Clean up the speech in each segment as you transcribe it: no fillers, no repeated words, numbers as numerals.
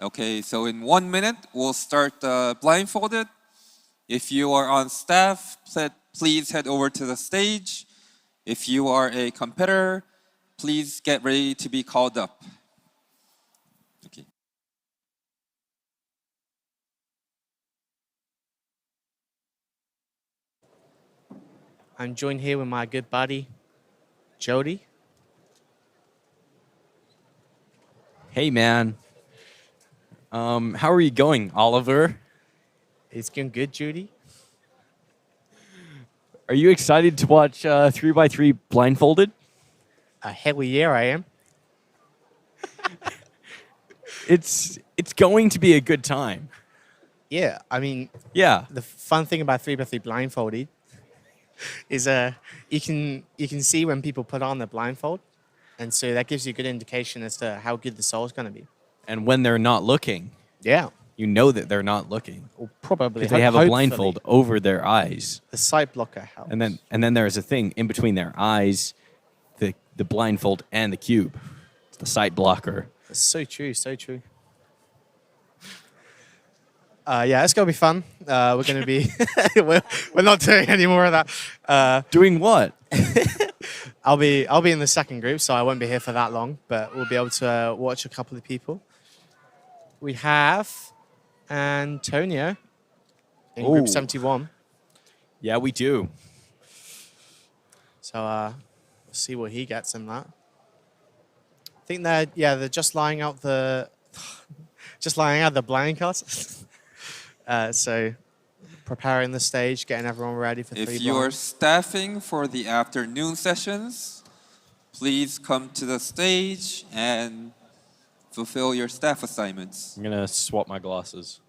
Okay, so in 1 minute, we'll start the blindfolded. If you are on staff, please head over to the stage. If you are a competitor, please get ready to be called up. Okay. I'm joined here with my good buddy, Jode. Hey, man. How are you going, Oliver? It's going good, Judy. Are you excited to watch 3x3 blindfolded? Hell yeah, I am. It's going to be a good time. Yeah, I mean, Yeah. the fun thing about 3x3 blindfolded is you can see when people put on the blindfold, and so that gives you a good indication as to how good the soul is going to be. And when they're not looking, Yeah, you know that they're not looking. or probably Because they have a hopefully, blindfold over their eyes. The sight blocker helps. And then there's a thing in between their eyes, the blindfold and the cube. It's the sight blocker. That's so true, so true. Yeah, it's gonna be fun. We're gonna be we're not doing any more of that. Doing what? I'll be in the second group, so I won't be here for that long. But we'll be able to watch a couple of people. We have Antonio in Group Ooh. 71. Yeah, we do. So we'll see what he gets in that. I think they're just lying out the blind cards. So preparing the stage, getting everyone ready for If 3 you are blinds. staffing for the afternoon sessions, please come to the stage and fulfill your staff assignments. I'm going to swap my glasses.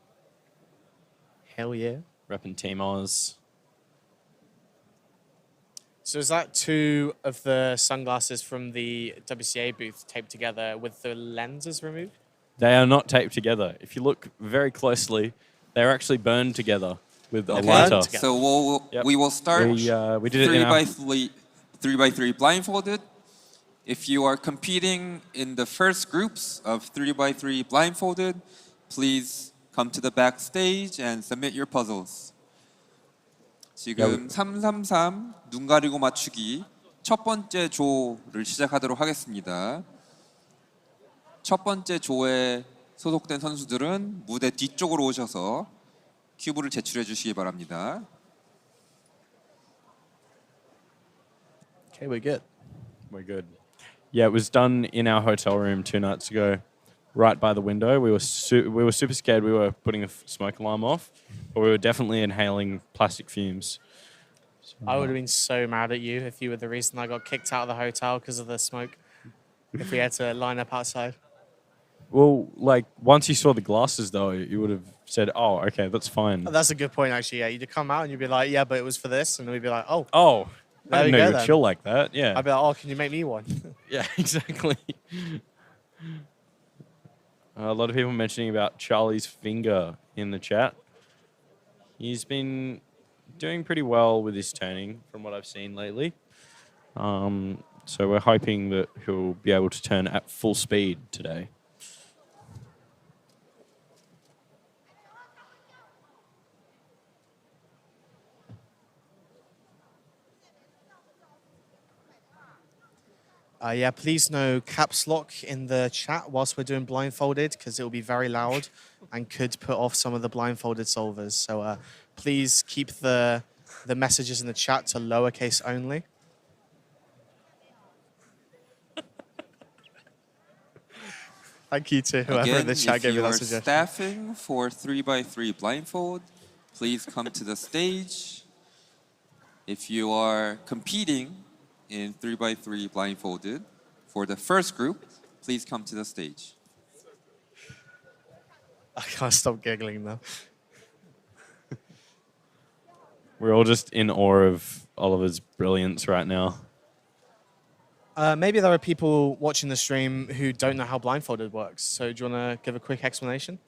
Hell yeah. Repping Team Oz. So is that 2 of the sunglasses from the WCA booth taped together with the lenses removed? They are not taped together. If you look very closely, they're actually burned together with a Okay. lighter. Together. So Yep. we will start We did it three in by our... three by three blindfolded. If you are competing in the first groups of 3x3 blindfolded, please come to the backstage and submit your puzzles. 지금 333 눈 가리고 맞추기 첫 번째 조를 시작하도록 하겠습니다. 첫 번째 조에 소속된 선수들은 무대 뒤쪽으로 오셔서 큐브를 제출해 주시기 바랍니다. Okay, we're good. We're good. Yeah, it was done in our hotel room 2 nights ago, right by the window. We were super scared we were putting a smoke alarm off, but we were definitely inhaling plastic fumes. I would have been so mad at you if you were the reason I got kicked out of the hotel because of the smoke. If we had to line up outside. Well, like, once you saw the glasses, though, you would have said, oh, okay, that's fine. Oh, that's a good point, actually. Yeah, you'd come out and you'd be like, yeah, but it was for this. And we'd be like, oh. Oh, There I we didn't know go you would then. chill like that. Yeah. I'd be like, oh, can you make me one? Yeah, exactly. A lot of people mentioning about Charlie's finger in the chat. He's been doing pretty well with his turning from what I've seen lately. So we're hoping that he'll be able to turn at full speed today. Yeah, please no caps lock in the chat whilst we're doing blindfolded because it will be very loud and could put off some of the blindfolded solvers. So please keep the messages in the chat to lowercase only. Thank you to whoever Again, in the chat if gave me you that are suggestion. staffing for 3x3 blindfold, please come to the stage. If you are competing in 3x3 blindfolded for the first group, please come to the stage. I can't stop giggling though. We're all just in awe of Oliver's brilliance right now. Maybe there are people watching the stream who don't know how blindfolded works. So do you want to give a quick explanation?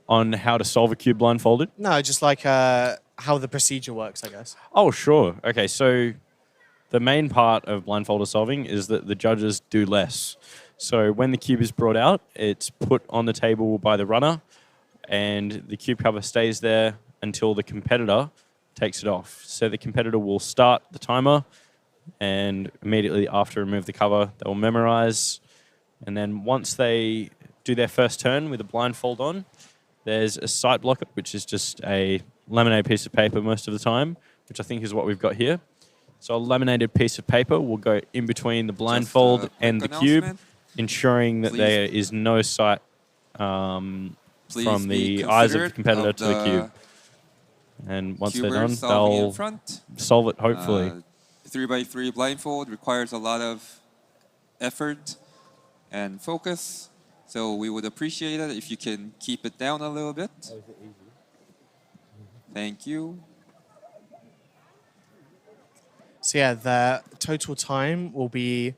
On how to solve a cube blindfolded? No, just like how the procedure works, I guess. Oh, sure. Okay, so the main part of blindfolded solving is that the judges do less. So when the cube is brought out, it's put on the table by the runner, and the cube cover stays there until the competitor takes it off. So the competitor will start the timer, and immediately after remove the cover, they will memorize. And then once they do their first turn with a blindfold on, there's a sight blocker, which is just a laminated piece of paper most of the time, which I think is what we've got here. So a laminated piece of paper will go in between the blindfold and the cube, ensuring that there is no sight from the eyes of the competitor to the cube. And once they're done, they'll solve it, hopefully. 3x3 blindfold requires a lot of effort and focus, so we would appreciate it if you can keep it down a little bit. Thank you. So yeah, the total time will be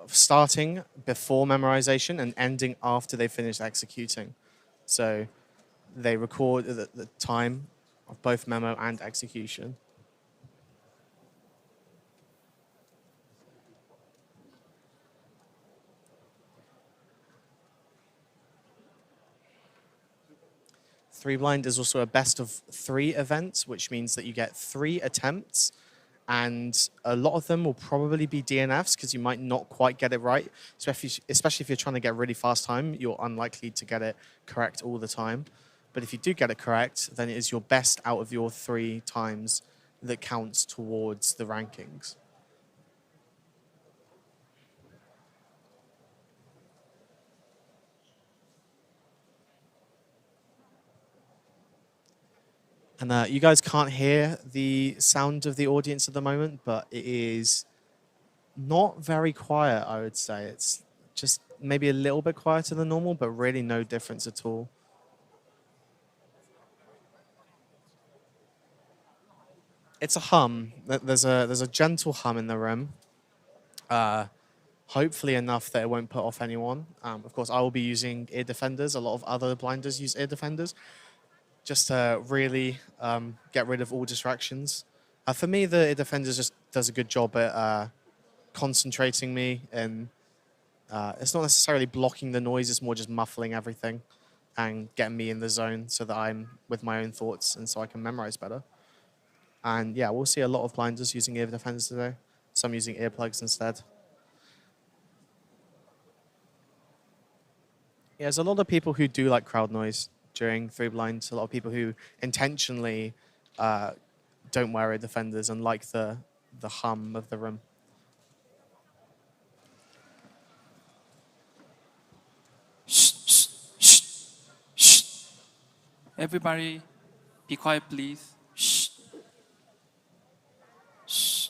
starting before memorization and ending after they finish executing. So they record the time of both memo and execution. Three blind is also a best of 3 event, which means that you get 3 attempts, and a lot of them will probably be DNFs because you might not quite get it right, especially if you're trying to get really fast time. You're unlikely to get it correct all the time. But if you do get it correct, then it is your best out of your 3 times that counts towards the rankings. And you guys can't hear the sound of the audience at the moment, but it is not very quiet, I would say. It's just maybe a little bit quieter than normal, but really no difference at all. It's a hum. There's a gentle hum in the room. Hopefully enough that it won't put off anyone. Of course, I will be using ear defenders. A lot of other blinders use ear defenders, just to really get rid of all distractions. For me, the defender just does a good job at concentrating me, and it's not necessarily blocking the noise, it's more just muffling everything and getting me in the zone so that I'm with my own thoughts and so I can memorize better. And yeah, we'll see a lot of blinders using ear defenders today, some using earplugs instead. Yeah, there's a lot of people who do like crowd noise during 3 blinds, a lot of people who intentionally don't wear ear defenders and like the hum of the room. Shh, shh, shh, shh. Everybody, be quiet, please. Shh. Shh.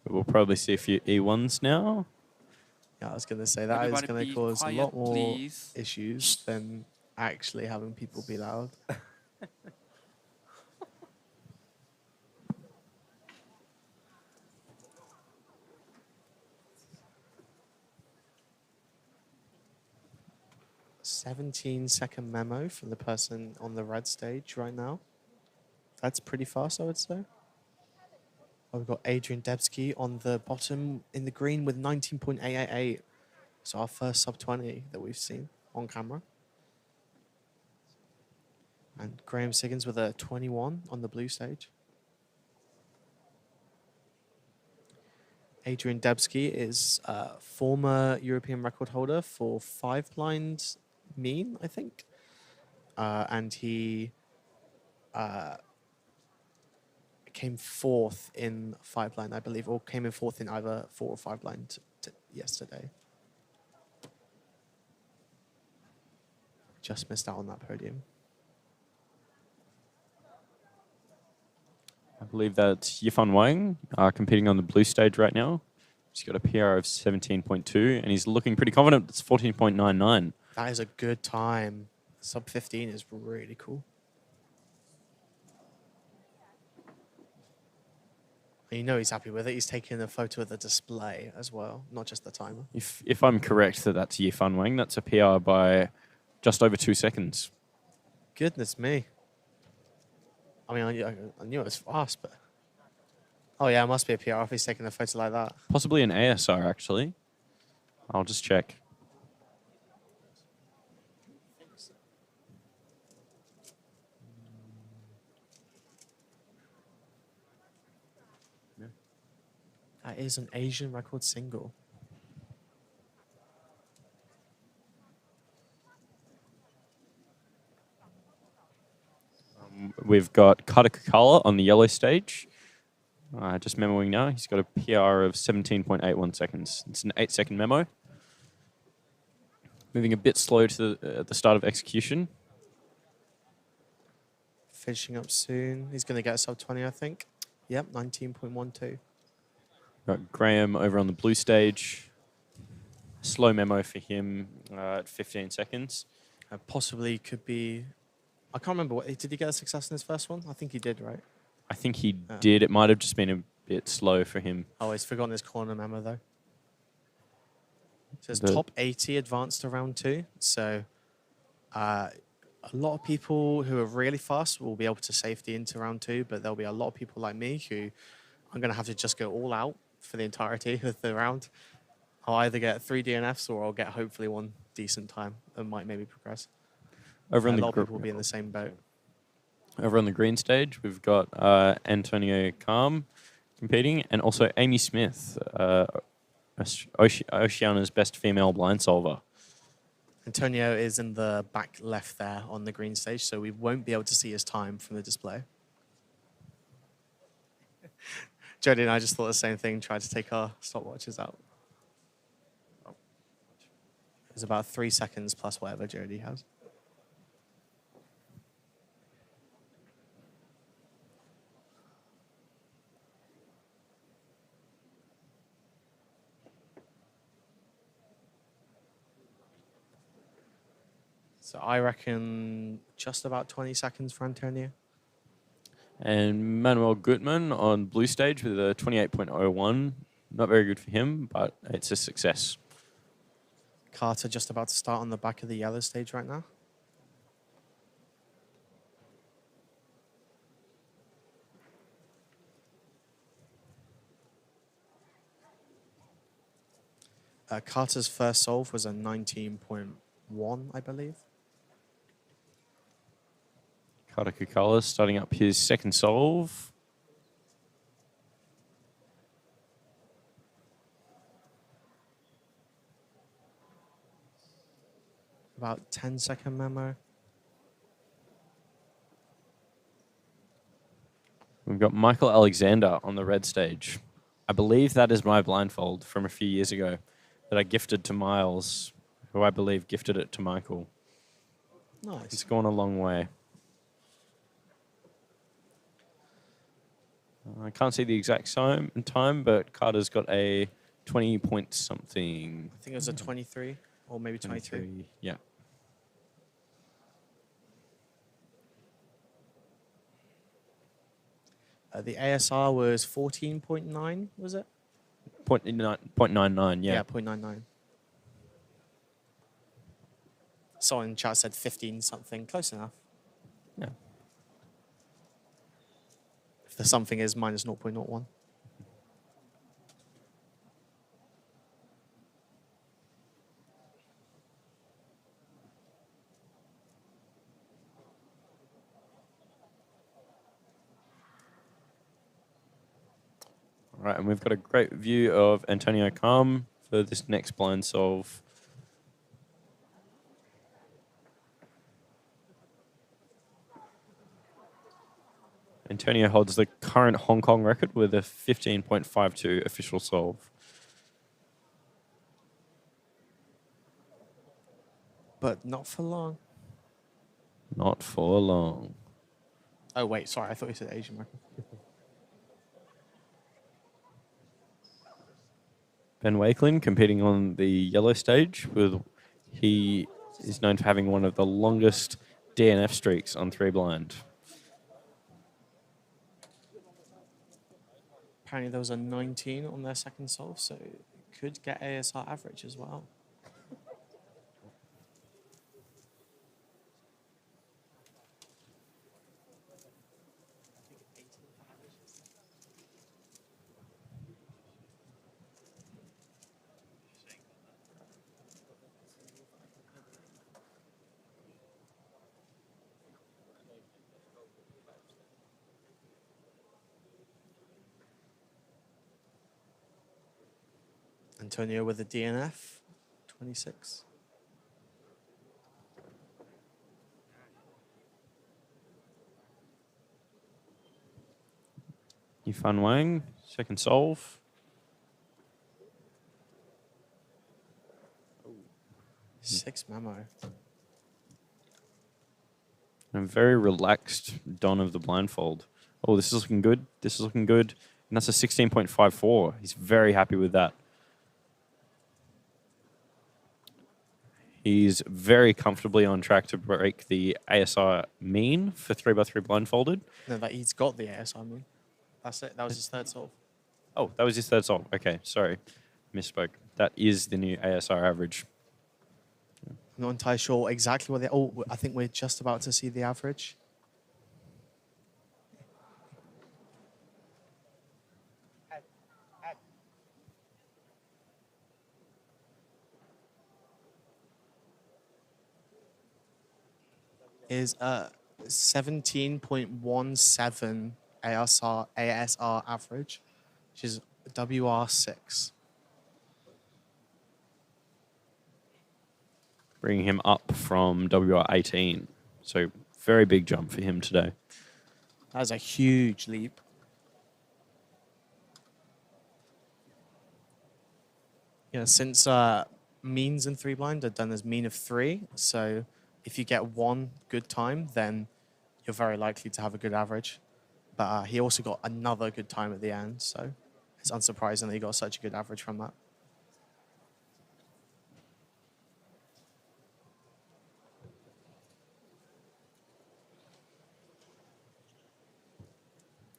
We'll probably see a few E1s now. Yeah, I was going to say that Everybody is going to be cause quiet, a lot more please. issues than actually having people be loud. "17-second memo from the person on the red stage right now. That's pretty fast, I would say. Oh, we've got Adrian Debsky on the bottom in the green with 19.888. So our first sub-20 that we've seen on camera. And Graham Siggins with a 21 on the blue stage. Adrian Debsky is a former European record holder for 5-blind mean, I think. And he came 4th in 5-blind, I believe, or came in 4th in either 4 or 5-blind yesterday. Just missed out on that podium. I believe that's Yifan Wang competing on the blue stage right now. He's got a PR of 17.2, and he's looking pretty confident. It's 14.99. That is a good time. Sub 15 is really cool. And you know he's happy with it. He's taking a photo of the display as well, not just the timer. If I'm correct that that's Yifan Wang, that's a PR by just over 2 seconds. Goodness me. I mean, I knew it was fast, but Oh yeah, it must be a PR if he's taking a photo like that. Possibly an ASR, actually. I'll just check. That is an Asian record single. We've got Carter Kukala on the yellow stage. Just memoing now, he's got a PR of 17.81 seconds. It's an 8-second memo. Moving a bit slow to at the start of execution. Finishing up soon. He's going to get a sub 20, I think. Yep, 19.12. Got Graham over on the blue stage. Slow memo for him at 15 seconds. Possibly could be. I can't remember. Did he get a success in his first one? I think he did, right? I think he did. It might have just been a bit slow for him. Oh, he's forgotten his corner memo, though. It says top 80 advanced to round 2. So a lot of people who are really fast will be able to safety into round 2, but there'll be a lot of people like me who I'm going to have to just go all out for the entirety of the round. I'll either get 3 DNFs or I'll get hopefully one decent time that might maybe progress. Over on a the lot of people will be in the same boat. Over on the green stage, we've got Antonio Calm competing, and also Amy Smith, Oceania's best female blind solver. Antonio is in the back left there on the green stage, so we won't be able to see his time from the display. Jode and I just thought the same thing, tried to take our stopwatches out. It was about 3 seconds plus whatever Jode has. So I reckon just about 20 seconds for Antonio. And Manuel Gutmann on blue stage with a 28.01. Not very good for him, but it's a success. Carter just about to start on the back of the yellow stage right now. Carter's first solve was a 19.1, I believe. Carter Kukala starting up his second solve. About 10-second memo. We've got Michael Alexander on the red stage. I believe that is my blindfold from a few years ago that I gifted to Miles, who I believe gifted it to Michael. Nice. It's gone a long way. I can't see the exact time, but Carter's got a 20 point something. I think it was a 23 or maybe 23. Yeah. The ASR was 14.9, was it? 0.99, yeah. Yeah, 0.99. Someone in chat said 15 something. Close enough. Yeah. If the something is minus 0.01. All right, and we've got a great view of Antonio Calm for this next blind solve. Antonio holds the current Hong Kong record with a 15.52 official solve. But not for long. Not for long. Oh, wait, sorry. I thought you said Asian record. Ben Wakelin competing on the yellow stage. He is known for having one of the longest DNF streaks on 3 blind. Apparently there was a 19 on their second solve, so it could get ASR average as well. Antonio with a DNF, 26. Yifan Wang, second solve. Six memo. And a very relaxed don of the blindfold. Oh, this is looking good. This is looking good. And that's a 16.54. He's very happy with that. He's very comfortably on track to break the ASR mean for 3x3 blindfolded. No, that he's got the AS, I mean. That's it. That was his third solve. Oh, that was his third solve. Okay, sorry. Misspoke. That is the new ASR average. I'm not entirely sure exactly what they... Oh, I think we're just about to see the average. Is 17.17 ASR average, which is WR6. Bringing him up from WR18. So very big jump for him today. That is a huge leap. Yeah, since means in 3 blind are done as mean of 3, so if you get one good time, then you're very likely to have a good average. But he also got another good time at the end, so it's unsurprising that he got such a good average from that.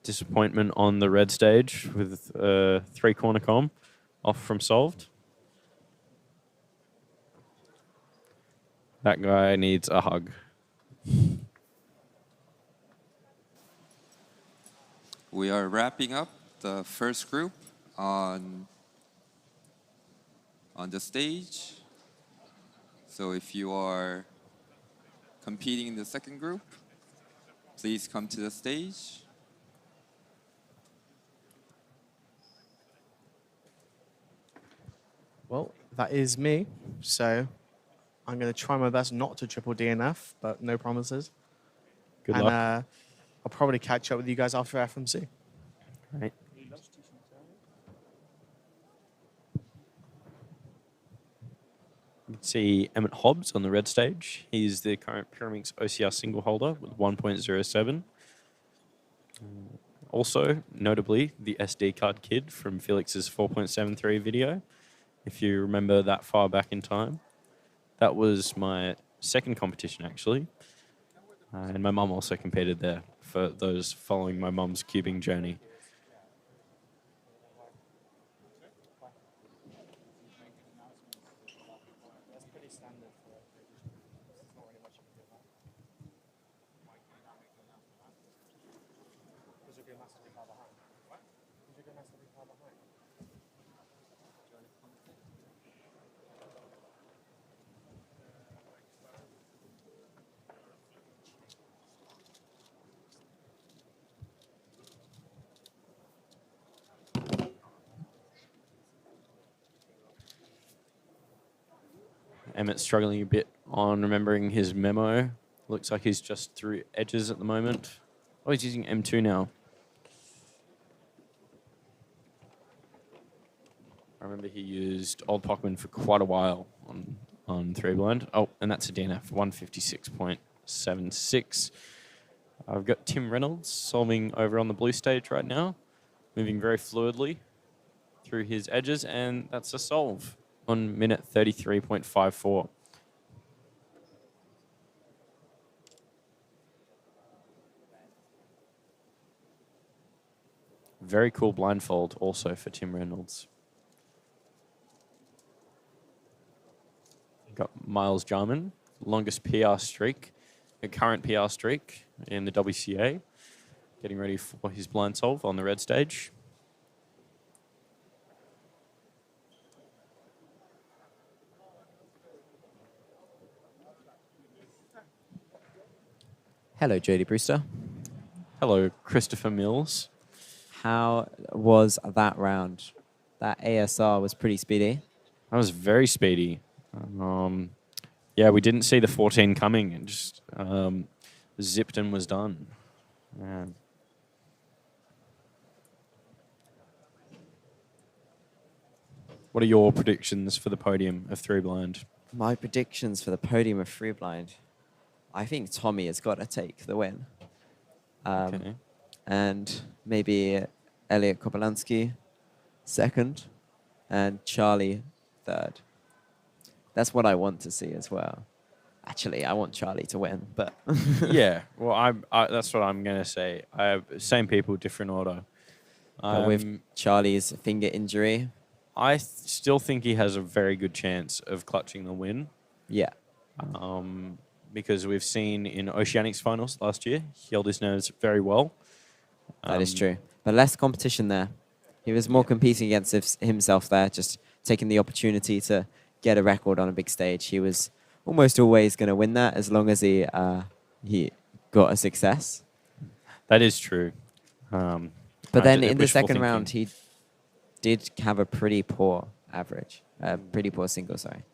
Disappointment on the red stage with 3-corner com off from solved. That guy needs a hug. We are wrapping up the first group on the stage. So if you are competing in the second group, please come to the stage. Well, that is me, so I'm going to try my best not to triple DNF, but no promises. Good and, luck. I'll probably catch up with you guys after FMC. Right. You can see Emmett Hobbs on the red stage. He's the current Pyraminx OCR single holder with 1.07. Also, notably, the SD card kid from Felix's 4.73 video. If you remember that far back in time. That was my second competition, actually. And my mum also competed there for those following my mum's cubing journey. Emmett's struggling a bit on remembering his memo. Looks like he's just through edges at the moment. Oh, he's using M2 now. I remember he used Old Pockman for quite a while on 3 blind. Oh, and that's a DNF, 156.76. I've got Tim Reynolds solving over on the blue stage right now, moving very fluidly through his edges, and that's a solve on minute 33.54. Very cool blindfold also for Tim Reynolds. Got Miles Jarman, longest PR streak, a current PR streak in the WCA, getting ready for his blind solve on the red stage. Hello, Jode Brewster. Hello, Christopher Mills. How was that round? That ASR was pretty speedy. That was very speedy. Yeah, we didn't see the 14 coming and just zipped and was done. Yeah. What are your predictions for the podium of 3 blind? My predictions for the podium of 3 blind. I think Tommy has got to take the win. Okay. And maybe Elliot Kopolansky second and Charlie third. That's what I want to see as well. Actually, I want Charlie to win, but Yeah, well, I that's what I'm going to say. I have same people, different order. but with Charlie's finger injury, I still think he has a very good chance of clutching the win. yeah. Because we've seen in Oceanics finals last year, he held his nerves very well. That is true. But less competition there. He was more competing against himself there, just taking the opportunity to get a record on a big stage. He was almost always going to win that as long as he got a success. That is true. But then in the second round, he did have a pretty poor average, pretty poor single, sorry.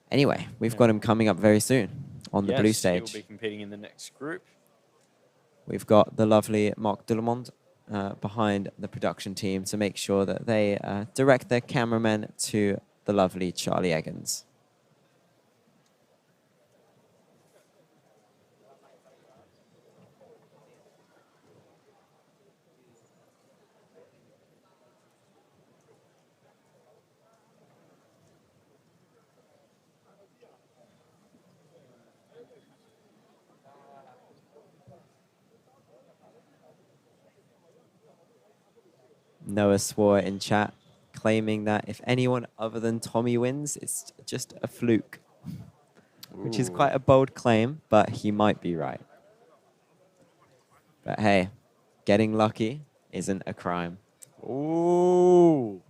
Anyway, we've got him coming up very soon on the blue stage. He'll be competing in the next group. We've got the lovely Marc Dullemond behind the production team to make sure that they direct their cameramen to the lovely Charlie Eggins. Noah swore in chat, claiming that if anyone other than Tommy wins, it's just a fluke. Which is quite a bold claim, but he might be right. But hey, getting lucky isn't a crime. Ooh.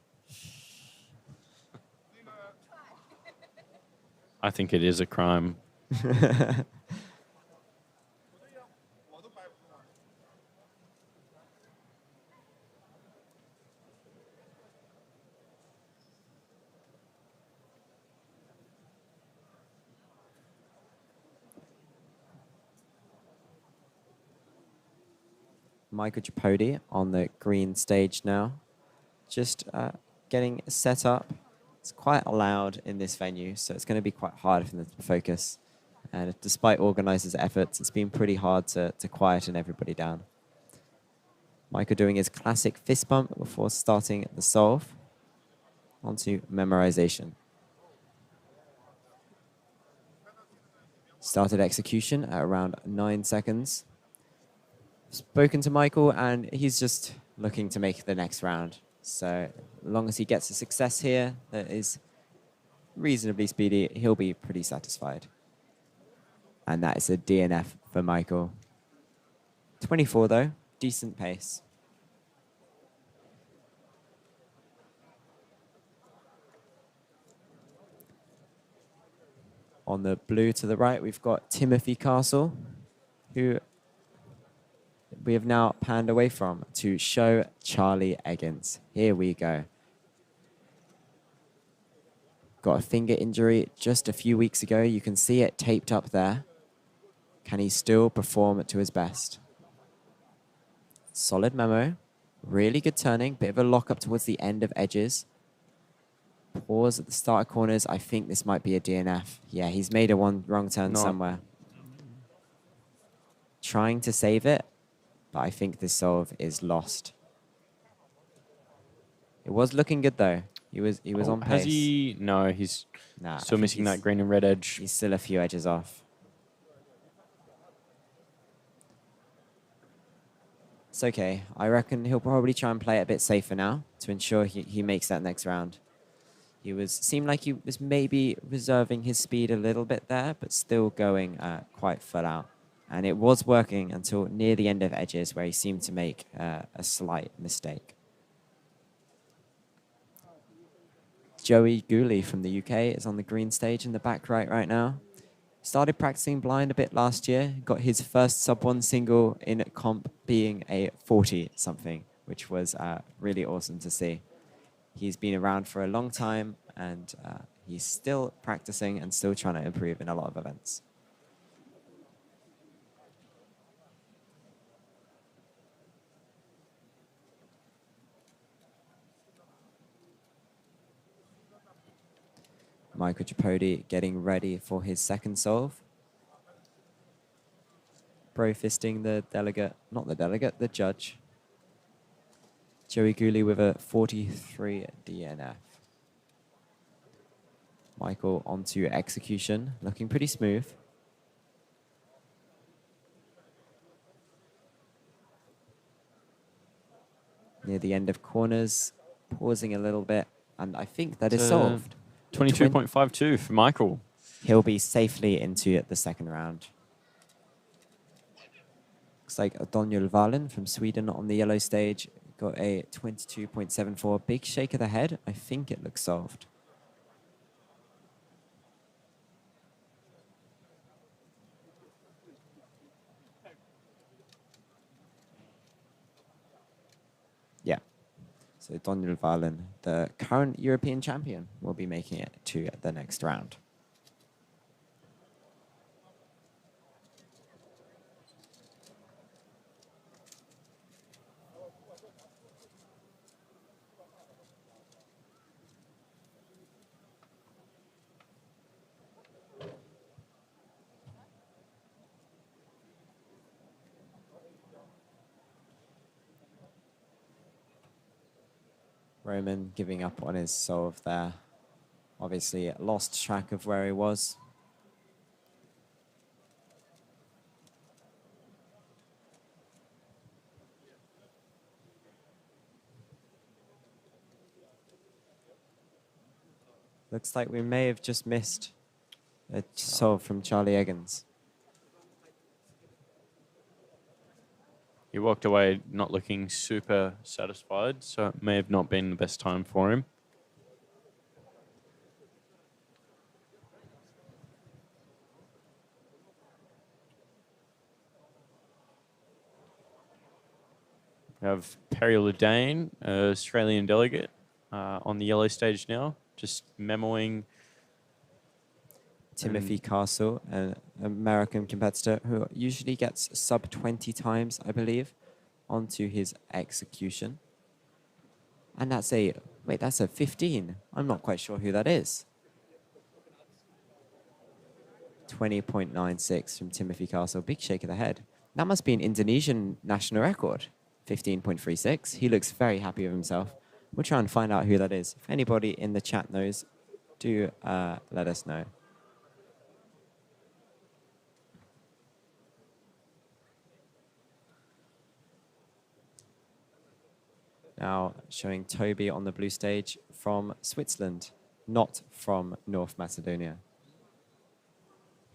I think it is a crime. Michael Tripodi on the green stage now. Just getting set up. It's quite loud in this venue, so it's going to be quite hard for them to focus. And despite organizers' efforts, it's been pretty hard to quieten everybody down. Michael doing his classic fist bump before starting the solve. Onto memorization. Started execution at around 9 seconds. Spoken to Michael, and he's just looking to make the next round. So as long as he gets a success here that is reasonably speedy, he'll be pretty satisfied. And that is a DNF for Michael. 24 though, decent pace. On the blue to the right, we've got Timothy Castle, who we have now panned away from to show Charlie Eggins. Here we go. Got a finger injury just a few weeks ago. You can see it taped up there. Can he still perform to his best? Solid memo. Really good turning. Bit of a lock up towards the end of edges. Pause at the start of corners. I think this might be a DNF. Yeah, he's made a wrong turn somewhere. Trying to save it, but I think this solve is lost. It was looking good though. He was on pace. Has he? No, he's still missing that green and red edge. He's still a few edges off. It's okay. I reckon he'll probably try and play it a bit safer now to ensure he makes that next round. Seemed like he was maybe reserving his speed a little bit there, but still going quite full out. And it was working until near the end of edges where he seemed to make a slight mistake. Joey Gooley from the UK is on the green stage in the back right now. Started practicing blind a bit last year. Got his first sub-1 single in comp being a 40-something. which was really awesome to see. He's been around for a long time, and he's still practicing and still trying to improve in a lot of events. Michael Tripodi getting ready for his second solve. Bro fisting the delegate, not the delegate, the judge. Joey Gooley with a 43 DNF. Michael onto execution, looking pretty smooth. Near the end of corners, pausing a little bit, and I think that is solved. 22.52 for Michael. He'll be safely into the second round. Looks like Daniel Valen from Sweden on the yellow stage got a 22.74. Big shake of the head. I think it looks solved. Yeah. So Daniel Valen, the current European champion, will be making it to the next round. Roman giving up on his solve there. Obviously lost track of where he was. Looks like we may have just missed a solve from Charlie Eggins. He walked away not looking super satisfied, so it may have not been the best time for him. We have Perry Ledane, Australian delegate, on the yellow stage now, just memoing. Timothy Castle, an American competitor who usually gets sub 20 times, I believe, onto his execution. And that's a, wait, that's a 15. I'm not quite sure who that is. 20.96 from Timothy Castle. Big shake of the head. That must be an Indonesian national record. 15.36. He looks very happy with himself. We'll try and find out who that is. If anybody in the chat knows, do let us know. Now showing Toby on the blue stage from Switzerland, not from North Macedonia.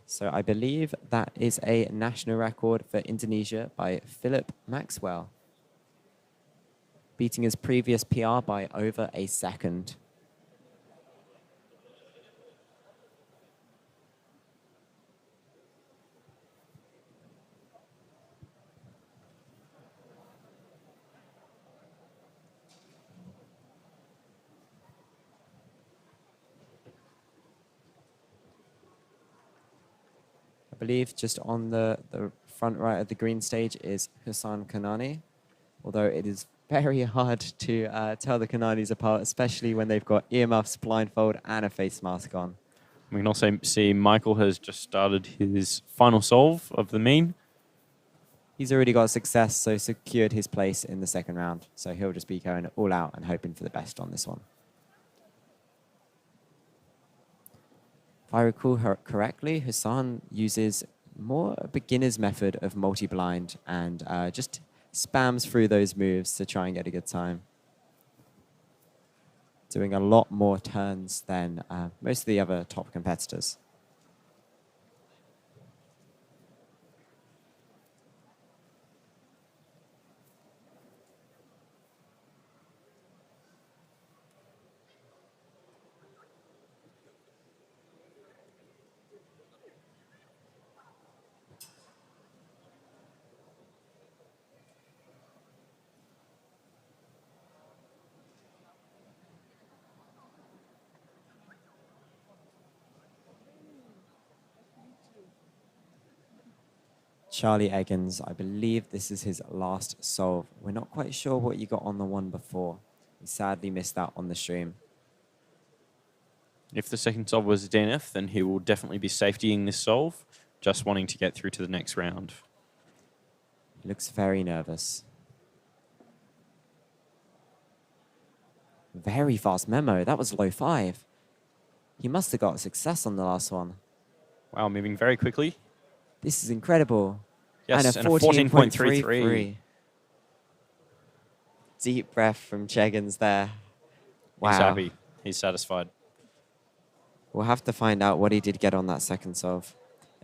So I believe that is a national record for Indonesia by Philip Maxwell, beating his previous PR by over a second. I believe just on the front right of the green stage is Hassan Kanani, although it is very hard to tell the Kananis apart, especially when they've got earmuffs, blindfold, and a face mask on. We can also see Michael has just started his final solve of the mean. He's already got success, so secured his place in the second round. So he'll just be going all out and hoping for the best on this one. If I recall correctly, Hassan uses more a beginner's method of multi-blind and just spams through those moves to try and get a good time. Doing a lot more turns than most of the other top competitors. Charlie Eggins, I believe this is his last solve. We're not quite sure what you got on the one before. We sadly missed that on the stream. If the second solve was a DNF, then he will definitely be safetying this solve, just wanting to get through to the next round. He looks very nervous. Very fast memo. That was low 5. He must have got success on the last one. Wow, moving very quickly. This is incredible. Yes, and a 14.33. Deep breath from Cheggins there. Wow. He's happy. He's satisfied. We'll have to find out what he did get on that second solve.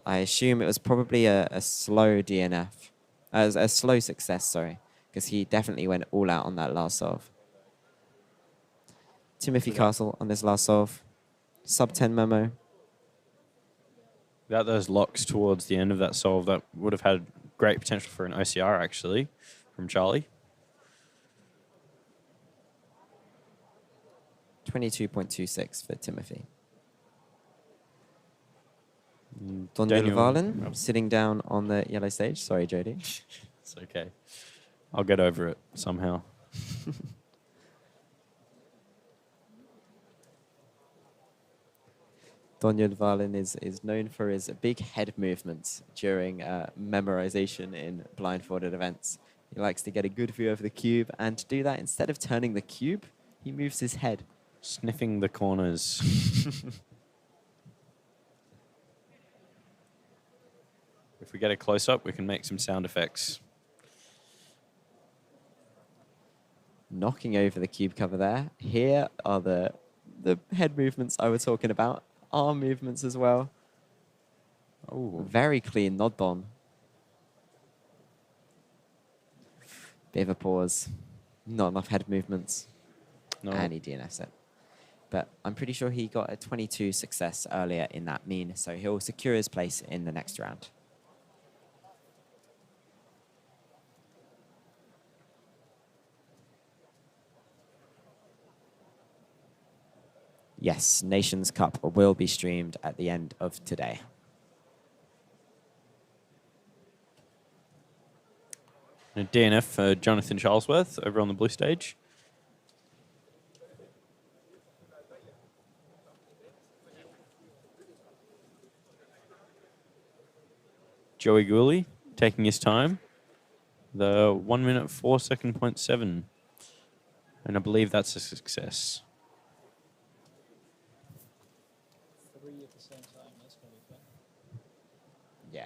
I assume it was probably a slow DNF. A slow success, sorry. Because he definitely went all out on that last solve. Timothy Castle on this last solve. Sub 10 memo. Without those locks towards the end of that solve, that would have had great potential for an OCR, actually, from Charlie. 22.26 for Timothy. Daniel Daniel- Valen sitting down on the yellow stage. Sorry, Jody. It's okay. I'll get over it somehow. Daniel Valen is known for his big head movements during memorization in blindfolded events. He likes to get a good view of the cube, and to do that, instead of turning the cube, he moves his head. Sniffing the corners. If we get a close-up, we can make some sound effects. Knocking over the cube cover there. Here are the head movements I was talking about. Arm movements as well. Oh, Very clean nod on. Bit of a pause. Not enough head movements. no. And he DNFs it. But I'm pretty sure he got a 22 success earlier in that mean, so he'll secure his place in the next round. Yes, Nations Cup will be streamed at the end of today. And a DNF for Jonathan Charlesworth over on the blue stage. Joey Gooley taking his time. The 1 minute 4 second point 7. And I believe that's a success. Yeah.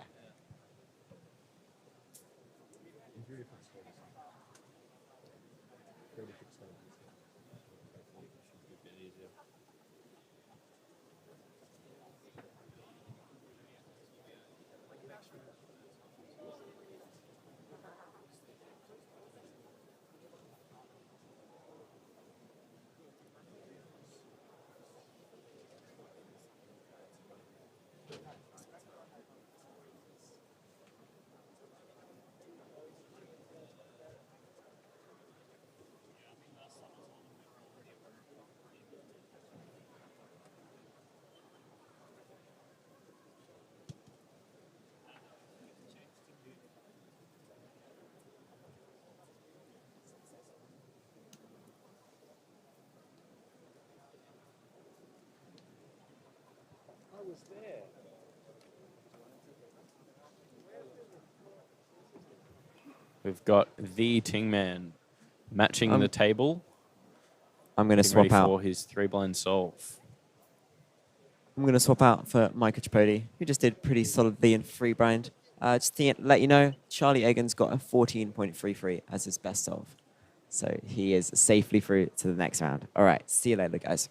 We've got the Ting Man matching the table. I'm going to Getting ready swap out. for his 3-blind solve. I'm going to swap out for Micah Tripodi, who just did pretty solidly in free blind. Just to let you know, Charlie Egan's got a 14.33 as his best solve. So he is safely through to the next round. All right, see you later, guys.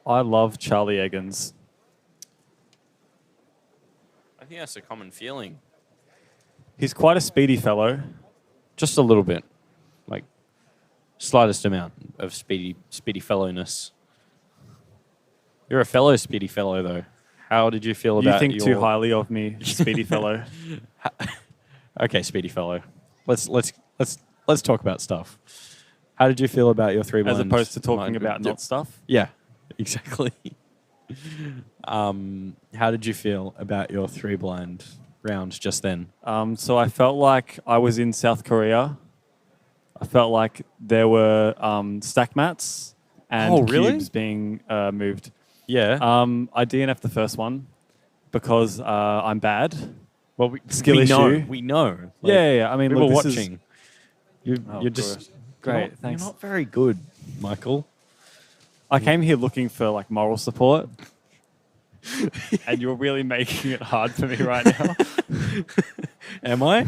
I love Charlie Eggins. I think that's a common feeling. He's quite a speedy fellow. Just a little bit. Like, slightest amount of speedy fellowness. You're a fellow speedy fellow, though. How did you feel You about think your... too highly of me, speedy fellow. Okay, speedy fellow. Let's talk about stuff. How did you feel about your 3-blind? As opposed to talking about not stuff. Yeah, exactly. How did you feel about your 3 blind round just then? So I felt like I was in South Korea. I felt like there were stack mats and Oh, really? cubes being moved. Yeah. I DNF'd the first one because I'm bad. Well, skill we know. issue. We know. Like, Yeah. I mean, we look, were this is- watching. You're just great. You're Thanks. not very good, Michael. I came here looking for like moral support, and you're really making it hard for me right now. Am I?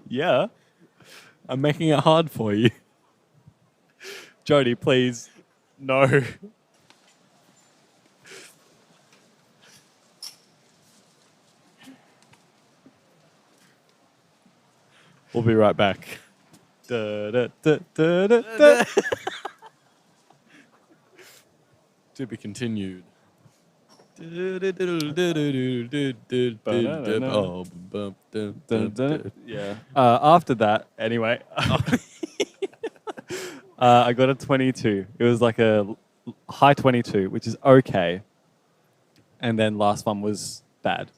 Yeah. I'm making it hard for you. Jody, please. No. We'll be right back. Da, da, da, da, da, da. To be continued. Yeah. After that, anyway, I got a 22. It was like a high 22, which is okay. And then last one was bad.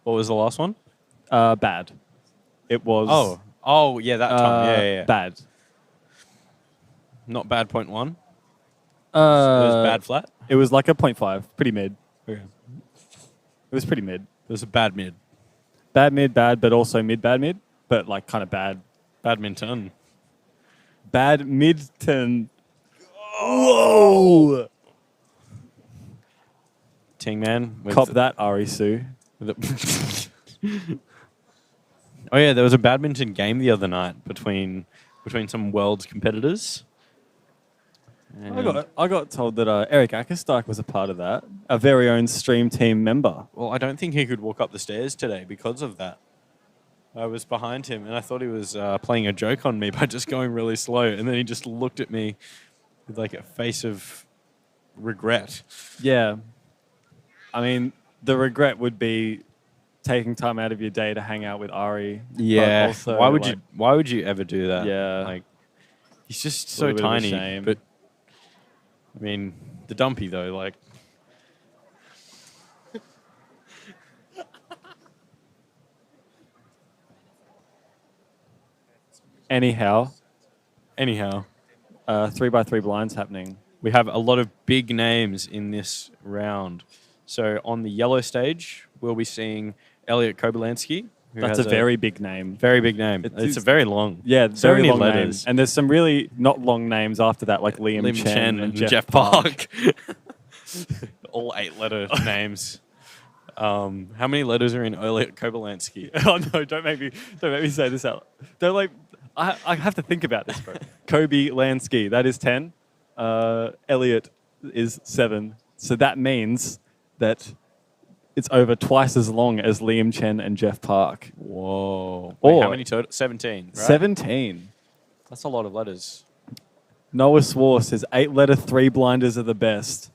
What was the last one? Bad. It was. Oh, yeah, that time. Yeah. Bad. Not bad. Point 1. It was bad flat. It was like a 0.5, pretty mid. Okay. It was pretty mid. It was a bad mid. Bad mid, bad, but also mid, bad mid, but like kind of bad. Badminton. Bad mid to. Whoa! Ting man. with Cop the- that, Ari Sue. Oh yeah, there was a badminton game the other night between some world's competitors. I got told that Erik Akkersdijk was a part of that, a very own stream team member. Well, I don't think he could walk up the stairs today because of that. I was behind him and I thought he was playing a joke on me by just going really slow, and then he just looked at me with like a face of regret. Yeah. I mean, the regret would be taking time out of your day to hang out with Ari. Yeah. But also, Why would you ever do that? Yeah. Like, he's just A so little bit of a tiny. shame. But I mean, the dumpy though, like. Anyhow, 3x3 blinds happening. we have a lot of big names in this round. So on the yellow stage, we'll be seeing Elliot Kobylanski. who That's has a very big name. very big name. It's- It's a very long. Yeah, So very many long letters. names. And there's some really not long names after that, like Liam Chen and Jeff Park. All 8-letter names. How many letters are in Elliot Kobylanski? Oh no! Don't make me say this out. Don't like. I have to think about this, bro. Kobe Lansky, that is 10. Elliot is 7. So that means that it's over twice as long as Liam Chen and Jeff Park. Whoa. Or- Wait, how many total? 17. Right? 17. That's a lot of letters. Noah Swore says 8-letter 3 blinders are the best.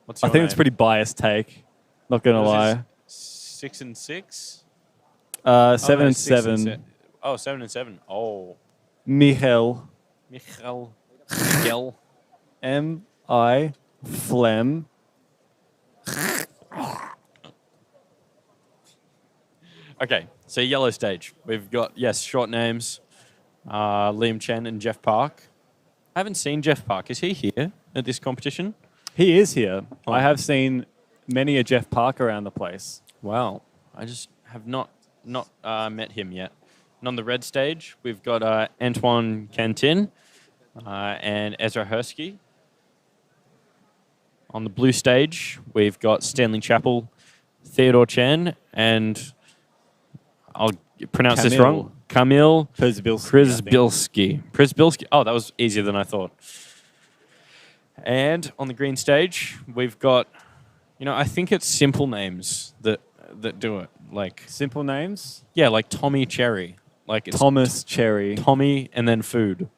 What's I your think it's name? pretty biased take. Not gonna What is lie. this? 6 and 6? 7 no, and 6 7. 7 and 7. Oh. Michel. Miguel. M.I. Flem. Okay, so yellow stage. We've got, yes, short names. Liam Chen and Jeff Park. I haven't seen Jeff Park. Is he here at this competition? He is here. Oh. I have seen many a Jeff Park around the place. Wow. I just have not met him yet. And on the red stage, we've got Antoine Cantin and Ezra Hersky. On the blue stage, we've got Stanley Chappell, Theodore Chen, and I'll pronounce this Kamil. wrong. Kamil Przybylski. Przybylski. Oh, that was easier than I thought. And on the green stage, we've got, I think it's simple names that do it. Like, Simple names. yeah, like Tommy Cherry. Like it's Thomas Cherry. Tommy and then food.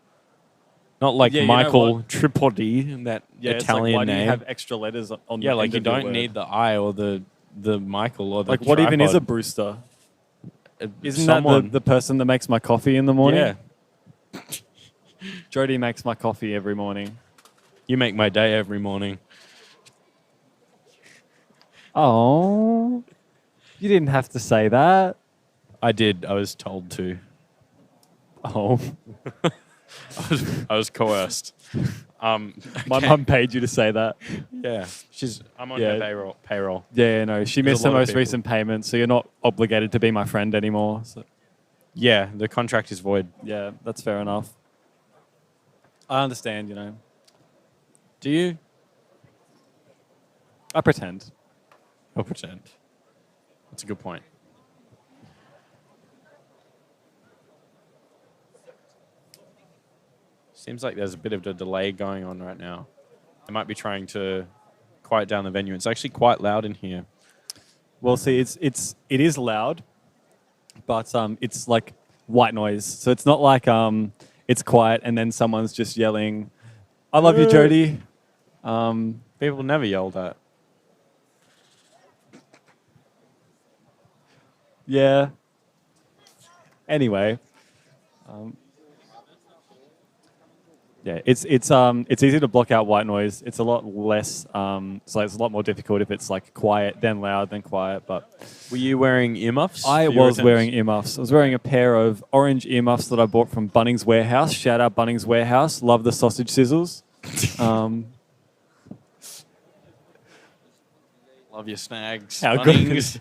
Not like Yeah, you know Michael what? Tripodi, that Yeah, Italian it's like, why name. do you have extra letters on Yeah, the like end you of your don't word? need the I or the Michael or the Like, what even is a tripod. Brewster? Isn't Someone. that the person that makes my coffee in the morning? Yeah. Jody makes my coffee every morning. You make my day every morning. Oh, you didn't have to say that. I did. I was told to. Oh, I was coerced. my okay. mum paid you to say that. Yeah, I'm on Yeah. her payroll. Yeah, no, she There's missed a the lot of most people. recent payment, so you're not obligated to be my friend anymore. So, Yeah, the contract is void. yeah, that's fair enough. I understand, you know. Do you? I pretend. I'll pretend. That's a good point. Seems like there's a bit of a delay going on right now. They might be trying to quiet down the venue. It's actually quite loud in here. Well, see, it is loud, but it's like white noise. So it's not like it's quiet and then someone's just yelling, "I love you, Jody." People never yell that. Yeah. Anyway, yeah, it's easy to block out white noise. It's a lot less. So it's a lot more difficult if it's like quiet, then loud, then quiet. But Were you wearing earmuffs? I for your was attendance? wearing earmuffs. I was wearing a pair of orange earmuffs that I bought from Bunnings Warehouse. Shout out Bunnings Warehouse. Love the sausage sizzles. Love your snags. How Bunnings.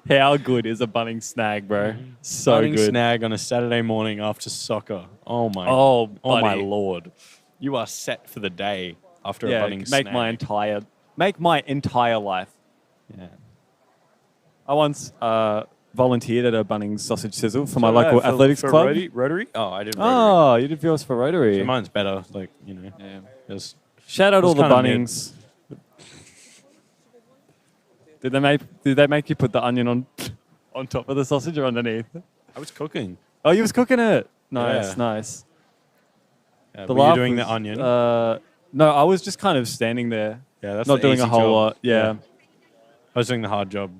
How good is a Bunnings snag, bro? So Bunnings good. snag on a Saturday morning after soccer. Oh my. Oh, oh my buddy. lord. You are set for the day after Yeah, a Bunnings make snag. my entire life. Yeah. I once volunteered at a Bunnings sausage sizzle for my local athletics for club. Rotary? Oh, I did Rotary. Oh, you did yours for Rotary. So mine's better. Like, you know. Yeah. Just Shout out It's all the kinda mid. Bunnings. Did they make you put the onion on top of the sausage or underneath? I was cooking. Oh, you was cooking it. Nice, Yeah. nice. Yeah, The were you laugh doing was, the onion? No, I was just kind of standing there, yeah, that's not the doing a easy whole job. lot. Yeah, I was doing the hard job.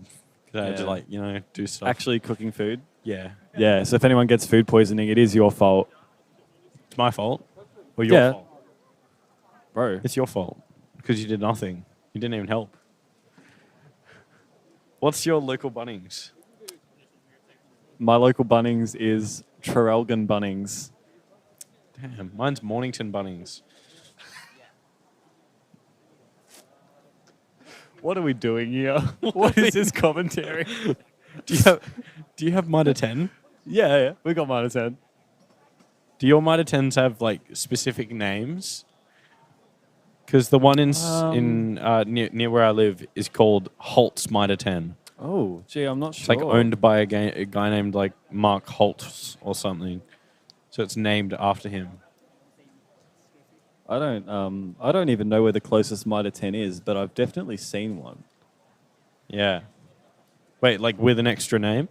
'Cause I had to, Yeah. like, you know, do stuff. actually cooking food. yeah. Yeah, so if anyone gets food poisoning, it is your fault, It's my fault. Or your Yeah. fault. bro. It's your fault. Because you did nothing. You didn't even help. What's your local Bunnings? My local Bunnings is Traralgon Bunnings. Damn, mine's Mornington Bunnings. What are we doing here? What is this commentary? Do you have Mitre 10? Yeah, we got minus 10. Do your Mitre 10s have like specific names? Because the one in near where I live is called Holt's Mitre 10. Oh, gee, I'm not It's sure. like owned by a guy named like Marc Holtz or something. So it's named after him. I don't even know where the closest Mitre 10 is, but I've definitely seen one. Yeah. Wait, like with an extra name?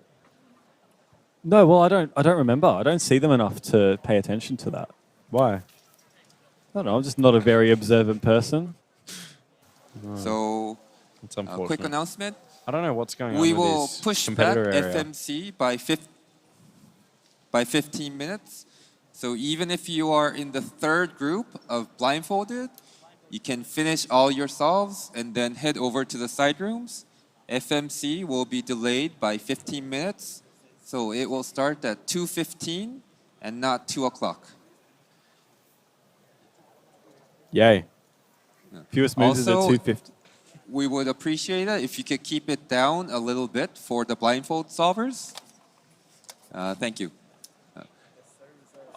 No, well, I don't remember. I don't see them enough to pay attention to that. Why? I don't know. I'm just not a very observant person. So, It's a unfortunate. quick announcement. I don't know what's going on. We with will this push back competitor area. FMC by 15 minutes. So even if you are in the third group of blindfolded, you can finish all your solves and then head over to the side rooms. FMC will be delayed by 15 minutes. So it will start at 2:15 and not 2 o'clock. Yay. Fewest moves is at Also- 250. We would appreciate it if you could keep it down a little bit for the blindfold solvers. Thank you.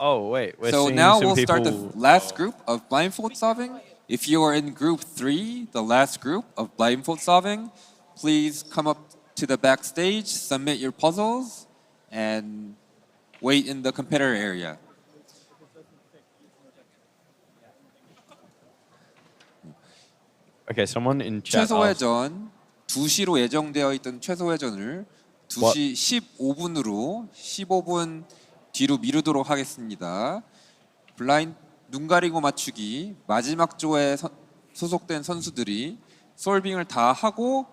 Oh, wait. We're So seeing now some we'll start the people- last group of blindfold solving. If you are in group 3, the last group of blindfold solving, please come up to the backstage, submit your puzzles, and wait in the competitor area. Okay, someone in chat asked, 최소회전 2시로 예정되어 있던 최소회전을 2시 15분으로 15분 뒤로 미루도록 하겠습니다. 블라인드 눈 가리고 맞추기 마지막 조에 소속된 선수들이 솔빙을 다 하고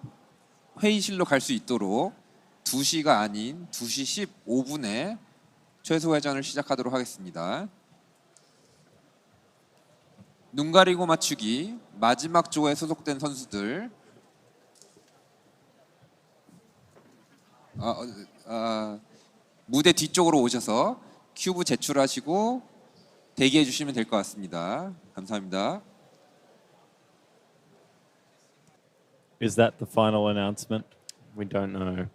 회의실로 갈 수 있도록 2시가 아닌 2시 15분에 최소회전을 시작하도록 하겠습니다. 눈 가리고 맞추기 마지막 조에 소속된 선수들 무대 뒤쪽으로 오셔서 큐브 제출하시고 대기해 주시면 될 것 같습니다. 감사합니다. Is that the final announcement? We don't know.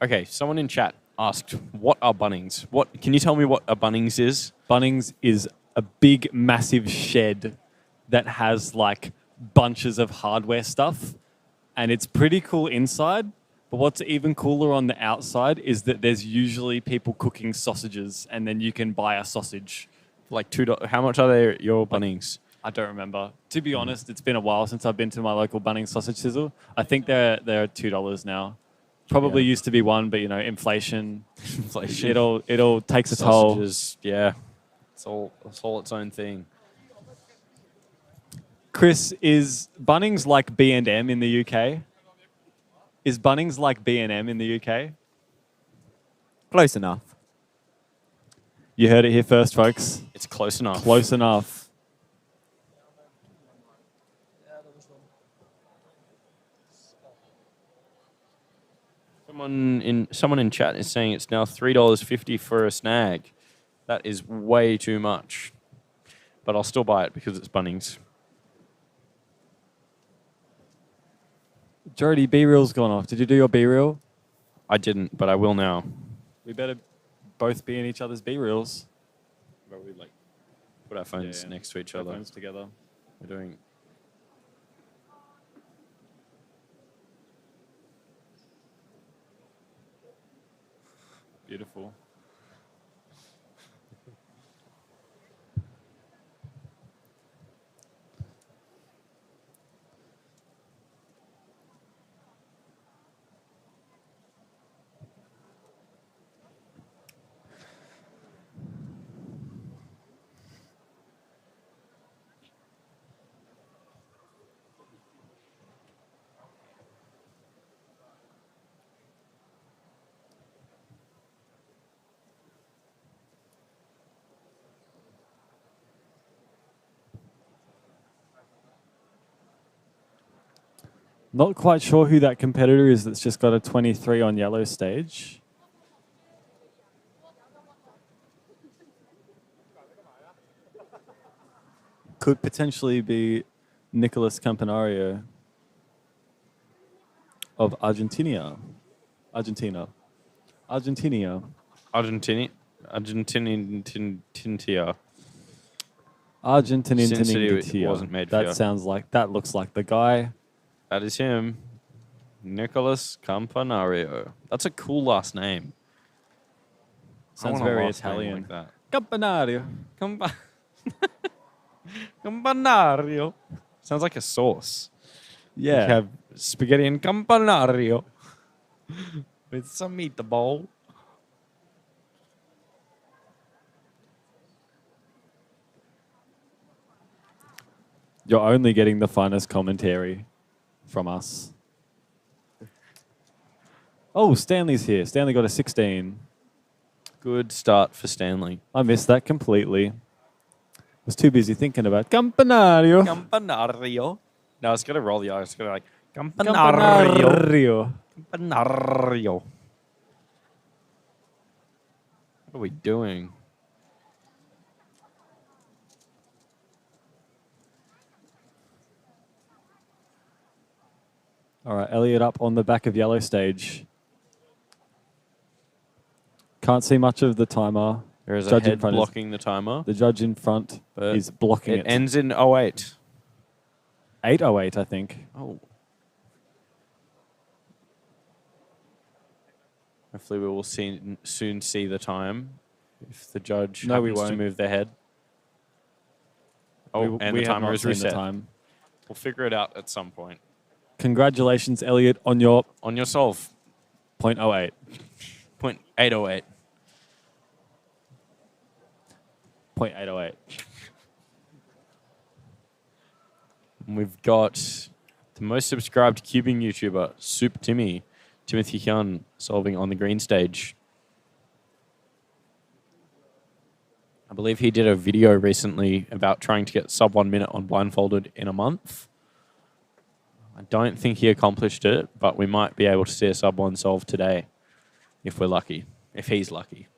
Okay, someone in chat asked, "What are Bunnings? What can you tell me what a Bunnings is?" Bunnings is a big, massive shed that has like bunches of hardware stuff, and it's pretty cool inside. But what's even cooler on the outside is that there's usually people cooking sausages, and then you can buy a sausage. Like $2. How much are they at your Bunnings? I don't remember. To be honest, it's been a while since I've been to my local Bunnings sausage sizzle. I think they're $2 now. Probably used to be $1, but you know, inflation. It all takes a toll. Sausages, yeah. It's all its own thing. Chris, is Bunnings like B&M in the UK? Is Bunnings like B&M in the UK? Close enough. You heard it here first, folks. It's close enough. Close enough. Someone in chat is saying it's now $3.50 for a snag. That is way too much. But I'll still buy it because it's Bunnings. Jody, B-Reel's gone off. Did you do your B-Reel? I didn't, but I will now. We better both be in each other's B-Reels. But we like put our phones next to each other. Phones together. We're doing. Beautiful. Not quite sure who that competitor is that's just got a 23 on yellow stage. Could potentially be Nicolas Campanario of Argentina. Argentina. Argentinian Tintia. Sin City wasn't made for you. That looks like the guy. That is him. Nicolas Campanario. That's a cool last name. Sounds I want a very last name Italian. like that. Campanario. Campanario. Sounds like a sauce. Yeah. You have spaghetti and campanario with some meatball. You're only getting the finest commentary from us. Oh, Stanley's here. Stanley got a 16. Good start for Stanley. I missed that completely. Was too busy thinking about Campanario. Campanario. No, I was going to roll the R. I was going to like, Campanario. Campanario. Campanario. What are we doing? All right, Elliot up on the back of yellow stage. Can't see much of the timer. There is a Judge in head front blocking the timer. The judge in front But is blocking it. It ends in 08. 8:08, I think. Oh. Hopefully we will soon see the time if the judge No, we happens to won't. move their head. Oh, and we the have timer not is seen the reset. time. We'll figure it out at some point. Congratulations, Elliot, on your On your solve. .08. 0.808. 0.808. And we've got the most subscribed cubing YouTuber, Soup Timothy Hyun, solving on the green stage. A believe he did a video recently about trying to get sub 1 minute on blindfolded in a month. I don't think he accomplished it, but we might be able to see a sub 1 solve today if we're lucky, if he's lucky.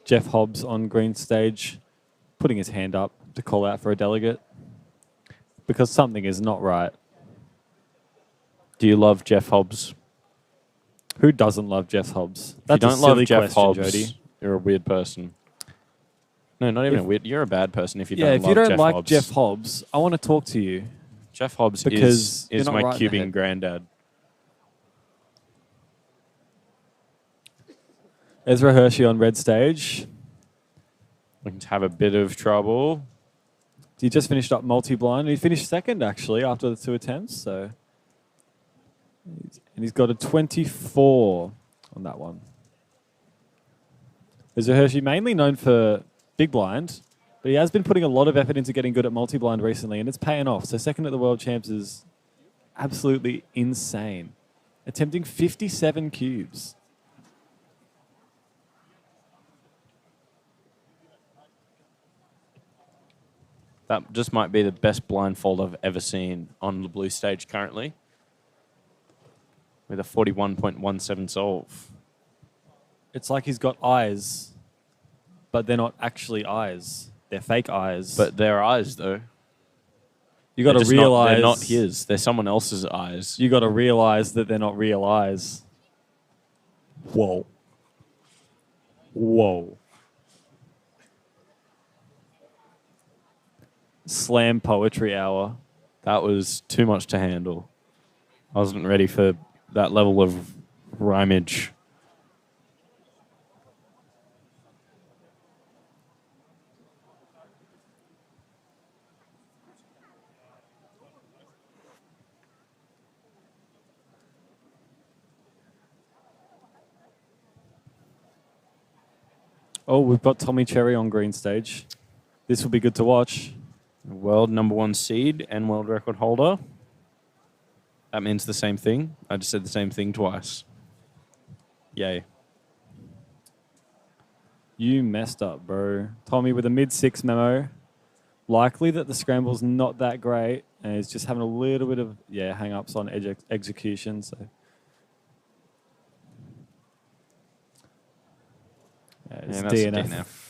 Jeff Hobbs on green stage, putting his hand up to call out for a delegate because something is not right. Do you love Jeff Hobbs? Who doesn't love Jeff Hobbs? If you don't love Jeff question, Hobbs, Jody. you're a weird person. No, not even a weird. You're a bad person if you don't Yeah, love if you don't Jeff like Hobbs. Jeff Hobbs, I want to talk to you. Jeff Hobbs Because you're is not my right in the cubing head. granddad. Ezra Hershey on red stage. Looking to have a bit of trouble. He just finished up multi-blind. He finished second, actually, after the 2 attempts. So, and he's got a 24 on that one. Ezra Hershey, mainly known for big blind, but he has been putting a lot of effort into getting good at multi-blind recently, and it's paying off. So second at the World Champs is absolutely insane. Attempting 57 cubes. That just might be the best blindfold I've ever seen on the blue stage currently. With a 41.17 solve. It's like he's got eyes, but they're not actually eyes. They're fake eyes. But their eyes, though. You got to They're realize they're not his. They're someone else's eyes. You got to realize that they're not real eyes. Whoa. Whoa. Slam poetry hour. That was too much to handle. I wasn't ready for that level of rhymage. Oh, we've got Tommy Cherry on green stage. This will be good to watch. World #1 seed and world record holder. That means the same thing. I just said the same thing twice. Yay. You messed up, bro. Tommy with a mid-6 memo. Likely that the scramble's not that great, and he's just having a little bit of, hang-ups on execution. So, it's that's DNF. a DNF.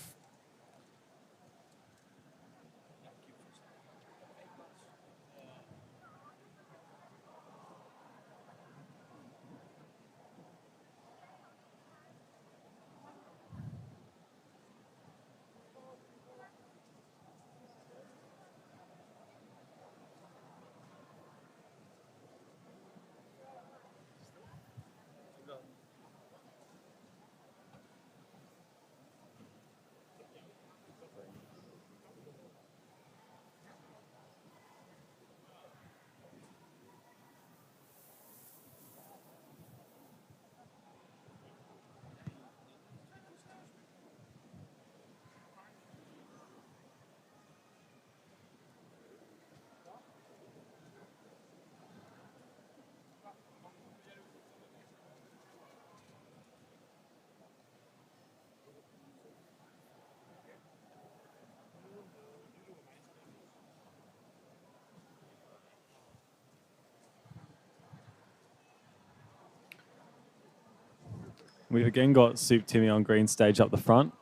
We've again got Soup Timmy on green stage up the front.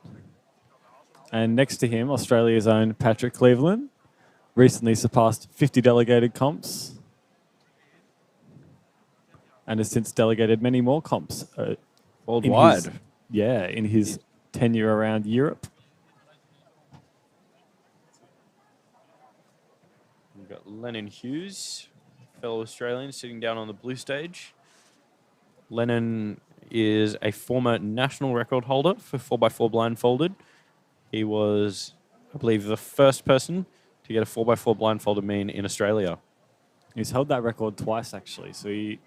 And next to him, Australia's own Patrick Cleveland. Recently surpassed 50 delegated comps. And has since delegated many more comps. Worldwide. In his tenure around Europe. We've got Lennon Hughes, fellow Australian, sitting down on the blue stage. Lennon is a former national record holder for 4x4 blindfolded. He was, I believe, the first person to get a 4x4 blindfolded mean in Australia. He's held that record twice, actually. So he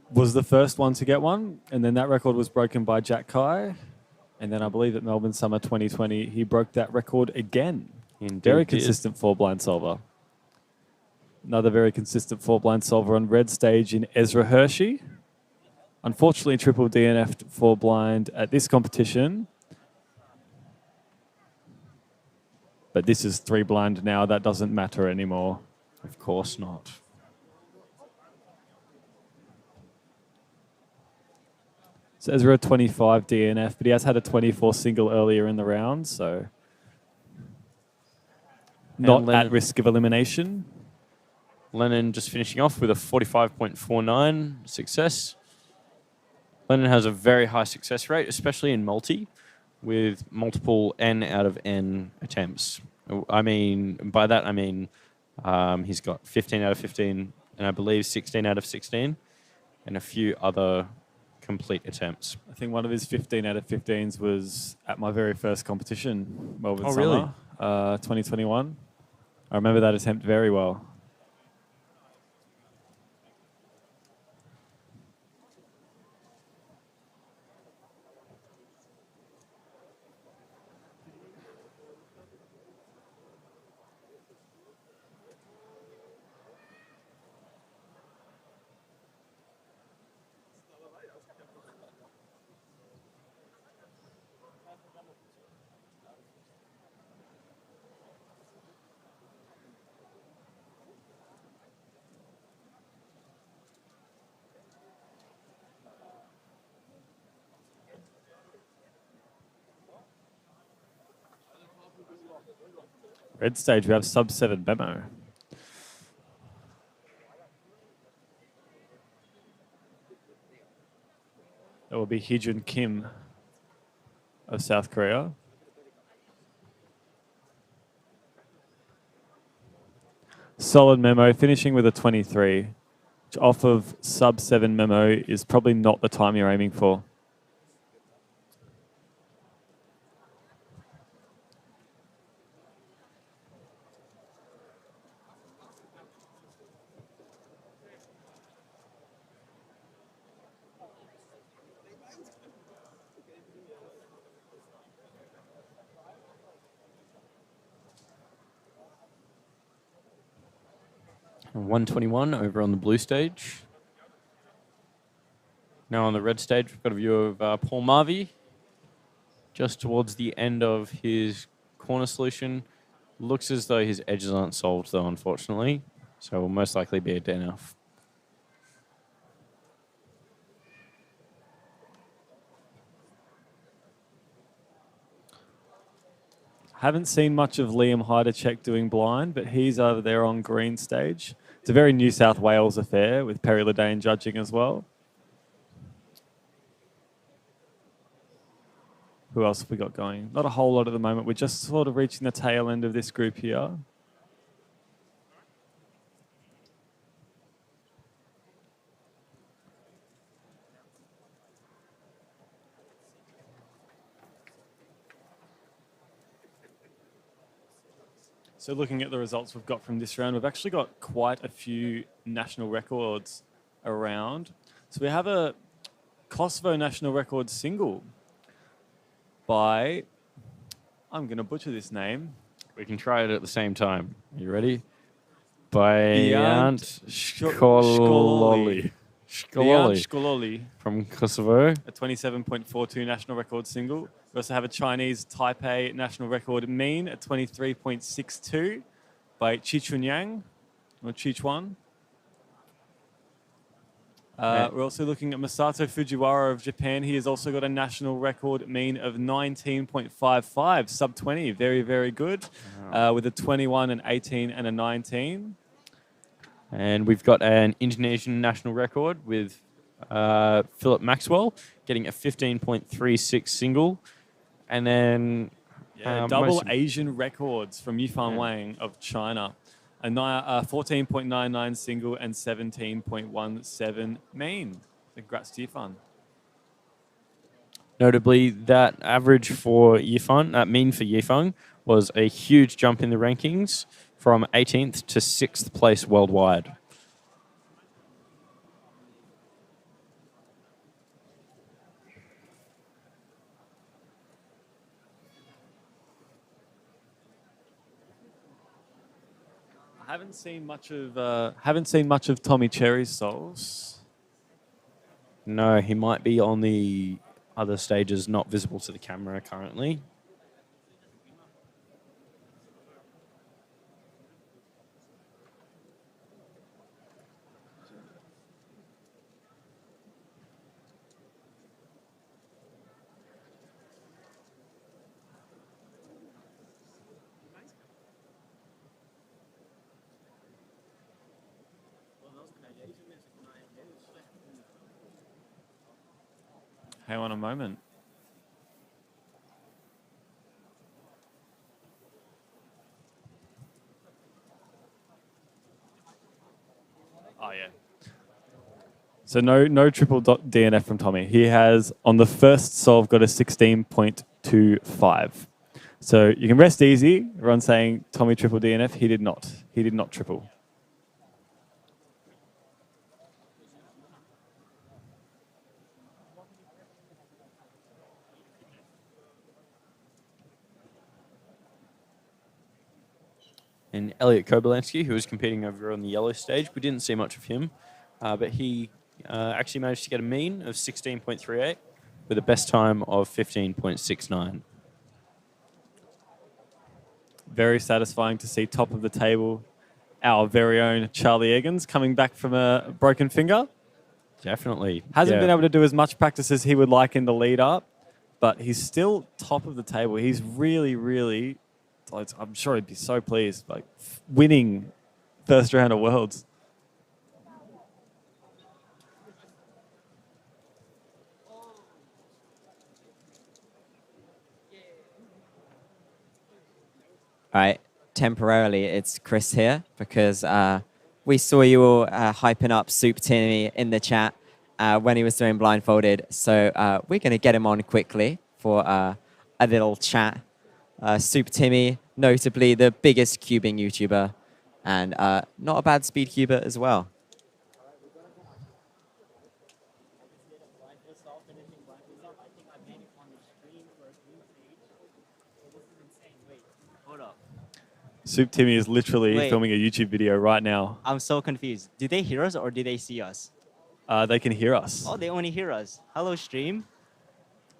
was the first one to get one, and then that record was broken by Jack Kai. And then I believe at Melbourne Summer 2020, he broke that record again. Indeed Very did. consistent 4 blind solver. Another very consistent 4-blind solver on red stage in Ezra Hershey. Unfortunately, triple DNF'd 4-blind at this competition. But this is 3-blind now. That doesn't matter anymore. Of course not. So Ezra 25 DNF, but he has had a 24 single earlier in the round, so not Lennon- at risk of elimination. Lennon just finishing off with a 45.49 success. Lennon has a very high success rate, especially in multi, with multiple N out of N attempts. I mean, by that I mean he's got 15 out of 15, and I believe 16 out of 16, and a few other complete attempts. I think one of his 15 out of 15s was at my very first competition, Melbourne Oh, Summer, really? 2021. I remember that attempt very well. Red stage, we have sub 7 memo. That will be Heejun Kim of South Korea. Solid memo, finishing with a 23, which off of sub 7 memo is probably not the time you're aiming for. And 121 over on the blue stage. Now on the red stage, we've got a view of Paul Marvey, just towards the end of his corner solution. Looks as though his edges aren't solved, though, unfortunately. So will most likely be a DNF. Haven't seen much of Liam Heidercheck doing blind, but he's over there on green stage. It's a very New South Wales affair with Perry Ledane judging as well. Who else have we got going? Not a whole lot at the moment. We're just sort of reaching the tail end of this group here. So looking at the results we've got from this round, we've actually got quite a few national records around. So we have a Kosovo national record single by, I'm going to butcher this name. We can try it at the same time. Are you ready? By Beyond Skololi. Beyond Skololi Skololi, from Kosovo. a 27.42 national record single. We also have a Chinese Taipei national record mean at 23.62 by Chichunyang, or Chichuan. We're also looking at Masato Fujiwara of Japan. He has also got a national record mean of 19.55, sub 20. Very, very good. With a 21, an 18, and a 19. And we've got an Indonesian national record with Philip Maxwell getting a 15.36 single. And then Double Asian records from Yifan Wang of China. A 14.99 single and 17.17 mean. Congrats to Yifan. Notably, that average for Yifan, mean for Yifan, was a huge jump in the rankings from 18th to 6th place worldwide. I Haven't seen much of Tommy Cherry's souls. No, he might be on the other stages, not visible to the camera currently. Hang on a moment. Oh yeah. So no triple DNF from Tommy. He has on the first solve got a 16.25. So you can rest easy. Everyone's saying Tommy triple DNF. He did not. He did not triple. And Elliot Kobolansky, who was competing over on the yellow stage, we didn't see much of him, but he actually managed to get a mean of 16.38 with a best time of 15.69. Very satisfying to see top of the table, our very own Charlie Eggins coming back from a broken finger. Definitely. Hasn't been able to do as much practice as he would like in the lead up, but he's still top of the table. He's really, really, I'm sure he'd be so pleased, like winning first round of Worlds. All right, temporarily it's Chris here because we saw you all hyping up Soup Timmy in the chat when he was doing blindfolded. So we're going to get him on quickly for a little chat. Soup Timmy, notably the biggest cubing YouTuber and not a bad speed cuber as well. Soup Timmy is literally filming a YouTube video right now. I'm so confused. Do they hear us or do they see us? They can hear us. Oh, they only hear us. Hello, stream.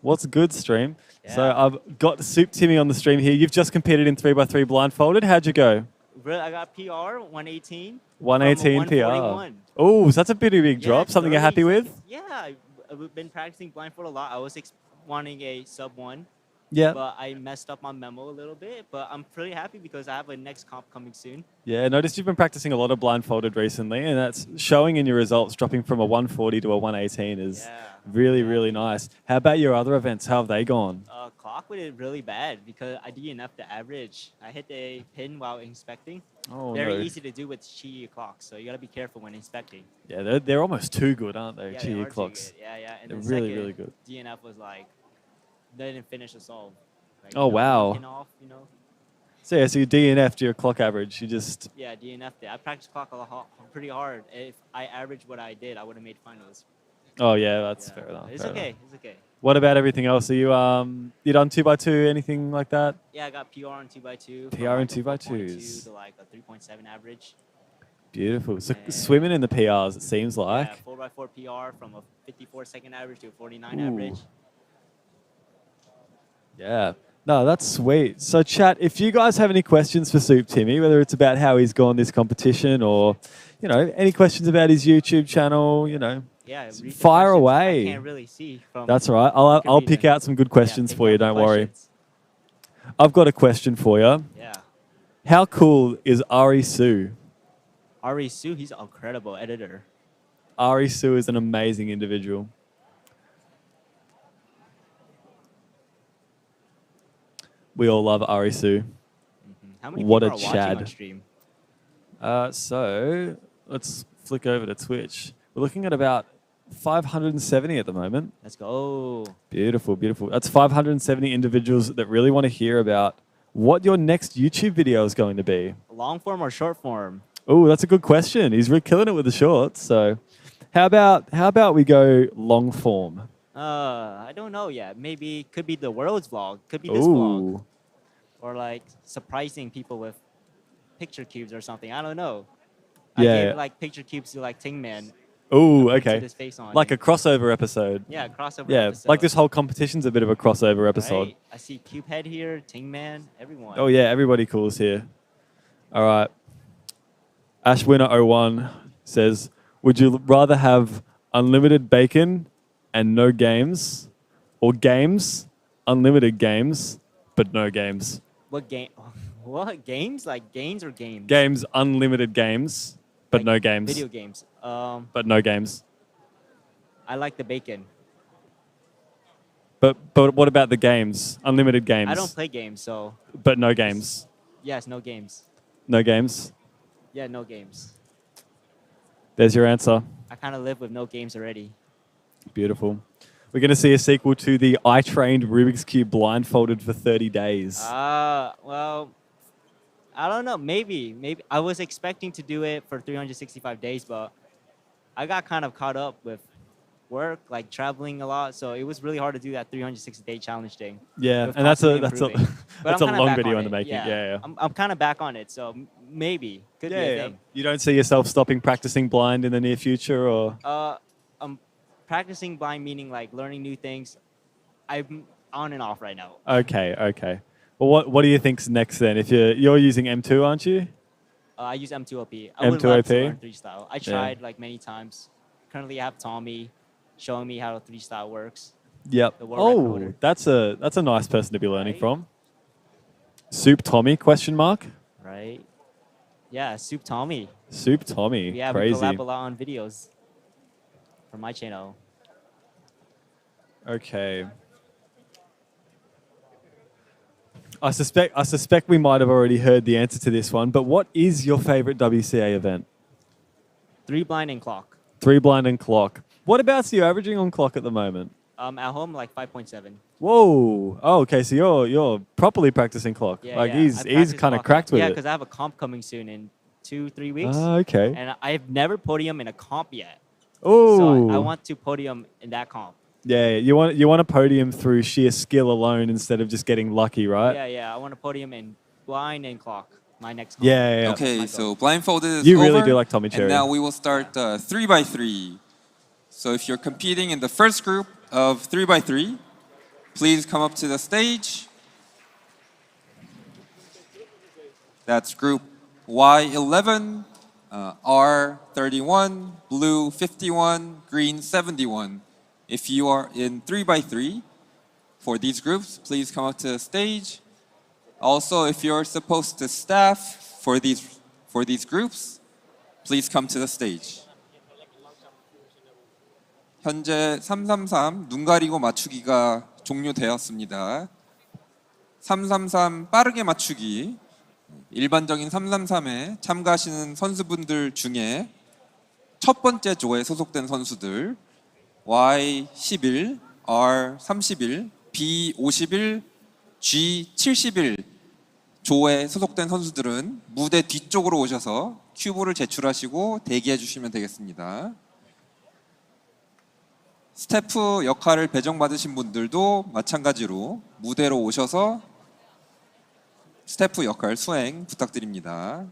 What's good, stream? Yeah. So I've got Soup Timmy on the stream here. You've just competed in 3x3 blindfolded. How'd you go? I got PR 118. 118 from 141. PR. Oh, so that's a pretty big drop. Yeah, Something you're happy with? Yeah, I've been practicing blindfold a lot. I was wanting a sub 1. Yeah. But I messed up my memo a little bit. But I'm pretty happy because I have a next comp coming soon. Yeah, I noticed you've been practicing a lot of blindfolded recently, and that's showing in your results. Dropping from a 140 to a 118 is really, really nice. How about your other events? How have they gone? Clock with it really bad because I DNF'd the average. I hit the pin while inspecting. Oh, Very easy to do with Chi clocks, so you got to be careful when inspecting. Yeah, they're almost too good, aren't they? Yeah, GE clocks. Yeah. And they're then really, second, really good. DNF was like, they didn't finish the solve. Like, Oh, wow. Off, So yeah, so you DNF'd your clock average. You just... Yeah, DNF'd it. I practiced clock pretty hard. If I averaged what I did, I would have made finals. Oh, yeah, that's fair enough. It's fair okay. enough. It's okay. What about everything else? Are you you done 2x2, anything like that? Yeah, I got PR on 2x2. PR on 2x2s. To like a 3.7 average. Beautiful. So swimming in the PRs, it seems like. Yeah, 4x4 PR from a 54-second average to a 49 Ooh. average. Yeah. No, that's sweet. So chat, if you guys have any questions for Soup Timmy, whether it's about how he's gone this competition or, any questions about his YouTube channel, Yeah, fire away. I can't really see from. That's all right. I'll pick out some good questions for you. Don't worry. I've got a question for you. Yeah. How cool is Ari Su? Ari Su, he's an incredible editor. Ari Su is an amazing individual. We all love Ari Su. How many What a people are watching on Chad. stream? So let's flick over to Twitch. We're looking at about 570 at the moment. Let's go. Beautiful, beautiful. That's 570 individuals that really want to hear about what your next YouTube video is going to be. Long form or short form? Oh, that's a good question. He's really killing it with the shorts. So how about we go long form? I don't know yet. Maybe could be the world's vlog. Could be this vlog. Ooh. Or like surprising people with picture cubes or something. I don't know. Yeah. I gave like picture cubes to like Ting Man. Oh, printed okay. his face on Like it. a crossover episode. Yeah, crossover Yeah, episode. like this whole competition's a bit of a crossover episode. Right? I see Cube Head here, Ting Man, everyone. Oh yeah, everybody cool is here. All right. Ashwinner01 says, would you rather have unlimited bacon and no games, or games, unlimited games, but no games? What game? What games? Like games or games? Games, unlimited games, but Like no games. Video games. But no games. I like the bacon. But what about the games? Unlimited games. I don't play games, so But no games. yes, no games. No games. Yeah, no games. There's your answer. I kind of live with no games already. Beautiful. We're going to see a sequel to the I Trained Rubik's Cube blindfolded for 30 days. Well, I don't know. Maybe. I was expecting to do it for 365 days, but I got kind of caught up with work, like traveling a lot. So it was really hard to do that 360-day challenge thing. Yeah, With and that's a constantly improving. But that's a I'm kinda long back video on in the it. making. Yeah. I'm kind of back on it, so maybe could be a thing. You don't see yourself stopping practicing blind in the near future, or? I'm practicing blind, meaning like learning new things. I'm on and off right now. Okay. Well, what do you think's next then? If you're using M2, aren't you? I use M2OP. I would love to M2OP? learn 3-style. I tried like many times. Currently, I have Tommy showing me how 3-style works. Yep. The world Oh, recorder. that's a nice person to be learning Right? from. Soup Tommy? Question mark. Right? Yeah, Soup Tommy. Soup Tommy. Yeah, we Crazy. collab a lot on videos from my channel. Okay. I suspect we might have already heard the answer to this one, but what is your favorite WCA event? 3 blind and clock. 3 blind and clock. What about you averaging on clock at the moment? At home, like 5.7. Whoa. Oh, okay. So you're properly practicing clock. Yeah, like yeah. he's I practice kind of clock. cracked with Yeah, it. because I have a comp coming soon in 2-3 weeks. Ah, okay. And I've never podium in a comp yet. Oh. So I want to podium in that comp. Yeah, you want a podium through sheer skill alone instead of just getting lucky, right? Yeah. I want to podium in blind and clock. My next comp. Yeah. Okay, my so goal. blindfolded is You really over, do like Tommy Cherry. And now we will start 3x3. So if you're competing in the first group of 3x3, please come up to the stage. That's group Y11, R31, blue 51, green 71. If you are in 3x3 for these groups, please come up to the stage. Also, if you're supposed to staff for these groups, please come to the stage. 현재 333 눈 가리고 맞추기가 종료되었습니다. 333 빠르게 맞추기. 일반적인 333에 참가하시는 선수분들 중에 첫 번째 조에 소속된 선수들 Y11, R31, B51, G71 조에 소속된 선수들은 무대 뒤쪽으로 오셔서 큐브를 제출하시고 대기해 주시면 되겠습니다. 스태프 역할을 배정받으신 분들도 마찬가지로 무대로 오셔서 스태프 역할 수행 부탁드립니다.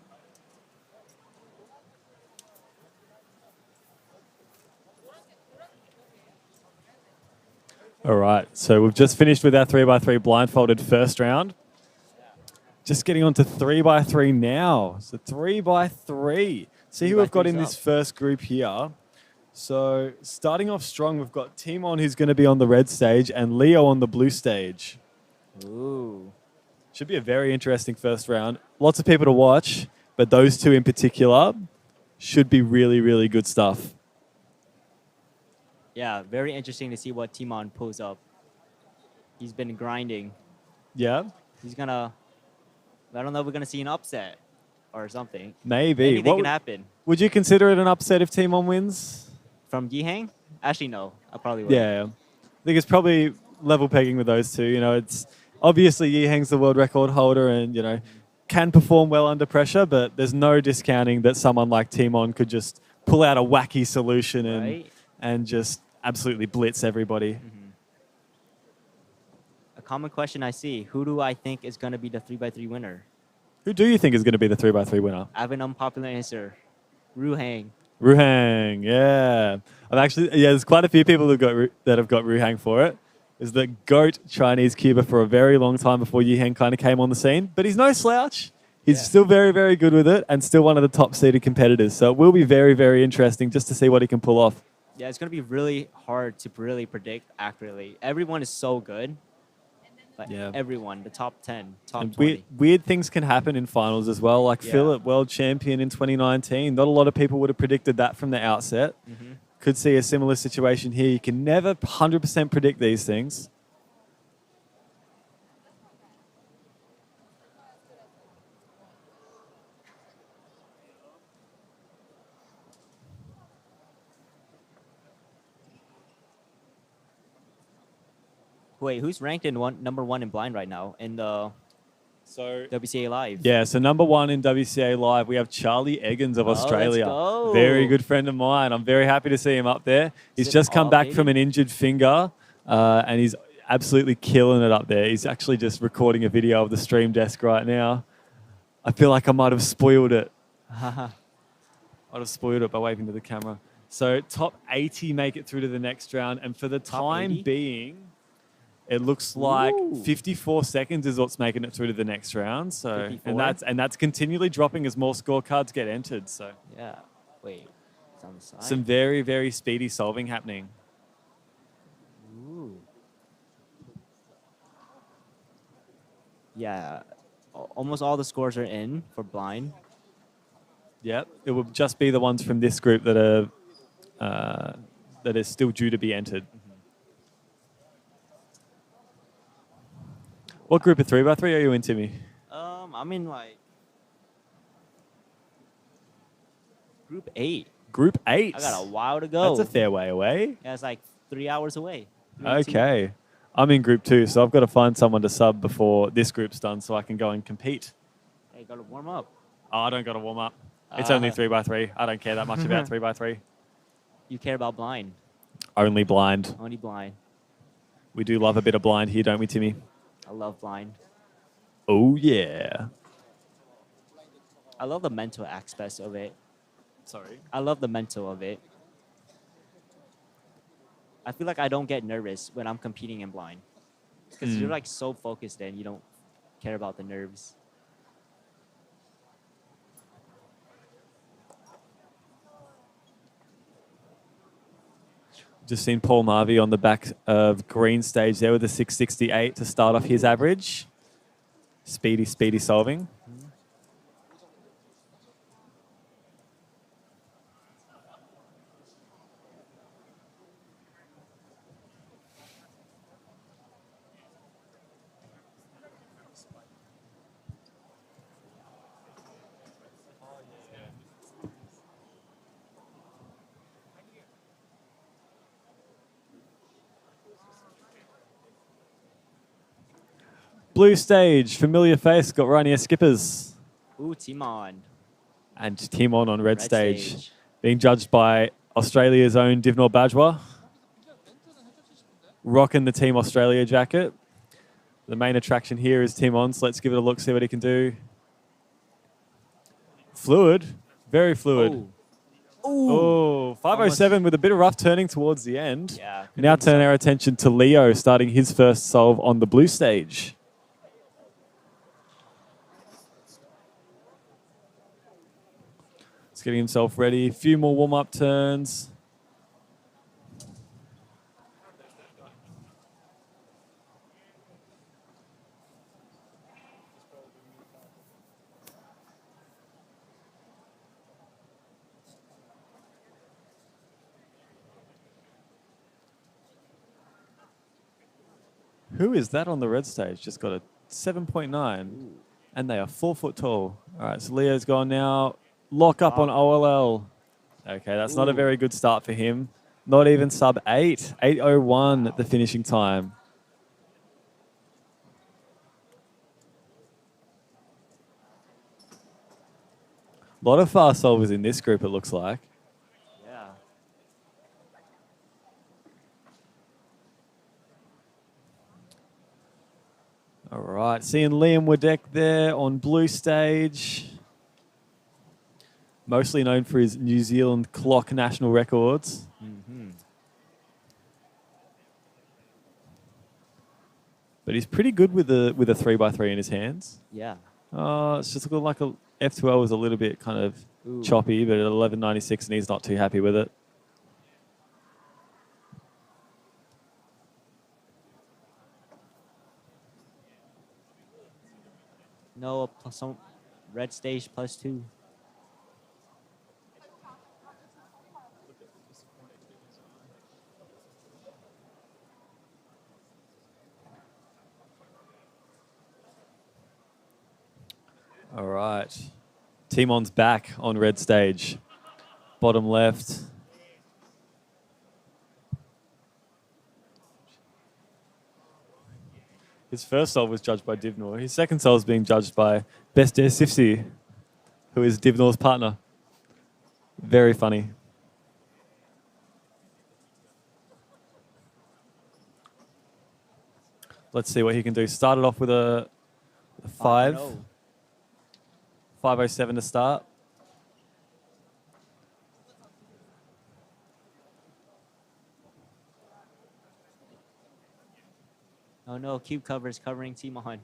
All right, so we've just finished with our 3x3 blindfolded first round. Just getting on to 3x3 now. So 3x3. See who we've got in this first group here. So starting off strong, we've got Timon, who's going to be on the red stage, and Leo on the blue stage. Ooh. Should be a very interesting first round. Lots of people to watch, but those two in particular should be really, really good stuff. Yeah, very interesting to see what Timon pulls up. He's been grinding. Yeah, He's gonna. I don't know if we're gonna see an upset or something. maybe. Anything can happen. Would you consider it an upset if Timon wins? From Yihang? Actually, no. I probably would. Yeah, I think it's probably level pegging with those two. You know, it's obviously Yihang's the world record holder and, you know, can perform well under pressure, but there's no discounting that someone like Timon could just pull out a wacky solution and just absolutely blitz everybody. A common question I see: who do I think is gonna be the 3x3 winner? Who do you think is going to be the 3x3 winner? I have an unpopular answer. Ruhang. Ruhang, yeah. There's quite a few people that have got Ruhang for it. Is the GOAT Chinese cuber for a very long time before Yuhang kind of came on the scene. But he's no slouch. He's still very, very good with it and still one of the top-seeded competitors. So it will be very, very interesting just to see what he can pull off. Yeah, it's going to be really hard to really predict accurately. Everyone is so good. Like everyone, the top 10, top And 20. weird things can happen in finals as well. Like Yeah. Philip, world champion in 2019. Not a lot of people would have predicted that from the outset. Could see a similar situation here. You can never 100% predict these things. Wait, who's ranked in number one in blind right now in the WCA Live? Yeah, so number one in WCA Live, we have Charlie Eggins of Australia. go. Very good friend of mine. I'm very happy to see him up there. He's Is it just come all back baby? from an injured finger, and he's absolutely killing it up there. He's actually just recording a video of the stream desk right now. I feel like I might have spoiled it. I'd have spoiled it by waving to the camera. So top 80 make it through to the next round, and for the Top time 80? being, it looks like Ooh. 54 seconds is what's making it through to the next round. So 54? and that's continually dropping as more scorecards get entered. So Yeah. Wait, it's on the side. some very, very speedy solving happening. Ooh. Yeah, almost all the scores are in for blind. Yep, it will just be the ones from this group that are still due to be entered. What group of 3x3 are you in, Timmy? I'm in like group 8. Group 8. I got a while to go. That's a fair way away. Yeah, it's like 3 hours away. 3 or 2. Okay. I'm in group 2, so I've got to find someone to sub before this group's done so I can go and compete. Hey, gotta warm up. Oh, I don't got to warm up. It's only 3x3. I don't care that much about 3x3. You care about blind. Only blind. Only blind. We do love a bit of blind here, don't we, Timmy? I love blind. Oh, yeah. I love the mental aspects of it. Sorry. I love the mental of it. I feel like I don't get nervous when I'm competing in blind. Because you're like so focused and you don't care about the nerves. Just seen Paul Marvey on the back of green stage there with a 668 to start off his average. Speedy, speedy solving. Blue stage, familiar face, got Reinier Schippers. Ooh, Timon. And Timon on red stage. Being judged by Australia's own Divnor Bajwa. Rocking the Team Australia jacket. The main attraction here is Timon, so let's give it a look, see what he can do. Fluid, very fluid. Oh, 507 with a bit of rough turning towards the end. Yeah. We now turn our attention to Leo starting his first solve on the blue stage. He's getting himself ready. A few more warm-up turns. Who is that on the red stage? Just got a 7.9. And they are 4 foot tall. All right, so Leo's gone now. Lock up on OLL. Okay, that's not a very good start for him. Not even sub 8. 8:01 at the finishing time. A lot of fast solvers in this group, it looks like. Yeah. All right, seeing Liam Wadek there on blue stage. Mostly known for his New Zealand clock national records. But he's pretty good with a 3x3 in his hands. Yeah. It's just looking like a F2L was a little bit kind of Ooh. choppy, but at 11.96 and he's not too happy with it. No, some red stage +2. All right. Timon's back on red stage. Bottom left. His first solve was judged by Divnor. His second solve is being judged by Best Air Sifsi, who is Divnor's partner. Very funny. Let's see what he can do. Started off with a 5. 5.07 to start. Oh no, cube covers covering Timon.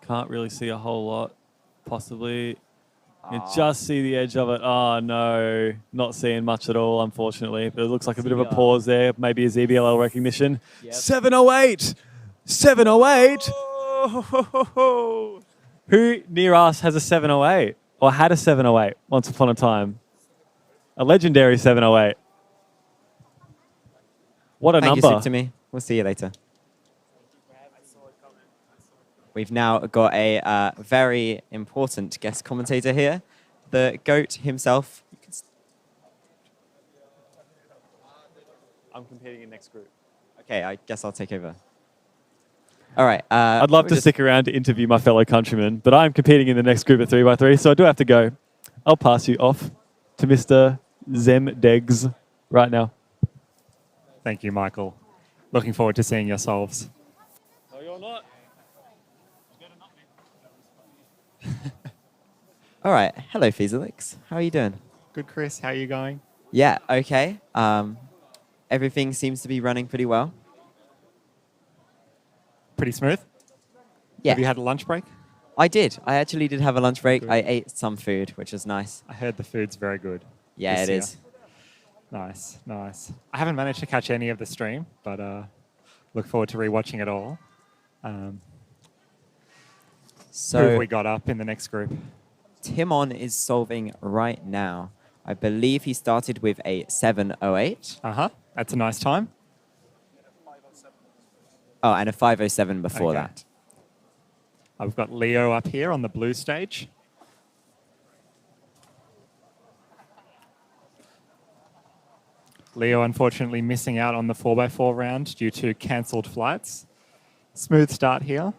Can't really see a whole lot, possibly. You Aw. just see the edge of it. Oh, no. Not seeing much at all, unfortunately. But it looks like a bit of a Yeah. pause there. Maybe a ZBLL recognition. Yep. 708! 708! Oh, who near us has a 708? Or had a 708 once upon a time? A legendary 708. What a Thank you, number. Soup to me. We'll see you later. We've now got a very important guest commentator here, the GOAT himself. I'm competing in next group. Okay, I guess I'll take over. All right. I'd love to stick around to interview my fellow countrymen, but I'm competing in the next group at 3x3, so I do have to go. I'll pass you off to Mr. Zemdegs right now. Thank you, Michael. Looking forward to seeing your solves. No, you're not. All right. Hello, Feezelix. How are you doing? Good, Chris. How are you going? Yeah, okay. Everything seems to be running pretty well. Pretty smooth? Yeah, Have you had a lunch break? I did. I actually did have a lunch break. Good. I ate some food, which was nice. I heard the food's very good. Yeah, this it year. is. Nice, nice. I haven't managed to catch any of the stream, but look forward to rewatching it all. Who So have we got up in the next group? Timon is solving right now. I believe he started with a 708. That's a nice time. Oh, and a 507 before Okay. that. I've got Leo up here on the blue stage. Leo unfortunately missing out on the 4x4 round due to cancelled flights. Smooth start here.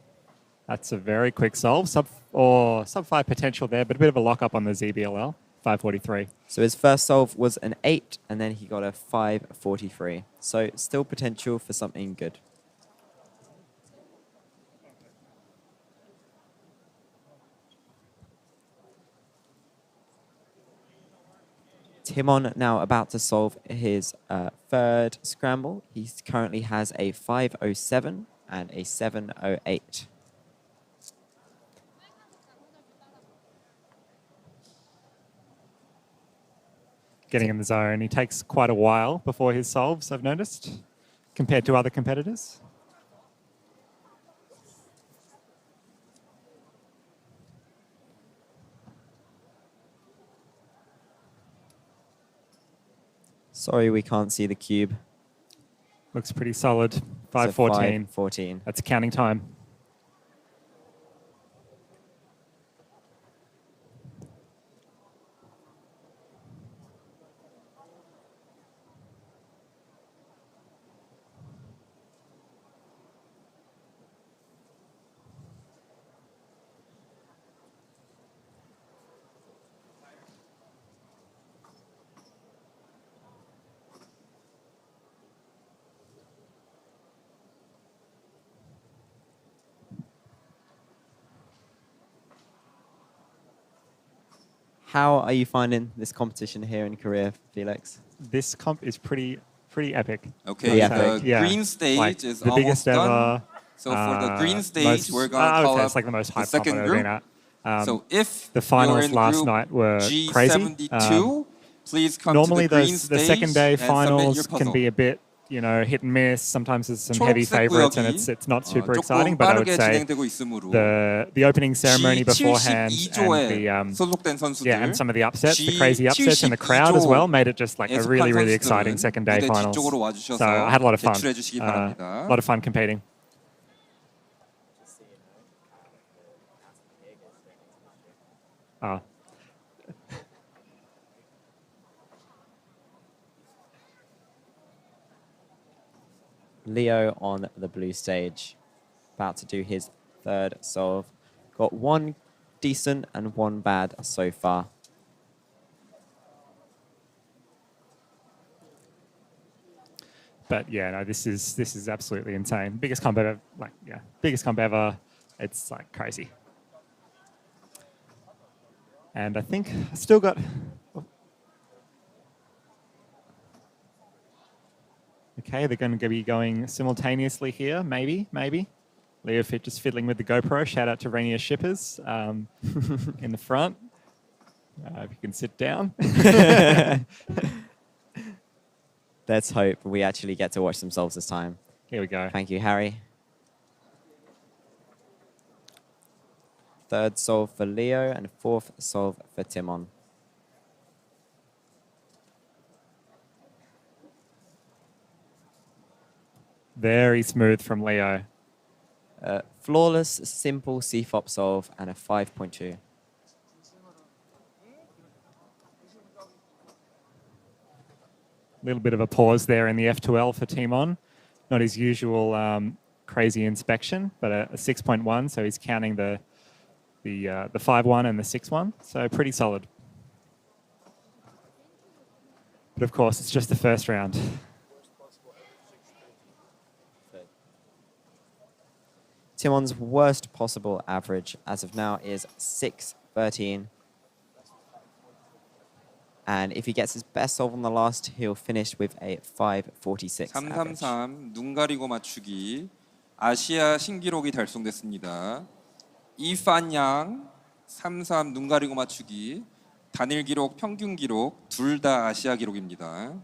That's a very quick solve. Sub 5 potential there, but a bit of a lock up on the ZBLL. 543. So his first solve was an 8, and then he got a 543. So still potential for something good. Timon now about to solve his third scramble. He currently has a 507 and a 708. Getting in the zone. He takes quite a while before his solves, I've noticed, compared to other competitors. Sorry, we can't see the cube. Looks pretty solid. So 514. 514. That's counting time. How are you finding this competition here in Korea, Felix? This comp is pretty epic. Okay, Yeah, the yeah. green stage Like, is the almost biggest done. ever. So for the green stage, most- we're I gonna would call say up it's like the most the hype comp second I've ever been group. at. So if the you're finals in last group night were crazy. G72, please come Normally, to the green the stage second day and submit your finals can puzzle. be a bit, hit and miss. Sometimes there's some heavy 초록색 favorites, and 구역이 it's not super 조금 exciting. But I would 빠르게 say 진행되고 있으므로 the opening ceremony beforehand and G72조에 the 소속된 선수들, yeah, and some of the upsets, the crazy upsets in the crowd as well, made it just like a 속한 really 선수들은 exciting second day 무대 finals. 뒤쪽으로 와주셔서 So I had a lot of fun. 제출해 주시기 A 바랍니다. lot of fun competing. Leo on the blue stage, about to do his third solve. Got one decent and one bad so far. But yeah, no, this is absolutely insane. Biggest comp ever, biggest comp ever. It's like crazy. And I think I still got. Okay, they're going to be going simultaneously here, maybe. Leo Fit just fiddling with the GoPro. Shout out to Reinier Schippers in the front. If you can sit down. Let's hope we actually get to watch some solves this time. Here we go. Thank you, Harry. Third solve for Leo and fourth solve for Timon. Very smooth from Leo. Flawless, simple CFOP solve and a 5.2. Little bit of a pause there in the F2L for Timon. Not his usual crazy inspection, but a 6.1. So he's counting the 5.1 and the 6.1. So pretty solid. But of course, it's just the first round. Timon's worst possible average as of now is 6.13. And if he gets his best solve on the last, he'll finish with a 5.46 average. 333 눈 가리고 맞추기 아시아 신기록이 달성됐습니다. 이판양 33 눈 가리고 맞추기 단일 기록, 평균 기록 둘 다 아시아 기록입니다.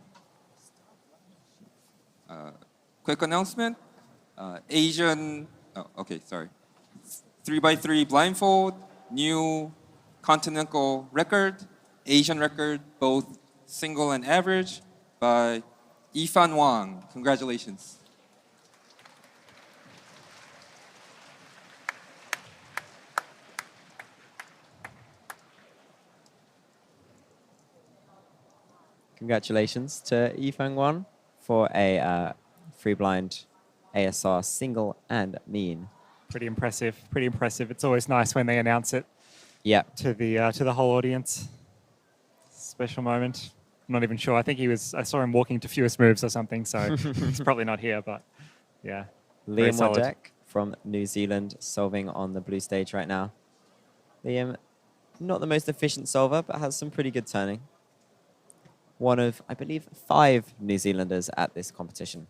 Quick announcement. Asian. Okay, sorry. 3x3 blindfold, new continental record, Asian record, both single and average by Ifan Wang. Congratulations. Congratulations to Yifeng Wan for a free blind ASR single and mean. Pretty impressive. It's always nice when they announce it Yeah. to the whole audience. Special moment. I'm not even sure. I think I saw him walking to fewest moves or something, so he's probably not here, but yeah. Very Liam solid. Wadek from New Zealand solving on the blue stage right now. Liam, not the most efficient solver, but has some pretty good turning. One of, I believe, 5 New Zealanders at this competition.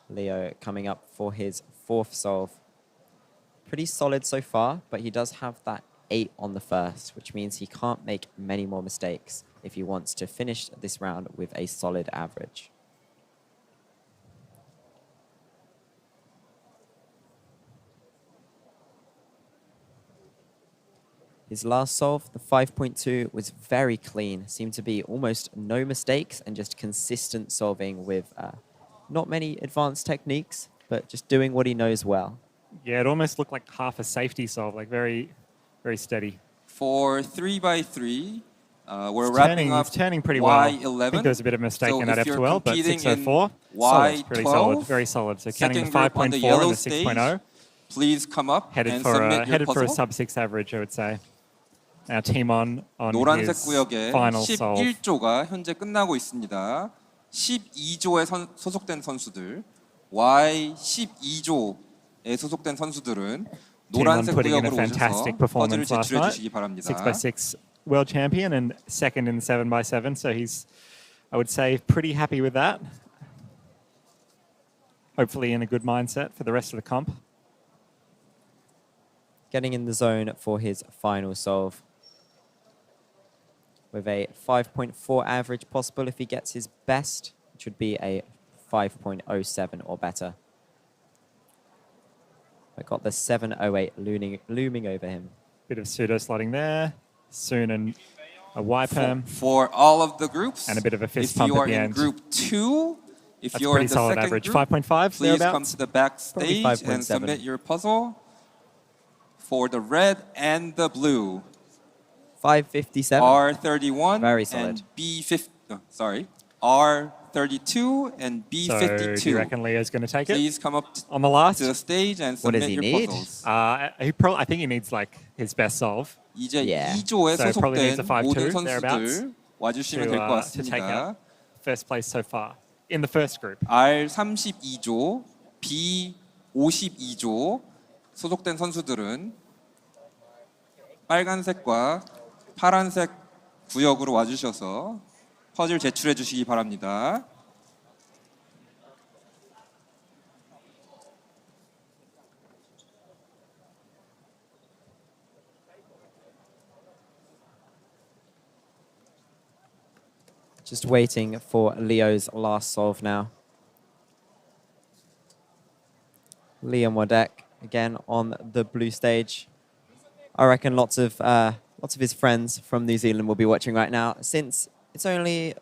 Leo coming up for his 4th solve. Pretty solid so far, but he does have that 8 on the first, which means he can't make many more mistakes if he wants to finish this round with a solid average. His last solve, the 5.2, was very clean. Seemed to be almost no mistakes and just consistent solving with not many advanced techniques, but just doing what he knows well. Yeah, it almost looked like half a safety solve, like very, very steady. For 3x3, we're He's wrapping up turning pretty well. Y11. I think there was a bit of a mistake So in that if you're F2L, but competing 604, in solid, pretty solid, Y12, very solid. So counting the second group on 5.4 the and yellow the stage, 6.0, please come up headed and for submit your a puzzle. sub-6 average, I would say. Now Timon on 노란색 his 구역의 final solve. 11조가 현재 끝나고 있습니다. 12조에 소속된 선수들, Y12조에 소속된 선수들은 Timon 노란색 putting in a 구역으로 오셔서 fantastic 퍼즐을 performance last 제출해 night. 주시기 바랍니다. 6x6 world champion and second in 7x7. So he's, I would say, pretty happy with that. Hopefully in a good mindset for the rest of the comp. Getting in the zone for his final solve. With a 5.4 average possible if he gets his best, which would be a 5.07 or better. I got the 708 looming over him. Bit of pseudo slotting there. Soon and a Y perm. For all of the groups, And a bit of a fist if pump you at are the in end. group 2, if That's you are pretty in the solid second average. group, 5.5 please come thereabouts. to the backstage Probably and 5.7. submit your puzzle for the red and the blue. 557. R31 Very solid. and B50. R32 and B52. So do you reckon Leo's going to take it Please come up on the last? to the stage and What does submit he your need? puzzles. I think he needs like his best solve 이제 Yeah. 2조에 So probably needs a 소속된 5-2 모든 thereabouts 선수들 와주시면 될 것 to take 같습니다. out first place so far in the first group. R32조, B52조 소속된 선수들은 빨간색과 파란색 구역으로 와주셔서 퍼즐 제출해 주시기 바랍니다. Just waiting for Leo's last solve now. Liam Wadek again on the blue stage. I reckon lots of his friends from New Zealand will be watching right now, since it's only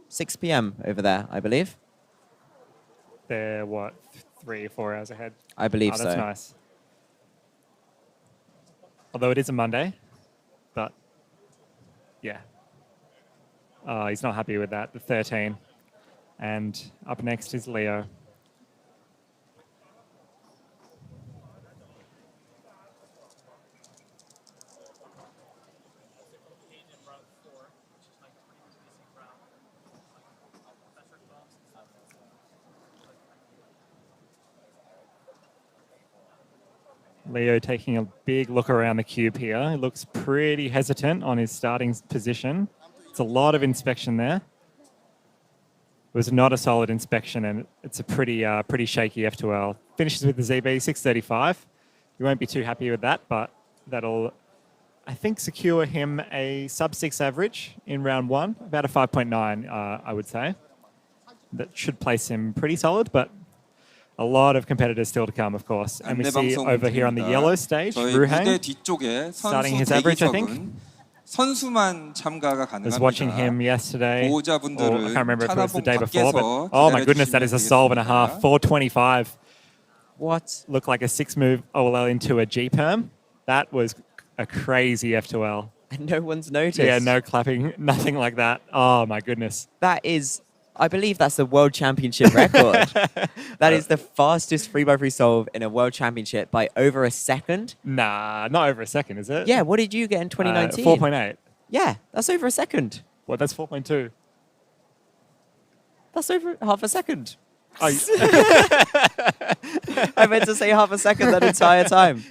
6 p.m. over there, I believe. They're what, 3 or 4 hours ahead? I believe That's so. nice. Although it is a Monday, but yeah. He's not happy with that, the 13. And up next is Leo. Leo taking a big look around the cube here. He looks pretty hesitant on his starting position. It's a lot of inspection there. It was not a solid inspection, and it's a pretty shaky F2L. Finishes with the ZB 635. You won't be too happy with that, but that'll, I think, secure him a sub-6 average in round 1, about a 5.9, I would say. That should place him pretty solid, but a lot of competitors still to come, of course. And we see over here on the yellow stage, 저희 무대 Ruhang 뒤쪽에 starting 선수 his average, I think. 대기석은 선수만 참가가 was watching 가능합니다. him yesterday. Or, I 보호자분들은 can't remember if it was the 차다봉 day before, but 밖에서 oh my goodness, that is a solve and a half. 기다려주시면 425. What? Looked like a 6-move OLL into a G-perm. That was a crazy F2L. And no one's noticed. Yeah, no clapping, nothing like that. Oh my goodness. That is, I believe that's the World Championship record. That is the fastest 3x3 solve in a World Championship by over a second. Nah, not over a second, is it? Yeah, what did you get in 2019? 4.8. Yeah, that's over a second. What, that's 4.2. That's over half a second. Oh, I meant to say half a second that entire time.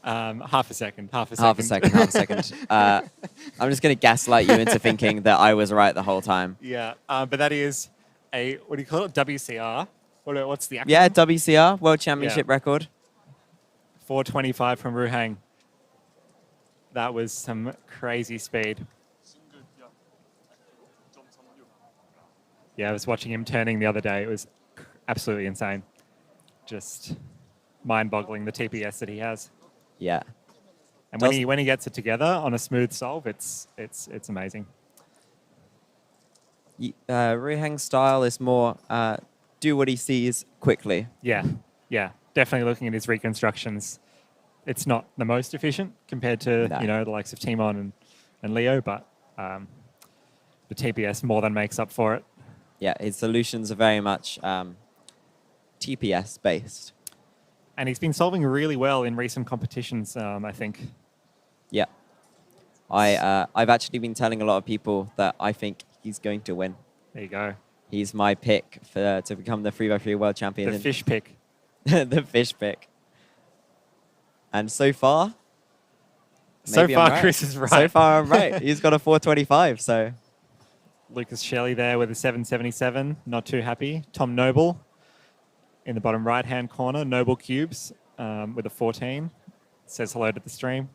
half a second. Half a second. I'm just going to gaslight you into thinking that I was right the whole time. Yeah, but that is a, what do you call it? WCR? What's the acronym? Yeah, WCR, World Championship record. 425 from Ruhang. That was some crazy speed. Yeah, I was watching him turning the other day. It was absolutely insane. Just mind-boggling, the TPS that he has. Yeah. And when he gets it together on a smooth solve, it's amazing. Ruhang's style is more do what he sees quickly. Yeah, definitely looking at his reconstructions. It's not the most efficient compared to the likes of Timon and Leo, but the TPS more than makes up for it. Yeah, his solutions are very much TPS based. And he's been solving really well in recent competitions, I think. Yeah. I've actually been telling a lot of people that I think he's going to win. There you go. He's my pick to become the 3x3 world champion. The fish pick. The fish pick. And so far, So maybe I'm far, right. Chris is right. So far, I'm right. He's got a 425, so... Lucas Shelley there with a 777. Not too happy. Tom Noble in the bottom right-hand corner. Noble Cubes with a 14. Says hello to the stream.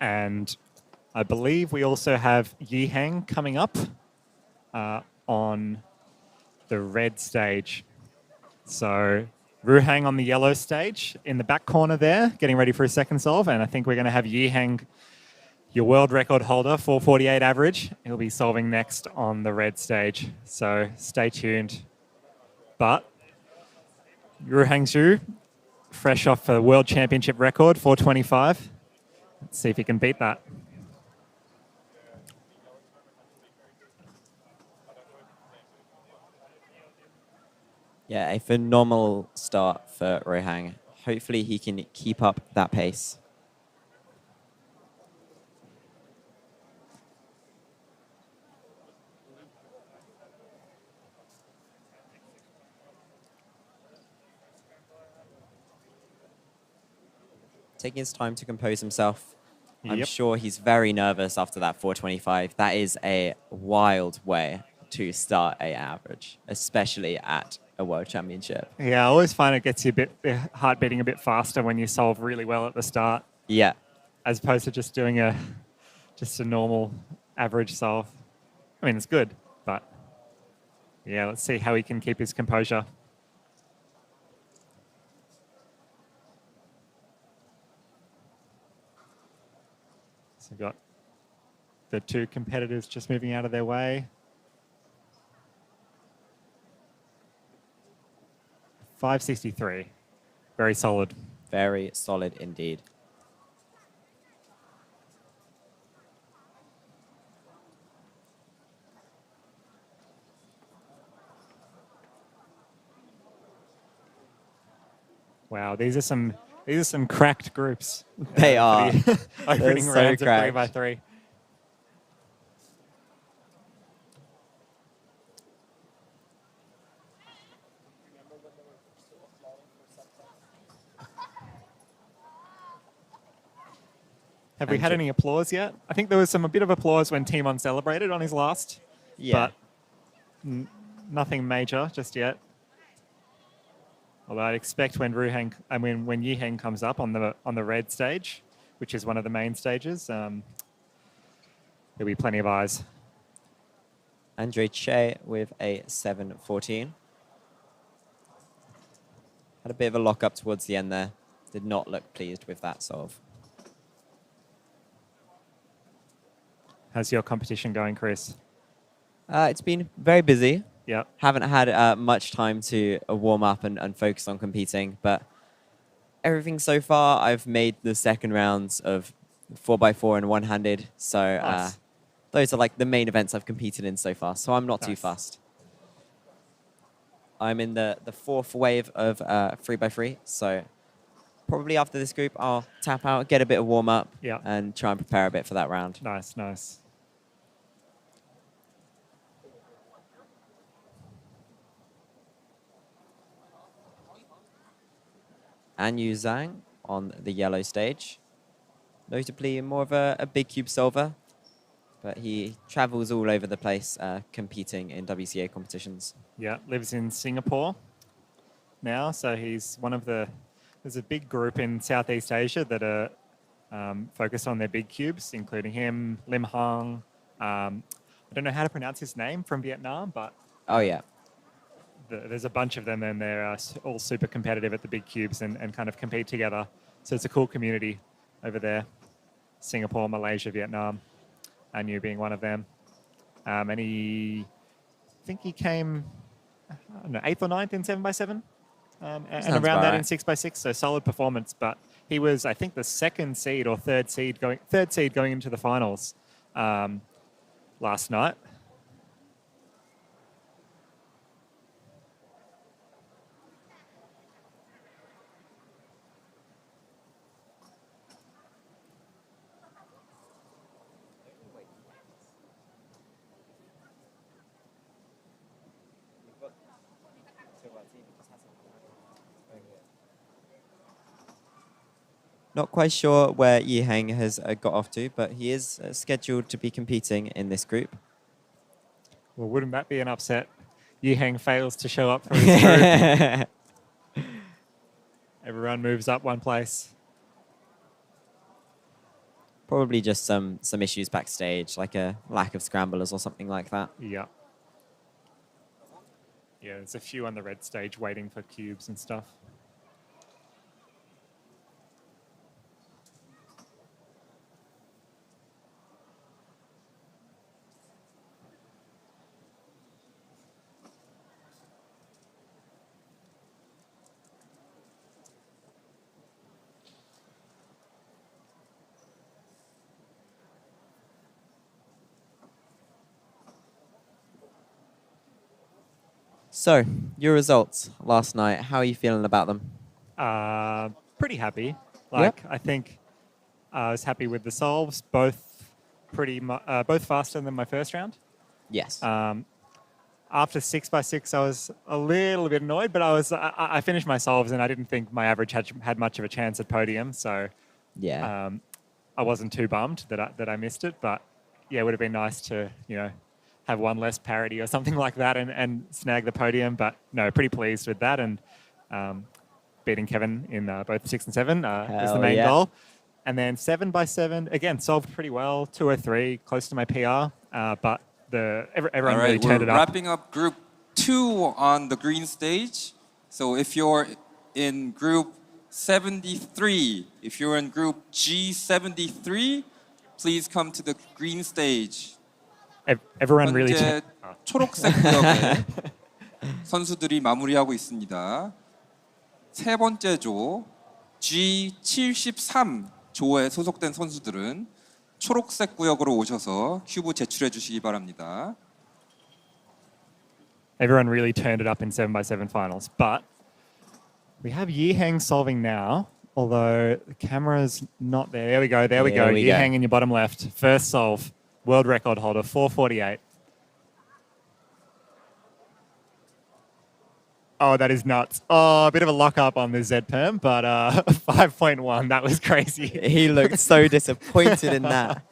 And I believe we also have Yihang coming up on the red stage. So Ruhang on the yellow stage in the back corner there, getting ready for a second solve. And I think we're going to have Yihang, your world record holder, 448 average. He'll be solving next on the red stage. So stay tuned. But Ruhang Zhu, fresh off a world championship record, 425. Let's see if he can beat that. Yeah, a phenomenal start for Ruhang. Hopefully he can keep up that pace. Taking his time to compose himself. I'm Yep. sure he's very nervous after that 425. That is a wild way to start a average, especially at a world championship. Yeah, I always find it gets you heart beating a bit faster when you solve really well at the start, Yeah. as opposed to just doing a normal average solve. I mean, it's good, but yeah, let's see how he can keep his composure. So we've got the two competitors just moving out of their way. 563. Very solid. Very solid indeed. Wow, these are some cracked groups. They are. For the opening so rounds cracked. of 3x3. Have we had any applause yet? I think there was a bit of applause when Timon celebrated on his last, Yeah. but nothing major just yet. Although I'd expect when when Yiheng comes up on the red stage, which is one of the main stages, there'll be plenty of eyes. Andre Che with a 714. Had a bit of a lock up towards the end there. Did not look pleased with that solve. How's your competition going, Chris? It's been very busy. Yeah. Haven't had much time to warm up and focus on competing, but everything so far, I've made the second rounds of 4x4 and one-handed. So Nice. those are like the main events I've competed in so far. So I'm not too Nice. fast. I'm in the fourth wave of 3x3. So probably after this group, I'll tap out, get a bit of warm up, Yeah. and try and prepare a bit for that round. Nice, nice. And Yu Zhang on the yellow stage. Notably more of a big cube solver, but he travels all over the place competing in WCA competitions. Yeah, lives in Singapore now, so he's one of there's a big group in Southeast Asia that are focused on their big cubes, including him, Lim Hong. I don't know how to pronounce his name, from Vietnam, but Oh yeah, there's a bunch of them, and they're all super competitive at the big cubes and kind of compete together. So it's a cool community over there. Singapore, Malaysia, Vietnam, and you being one of them. And I think he came, I don't know, 8th or 9th in 7x7. And Sounds around about that right. in 6x6, so solid performance. But he was, I think, the second seed or third seed going into the finals last night. Not quite sure where Yi Heng has got off to, but he is scheduled to be competing in this group. Well, wouldn't that be an upset? Yi Heng fails to show up for his group. Everyone moves up one place. Probably just some issues backstage, like a lack of scramblers or something like that. Yeah. Yeah, there's a few on the red stage waiting for cubes and stuff. So, your results last night, how are you feeling about them? Pretty happy. Like, I think I was happy with the solves, both both faster than my first round. Yes. After 6x6, I was a little bit annoyed, but I finished my solves and I didn't think my average had much of a chance at podium. So yeah. I wasn't too bummed that I missed it. But yeah, it would have been nice to, have one less parity or something like that and snag the podium. But no, pretty pleased with that. And beating Kevin in both 6 and 7 is the main goal. And then 7x7, again, solved pretty well. 203, close to my PR. But everyone really turned it up. We're wrapping up group 2 on the green stage. So if you're in group 73, if you're in group G73, please come to the green stage. Everyone really 현재 초록색 구역에 선수들이 마무리하고 있습니다. 세 번째 조 G73 조에 소속된 선수들은 초록색 구역으로 오셔서 큐브 제출해 주시기 바랍니다. Everyone really turned it up in 7x7 finals, but we have Yi Heng solving now, although the camera's not there. There we go. There we go. Yi Heng in your bottom left. First solve. World record holder, 448. Oh, that is nuts. Oh, a bit of a lock-up on the Z-perm, but 5.1, that was crazy. He looked so disappointed in that.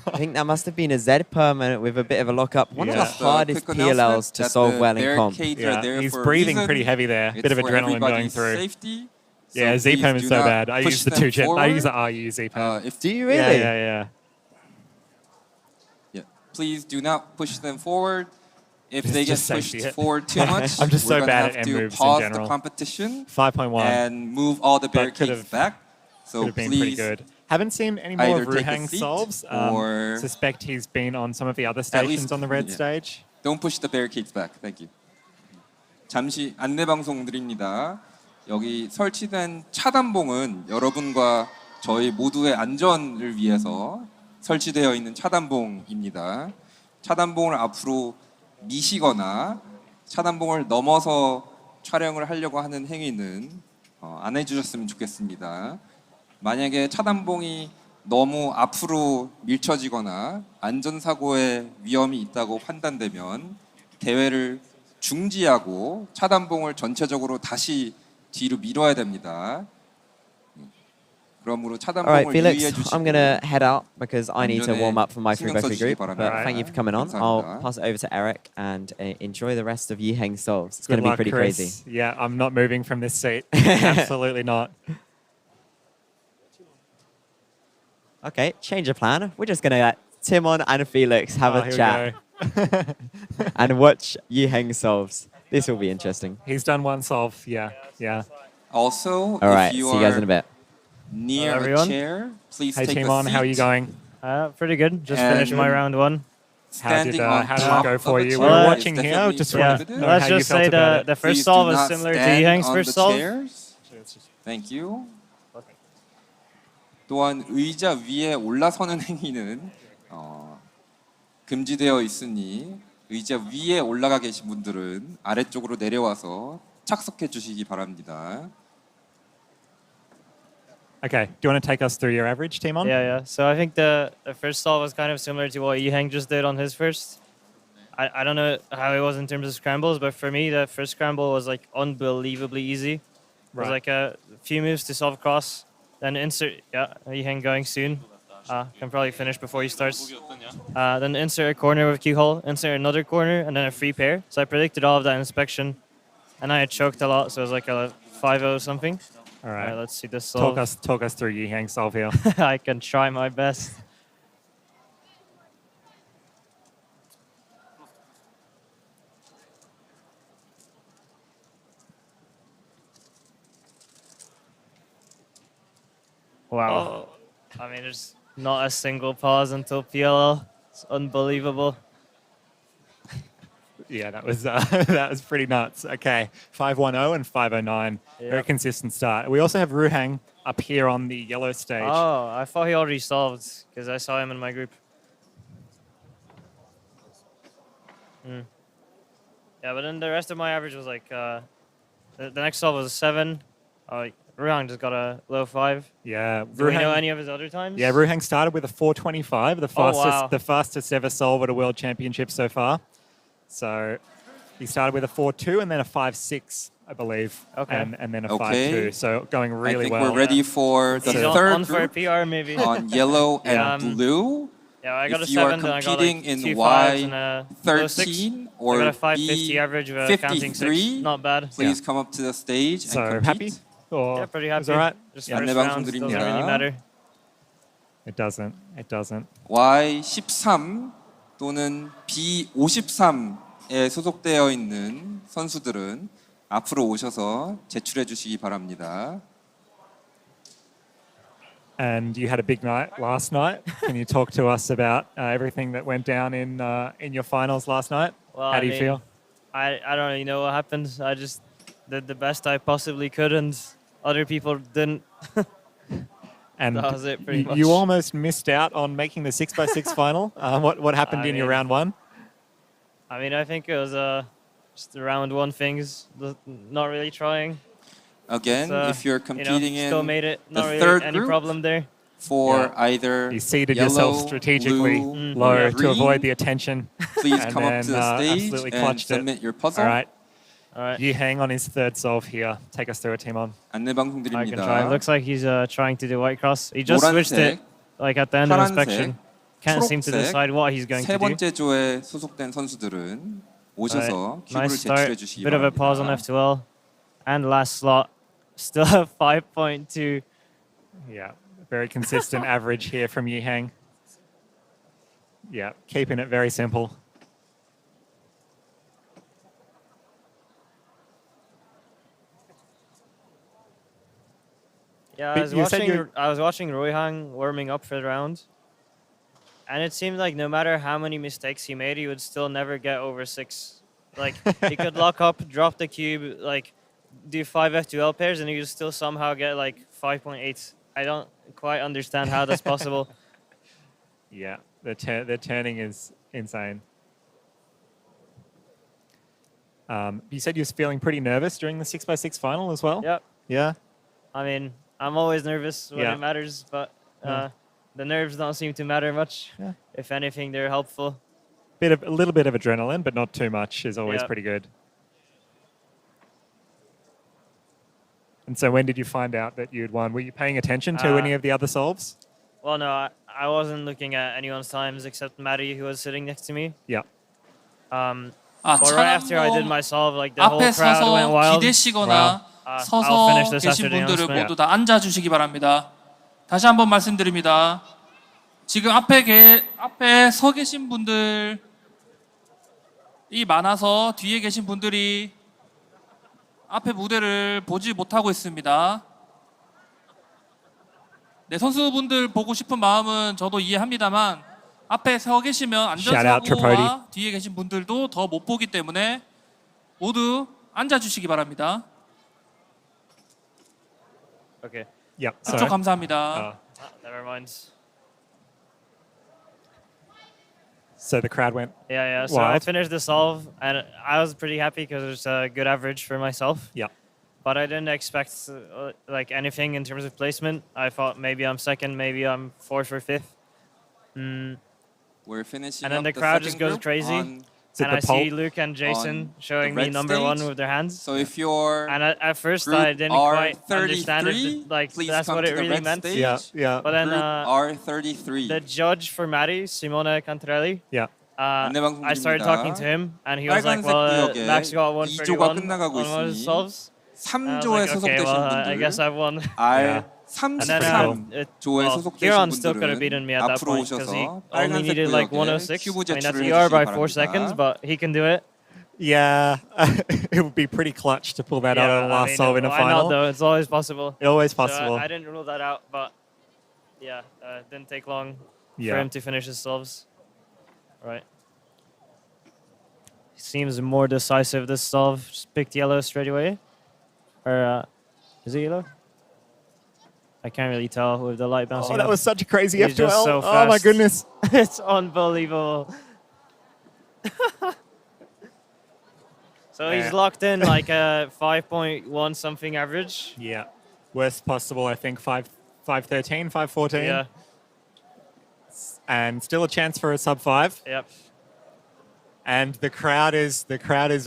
I think that must have been a Z-perm with a bit of a lock-up. One of the hardest PLLs to solve well in comp. Yeah, he's breathing pretty heavy there. Bit of adrenaline going through. Safety, yeah, Z-perm is so bad. I use the 2-jet. I use the RU Z-perm. Do you really? Yeah. Please do not push them forward. If they get pushed forward too much, I'm just so bad at M moves in general. Pause the competition 5.1 and move all the barricades back. So could have been please, pretty good. Haven't seen any more either of take a Ruhang seat solves. or Suspect he's been on some of the other stations on the red stage. Don't push the barricades back. Thank you. 잠시 안내 방송 드립니다. 여기 설치된 차단봉은 여러분과 저희 모두의 안전을 위해서 설치되어 있는 차단봉입니다. 차단봉을 앞으로 미시거나 차단봉을 넘어서 촬영을 하려고 하는 행위는 안 해주셨으면 좋겠습니다. 만약에 차단봉이 너무 앞으로 밀쳐지거나 안전사고의 위험이 있다고 판단되면 대회를 중지하고 차단봉을 전체적으로 다시 뒤로 밀어야 됩니다. All right, Felix, I'm going to head out because I need to warm up for my 3x3 group. But thank you for coming on. I'll pass it over to Erik and enjoy the rest of Yi Heng solves. It's going to be pretty crazy. Yeah, I'm not moving from this seat. Absolutely not. Okay, change of plan. We're just going to let Timon and Felix have a chat and watch Yi Heng solves. This will be interesting. He's done one solve. Yeah. Also, all right, see you guys in a bit. near a everyone. chair. Please Hey, take a Timon, seat. how are you going? Pretty good. Just And- finished my round one. Standing on How did top it go of for a you? chair We were Well, watching is here. definitely Just Yeah, wanted to prohibited. know let's how you just felt say about it. the first Please solve do is not similar to stand Yihang's on first the solve. chairs. Thank you. 또한 의자 위에 올라서는 행위는 금지되어 있으니 의자 위에 올라가 계신 분들은 아래쪽으로 내려와서 착석해 주시기 바랍니다. Okay, do you want to take us through your average, Timon? Yeah. So I think the first solve was kind of similar to what Yihang just did on his first. I don't know how it was in terms of scrambles, but for me, the first scramble was like unbelievably easy. It was Right. like a few moves to solve cross, then insert. Yeah, Yihang going soon. Can probably finish before he starts. Then insert a corner with keyhole, insert another corner, and then a free pair. So I predicted all of that in inspection, and I had choked a lot, so it was like a 5-0 something. All right. Let's see this solve. Talk us through Yihang's solve here. I can try my best. Wow. I mean, there's not a single pause until PLL. It's unbelievable. Yeah, that was that was pretty nuts. Okay, 510 and 509. Very Yep. consistent start. We also have Ruhang up here on the yellow stage. Oh, I thought he already solved because I saw him in my group. Yeah, but then the rest of my average was like the next solve was a 7. Ruhang just got a low 5. Yeah, Do we know any of his other times? Yeah, Ruhang started with a 425, the fastest wow. the fastest ever solve at a world championship so far. So he started with a 4.2 and then a 5.6, I believe. Okay. And then a Okay. 5.2. So going I really think well. we're ready for the He's third on for a group PR maybe. on yellow and Yeah, blue. Yeah, I got If a you are 7, then I got competing like in 2 5s and a low 6. Y13 I or got a 550 average with a counting 6. 53, Not bad. please come up to the stage So and compete. happy? Or Yeah, pretty it was happy. all right? Just Yeah. first 안내 round doesn't 방송드립니다. really matter. It doesn't. It doesn't. Y13 또는 B53에 소속되어 있는 선수들은 앞으로 오셔서 제출해 주시기 바랍니다. And you had a big night last night. Can you talk to us about everything that went down in your finals last night? Well, How I do you mean, feel? I don't really know what happened. I just did the best I possibly could, and other people didn't. And That was it, pretty much. you almost missed out on making the 6x6 final. What happened I in your mean, round one? I mean, I think it was just the round one things, not really trying. Again, So, if you're competing still in made it. Not the really third any group problem there. for either You seated yellow, yourself strategically blue, low or to green, avoid the attention. please and come up to then, the stage absolutely and clutched it. submit your puzzle. All right. All right. You hang on his third solve here. Take us through it, Timon. 안내 방송 I can try. 드립니다. Looks like he's trying to do white cross. He just switched it like at the end of 파란색, inspection. Can't seem to 초록색, decide what he's going 세 to do. 번째 조에 소속된 선수들은 오셔서 큐브를 Nice start. 제출해 주시기 Bit of a pause on 바랍니다. F2L. And last slot, still a 5.2. Yeah, very consistent average here from Yihang. Yeah, keeping it very simple. Yeah, But you said you- I was watching Royhang warming up for the round. And it seemed like no matter how many mistakes he made, he would still never get over 6. Like, he could lock up, drop the cube, like, do 5 F2L pairs, and he would still somehow get, like, 5.8. I don't quite understand how that's possible. Yeah, the turning is insane. You said you was feeling pretty nervous during the 6x6 final as well? Yep. Yeah? I mean, I'm always nervous when Yeah. it matters, but Yeah. the nerves don't seem to matter much. Yeah. If anything, they're helpful. A little bit of adrenaline, but not too much is always Yeah. pretty good. And so when did you find out that you'd won? Were you paying attention to any of the other solves? Well, no, I wasn't looking at anyone's times except Maddie, who was sitting next to me. Yeah. But right after I did 차량봉 my solve, like the whole 앞에 crowd went 서서 wild. 기대시거나 I'll 서서 finish this 계신 after the 분들은 announcement. 모두 다 앉아 주시기 바랍니다. 다시 한번 말씀드립니다. 지금 앞에 서 계신 분들이 많아서 뒤에 계신 분들이 앞에 무대를 보지 못하고 있습니다. 네, 선수분들 보고 싶은 마음은 저도 이해합니다만 앞에 서 계시면 Shout out, 안전사고와 뒤에 계신 분들도 더 못 보기 때문에 모두 앉아주시기 바랍니다. Okay. Yep. 그쪽 Sorry. 감사합니다. Never mind. So the crowd went. Yeah. So I Wild. finished the solve, and I was pretty happy because it's a good average for myself. Yeah. But I didn't expect like anything in terms of placement. I thought maybe I'm second, maybe I'm fourth or fifth. We're finishing And then up the crowd just second goes group crazy. on- So And the I see poll- Luke and Jason on showing the me red number one stage. with their hands. So if you're And at first group I didn't quite R33, understand if like please that's come what to it the really red meant. stage. Yeah. But then Group R33. the judge for Maddie, Simone Cantarelli, Yeah. I started talking to him, and he was like, 빨간색 "Well, 구역에 Max got 2조가 131 끝나가고 on one of his 있으니 solves." And I was 3조에 like, "Okay, 소속되신 well, I guess 분들 I won." R33조에 And then 소속되신 Huron still could have beaten 분들은 me at that 앞으로 point because he 오셔서 only 빨간색 needed like 구역에 106. 큐브 I mean, that's 제출을 ER by 해주시기 4 seconds, 바랍니다. but he can do it. Yeah. It would be pretty clutch to pull that out on the last solve in a why final. not though? It's always possible. Always So possible. I didn't rule that out, but yeah, it didn't take long for Yeah. him to finish his solves. Right. Seems more decisive this solve. Just picked yellow straight away. Or is it yellow? I can't really tell with the light bouncing. Oh, that up. was such a crazy He's just F12. so Oh my fast. goodness. It's unbelievable. So Yeah. he's locked in like a 5.1 something average. Yeah. Worst possible, I think, 513, 514. Yeah. And still a chance for a sub 5. Yep. And the crowd is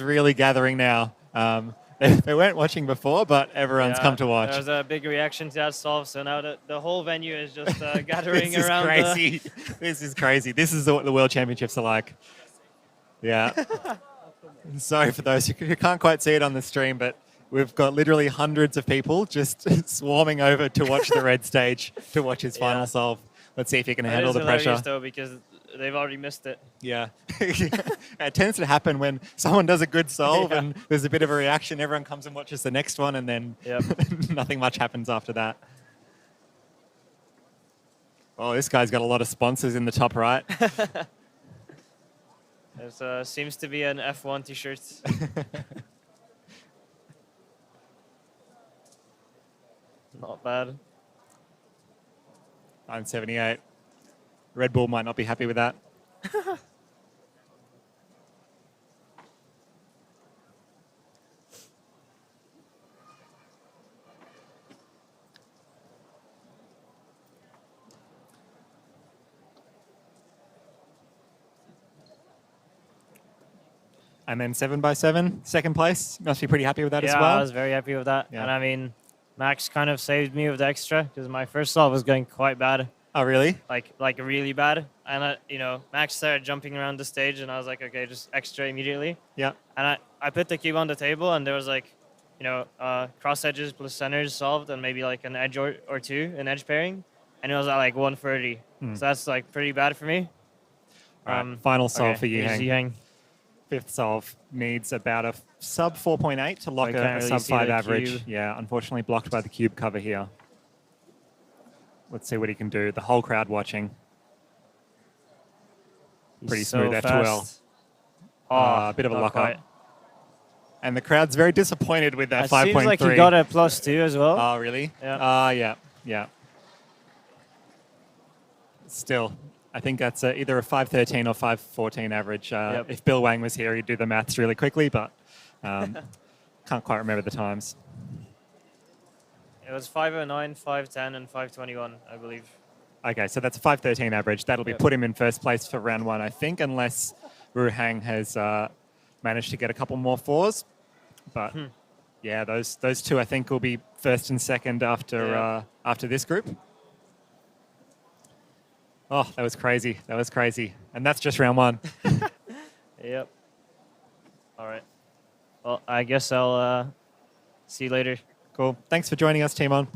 really gathering now. They weren't watching before, but everyone's Yeah, come to watch. There was a big reaction to that solve, so now the whole venue is just gathering This is around. crazy. This is crazy. This is what the World Championships are like. Yeah. Sorry for those who can't quite see it on the stream, but we've got literally hundreds of people just swarming over to watch the red stage, to watch his final Yeah. solve. Let's see if he can It handle is the hilarious pressure. though because they've already missed it. Yeah. It tends to happen when someone does a good solve Yeah. and there's a bit of a reaction. Everyone comes and watches the next one, and then nothing much happens after that. Oh, this guy's got a lot of sponsors in the top right. It seems to be an F1 t-shirt. Not bad. 978. Red Bull might not be happy with that. And then 7x7, second place. Must be pretty happy with that as Yeah, well. I was very happy with that. Yeah. And I mean, Max kind of saved me with the extra because my first solve was going quite bad. Oh, really? Like really bad. And Max started jumping around the stage, and I was like, okay, just extra immediately. Yeah. And I put the cube on the table, and there was like, cross edges plus centers solved, and maybe like an edge or two, an edge pairing, and it was at like 130. So that's like pretty bad for me. All right, final solve for here's Yihang. Yihang. Fifth solve needs about a sub 4.8 to lock I can't a really sub see 5 the average. cube. Yeah, unfortunately blocked by the cube cover here. Let's see what he can do. The whole crowd watching. He's Pretty so smooth F2L. fast. Oh, A bit of a not lockup. quite. And the crowd's very disappointed with that It 5.3. seems like he got a +2 as well. Oh, really? Yeah. Yeah. Still, I think that's either a 513 or 514 average. Yep. If Bill Wang was here, he'd do the maths really quickly, but can't quite remember the times. It was 509, 510, and 521, I believe. Okay, so that's a 513 average. That'll be Yep. put him in first place for round one, I think, unless Ruhang has managed to get a couple more fours. But yeah, those two I think will be first and second after this group. Oh, that was crazy. That was crazy. And that's just round one. Yep. All right. Well, I guess I'll see you later. Cool. Thanks for joining us, Timon.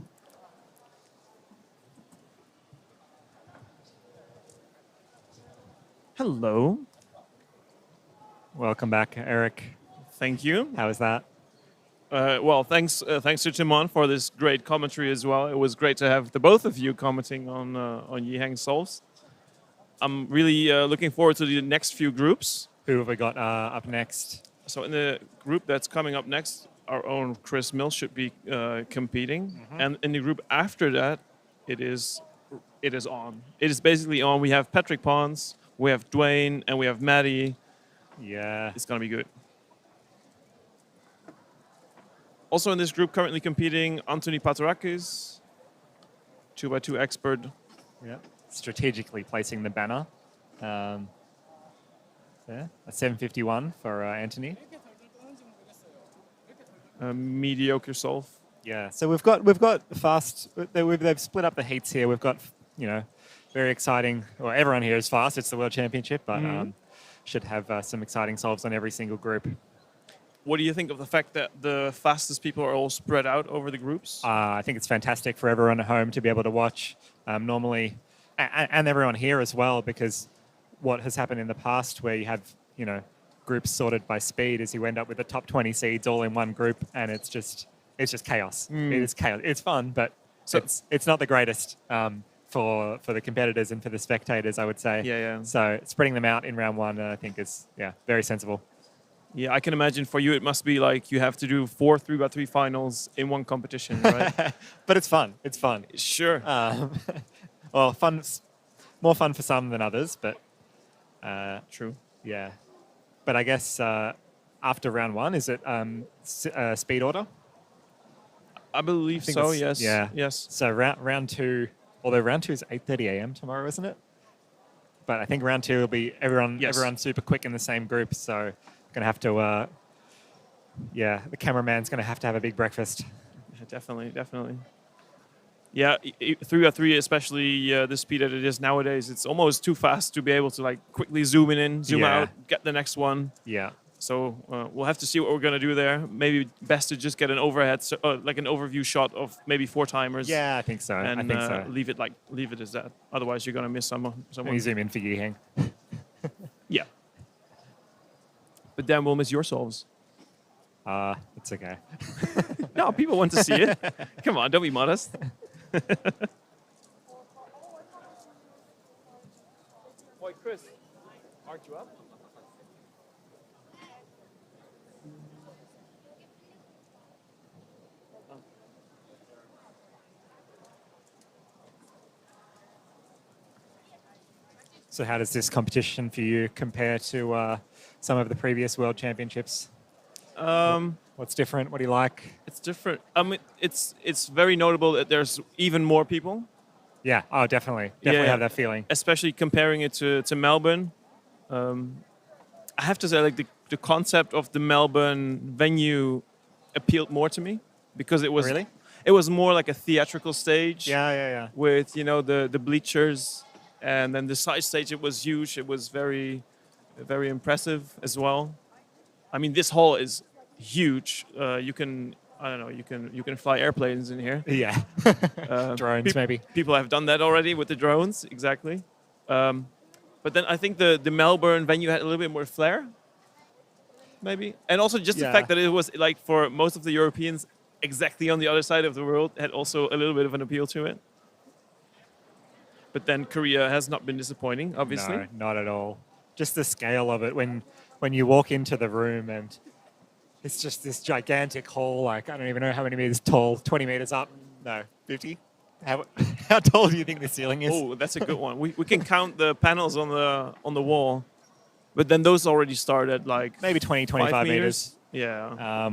Hello. Welcome back, Erik. Thank you. How was that? Well, thanks to Timon for this great commentary as well. It was great to have the both of you commenting on Yihang's solves. I'm really looking forward to the next few groups. Who have we got up next? So in the group that's coming up next, our own Chris Mills should be competing, and in the group after that, it is on. It is basically on. We have Patrick Pons, we have Dwayne, and we have Maddie. Yeah. It's gonna be good. Also in this group currently competing, Anthony Patarakis, 2x2 expert. Yeah. Strategically placing the banner. There, a 751 for Anthony. Mediocre solve. Yeah. So we've got fast. They've split up the heats here. We've got very exciting. Well, everyone here is fast. It's the World Championship, but should have some exciting solves on every single group. What do you think of the fact that the fastest people are all spread out over the groups? I think it's fantastic for everyone at home to be able to watch normally, and everyone here as well, because what has happened in the past where you have, groups sorted by speed is you end up with the top 20 seeds all in one group, and it's just chaos. It is chaos. It's fun, but it's not the greatest for the competitors and for the spectators, I would say. Yeah. So spreading them out in round one, I think is very sensible. Yeah, I can imagine for you it must be like you have to do 4 3x3 finals in one competition, right? But it's fun. It's fun. Sure. Well, more fun for some than others, but true. Yeah. But I guess after round one, is it speed order? I believe so, yes. Yeah. Yes. So round two, although round two is 8:30 a.m. tomorrow, isn't it? But I think round two will be everyone super quick in the same group, so going to have to, the cameraman's going to have a big breakfast. Yeah, definitely. Yeah, 3x3, especially the speed that it is nowadays, it's almost too fast to be able to like quickly zoom in, zoom out, get the next one. Yeah. So we'll have to see what we're going to do there. Maybe best to just get an overhead, like an overview shot of maybe 4 timers. Yeah, I think so. And leave it as that. Otherwise, you're going to miss someone. Let me zoom in for Yihang. Yeah. But then we'll miss your solves. It's okay. No, people want to see it. Come on, don't be modest. Boy, Chris, aren't you up? So how does this competition for you compare to some of the previous World Championships? What's different? What do you like? It's different. I mean, it's very notable that there's even more people. Yeah. Oh, definitely. Have that feeling. Especially comparing it to Melbourne. I have to say, like the concept of the Melbourne venue appealed more to me because it was really. It was more like a theatrical stage. Yeah. With the bleachers, and then the side stage. It was huge. It was very, very impressive as well. I mean, this hall is huge. You can fly airplanes in here. Yeah. Drones, maybe. People have done that already with the drones, exactly. But then I think the Melbourne venue had a little bit more flair, maybe. And also just the fact that it was, like, for most of the Europeans, exactly on the other side of the world, had also a little bit of an appeal to it. But then Korea has not been disappointing, obviously. No, not at all. Just the scale of it when you walk into the room and it's just this gigantic hall, like I don't even know how many meters tall, 20 meters up, no, 50? How tall do you think the ceiling is? Oh, that's a good one. We can count the panels on the wall, but then those already start at like maybe 20, 25 meters. Yeah.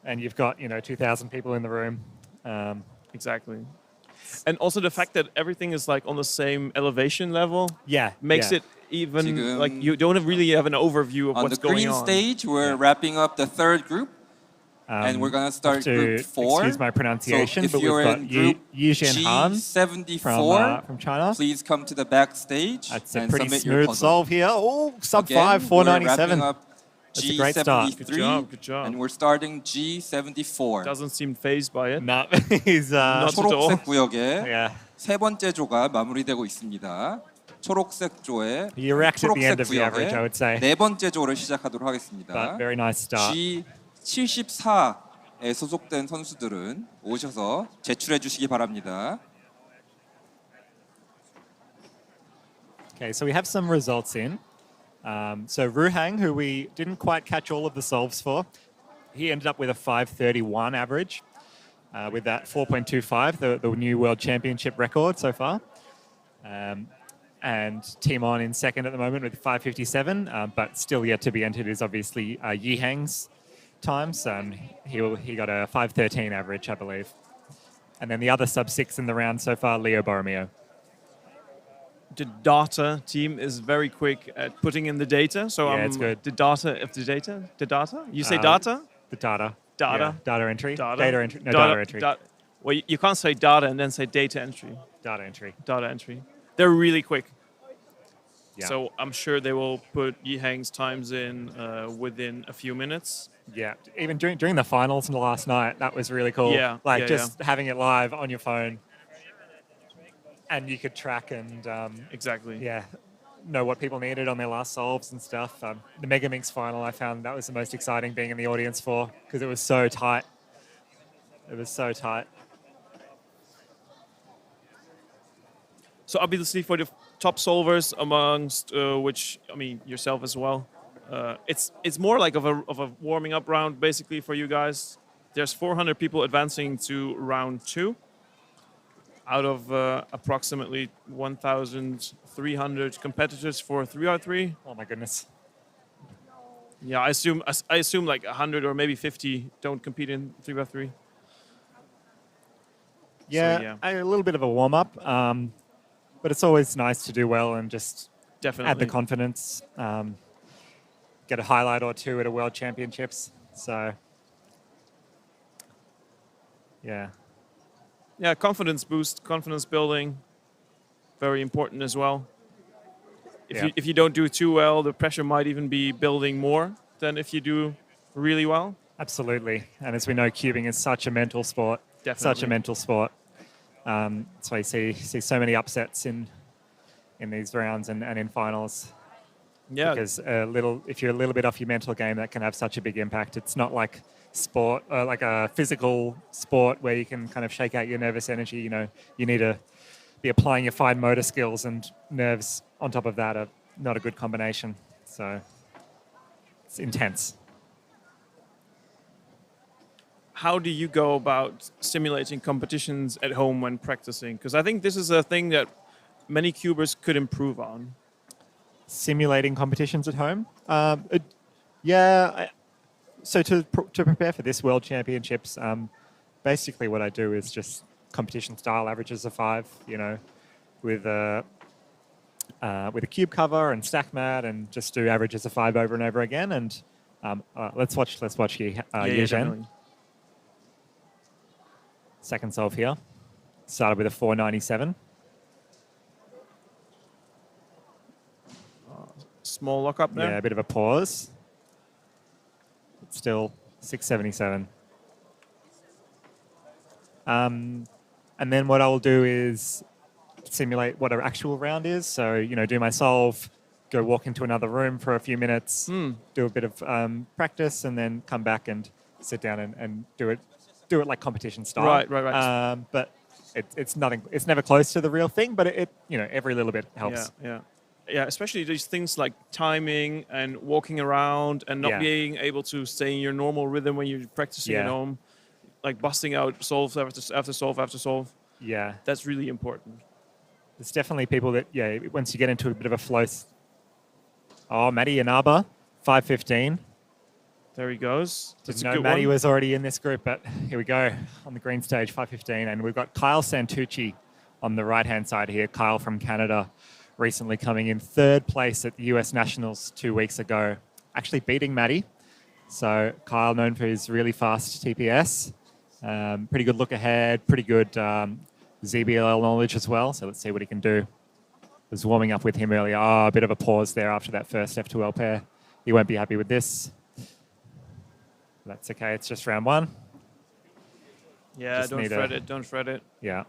And you've got 2,000 people in the room. Exactly. And also the fact that everything is like on the same elevation level. Yeah. Makes it even like you don't really have an overview of what's going on. On the green stage, we're wrapping up the third group. And we're going to start group 4. Excuse my pronunciation, so if but you're we've got in group Yuzhen Han G74 from China. Please come to the backstage. That's a and pretty submit your smooth puzzle. solve here. Oh, sub Again, 5, 497. We're wrapping up That's a great start. G73. Good job. And we're starting G74. Doesn't seem phased by it. No, he's Not at all. 초록색 구역의 yeah. 세 번째 조가 마무리되고 있습니다. 초록색 조의 You wrecked at the end 초록색 of the average, I would say. 구역의 네 번째 조를 시작하도록 하겠습니다. But very nice start. G74 소속된 선수들은 오셔서 제출해 주시기 바랍니다. Okay, so we have some results in. So Ruhang, who we didn't quite catch all of the solves for, he ended up with a 5:31 average, with that 4.25, the new World Championship record so far. And Timon in second at the moment with 5:57, but still yet to be entered is obviously Yihang's times. He got a 5:13 average, I believe. And then the other sub-6 in the round so far, Leo Borromeo. The data team is very quick at putting in the data. So Yeah, it's good. The data of the data? The data? You say data? The data. Data. Yeah, data entry. Data. Data entry. No, Data- data entry. Well, you can't say data and then say data entry. Data entry. Data entry. They're really quick. Yeah. So I'm sure they will put Yihang's times in within a few minutes. Yeah, even during the finals last night, that was really cool. Yeah, Like yeah, just having it live on your phone, and you could track and Exactly. yeah, know what people needed on their last solves and stuff. The Megaminx final, I found that was the most exciting being in the audience for because it was so tight. It was so tight. So obviously for the top solvers amongst which, I mean, yourself as well, it's more like of a warming up round basically for you guys. There's 400 people advancing to round 2 out of approximately 1,300 competitors for 3x3. Oh my goodness. Yeah, I assume like 100 or maybe 50 don't compete in 3x3. Yeah, yeah. a little bit of a warm up, but it's always nice to do well and just Definitely. add the confidence. Get a highlight or two at a World Championships. So, yeah. Yeah, confidence boost, confidence building, very important as well. If you don't do too well, the pressure might even be building more than if you do really well. Absolutely. And as we know, cubing is such a mental sport. Such a Definitely. mental sport. That's why you see so many upsets in these rounds and in finals. Yeah, Because if you're a little bit off your mental game, that can have such a big impact. It's not like sport, like a physical sport where you can kind of shake out your nervous energy. You know, you need to be applying your fine motor skills, and nerves on top of that are not a good combination. So it's intense. how do you go about simulating competitions at home when practicing? Because I think this is a thing that many cubers could improve on. Simulating competitions at home? So to prepare for this World Championships, basically what I do is just competition style averages of 5, you know, with a cube cover and stack mat, and just do averages of 5 over and over again. And let's watch Ye Zhen. Definitely. Second solve here. Started with a 497. Small lockup there. Yeah, a bit of a pause. But still 677. And then what I'll do is simulate what our actual round is. So, you know, do my solve, go walk into another room for a few minutes, do a bit of practice, and then come back and sit down and do it like competition style. Right. But it's nothing. It's never close to the real thing. But it you know, every little bit helps. Yeah, especially these things like timing and walking around and not being able to stay in your normal rhythm when you're practicing at home, like busting out solve after solve after solve. Yeah, that's really important. There's definitely people that once you get into a bit of a flow. Oh, Matty Inaba, 515. There he goes. That's Didn't a know good Matty one. was already in this group, but here we go on the green stage, 515, and we've got Kyle Santucci on the right-hand side here. Kyle from Canada, recently coming in 3rd place at the US Nationals 2 weeks ago, actually beating Matty. So Kyle, known for his really fast TPS, pretty good look ahead, pretty good ZBLL knowledge as well. So let's see what he can do. Was warming up with him earlier. Oh, a bit of a pause there after that first F2L pair. He won't be happy with this. That's okay. It's just round 1. Yeah, Just don't need fret it. Don't fret it. Yeah.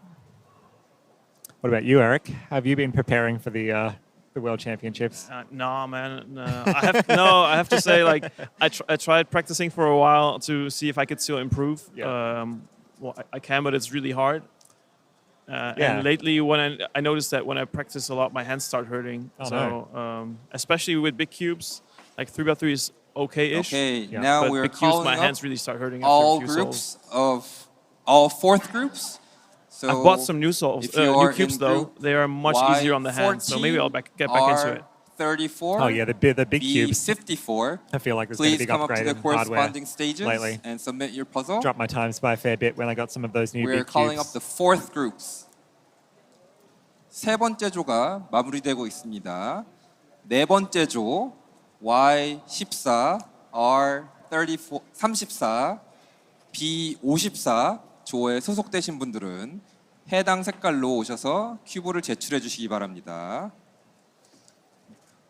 What about you, Erik? Have you been preparing for the the World Championships? No, man. No. I have to say, like, I tried practicing for a while to see if I could still improve. Yeah. Well, I can, but it's really hard. Yeah. And lately, when I noticed that when I practice a lot, my hands start hurting. Oh, so, especially with big cubes, like 3x3 is okay-ish. Okay, Yeah. now But we're big cubes, my calling hands up really start hurting. all after a few groups solves. of all fourth groups. So I've bought some new solves, if you are new cubes in though. group They are much easier on the hands, so maybe I'll get back into it. R34. Oh yeah, the big cubes. B54. I feel like there's been a Please big come up to upgrade the in hardware corresponding stages lately. and submit your puzzle. Dropped my times by a fair bit when I got some of those new We're big calling up cubes. the fourth groups. 세 번째 조가 마무리되고 있습니다. 네 번째 조 Y14, R34, B54 조에 소속되신 분들은 해당 색깔로 오셔서 큐브를 제출해 주시기 바랍니다.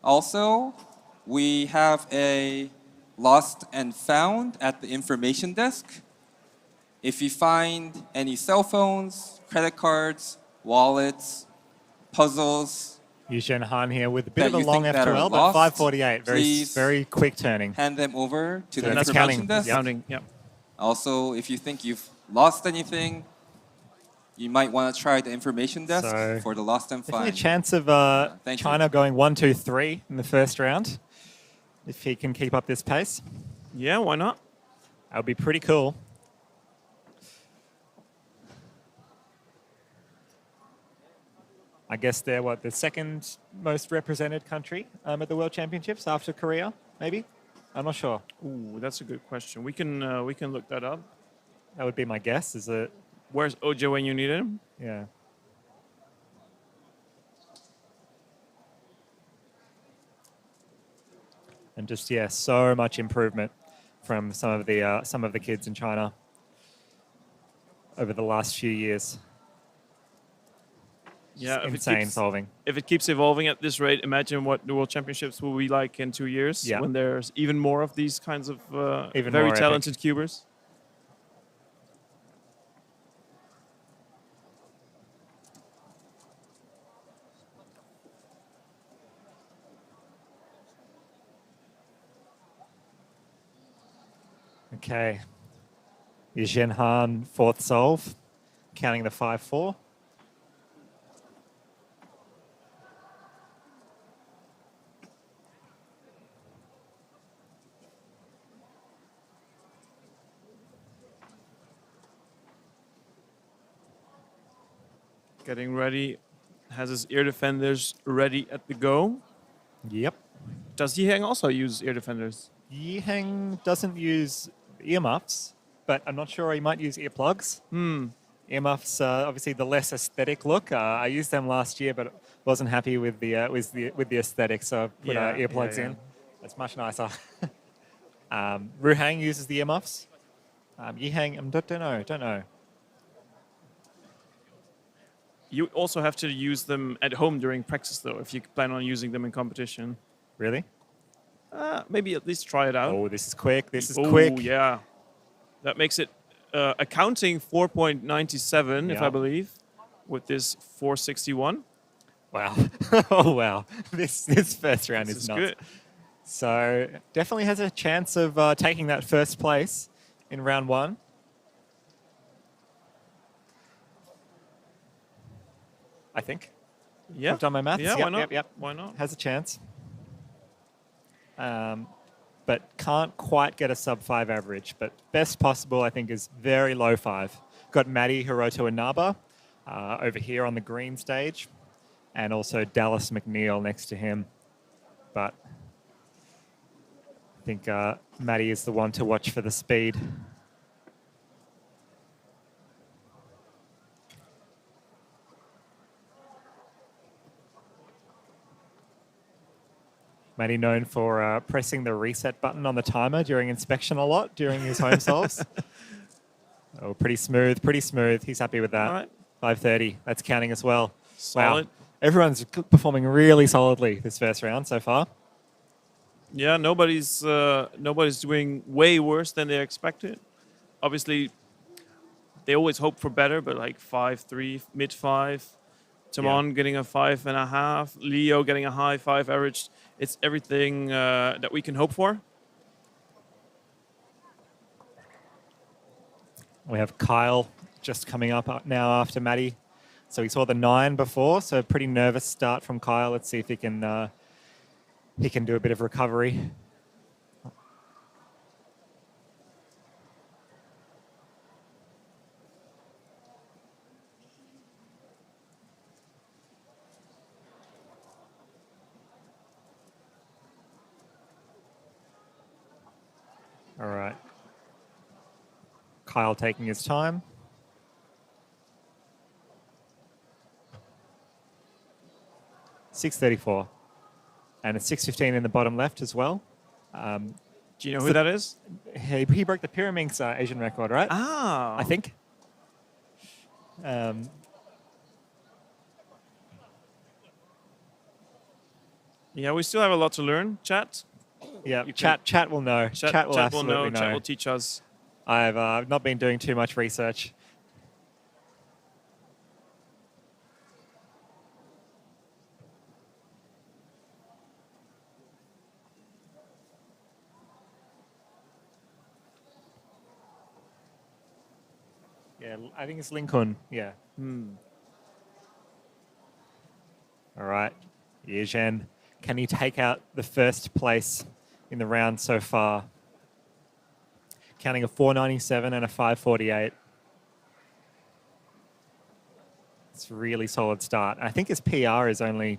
Also, we have a lost and found at the information desk. If you find any cell phones, credit cards, wallets, puzzles, Incheon Han here with a bit that of a you long think that are F12, but lost, 548. please Very quick turning. hand them over to So the that's information counting. desk. Yep. Counting, yeah. Also, if you think you've lost anything, you might want to try the information desk So, for the lost and Definitely a find. chance of Thank you. China going 1-2-3 in the first round. If he can keep up this pace, Yeah, why not? that would be pretty cool. I guess they're the second most represented country at the World Championships after Korea, maybe? I'm not sure. Ooh, that's a good question. We can look that up. That would be my guess. Is it? Where's OJ when you need him? Yeah. And just so much improvement from some of the kids in China over the last few years. Yeah, Just insane solving. If it keeps evolving at this rate, imagine what the World Championships will be like in 2 years Yeah. when there's even more of these kinds of Even very more epic. talented cubers. Okay. Incheon Han, fourth solve, counting the 5-4. Getting ready, has his ear defenders ready at the go. Yep. Does Yiheng also use ear defenders? Yiheng doesn't use earmuffs, but I'm not sure he might use earplugs. Earmuffs, obviously the less aesthetic look. I used them last year, but wasn't happy with the aesthetic, so I put earplugs in. It's much nicer. Ruhang uses the earmuffs. Yiheng, don't know. You also have to use them at home during practice, though, if you plan on using them in competition. Really? Maybe at least try it out. Oh, this is quick. This is Oh, quick. yeah. That makes it accounting 4.97, if Yeah. I believe, with this 461. Wow. Oh, wow. This first round This is is nuts. good. So definitely has a chance of taking that first place in round one. I think. Yeah. I've done my maths. Yeah, Yep, why not? Yep. Why not? Has a chance. But can't quite get a sub 5 average. But best possible, I think, is very low 5. Got Maddie, Hiroto, and Naba over here on the green stage. And also Dallas McNeil next to him. But I think Maddie is the one to watch for the speed. Maddie known for pressing the reset button on the timer during inspection a lot during his home solves. Oh, pretty smooth, pretty smooth. He's happy with that. All right. 530. That's counting as well. Solid. Wow. Everyone's performing really solidly this first round so far. Yeah, nobody's doing way worse than they expected. Obviously, they always hope for better, but like 5-3, mid 5. Timon getting a 5.5. Leo getting a high 5 average. It's everything that we can hope for. We have Kyle just coming up now after Maddie. So we saw the 9 before, so pretty nervous start from Kyle. Let's see if he can do a bit of recovery. All right. Kyle taking his time. $6.34. And it's 6.15 in the bottom left as well. Do you know who that is? He broke the Pyraminx Asian record, right? Ah. I think. Yeah, we still have a lot to learn, chat. Yeah, chat will know. Chat will absolutely know. Chat will teach us. I've not been doing too much research. Yeah, I think it's Lincoln. Yeah. All right. Incheon, can he take out the first place in the round so far? Counting a 497 and a 548. It's a really solid start. I think his PR is only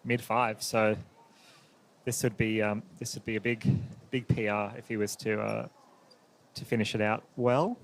mid-5, so this would be a big PR if he was to finish it out well.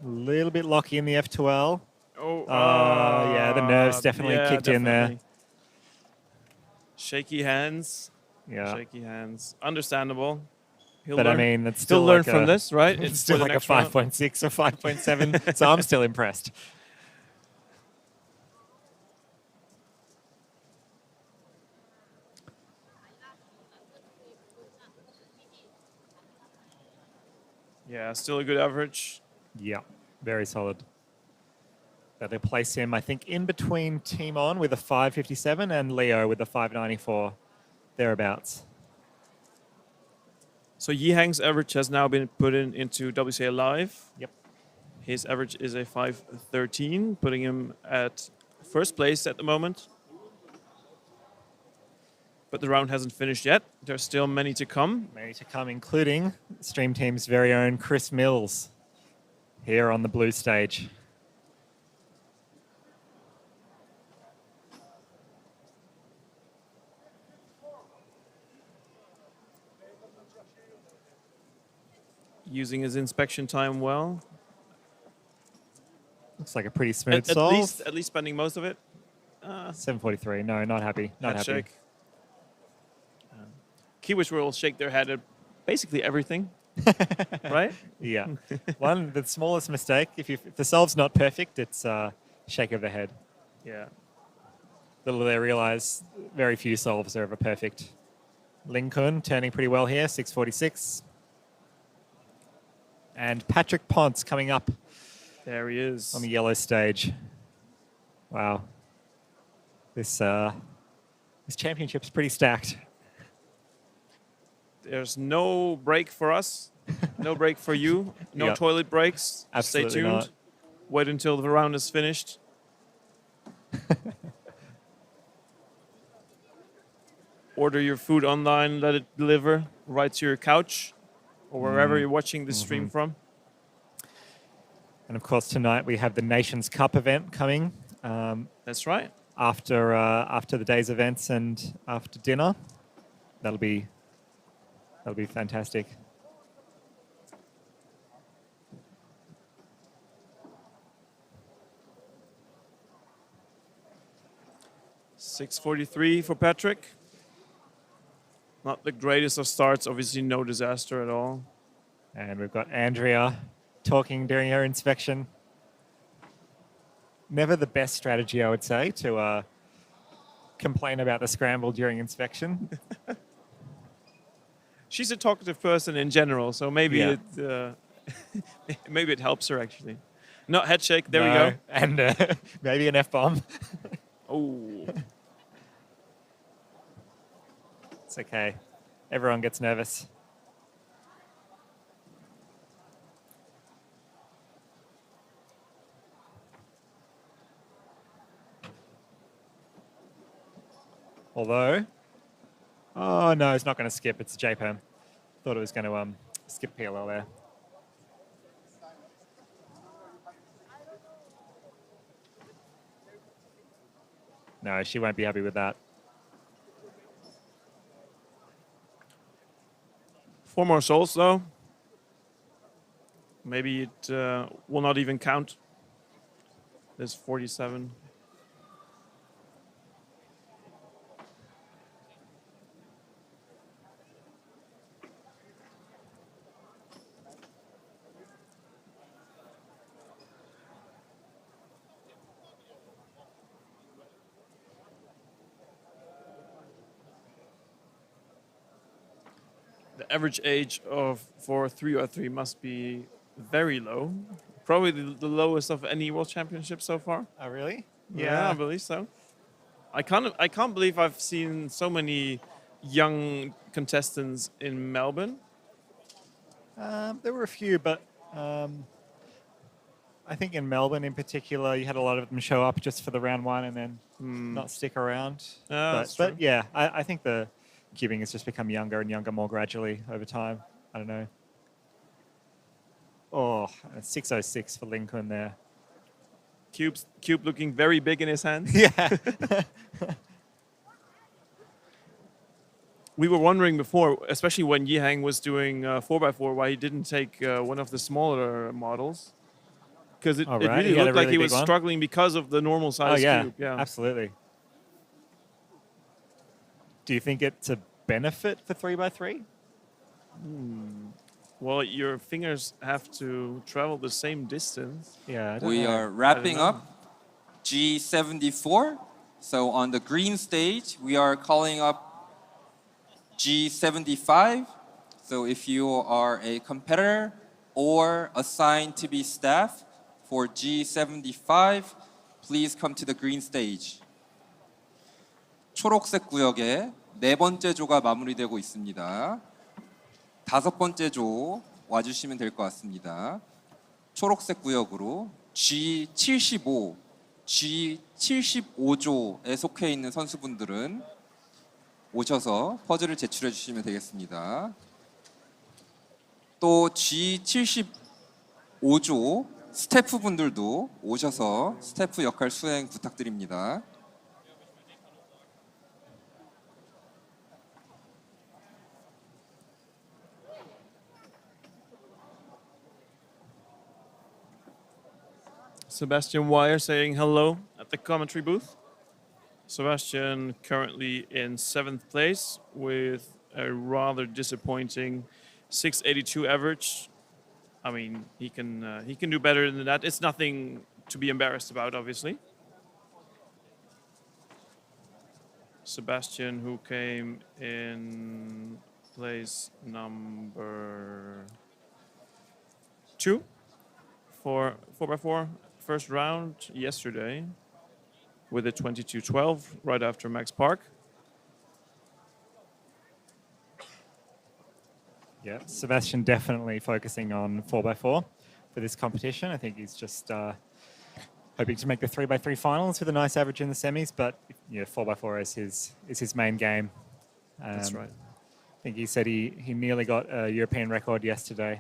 A little bit locky in the F12. Yeah, the nerves definitely kicked in there. Shaky hands. Yeah. Shaky hands. Understandable. But I mean, it's still still learn like from this, right? It's still like a 5.6 or 5.7, so I'm still impressed. Yeah, still a good average. Yeah, very solid. That'll place him, I think, in between Timon with a 557 and Leo with a 594, thereabouts. So Yihang's average has now been put into WCA Live. Yep. His average is a 513, putting him at first place at the moment. But the round hasn't finished yet. There's still many to come. Many to come, including Stream Team's very own Chris Mills here on the blue stage. Using his inspection time well. Looks like a pretty smooth At solve. least spending most of it. 743. No, not happy. Not head happy. shake. Kiwis will shake their head at basically everything, right? Yeah. The smallest mistake, if the solve's not perfect, it's a shake of the head. Yeah. Little do they realize very few solves are ever perfect. Lincoln turning pretty well here, 646. And Patrick Ponce coming up. There he is. On the yellow stage. Wow. This championship's pretty stacked. There's no break for us. No break for you. No Yep. toilet breaks. Absolutely Stay tuned. not. Wait until the round is finished. Order your food online, let it deliver right to your couch or wherever you're watching this stream from. And of course, tonight we have the Nations Cup event coming. That's right. After the day's events and after dinner. That'll be fantastic. $6.43 for Patrick. Not the greatest of starts, obviously no disaster at all. And we've got Andrea talking during her inspection. Never the best strategy, I would say, to complain about the scramble during inspection. She's a talkative person in general, so maybe Yeah. it maybe it helps her actually. No, head shake. There we No, go. And maybe an F-bomb. Oh, It's okay. Everyone gets nervous. Although, oh no, it's not going to skip. It's JPEM. Thought it was going to skip PLL there. No, she won't be happy with that. 4 more souls though. Maybe it will not even count. There's 47. The average age for 3x3 must be very low. Probably the lowest of any world championship so far. Oh, really? Yeah, I believe so. I can't believe I've seen so many young contestants in Melbourne. There were a few, but I think in Melbourne in particular, you had a lot of them show up just for the round one and then not stick around. That's true. But yeah, I think the cubing has just become younger and younger more gradually over time. I don't know. Oh, 606 for Lincoln there. Cube looking very big in his hand. Yeah. We were wondering before, especially when Yihang was doing 4x4, why he didn't take one of the smaller models. Because it Right. really He had a looked like really he big was one. struggling because of the normal Oh, size yeah. cube. Yeah, Absolutely. Do you think it's a benefit for 3x3? Well, your fingers have to travel the same distance. Yeah. I don't We know. are wrapping know. up G74. So on the green stage, we are calling up G75. So if you are a competitor or assigned to be staff for G75, please come to the green stage. 초록색 구역의 4번째 조가 마무리되고 있습니다. 5번째 조 와주시면 될 것 같습니다. 초록색 구역으로 G75, G75조에 속해 있는 선수분들은 오셔서 퍼즐을 제출해 주시면 되겠습니다. 또 G75조 스태프분들도 오셔서 스태프 역할 수행 부탁드립니다. Sebastian Wire saying hello at the commentary booth. Sebastian currently in 7th place with a rather disappointing 682 average. I mean, he can do better than that. It's nothing to be embarrassed about, obviously. Sebastian, who came in place number 2 for 4x4 first round yesterday with a 22-12 right after Max Park. Yeah, Sebastian definitely focusing on 4x4 for this competition. I think he's just hoping to make the 3x3 finals with a nice average in the semis, but yeah, 4x4 is his main game. That's right. I think he said he nearly got a European record yesterday.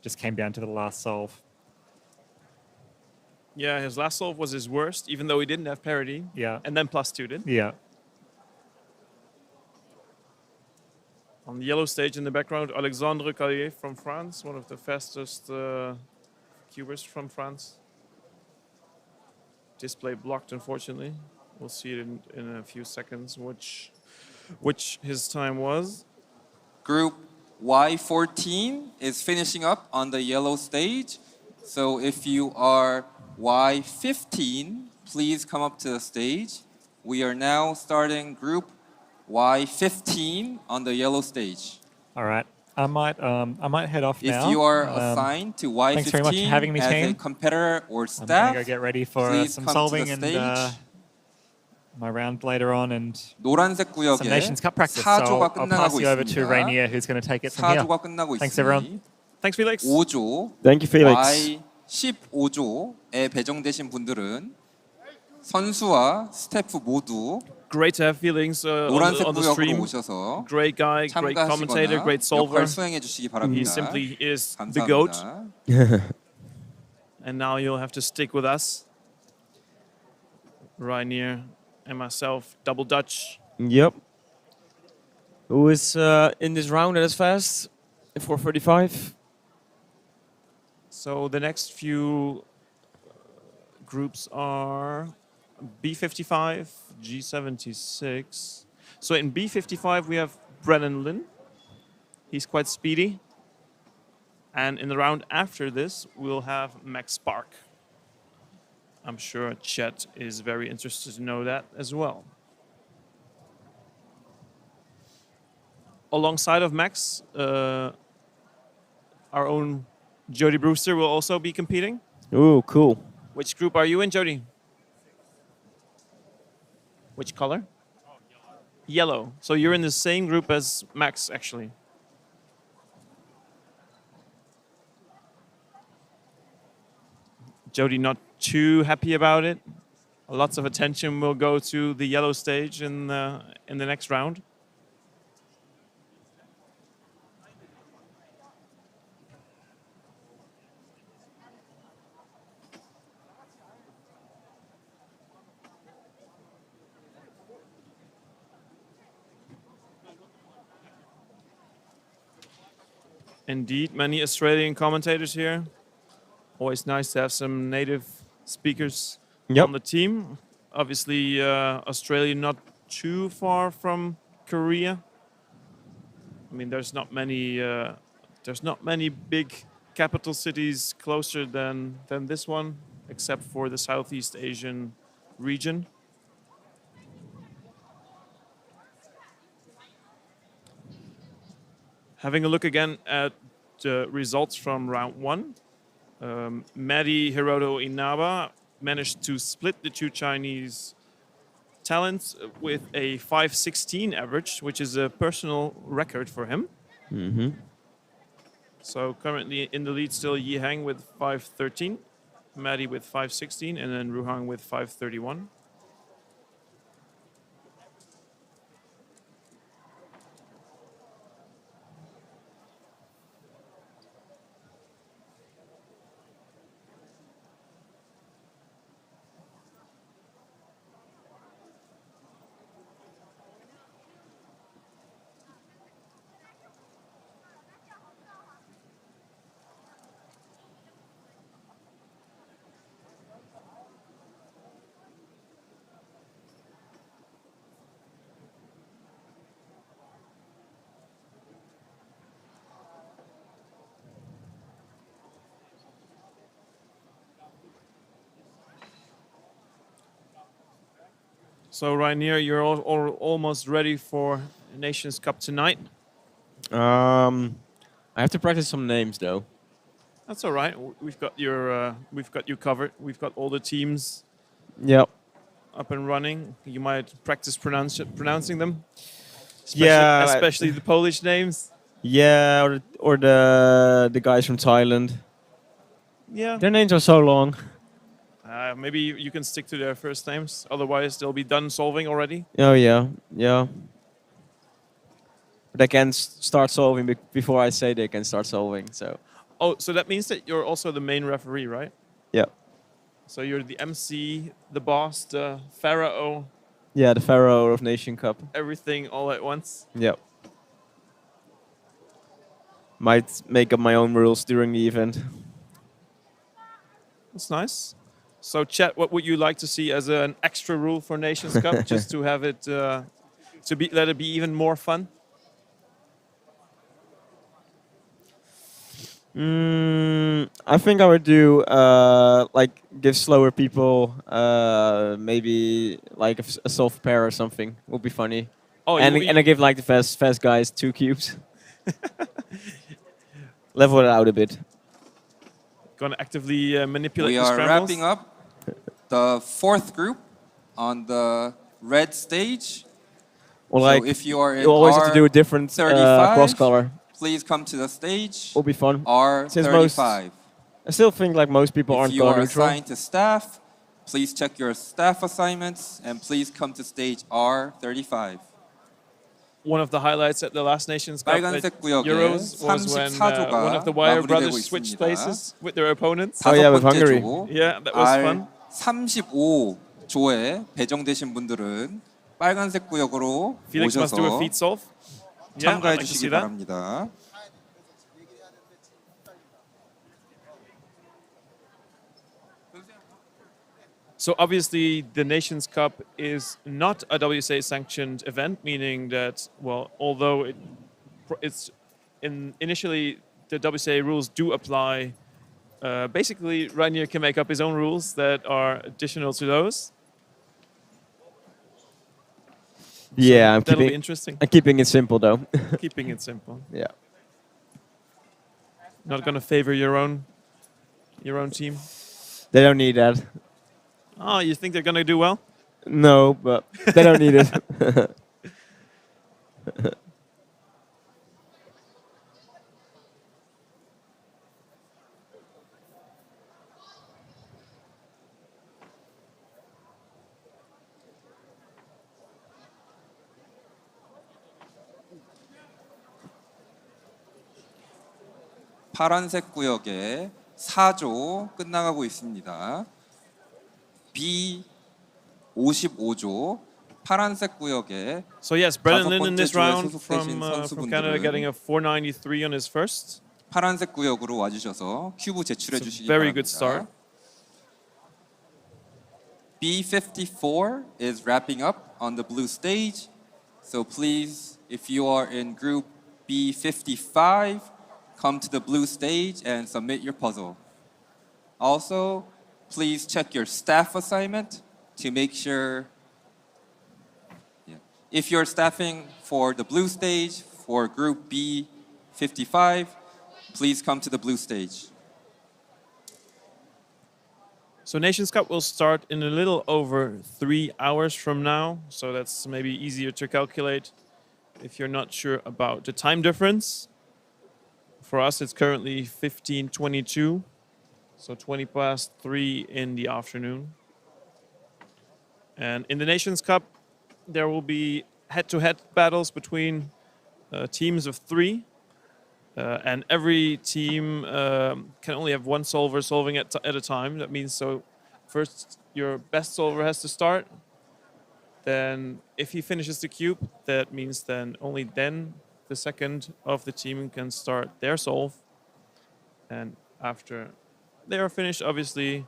Just came down to the last solve. Yeah, his last solve was his worst, even though he didn't have parity. Yeah. And then +2 did. Yeah. On the yellow stage in the background, Alexandre Callier from France, one of the fastest cubers from France. Display blocked, unfortunately. We'll see it in a few seconds, which his time was. Group Y14 is finishing up on the yellow stage. So if you are Y15, please come up to the stage. We are now starting group Y15 on the yellow stage. All right. I might head off If now. you are assigned to Y15 thanks very much for having me, as a team. competitor or I'm staff, gonna go get ready for please some come solving to the and stage. my round later on and 노란색 some 구역에 Nations Cup practice. So 사조가 I'll pass 끝나가고 you over to 있습니다. Reinier, who's going to take it from here. 사조가 끝나고 Thanks, 있으니 everyone. Thanks, Felix. 5조, Thank you, Felix. Y15조에 배정되신 분들은 선수와 스태프 모두 Great to have Felix 노란색 on the 구역으로 stream. 오셔서 Great guy, great commentator, 참가하시거나 great solver. 역할 수행해 주시기 He 바랍니다. simply is the goat. 감사합니다. And now you'll have to stick with us. Reinier and myself, double Dutch. Yep. Who is in this round as fast? 4:35. So the next few groups are B55, G76. So in B55 we have Brennan Lin. He's quite speedy. And in the round after this we'll have Max Spark. I'm sure Chet is very interested to know that as well. Alongside of Max, our own Jode Brewster will also be competing. Ooh, cool. Which group are you in, Jody? Which color? Yellow. So you're in the same group as Max, actually. Jody not too happy about it. Lots of attention will go to the yellow stage in the next round. Indeed, many Australian commentators here. Always nice to have some native speakers on the team. Obviously, Australia not too far from Korea. I mean, there's not many big capital cities closer than this one, except for the Southeast Asian region. Having a look again at the results from round one, Madi Hiroto Inaba managed to split the two Chinese talents with a 5:16 average, which is a personal record for him. Mm-hmm. So currently in the lead still Yi Hang with 5:13, Madi with 5:16, and then Ruhang with 5:31. So Reinier, you're almost ready for Nations Cup tonight. I have to practice some names though. That's all right. We've got you covered. We've got all the teams Yep. up and running. You might practice pronouncing them. Especially the Polish names. Yeah, or the guys from Thailand. Yeah. Their names are so long. Maybe you can stick to their first names. Otherwise, they'll be done solving already. Oh yeah. But they can start solving before I say they can start solving. So. Oh, so that means that you're also the main referee, right? Yeah. So you're the MC, the boss, the pharaoh. Yeah, the pharaoh of Nation Cup. Everything all at once. Yep. Might make up my own rules during the event. That's nice. So, Chet, what would you like to see as an extra rule for Nations Cup, just to have it let it be even more fun? I think I would do like give slower people maybe like a soft pair or something. Would be funny. Oh, And I give like the fast guys 2 cubes. Level it out a bit. Gonna actively manipulate We the are scrambles. wrapping up the fourth group on the red stage. Or So like if you are in you always have to do a different cross R35, color. please come to the stage. Will be fun. Since R35. I still think like most people aren't If you color are neutral. assigned to staff, please check your staff assignments and please come to stage R35. One of the highlights at the last Nations Cup at 빨간색 구역에 Euros was when 34조가 one of the Wire 마무리되고 brothers switched 있습니다. places with their opponents. Oh, yeah, with 다섯 번째 Hungary. 조, Yeah, that was fun. R35조에 배정되신 분들은 빨간색 구역으로 Felix must do a 오셔서 feet solve. Yeah, I'd 참가해 like to 주시기 see that. 바랍니다. So obviously, the Nations Cup is not a WCA sanctioned event, meaning that, well, although initially the WCA rules do apply, basically Reinier can make up his own rules that are additional to those. Yeah, I'm that'll be keeping interesting. I'm keeping it simple though. Keeping it simple. Yeah. Not gonna favor your own team. They don't need that. Oh, you think they're gonna do well? No, but they don't need it. 파란색 구역에 4조 끝나가고 있습니다. B55조 파란색 구역에 So yes, Brennan 다섯 Lin in 번째 this 조에 round 소속되신 from Canada getting 선수분들은 a 493 on his first. 파란색 구역으로 와주셔서 큐브 제출해 It's a 주시기 very 바랍니다. good start. B54 is wrapping up on the blue stage. So please, if you are in group B55, come to the blue stage and submit your puzzle. Also, please check your staff assignment to make sure. If you're staffing for the blue stage for group B55, please come to the blue stage. So Nations Cup will start in a little over 3 hours from now. So that's maybe easier to calculate if you're not sure about the time difference. For us, it's currently 15:22, so 20 past 3 in the afternoon. And in the Nations Cup, there will be head-to-head battles between teams of 3. And every team can only have one solver solving at a time. That means so first your best solver has to start. Then if he finishes the cube, that means then only then the second of the team can start their solve. And after they are finished, obviously,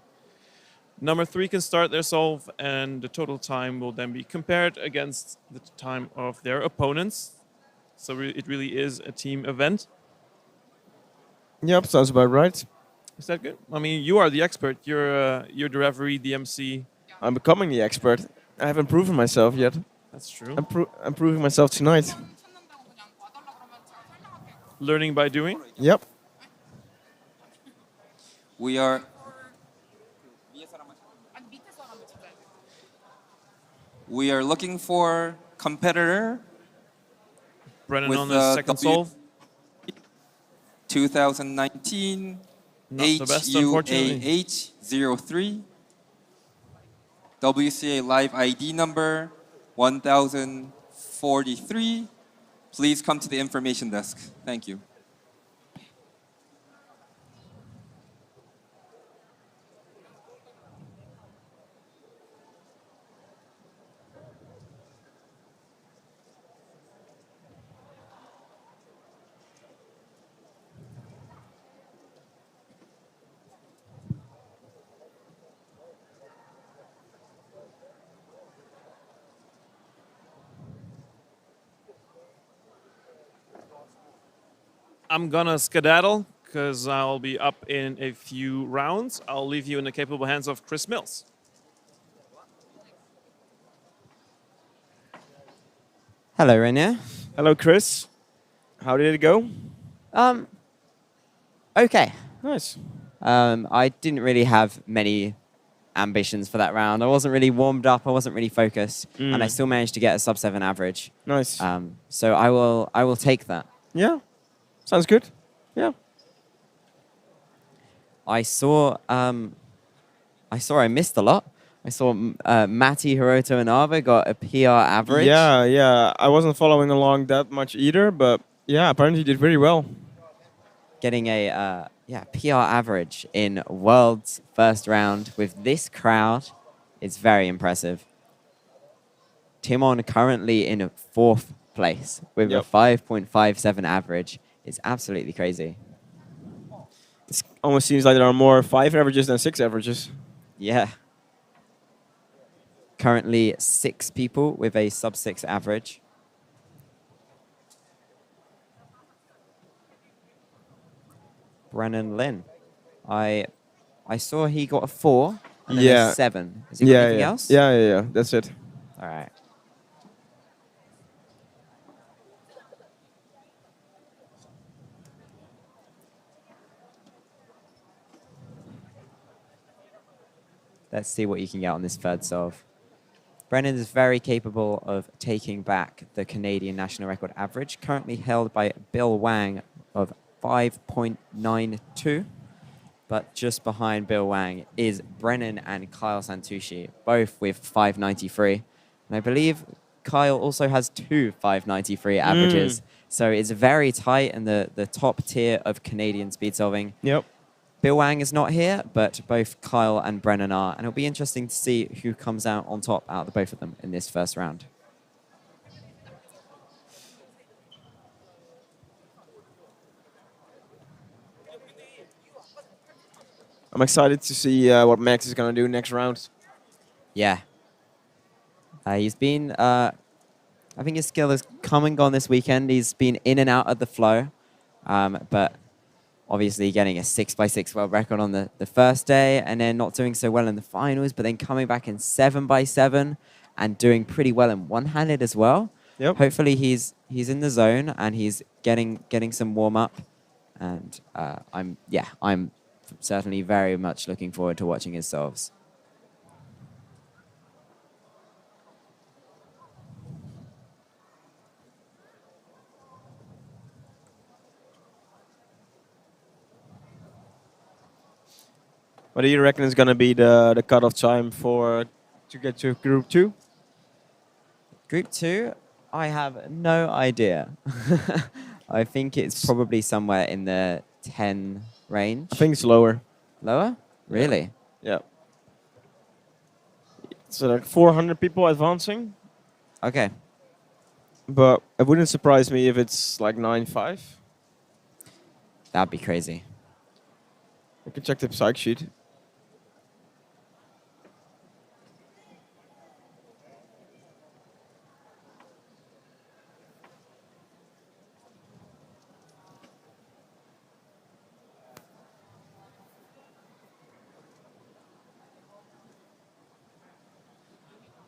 number 3 can start their solve, and the total time will then be compared against the time of their opponents. So it really is a team event. Yep, sounds about right. Is that good? I mean, you are the expert. You're the referee, the MC. I'm becoming the expert. I haven't proven myself yet. That's true. I'm proving myself tonight. Learning by doing. Yep. We are looking for competitor Brennan with on the second solve. 2019 Not the best, unfortunately. HUAH03 WCA live ID number 1043. Please come to the information desk. Thank you. I'm gonna skedaddle because I'll be up in a few rounds. I'll leave you in the capable hands of Chris Mills. Hello, Reinier. Hello, Chris. How did it go? Okay. Nice. I didn't really have many ambitions for that round. I wasn't really warmed up. I wasn't really focused, and I still managed to get a sub 7 average. Nice. So I will take that. Yeah. Sounds good. Yeah. I saw I missed a lot. I saw Matti, Hiroto, and Ava got a PR average. Yeah. I wasn't following along that much either, but yeah, apparently did very well. Getting a PR average in World's first round with this crowd is very impressive. Timon currently in 4th place with a 5.57 average. It's absolutely crazy. It almost seems like there are more 5 averages than 6 averages. Yeah. Currently 6 people with a sub 6 average. Brennan Lin. I saw he got a 4 and then a 7. Has he got anything else? Yeah. That's it. All right. Let's see what you can get on this third solve. Brennan is very capable of taking back the Canadian national record average, currently held by Bill Wang of 5.92. But just behind Bill Wang is Brennan and Kyle Santucci, both with 593. And I believe Kyle also has 2 593 averages. So it's very tight in the top tier of Canadian speed solving. Yep. Bill Wang is not here, but both Kyle and Brennan are. And it'll be interesting to see who comes out on top out of the both of them in this first round. I'm excited to see what Max is going to do next round. Yeah. He's been, I think his skill has come and gone this weekend. He's been in and out of the flow. But obviously getting a 6x6 world record on the first day and then not doing so well in the finals, but then coming back in 7x7 and doing pretty well in one-handed as well. Yep. Hopefully he's in the zone and he's getting some warm-up. And I'm certainly very much looking forward to watching his solves. What do you reckon is going to be the cutoff time to get to Group 2? Group 2, I have no idea. I think it's probably somewhere in the 10 range. I think it's lower. Lower? Really? Yeah. So like 400 people advancing. Okay. But it wouldn't surprise me if it's like 9-5. That'd be crazy. I can check the psych sheet.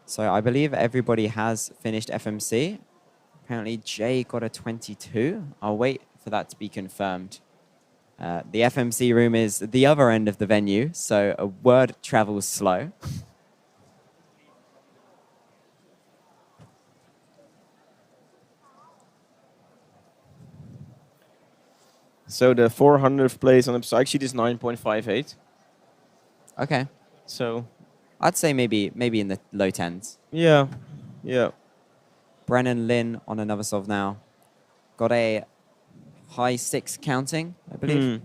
So I believe everybody has finished FMC. Apparently Jay got a 22. I'll wait for that to be confirmed. The FMC room is the other end of the venue, so a word travels slow. So the 400th place on the psych sheet is 9.58. Okay. So I'd say maybe in the low 10s. Yeah. Brennan Lin on another solve now. Got a high 6 counting, I believe.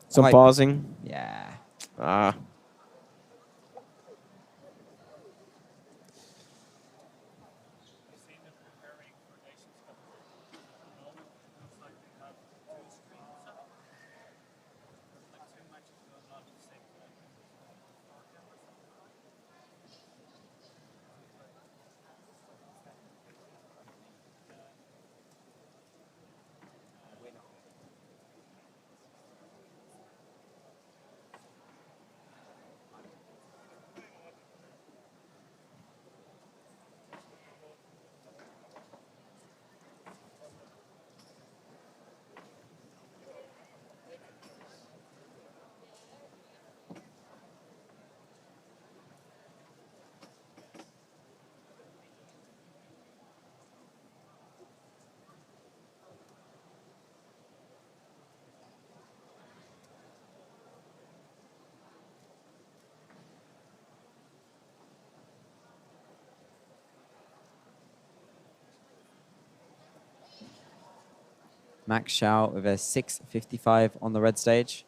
Some pausing. Yeah. Max Xiao with a 6.55 on the red stage.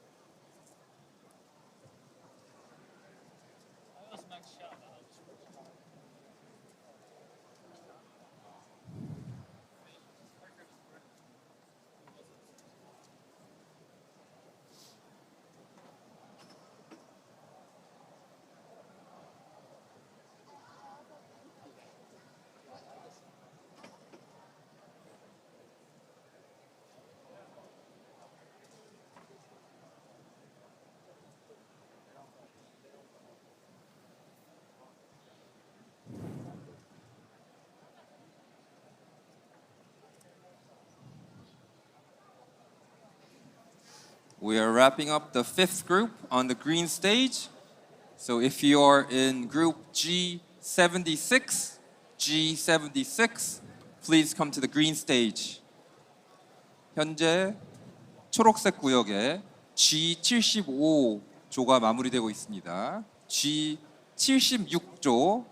We are wrapping up the 5th group on the green stage. So if you're in group G76, please come to the green stage. 현재 초록색 구역에 G75조가 마무리되고 있습니다. G76조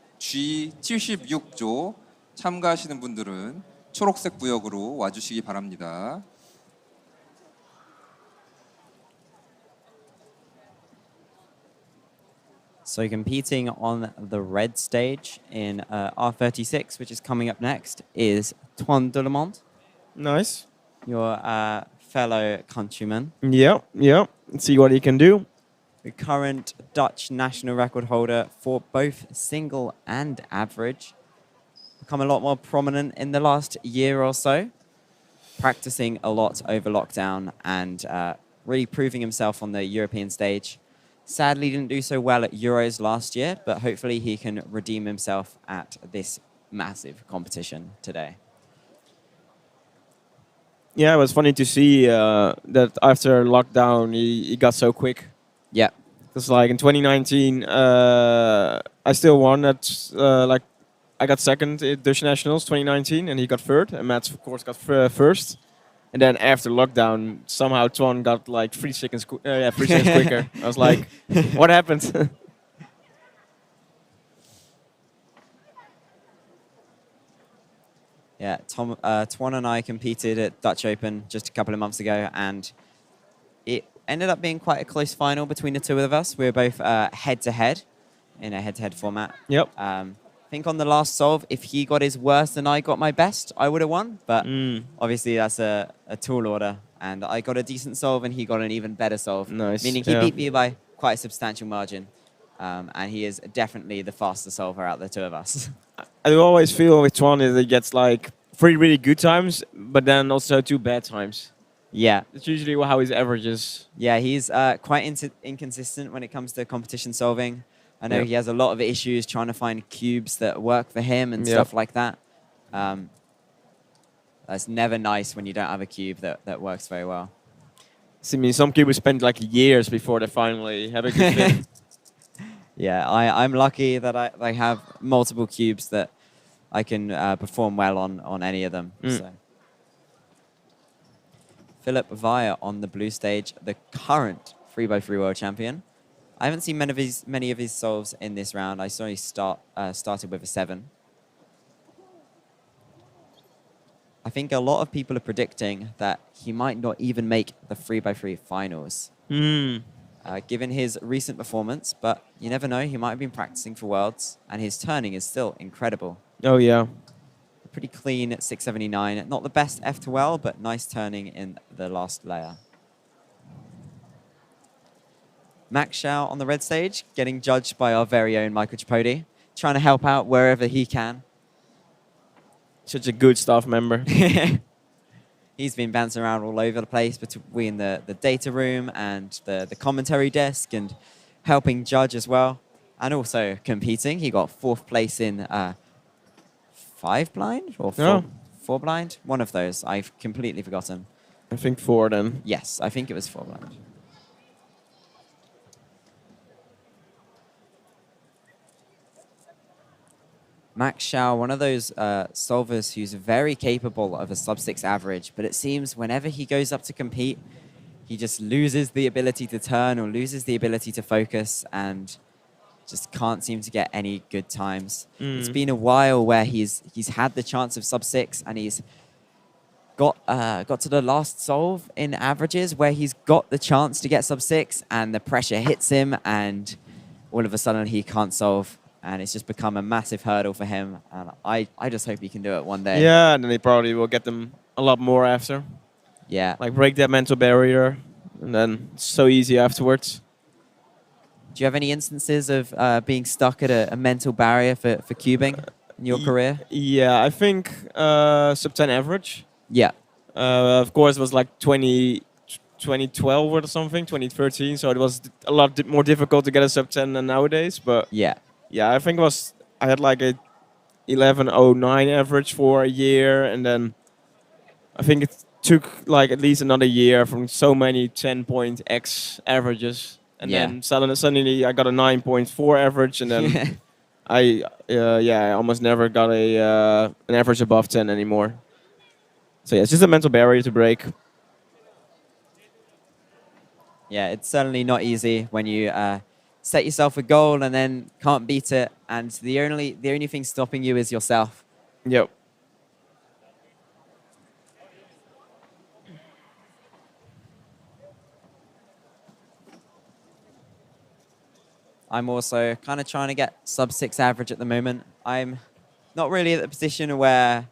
참가하시는 분들은 초록색 구역으로 와주시기 바랍니다. So competing on the red stage in R36, which is coming up next, is Dullemond, Nice. your fellow countryman, Yeah. Let's see what he can do. the current Dutch national record holder for both single and average. Become a lot more prominent in the last year or so, practicing a lot over lockdown and really proving himself on the European stage. Sadly, didn't do so well at Euros last year, but hopefully he can redeem himself at this massive competition today. Yeah, it was funny to see that after lockdown he got so quick. Yeah. Because like in 2019, I still won. That's like I got second at Dutch Nationals 2019, and he got third, and Mats of course got first. And then after lockdown, somehow Twan got like 3 seconds, 3 seconds quicker. I was like, what happened? Yeah, Twan and I competed at Dutch Open just a couple of months ago, and it ended up being quite a close final between the two of us. We were both head-to-head in a head-to-head format. Yep. I think on the last solve, if he got his worst and I got my best, I would have won. But obviously that's a tall order, and I got a decent solve and he got an even better solve. Nice. Meaning he beat me by quite a substantial margin. And he is definitely the faster solver out of the two of us. I do always feel with Twan that he gets like 3 really good times, but then also 2 bad times. Yeah. That's usually how his average is. Yeah, he's quite inconsistent when it comes to competition solving. I know Yep. he has a lot of issues trying to find cubes that work for him and stuff like that. That's never nice when you don't have a cube that works very well. See, I mean, some cubers spend like years before they finally have a good fit. Yeah, I'm lucky that I have multiple cubes that I can perform well on any of them. So. Philip Via on the blue stage, the current 3x3 world champion. I haven't seen many of his solves in this round. I saw he started with a 7. I think a lot of people are predicting that he might not even make the 3x3 finals. Given his recent performance, but you never know, he might have been practicing for Worlds, and his turning is still incredible. Oh, yeah. Pretty clean at 679. Not the best F2L, but nice turning in the last layer. Max Xiao on the red stage, getting judged by our very own Michael Tripodi, trying to help out wherever he can. Such a good staff member. He's been bouncing around all over the place between the data room and the commentary desk and helping judge as well. And also competing. He got 4th place in 5 blind or 4 blind? One of those. I've completely forgotten. I think 4 then. Yes, I think it was 4 blind. Max Xiao, one of those solvers who's very capable of a sub-6 average, but it seems whenever he goes up to compete, he just loses the ability to turn or loses the ability to focus and just can't seem to get any good times. It's been a while where he's had the chance of sub-6 and he's got to the last solve in averages where he's got the chance to get sub 6 and the pressure hits him and all of a sudden he can't solve and it's just become a massive hurdle for him. And I just hope he can do it one day. Yeah, and then he probably will get them a lot more after. Yeah. Like break that mental barrier, and then it's so easy afterwards. Do you have any instances of being stuck at a mental barrier for cubing in your career? Yeah, I think sub 10 average. Yeah. Of course, it was like 2012 or something, 2013. So it was a lot more difficult to get a sub 10 than nowadays. But yeah, I think I had like a 11.09 average for a year, and then I think it took like at least another year from so many 10-point-X averages, and then suddenly I got a 9.4 average, and then I almost never got an average above 10 anymore. So yeah, it's just a mental barrier to break. Yeah, it's certainly not easy when you set yourself a goal and then can't beat it, and the only thing stopping you is yourself. Yep. I'm also kind of trying to get sub 6 average at the moment. I'm not really at the position where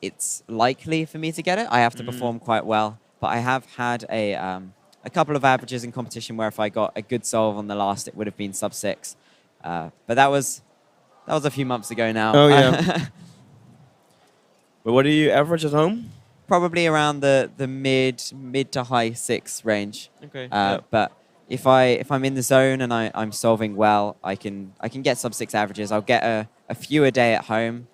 it's likely for me to get it. I have to perform quite well, but I have had a couple of averages in competition where if I got a good solve on the last, it would have been sub 6. But that was a few months ago now. Oh yeah. But what do you average at home? Probably around the mid to high 6 range. Okay. But if I'm in the zone and I'm solving well, I can get sub 6 averages. I'll get a few a day at home.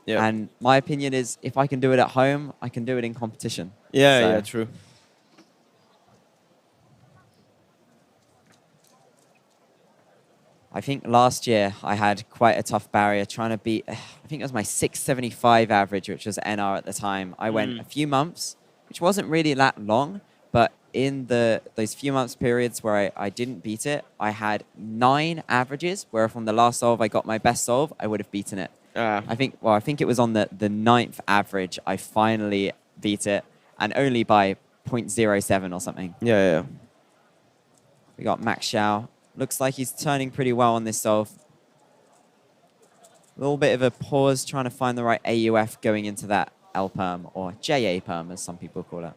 Yeah. And my opinion is if I can do it at home, I can do it in competition. Yeah, true. I think last year I had quite a tough barrier trying to beat, I think it was my 675 average, which was NR at the time. I went a few months, which wasn't really that long, but in those few months periods where I didn't beat it, I had 9 averages, where from the last solve I got my best solve, I would have beaten it. I think it was on the 9th average I finally beat it, and only by 0.07 or something. Yeah. We got Max Xiao. Looks like he's turning pretty well on this solve. A little bit of a pause trying to find the right AUF going into that L perm, or JA perm as some people call it.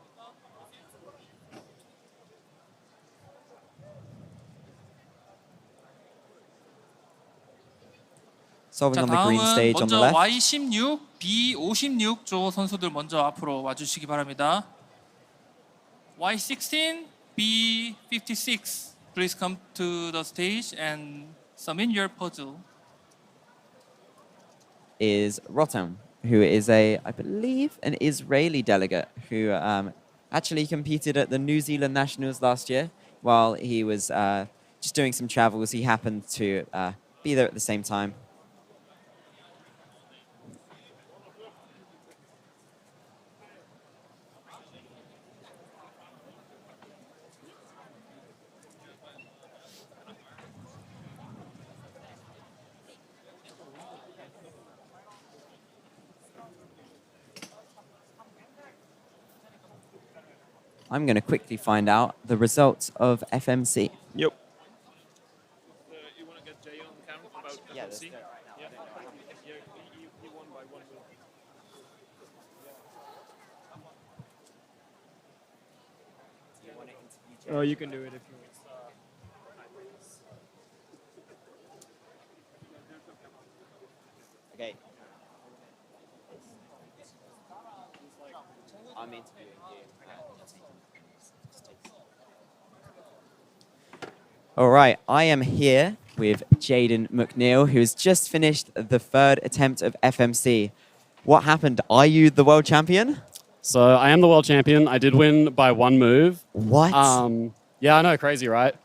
Solving on the green stage on the left. Y16, B56 조 선수들 먼저 앞으로 와주시기 바랍니다. Y16, B56, please come to the stage and submit your puzzle. Is Rotem, who is I believe, an Israeli delegate who actually competed at the New Zealand Nationals last year. While he was just doing some travels, he happened to be there at the same time. I'm going to quickly find out the results of FMC. Yep. You want to get Jay on the camera about FMC? Yeah, let's do it right now. Yeah. He won by 1 goal. Oh, you can do it if you want. Okay. I'm interviewing you. All right, I am here with Jaden McNeil, who has just finished the 3rd attempt of FMC. What happened? Are you the world champion? So I am the world champion. I did win by 1 move. What? Yeah, I know, crazy, right?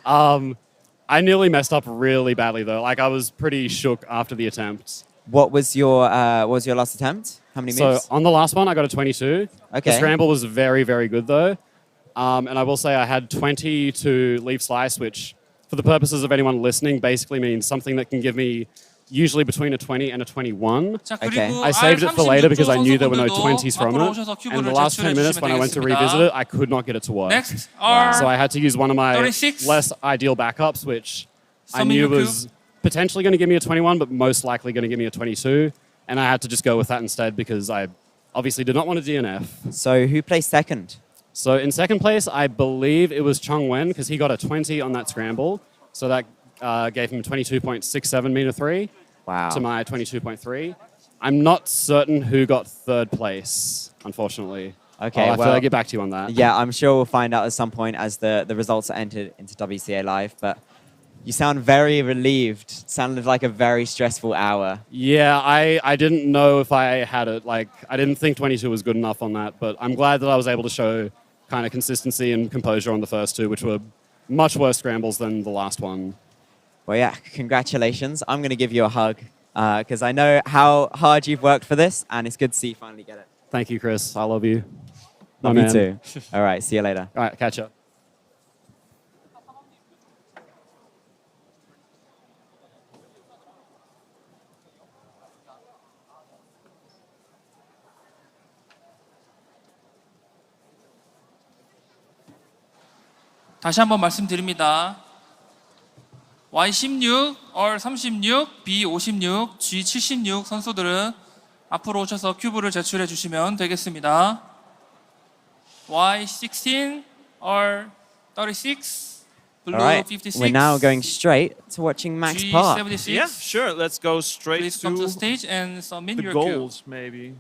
I nearly messed up really badly though. Like I was pretty shook after the attempt. What was your last attempt? How many moves? So on the last one, I got a 22. Okay. The scramble was very, very good though. And I will say I had 20 to leave slice, which for the purposes of anyone listening basically means something that can give me usually between a 20 and a 21. 자, Okay. 그리고 I saved it for later because I knew there were no 20s from 앞으로 it. 오셔서 And the 큐브를 last 10 제출해 minutes 주시면 when I went to revisit it, 되겠습니다. I could not get it to work. Next are So I had to use one of my 36. less ideal backups, which I Some knew Yuku. was potentially going to give me a 21, but most likely going to give me a 22. And I had to just go with that instead because I obviously did not want a DNF. So who placed second? So in second place, I believe it was Chung Wen because he got a 20 on that scramble. So that gave him 22.67 meter 3 Wow. to my 22.3. I'm not certain who got third place, unfortunately. Okay, I'll have well, to get back to you on that. Yeah, I'm sure we'll find out at some point as the results are entered into WCA Live. But you sound very relieved. Sounded like a very stressful hour. Yeah, I didn't know if I had it. Like, I didn't think 22 was good enough on that, but I'm glad that I was able to show kind of consistency and composure on the first two, which were much worse scrambles than the last one. Well, yeah, congratulations. I'm going to give you a hug because I know how hard you've worked for this, and it's good to see you finally get it. Thank you, Chris. I love you. Love My you man. too. All right, see you later. All right, catch up. 다시 한번 말씀드립니다. Y16, R36, B56, G76 선수들은 앞으로 오셔서 큐브를 제출해 주시면 되겠습니다. Y16, R36, Blue All right, 56, we're now going straight to watching Max Park. G76. Yeah, sure. Let's go straight Please come to the to stage and submit the your gold, cue. maybe.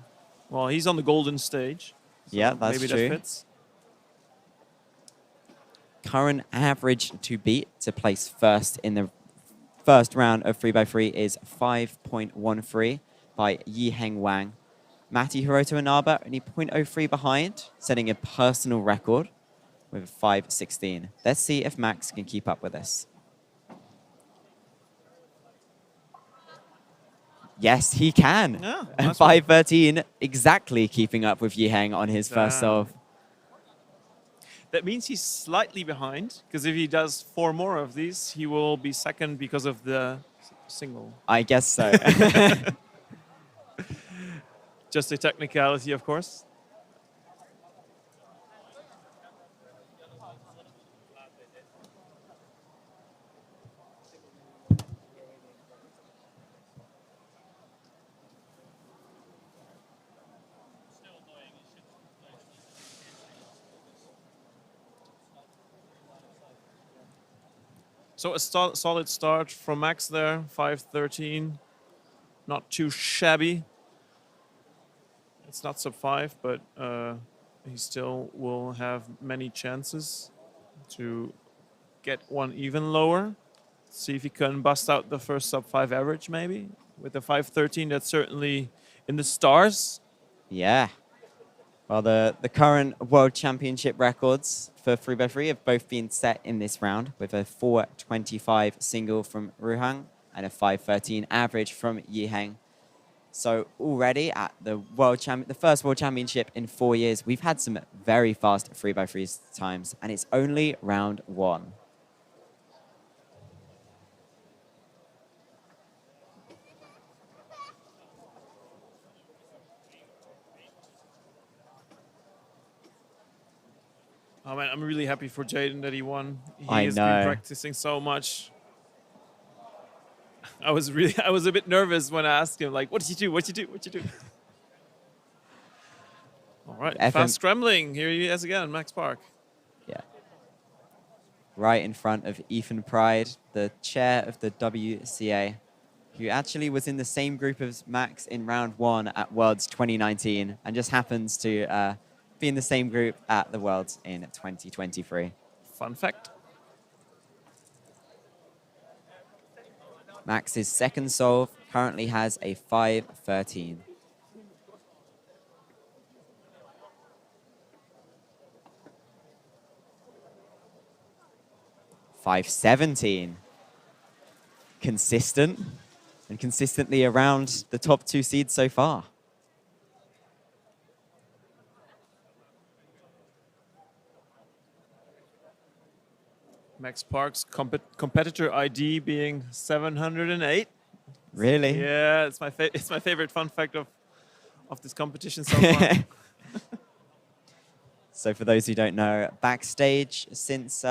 Well, he's on the golden stage. So Yeah, that's maybe true. that fits. Current average to beat to place first in the first round of 3x3 is 5.13 by Yiheng Wang. Matti Hiroto Inaba only 0.03 behind, setting a personal record with a 5.16. Let's see if Max can keep up with this. Yes, he can. Yeah, And nice one. 5.13, exactly keeping up with Yiheng on his first Damn. solve. That means he's slightly behind, because if he does 4 more of these, he will be second because of the single. I guess so. Just a technicality, of course. So a solid start from Max there, 5.13. Not too shabby. It's not sub 5, but he still will have many chances to get one even lower. See if he can bust out the first sub 5 average, maybe. With the 5.13, that's certainly in the stars. Yeah. Well, the current World Championship records for 3x3 have both been set in this round with a 4.25 single from Ruhang and a 5.13 average from Yiheng. So already at the first World Championship in 4 years, we've had some very fast 3x3 times, and it's only round 1. Oh man, I'm really happy for Jaden that he won. He I has know. been practicing so much. I was a bit nervous when I asked him, like, what did you do? What did you do? What did you do? All right, FM fast scrambling. Here he is again, Max Park. Yeah. Right in front of Ethan Pride, the chair of the WCA, who actually was in the same group as Max in round 1 at Worlds 2019 and just happens to be in the same group at the Worlds in 2023. Fun fact. Max's second solve currently has a 5.13. .517. Consistent, and consistently around the top 2 seeds so far. Max Park's competitor ID being 708. Really? Yeah, it's my favorite fun fact of this competition so far. So for those who don't know, backstage, since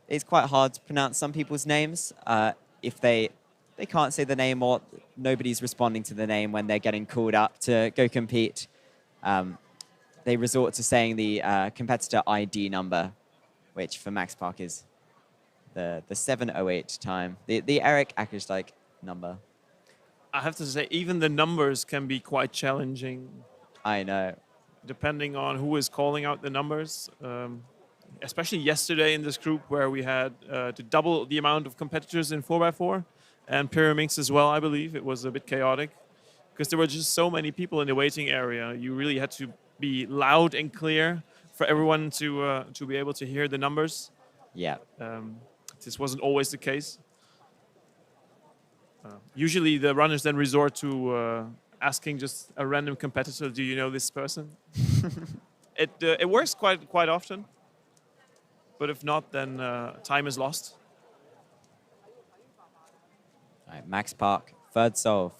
it's quite hard to pronounce some people's names, if they can't say the name or nobody's responding to the name when they're getting called up to go compete, they resort to saying the competitor ID number, which for Max Park is the 708 time, the Erik Akkersdijk number. I have to say, even the numbers can be quite challenging. I know. Depending on who is calling out the numbers. Especially yesterday in this group where we had to double the amount of competitors in 4x4 and Pyraminx as well, I believe. It was a bit chaotic because there were just so many people in the waiting area. You really had to be loud and clear for everyone to be able to hear the numbers. Yeah. This wasn't always the case. Usually the runners then resort to asking just a random competitor, do you know this person? It works quite often. But if not, then time is lost. All right, Max Park, third solve.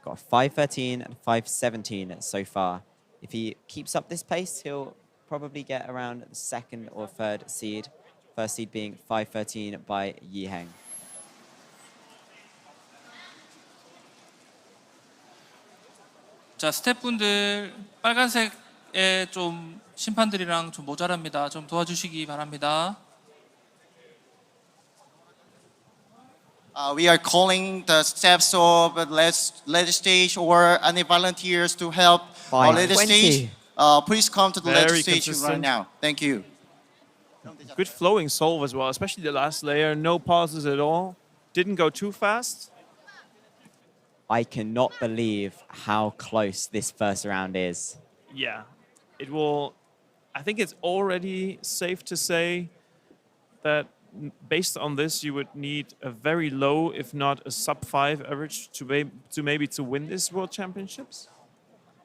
Got 5:13 and 5:17 so far. If he keeps up this pace, he'll probably get around the second or third seed. First seed being 5:13 by Yiheng. 자, 스태프분들 빨간색에 좀 심판들이랑 좀 모자랍니다. 좀 도와주시기 바랍니다. We are calling the steps of ladder stage or any volunteers to help our ladder stage. Please come to the ladder Very stage right consistent. now. Thank you. Good flowing solve as well, especially the last layer. No pauses at all. Didn't go too fast. I cannot believe how close this first round is. Yeah, it will. I think it's already safe to say that based on this, you would need a very low, if not a sub-5 average to maybe to win this World Championships.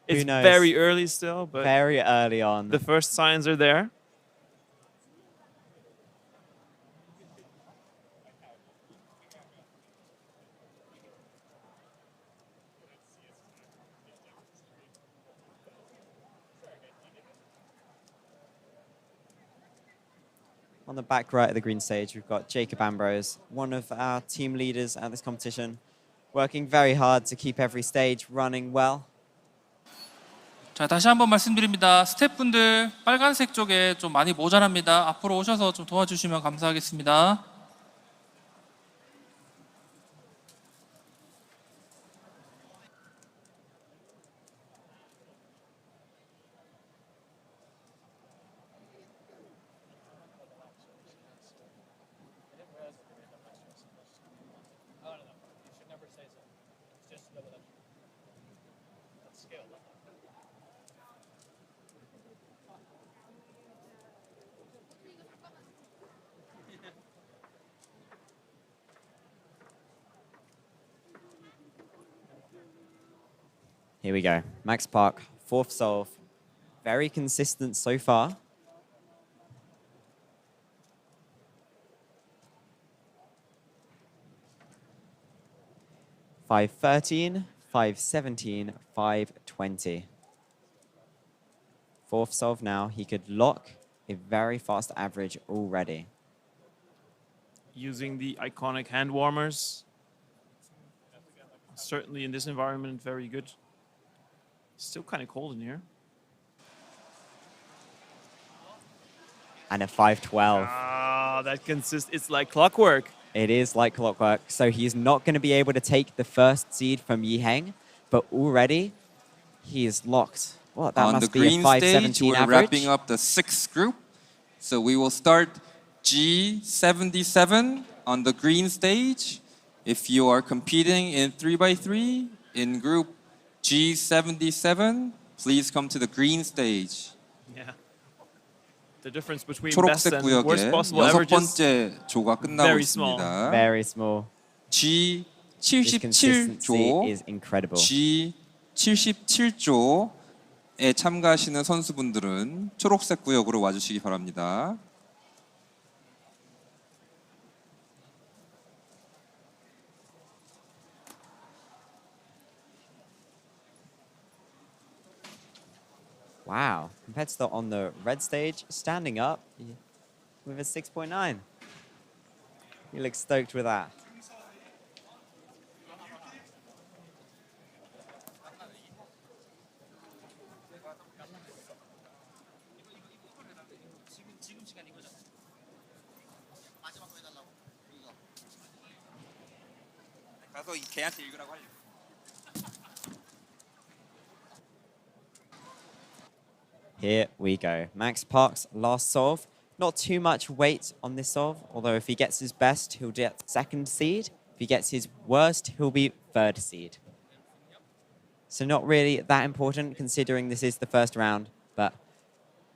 Who It's knows? very early still, but Very early on. the first signs are there. On the back right of the green stage, we've got Jacob Ambrose, one of our team leaders at this competition, working very hard to keep every stage running well. 자, 다시 한번 말씀드립니다. 스태프분들 빨간색 쪽에 좀 많이 모자랍니다. 앞으로 오셔서 좀 도와주시면 감사하겠습니다. Here we go. Max Park, fourth solve. Very consistent so far. $5.13, $5.17, $5.20. Fourth solve now. He could lock a very fast average already. Using the iconic hand warmers. Certainly in this environment, very good. Still kind of cold in here. And a 5.12. Ah, that consists. It's like clockwork. It is like clockwork. So he's not going to be able to take the first seed from Yiheng, but already he is locked. What, that On the must be a green stage, 5.17 we're average? wrapping up the sixth group. So we will start G77 on the green stage. If you are competing in 3x3 in group G77, please come to the green stage. Yeah. The difference between best 초록색 and worst 구역의 possible 여섯 averages. 번째 조가 끝나고 Very small. 있습니다. Very small. His consistency G77조, is incredible. G77조에 참가하시는 선수분들은 초록색 구역으로 와주시기 바랍니다. Wow. Competitor on the red stage, standing up with a 6.9. He looks stoked with that. 가서 걔한테 읽으라고 하려고. Here we go. Max Park's last solve. Not too much weight on this solve, although if he gets his best, he'll get second seed. If he gets his worst, he'll be third seed. So not really that important considering this is the first round, but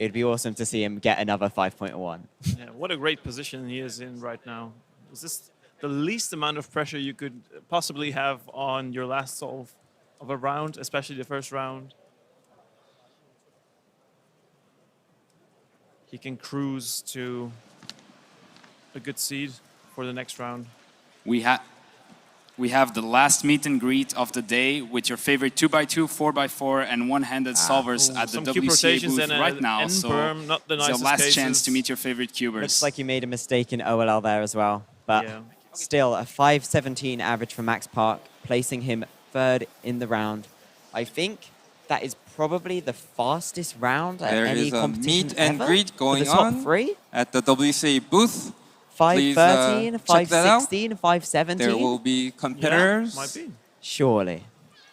it'd be awesome to see him get another 5.1. Yeah, what a great position he is in right now. Is this the least amount of pressure you could possibly have on your last solve of a round, especially the first round? He can cruise to a good seed for the next round. We have the last meet and greet of the day with your favorite 2x2, 4x4, and one-handed solvers at the WCA booth right now. So not the it's your last chance to meet your favorite cubers. Looks like you made a mistake in OLL there as well. But Yeah. still, a 5.17 average for Max Park, placing him third in the round. I think that is probably the fastest round at There any is a competition meet and ever greet for going the top on three. at the WCA booth. 5.13, check that out. 5.16, 5.17. There will be competitors might be. Surely.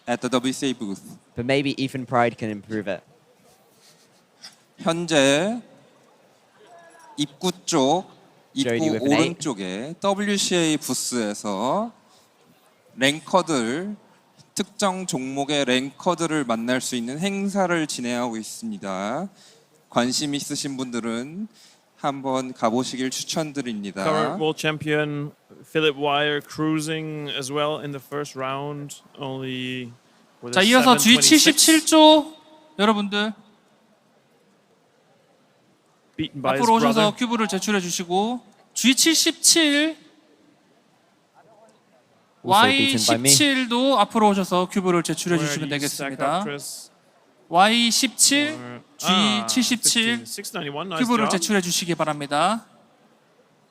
at the WCA booth. But maybe Ethan Pride can improve it. 현재 입구 쪽, Jody 입구 with an eight. 오른쪽에 WCA 부스에서 랭커들, 특정 종목의 랭커들을 만날 수 있는 행사를 진행하고 있습니다. 관심 있으신 분들은 한번 가보시길 추천드립니다. Current world champion Philip Wire cruising as well in the first round. Only with 자, a 이어서 7.26. G77조 여러분들 Beaten by his 앞으로 오셔서 brother. 큐브를 제출해 주시고 G77 Also beaten by me. Y17도 앞으로 오셔서 큐브를 제출해 Where 주시면 do you stack 되겠습니다. up, Chris? Y17, Ah, G77 691, nice 큐브를 job. 제출해 주시기 바랍니다.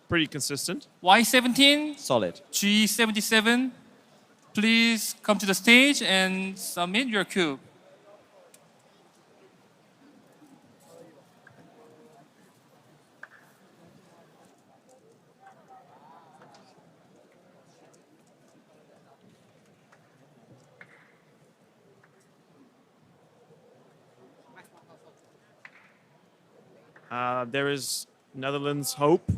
Pretty consistent. Y17, Solid. G77, please come to the stage and submit your cube. There is Netherlands' hope.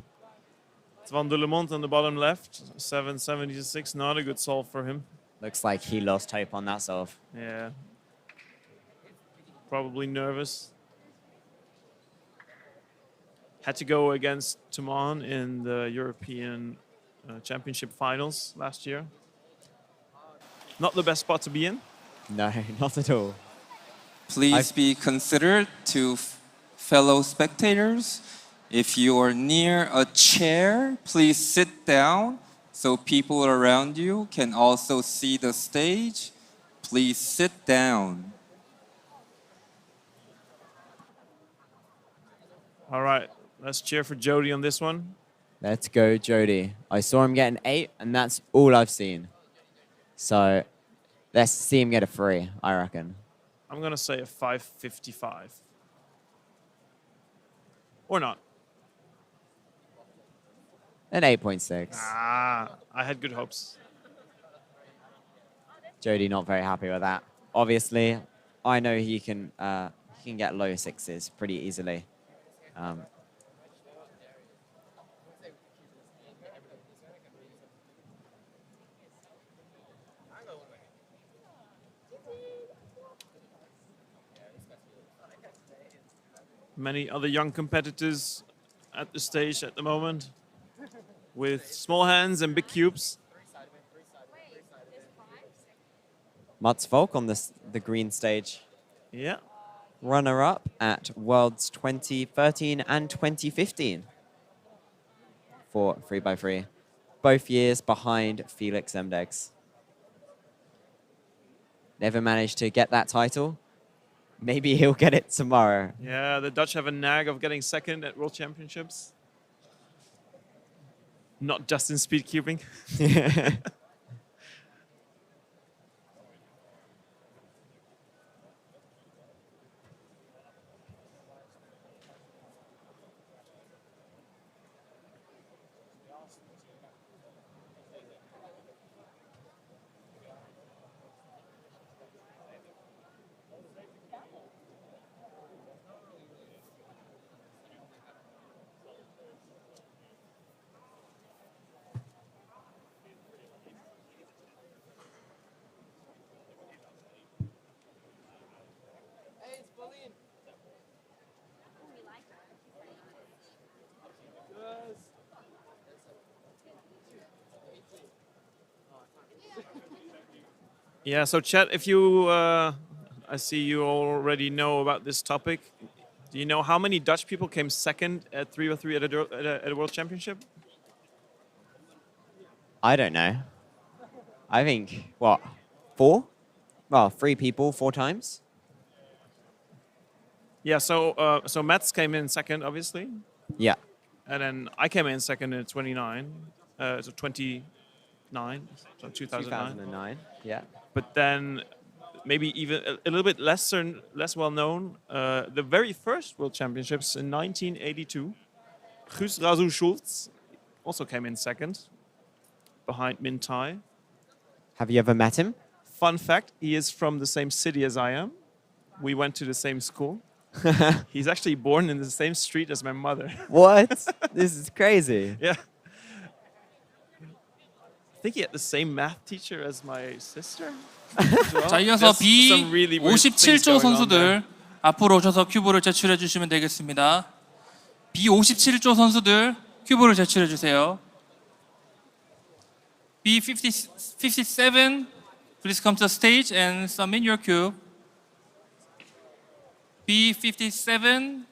It's Van Dullemond on the bottom left. 776, not a good solve for him. Looks like he lost hope on that solve. Yeah. Probably nervous. Had to go against Tuman in the European Championship finals last year. Not the best spot to be in. No, not at all. Please be considerate to fellow spectators. If you are near a chair, please sit down so people around you can also see the stage. Please sit down. All right, let's cheer for Jody on this one. Let's go, Jody. I saw him get an 8, and that's all I've seen. So let's see him get a 3, I reckon. I'm going to say a 555. Or not. An 8.6. Ah, I had good hopes. Jody not very happy with that. Obviously, I know he can get low 6s pretty easily. Many other young competitors at the stage at the moment with small hands and big cubes. Mats Volk on the green stage. Yeah. Runner-up at Worlds 2013 and 2015 for 3x3. Both years behind Felix Zemdegs. Never managed to get that title. Maybe he'll get it tomorrow. Yeah, the Dutch have a nag of getting second at World Championships. Not just in speed cubing. Yeah, so chat, if you, I see you already know about this topic. Do you know how many Dutch people came second at 3x3 at a World Championship? I don't know. I think, what, 4? Well, 3 people 4 times. Yeah, so Mats came in second, obviously. Yeah. And then I came in second at 29, so 2009, so 2009, yeah. But then maybe even a little bit less well known, the very first World Championships in 1982, Guus Razu Schultz also came in second, behind Min Tai. Have you ever met him? Fun fact, he is from the same city as I am. We went to the same school. He's actually born in the same street as my mother. What? This is crazy. Yeah. I think he had the same math teacher as my sister. 자, 이어서 B57조 선수들 앞으로 오셔서 큐브를 제출해 주시면 되겠습니다. B57조 선수들 큐브를 제출해 주세요. B57, please come to the stage and submit your cube. B57,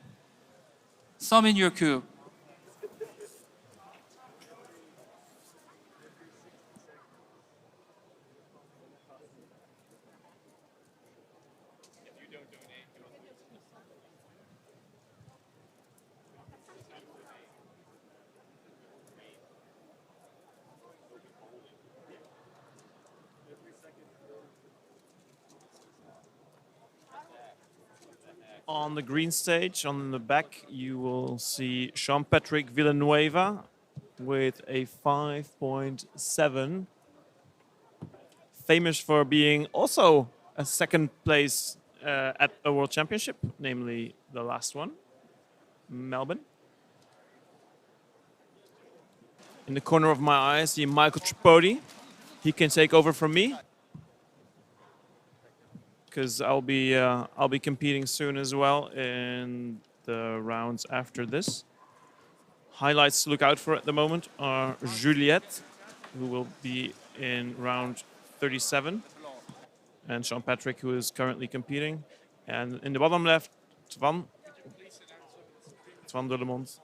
submit your cube. On the green stage, on the back, you will see Jean-Patrick Villanueva with a 5.7. Famous for being also a second place at a World Championship, namely the last one, Melbourne. In the corner of my eye, I see Michael Tripodi. He can take over from me, because I'll be competing soon as well in the rounds after this. Highlights to look out for at the moment are Juliette, who will be in round 37, and Jean-Patrick, who is currently competing. And in the bottom left, Twan Dullemond.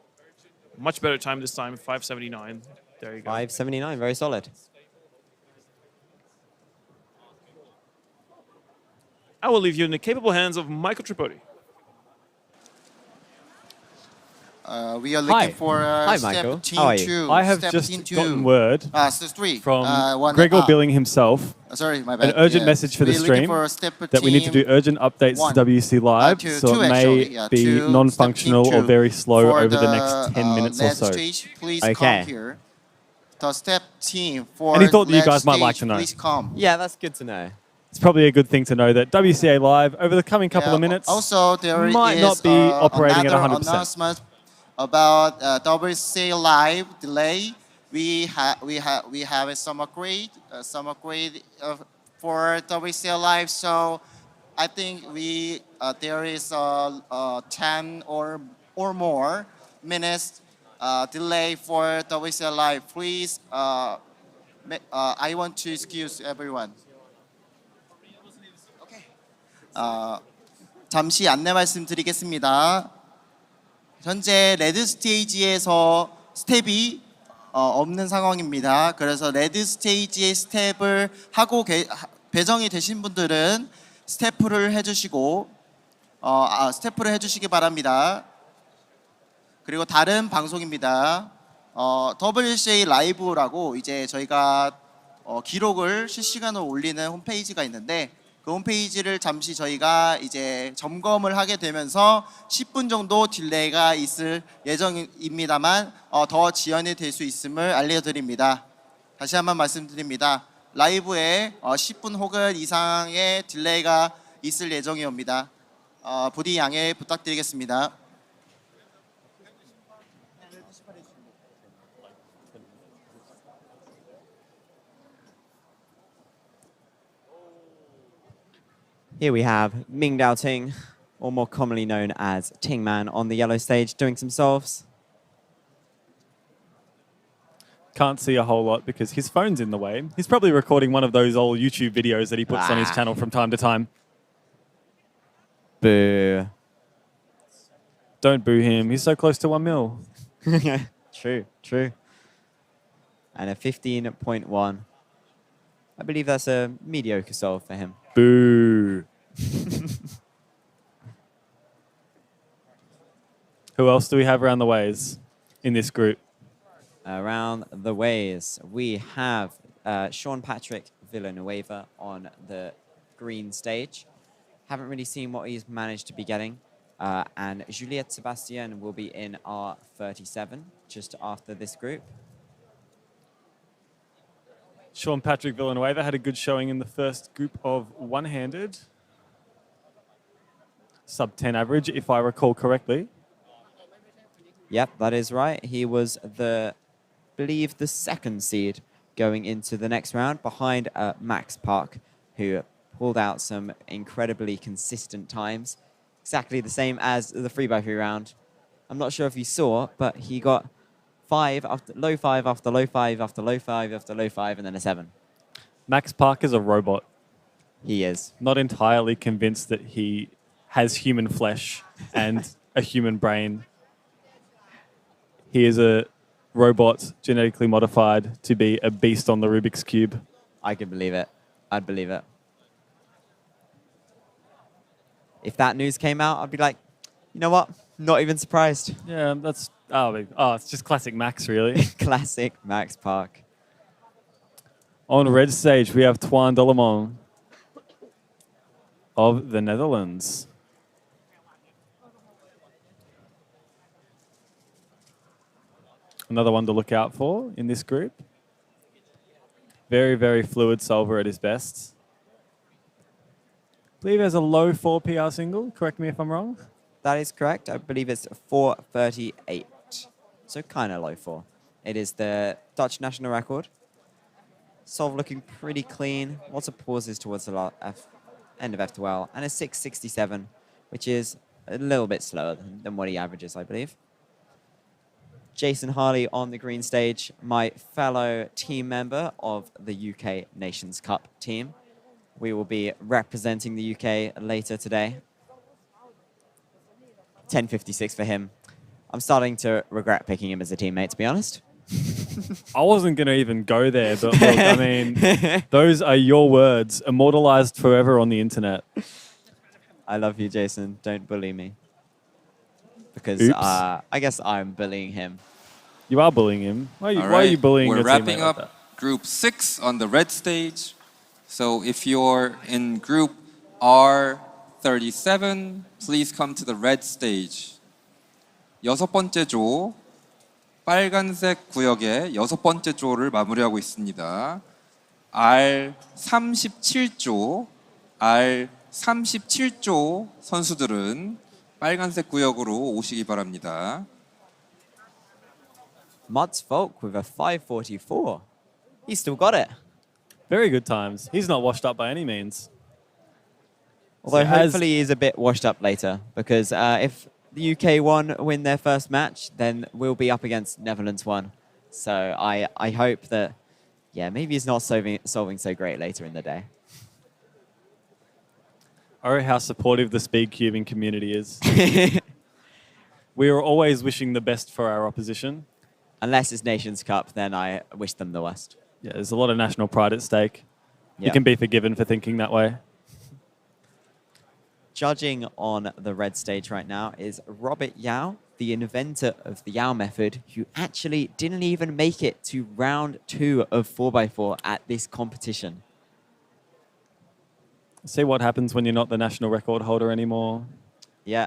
Much better time this time, 5:79. There you go. 5:79, very solid. I will leave you in the capable hands of Michael Tripodi. We are looking for Hi, step Michael. team How are you? 2. I have step just team 2. gotten word from Gregor Billing himself. Sorry, my bad. An urgent message for the We're looking stream for step that we need to do urgent updates to WC Live, so it may be non-functional or very slow over the next 10 minutes or so. Stage, please come here. The step team for Any thought that you lead guys might like stage, to know? Please come. Yeah, that's good to know. It's probably a good thing to know that WCA Live, over the coming couple of minutes, Also, there might is not be operating at another 100%. announcement about WCA Live delay. We have some upgrade for WCA Live. So I think there is 10 or more minutes delay for WCA Live. Please, I want to excuse everyone. 잠시 안내 말씀드리겠습니다. 현재 레드 스테이지에서 스텝이 없는 상황입니다. 그래서 레드 스테이지의 스텝을 하고 배정이 되신 분들은 스태프를 해주시고 스태프를 해주시기 바랍니다. 그리고 다른 방송입니다. WCA 라이브라고 이제 저희가 기록을 실시간으로 올리는 홈페이지가 있는데 그 홈페이지를 잠시 저희가 이제 점검을 하게 되면서 10분 정도 딜레이가 있을 예정입니다만 더 지연이 될 수 있음을 알려드립니다. 다시 한번 말씀드립니다. 라이브에 10분 혹은 이상의 딜레이가 있을 예정이옵니다. 부디 양해 부탁드리겠습니다. Here we have Ming Dao Ting, or more commonly known as Ting Man, on the yellow stage doing some solves. Can't see a whole lot because his phone's in the way. He's probably recording one of those old YouTube videos that he puts on his channel from time to time. Boo. Don't boo him. He's so close to 1 mil. True, true. And a 15.1. I believe that's a mediocre solve for him. Boo. Who else do we have around the ways in this group? Around the ways, we have Sean Patrick Villanueva on the green stage. Haven't really seen what he's managed to be getting. And Juliette Sebastien will be in R37 just after this group. Sean Patrick Villanueva had a good showing in the first group of one-handed. Sub 10 average, if I recall correctly. Yep, that is right. He was the second seed going into the next round behind Max Park, who pulled out some incredibly consistent times. Exactly the same as the 3x3 round. I'm not sure if you saw, but he got 5 after low 5 after low 5 after low 5 after low 5 and then a 7. Max Park is a robot. He is. Not entirely convinced that he has human flesh and a human brain. He is a robot genetically modified to be a beast on the Rubik's Cube. I can believe it. I'd believe it. If that news came out, I'd be like, you know what? Not even surprised. Yeah, that's... it's just classic Max, really. Classic Max Park. On red stage, we have Twan Dullemond of the Netherlands. Another one to look out for in this group. Very, very fluid solver at his best. I believe he has a low 4 PR single. Correct me if I'm wrong. That is correct. I believe it's 4:38. So kind of low 4. It is the Dutch national record. Solve looking pretty clean. Lots of pauses towards the end of F2L. And a 6:67, which is a little bit slower than what he averages, I believe. Jason Harley on the green stage, my fellow team member of the UK Nations Cup team. We will be representing the UK later today. 10:56 for him. I'm starting to regret picking him as a teammate, to be honest. I wasn't going to even go there, but look, I mean, those are your words, immortalized forever on the internet. I love you, Jason. Don't bully me. Because I guess I'm bullying him. You are bullying him. Why are you bullying We're your wrapping teammate up like that? group 6 on the red stage. So if you're in group R37, please come to the red stage. 6번째 조, 빨간색 구역의 6번째 조를 마무리하고 있습니다. R37조, R37조 선수들은 빨간색 구역으로 오시기 바랍니다. Mats Volk with a 5:44. He's still got it. Very good times. He's not washed up by any means. Although hopefully he's a bit washed up later, because if the UK win their first match, then we'll be up against Netherlands 1. So I hope that, yeah, maybe he's not solving so great later in the day. Oh, how supportive the speed cubing community is. We are always wishing the best for our opposition. Unless it's Nations Cup, then I wish them the worst. Yeah, there's a lot of national pride at stake. Yeah. You can be forgiven for thinking that way. judging on the red stage right now is Robert Yao, the inventor of the Yao method, who actually didn't even make it to round 2 of 4x4 at this competition. See what happens when you're not the national record holder anymore. Yeah.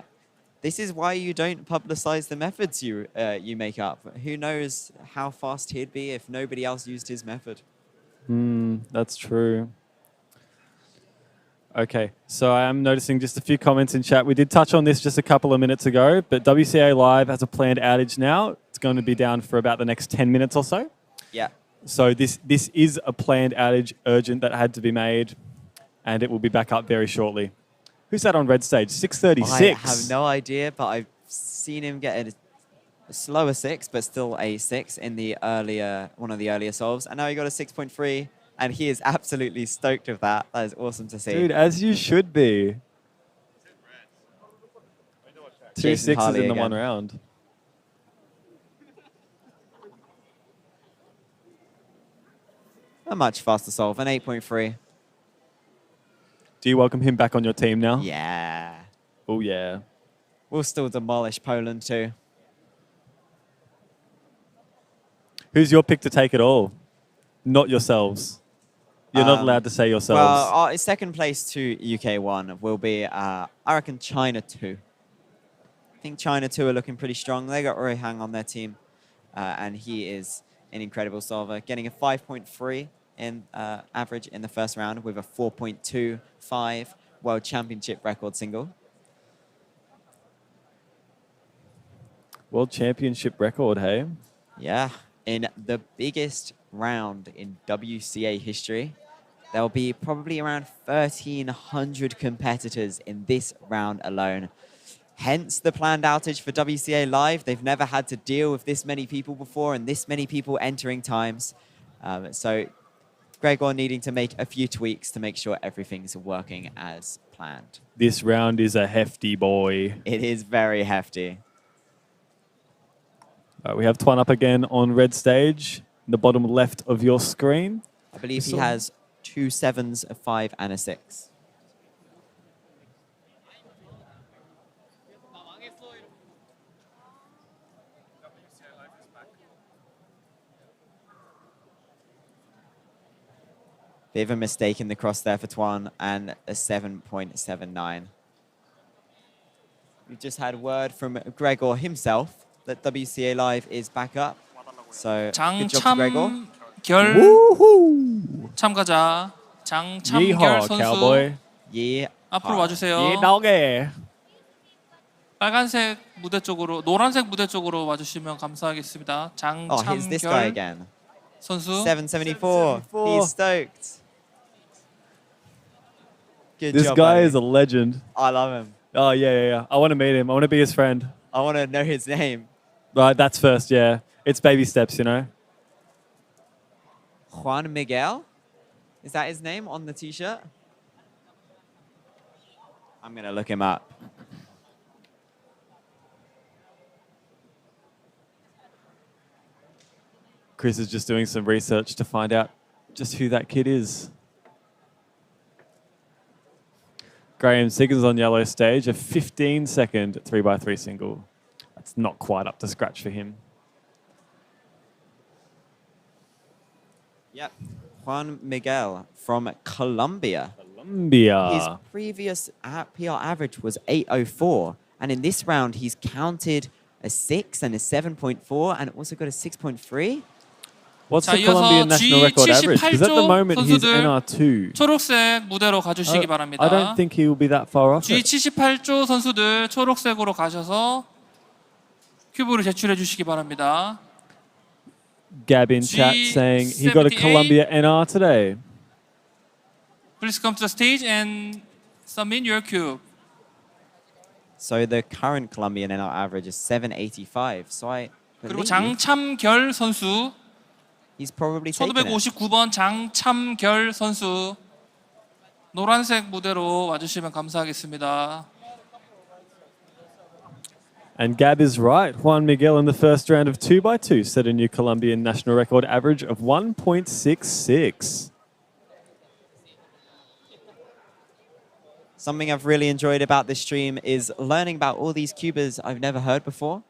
This is why you don't publicize the methods you make up. Who knows how fast he'd be if nobody else used his method. That's true. Okay, so I am noticing just a few comments in chat. We did touch on this just a couple of minutes ago, but WCA Live has a planned outage now. It's going to be down for about the next 10 minutes or so. Yeah. So this is a planned outage, urgent, that had to be made, and it will be back up very shortly. Who's that on red stage? 6:36. I have no idea, but I've seen him get a slower 6, but still a 6 in the one of the earlier solves. And now he got a 6.3. And he is absolutely stoked with that. That is awesome to see. Dude, as you should be. 2 6s in the one round. A much faster solve, an 8.3. Do you welcome him back on your team now? Yeah. Oh, yeah. We'll still demolish Poland too. Who's your pick to take it all? Not yourselves. You're not allowed to say yourselves. Well, our second place to UK 1 will be, I reckon, China 2. I think China 2 are looking pretty strong. They got Roy Hang on their team, and he is an incredible solver, getting a 5.3 in average in the first round with a 4.25 World Championship record single. World Championship record, hey? Yeah, in the biggest round in WCA history. There will be probably around 1,300 competitors in this round alone. Hence the planned outage for WCA Live. They've never had to deal with this many people before and this many people entering times. So Gregor needing to make a few tweaks to make sure everything's working as planned. This round is a hefty boy. It is very hefty. We have Twan up again on red stage, in the bottom left of your screen. I believe he has 2 7s, a 5, and a 6. Bit of a mistake in the cross there for Twan, and a 7.79. We've just had word from Gregor himself that WCA Live is back up. So good job to Gregor. 장참결 참가자 장참결 선수 cowboy. 앞으로 와주세요. 빨간색 무대 쪽으로 노란색 무대 쪽으로 와주시면 감사하겠습니다. Oh, here's this guy 장참결 again. 선수 774. He's stoked. Good This job, guy buddy. is a legend. I love him. Oh, yeah. I want to meet him. I want to be his friend. I want to know his name. Right, that's first, yeah. It's baby steps, you know. Juan Miguel? Is that his name on the t-shirt? I'm going to look him up. Chris is just doing some research to find out just who that kid is. Graham Siggins on yellow stage, a 15-second 3x3 single. That's not quite up to scratch for him. Yep. Juan Miguel from Colombia. His previous PR average was 804. And in this round, he's counted a 6 and a 7.4 and also got a 6.3. What's the Colombian national record average? Because at the moment he's NR2. 초록색 무대로 가주시기 바랍니다. I don't think he will be that far off. G78조 선수들 초록색으로 가셔서 큐브를 제출해 주시기 바랍니다. Gab in chat saying he got a Colombia NR today. Please come to the stage and submit your cube. So the current Colombian NR average is 785. So I 그리고 believe 장참결 선수 he's probably taken it. 1559번 장참결 선수 노란색 무대로 와주시면 감사하겠습니다. And Gab is right. Juan Miguel in the first round of 2x2 set a new Colombian national record average of 1.66. Something I've really enjoyed about this stream is learning about all these cubers I've never heard before.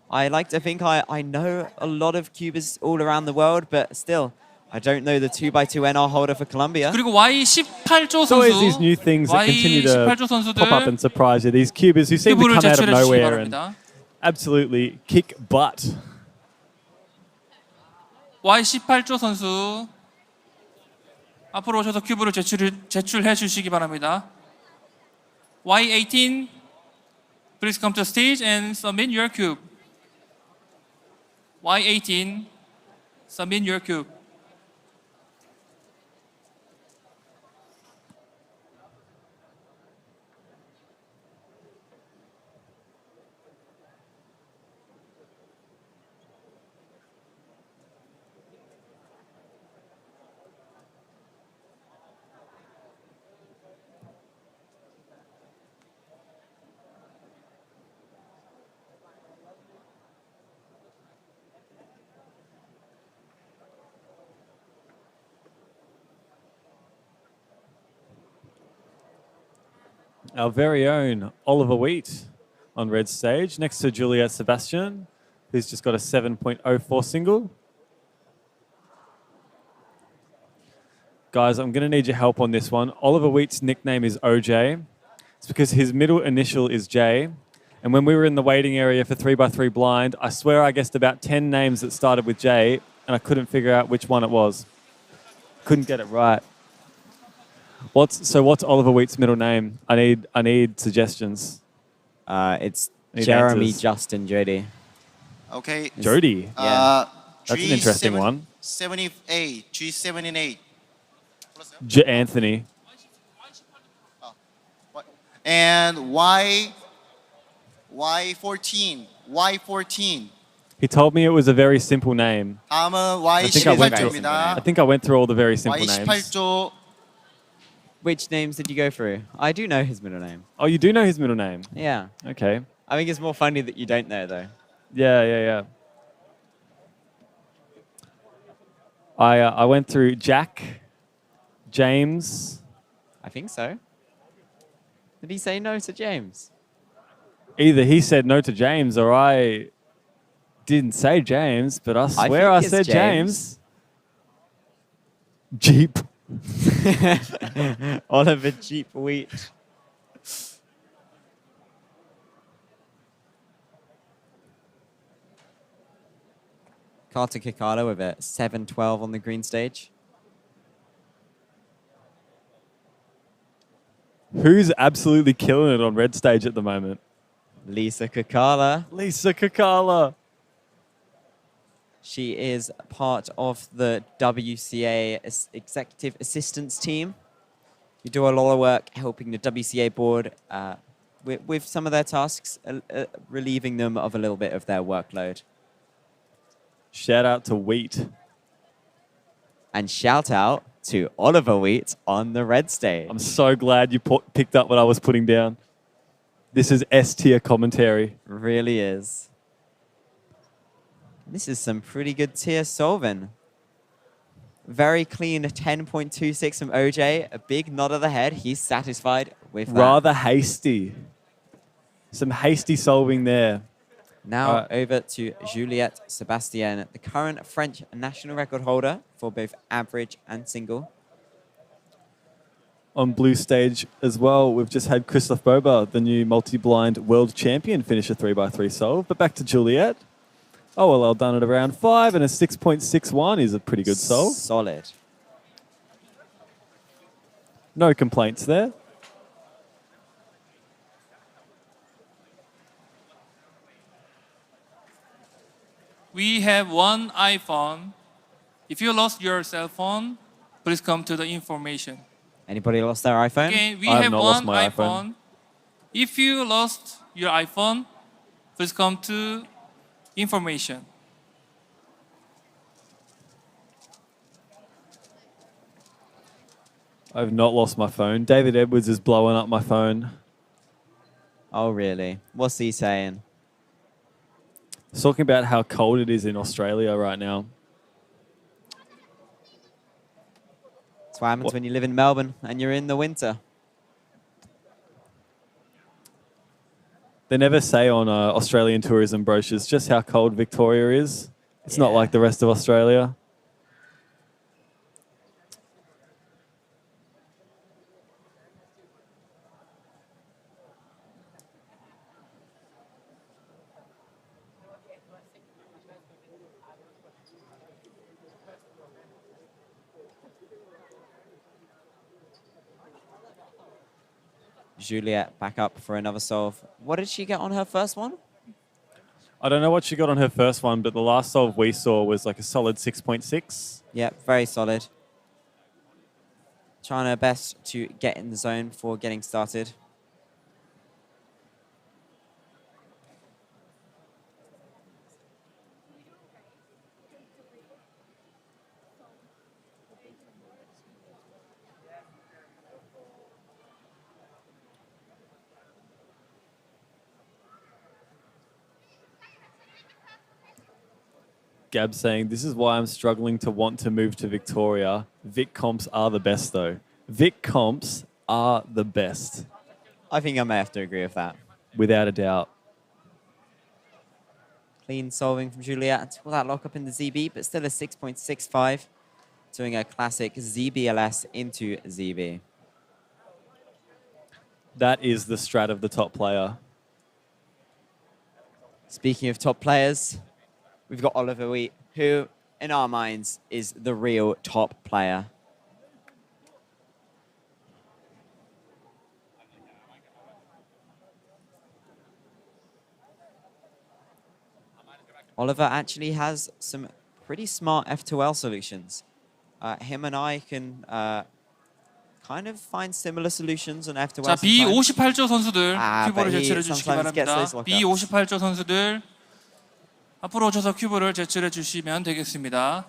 I like to think I know a lot of cubers all around the world, but still, I don't know the 2x2 NR holder for Colombia. 그리고 Y18조 It's always these 선수, new things that continue to Y18조 pop up 선수들 and surprise you. These cubers who seem to 큐브를 come out of 제출해 주시기 nowhere and 바랍니다. absolutely kick butt. Y18조 선수 앞으로 오셔서 큐브를 제출해 주시기 바랍니다. Y18, please come to the stage and submit your cube. Y18, submit your cube. Our very own Oliver Wheat on red stage next to Juliet Sebastian, who's just got a 7.04 single. Guys, I'm going to need your help on this one. Oliver Wheat's nickname is OJ. It's because his middle initial is J. And when we were in the waiting area for 3x3 blind, I swear I guessed about 10 names that started with J, and I couldn't figure out which one it was. Couldn't get it right. What's Oliver Wheat's middle name? I need suggestions. It's Jeremy answers. Justin Jode. Okay. Jody. Yeah. That's an interesting one. 78, G78. Anthony. And Y14. Y14. He told me it was a very simple name. 다음은 I Y18조입니다. think I went through all the very simple names. Y18조. Which names did you go through? I do know his middle name. Oh, you do know his middle name? Yeah. Okay. I think it's more funny that you don't know, though. Yeah. I went through Jack, James. I think so. Did he say no to James? Either he said no to James or I didn't say James, but I swear I think said it's James. Jeep. Oliver Jeep Wheat. Carter Kikala with a 7-12 on the green stage. Who's absolutely killing it on red stage at the moment? Lisa Kikala. Lisa Kikala. She is part of the WCA Executive Assistance Team. You do a lot of work helping the WCA board with some of their tasks, relieving them of a little bit of their workload. Shout out to Wheat. And shout out to Oliver Wheat on the red stage. I'm so glad you picked up what I was putting down. This is S-tier commentary. Really is. This is some pretty good tier solving. Very clean 10.26 from OJ. A big nod of the head. He's satisfied with that. Rather hasty. Some hasty solving there. Now over to Juliette Sebastien, the current French national record holder for both average and single. On blue stage as well, we've just had Christophe Boba, the new multi-blind world champion, finish a 3x3 solve. But back to Juliette. OLL done at around 5, and a 6.61 is a pretty good solve. Solid. No complaints there. We have one iPhone. If you lost your cell phone, please come to the information. Anybody lost their iPhone? Okay, we I have have not lost one my iPhone. iPhone. If you lost your iPhone, please come to information. I've not lost my phone. David Edwards is blowing up my phone. Oh, really? What's he saying? He's talking about how cold it is in Australia right now. That's what happens when you live in Melbourne and you're in the winter. They never say on Australian tourism brochures just how cold Victoria is. It's not like the rest of Australia. Juliet back up for another solve. What did she get on her first one? I don't know what she got on her first one, but the last solve we saw was like a solid 6.6. Yep, very solid. Trying her best to get in the zone before getting started. Gab saying, this is why I'm struggling to want to move to Victoria. Vic comps are the best, though. Vic comps are the best. I think I may have to agree with that. Without a doubt. Clean solving from Juliet. Will that lock up in the ZB, but still a 6.65. Doing a classic ZBLS into ZB. That is the strat of the top player. Speaking of top players, we've got Oliver Wheat, who, in our minds, is the real top player. Oliver actually has some pretty smart F2L solutions. Him and I can kind of find similar solutions on F2L. 자, B58조 선수들 큐브를 제출해 주시기 sometimes gets 바랍니다. those lockouts. B58조 선수들 앞으로 오셔서 큐브를 제출해 주시면 되겠습니다.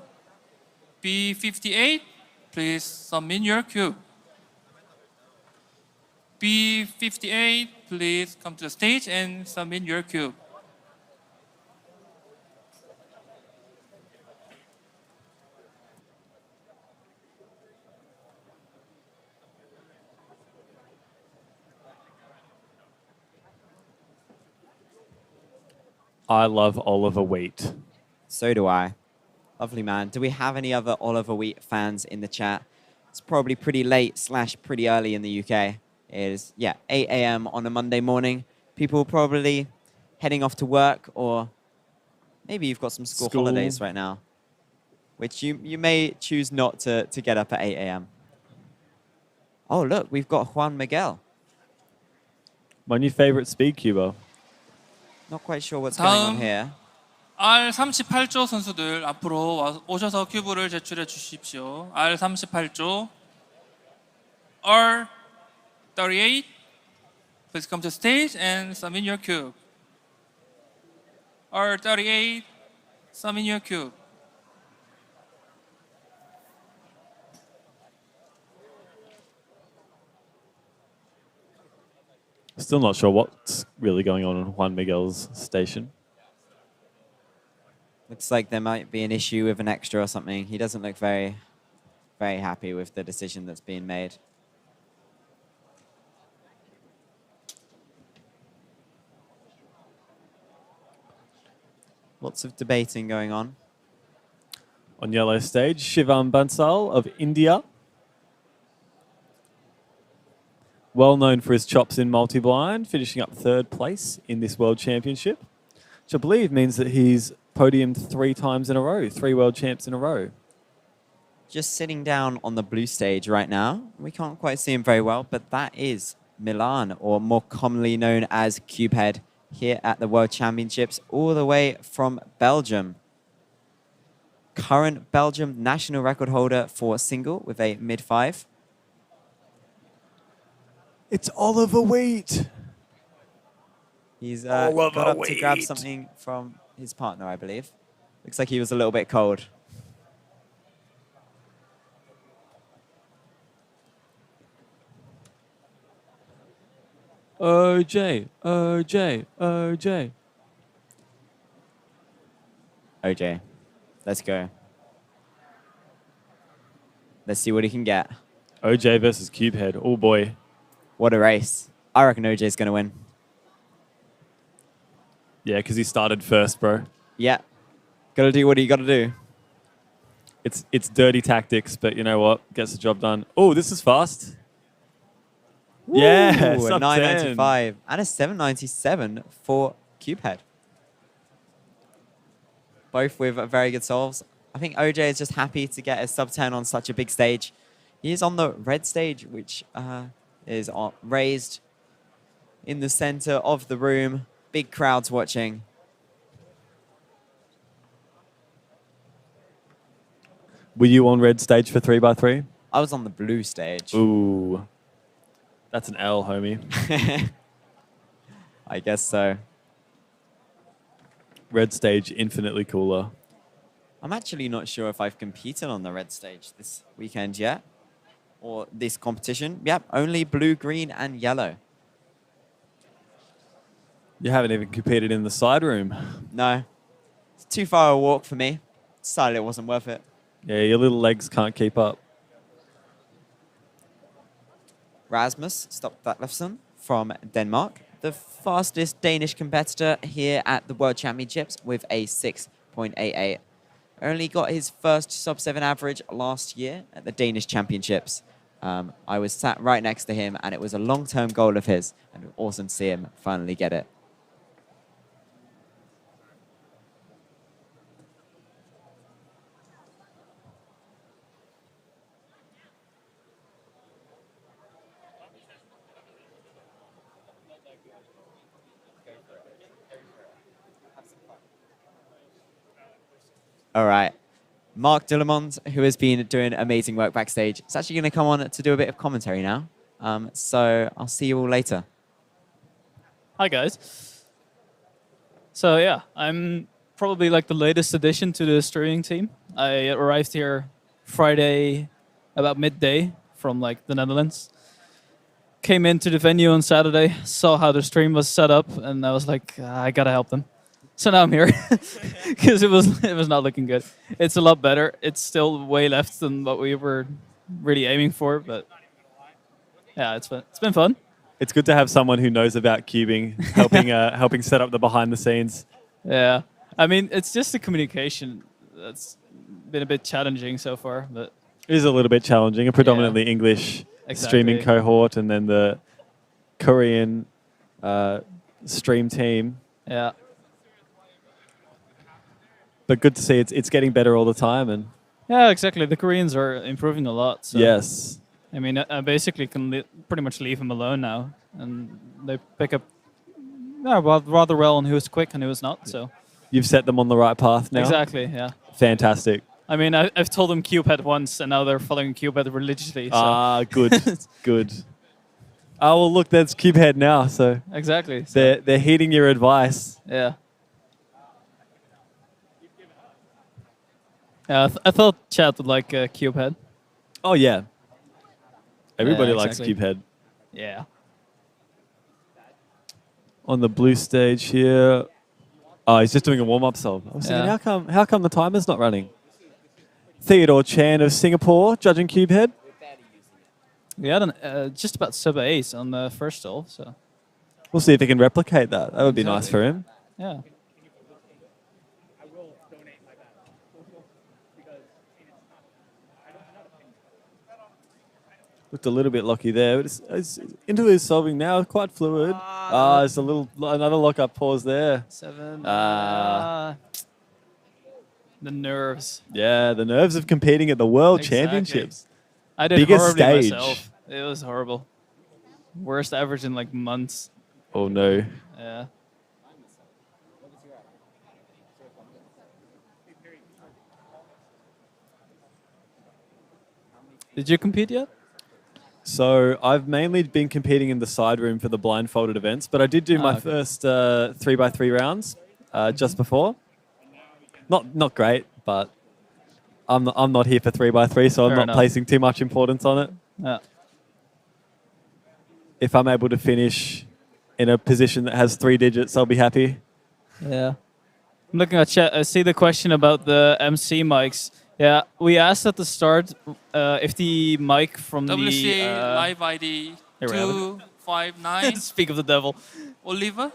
B58, please submit your cube. B58, please come to the stage and submit your cube. I love Oliver Wheat. So do I. Lovely man. Do we have any other Oliver Wheat fans in the chat? It's probably pretty late / pretty early in the UK. It is, 8 a.m. on a Monday morning. People probably heading off to work, or maybe you've got some school holidays right now, which you may choose not to get up at 8 a.m. Oh, look, we've got Juan Miguel. My new favorite speed cuber. Not quite sure what's going on here. R38조 선수들 앞으로 오셔서 큐브를 제출해 주십시오. R38조, R38, please come to stage and submit your cube. R38, submit your cube. Still not sure what's really going on Juan Miguel's station. Looks like there might be an issue with an extra or something. He doesn't look very, very happy with the decision that's being made. Lots of debating going on. On yellow stage, Shivam Bansal of India. Well known for his chops in multi-blind, finishing up 3rd place in this World Championship, which I believe means that he's podiumed 3 times in a row, 3 World Champs in a row. Just sitting down on the blue stage right now. We can't quite see him very well, but that is Milan, or more commonly known as Cubehead, here at the World Championships, all the way from Belgium. Current Belgium national record holder for single with a mid-5. It's Oliver Wheat. He's got up to grab something from his partner, I believe. Looks like he was a little bit cold. OJ, OJ, OJ. OJ, let's go. Let's see what he can get. OJ versus Cubehead. Oh boy. What a race. I reckon OJ's going to win. Yeah, because he started first, bro. Yeah. Gotta do what you gotta do. It's dirty tactics, but you know what? Gets the job done. Oh, this is fast. Yeah, Ooh, a sub 995 and a 797 for Cubehead. Both with very good solves. I think OJ is just happy to get a sub 10 on such a big stage. He is on the red stage, which is raised in the center of the room. Big crowds watching. Were you on red stage for 3x3? I was on the blue stage. Ooh. That's an L, homie. I guess so. Red stage, infinitely cooler. I'm actually not sure if I've competed on the red stage this weekend yet. Or this competition. Yep, only blue, green, and yellow. You haven't even competed in the side room. No. It's too far a walk for me. Decided it wasn't worth it. Yeah, your little legs can't keep up. Rasmus Stopdatleson from Denmark, the fastest Danish competitor here at the World Championships with a 6.88. Only got his first sub-7 average last year at the Danish Championships. I was sat right next to him, and it was a long-term goal of his, and awesome to see him finally get it. All right. Marc Dullemond, who has been doing amazing work backstage, is actually going to come on to do a bit of commentary now. So I'll see you all later. Hi, guys. So, yeah, I'm probably like the latest addition to the streaming team. I arrived here Friday about midday from like the Netherlands. Came into the venue on Saturday, saw how the stream was set up, and I was like, I got to help them. So now I'm here because it was not looking good. It's a lot better. It's still way left than what we were really aiming for, but yeah, it's been fun. It's good to have someone who knows about cubing, helping set up the behind the scenes. Yeah, I mean it's just the communication that's been a bit challenging so far, but it is a little bit challenging. A predominantly English streaming cohort, and then the Korean stream team. Yeah. But good to see it's getting better all the time, and yeah, exactly. The Koreans are improving a lot. So. Yes. I mean, I basically can pretty much leave them alone now, and they pick up rather well on who's quick and who's not. So you've set them on the right path now. Exactly. Yeah. Fantastic. I mean, I've told them Cubehead once, and now they're following Cubehead religiously. So. Ah, good, good. Oh well, look, that's Cubehead now. So exactly. So. They're heeding your advice. Yeah. Yeah, I thought chat would like Cubehead. Oh, yeah. Everybody likes exactly. Cubehead. Yeah. On the blue stage here. Oh, he's just doing a warm-up solve. I was thinking, how come the timer's not running? Theodore Chan of Singapore judging Cubehead. We had just about sub-8 on the first solve, so... We'll see if he can replicate that. That would be nice for him. Yeah. Looked a little bit lucky there. But it's into his solving now, quite fluid. It's another lock-up pause there. 7. The nerves. Yeah, the nerves of competing at the World Championships. I did Biggest horribly stage. myself. It was horrible. Worst average in like months. Oh no. Yeah. Did you compete yet? So I've mainly been competing in the side room for the blindfolded events, but I did do my first 3x3 rounds just before. Not great, but I'm not here for 3x3, so I'm not placing too much importance on it. Yeah. If I'm able to finish in a position that has 3 digits, I'll be happy. Yeah. I'm looking at chat. I see the question about the MC mics. Yeah, we asked at the start if the mic from WCA live ID 259. Speak of the devil. Oliver,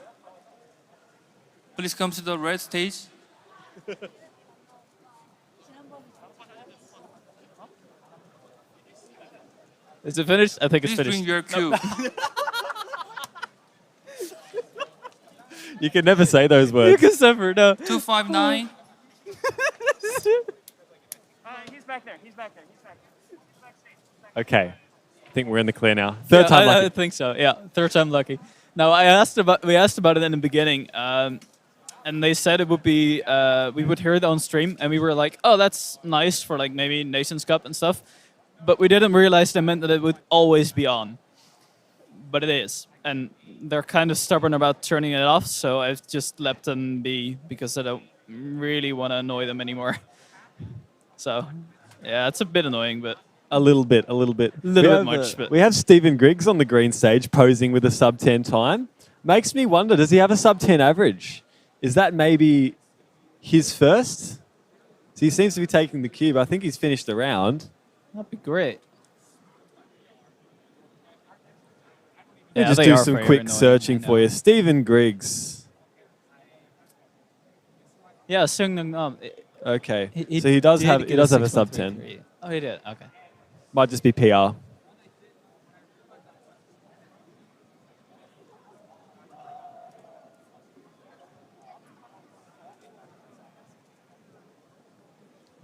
please come to the red stage. Is it finished? I think Please it's finished. bring your cube. You can never say those words. You can suffer, no. 259. He's back there. He's back there. Okay. I think we're in the clear now. Third time I lucky. think so. Yeah, third time lucky. Now we asked about it in the beginning, and they said it would be we would hear it on stream, and we were like, oh, that's nice for like maybe Nations Cup and stuff, but we didn't realize they meant that it would always be on. But it is, and they're kind of stubborn about turning it off, so I've just let them be because I don't really want to annoy them anymore. So, yeah, it's a bit annoying, but. A little bit. Little bit much, but we have Stephen Griggs on the green stage posing with a sub 10 time. Makes me wonder, does he have a sub 10 average? Is that maybe his first? So he seems to be taking the cube. I think he's finished the round. That'd be great. We'll Yeah, just they do are some very quick annoying, searching I know. for you. Stephen Griggs. Yeah, Sung. Okay. So he does have a sub 10. Oh, he did. Okay. Might just be PR.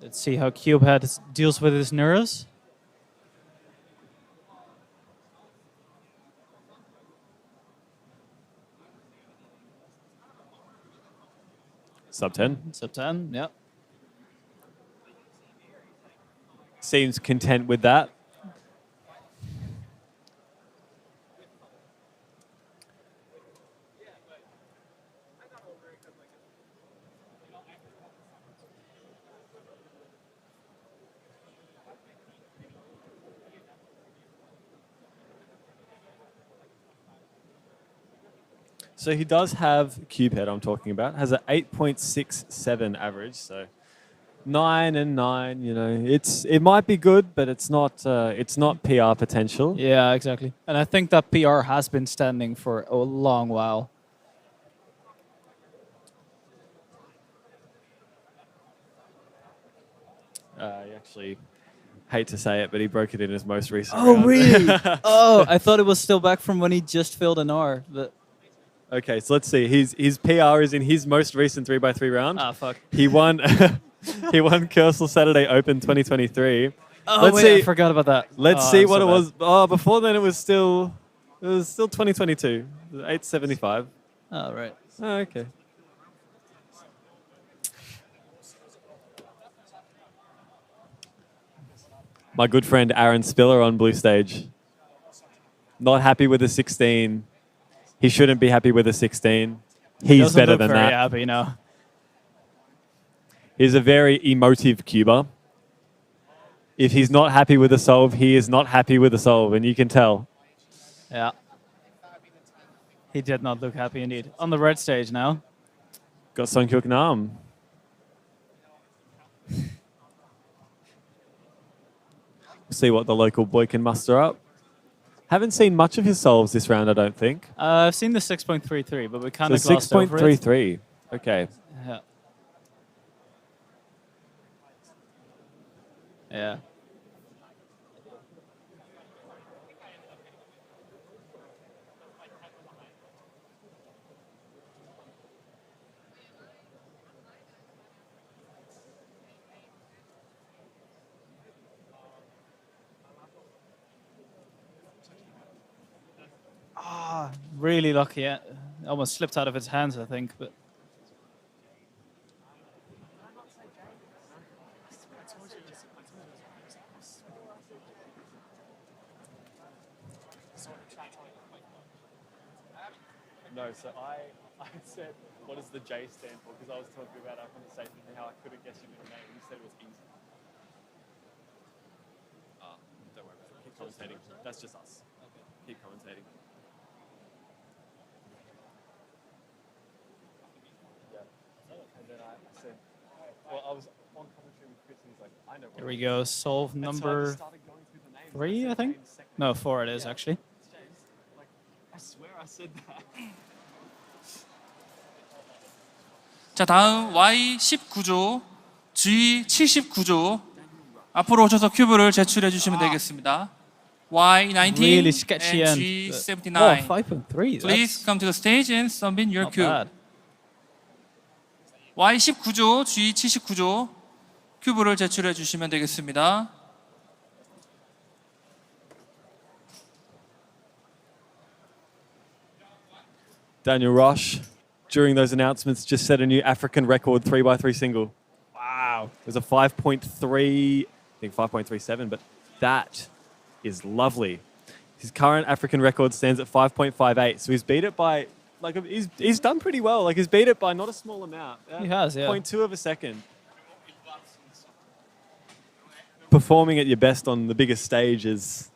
Let's see how Cubehead deals with his neuros. Sub 10. Sub 10, yeah. Seems content with that. So he does have Cubehead, I'm talking about, has an 8.67 average, so 9 and 9, you know, it might be good, but it's not PR potential. Yeah, exactly. And I think that PR has been standing for a long while. I actually hate to say it, but he broke it in his most recent Oh, round. really? Oh, I thought it was still back from when he just filled an R. But Okay, so let's see. His PR is in his most recent 3x3 round. Ah, fuck. He won he won Kersal Saturday Open 2023. Oh, let's wait, see. I forgot about that. Let's Oh, see I'm what so it bad. was. Oh, before then it was still 2022. 875. Oh, right. Oh, okay. My good friend Aaron Spiller on blue stage. Not happy with a 16. He shouldn't be happy with a 16. He's Doesn't better look than very that. happy, no. He's a very emotive cuber. If he's not happy with a solve, he is not happy with a solve, and you can tell. Yeah. He did not look happy indeed. On the red stage now. Got Songhyuk Nam. See what the local boy can muster up. Haven't seen much of his solves this round, I don't think. I've seen the 6.33, but we kind of So glossed over it. 6.33. Okay. Yeah. Yeah. Ah, really lucky. Yeah. Almost slipped out of his hands, I think, but. No, so I said, what does the J stand for? Because I was talking about our conversation and how I couldn't guess your middle name. You said it was easy. Don't worry about it. Keep commentating. That's just us. Keep commentating. Yeah. And then I said, well, I was on commentary with Chris and he's like, I know what Here we go. Solve And so I number just started going through the names. 3, I think. No, 4 it is, actually. Like, I swear I said that. 자, 다음 Y19조, G79조 앞으로 오셔서 큐브를 제출해 주시면 되겠습니다. Y19 Really sketchy and end. G79. Oh, 5.3. Please come to the stage and submit your Not cube. bad. Y19조, G79조 큐브를 제출해 주시면 되겠습니다. Daniel Roche, during those announcements, just set a new African record 3x3 single. Wow. It was a 5.3, I think 5.37, but that is lovely. His current African record stands at 5.58, so he's beat it by, like, he's done pretty well. Like, he's beat it by not a small amount. He has, yeah. 0.2 of a second. Performing at your best on the biggest stage is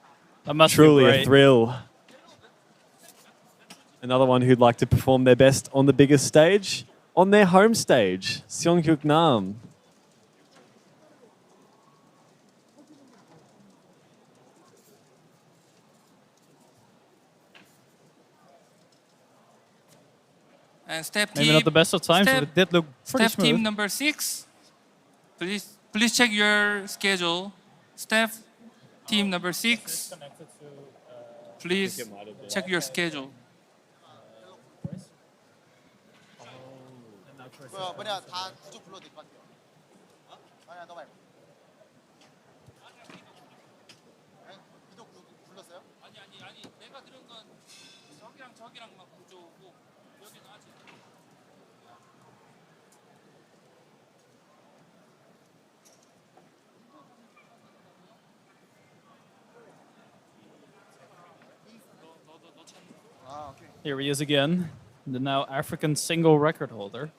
That must be truly a great. thrill. Another one who'd like to perform their best on the biggest stage, on their home stage, Seonghyuk Nam. And step Maybe team, not the best of times, but it did look pretty step team smooth. number 6. Please check your schedule. Step team number 6. Please check your schedule. 뭐냐 다 구조 불러도 될 것 같아요. 아니야 너 말고. 구조 불렀어요? 아니 내가 들은 건 저기랑만 구조고 여기는 아직. Here he is again, the now African single record holder.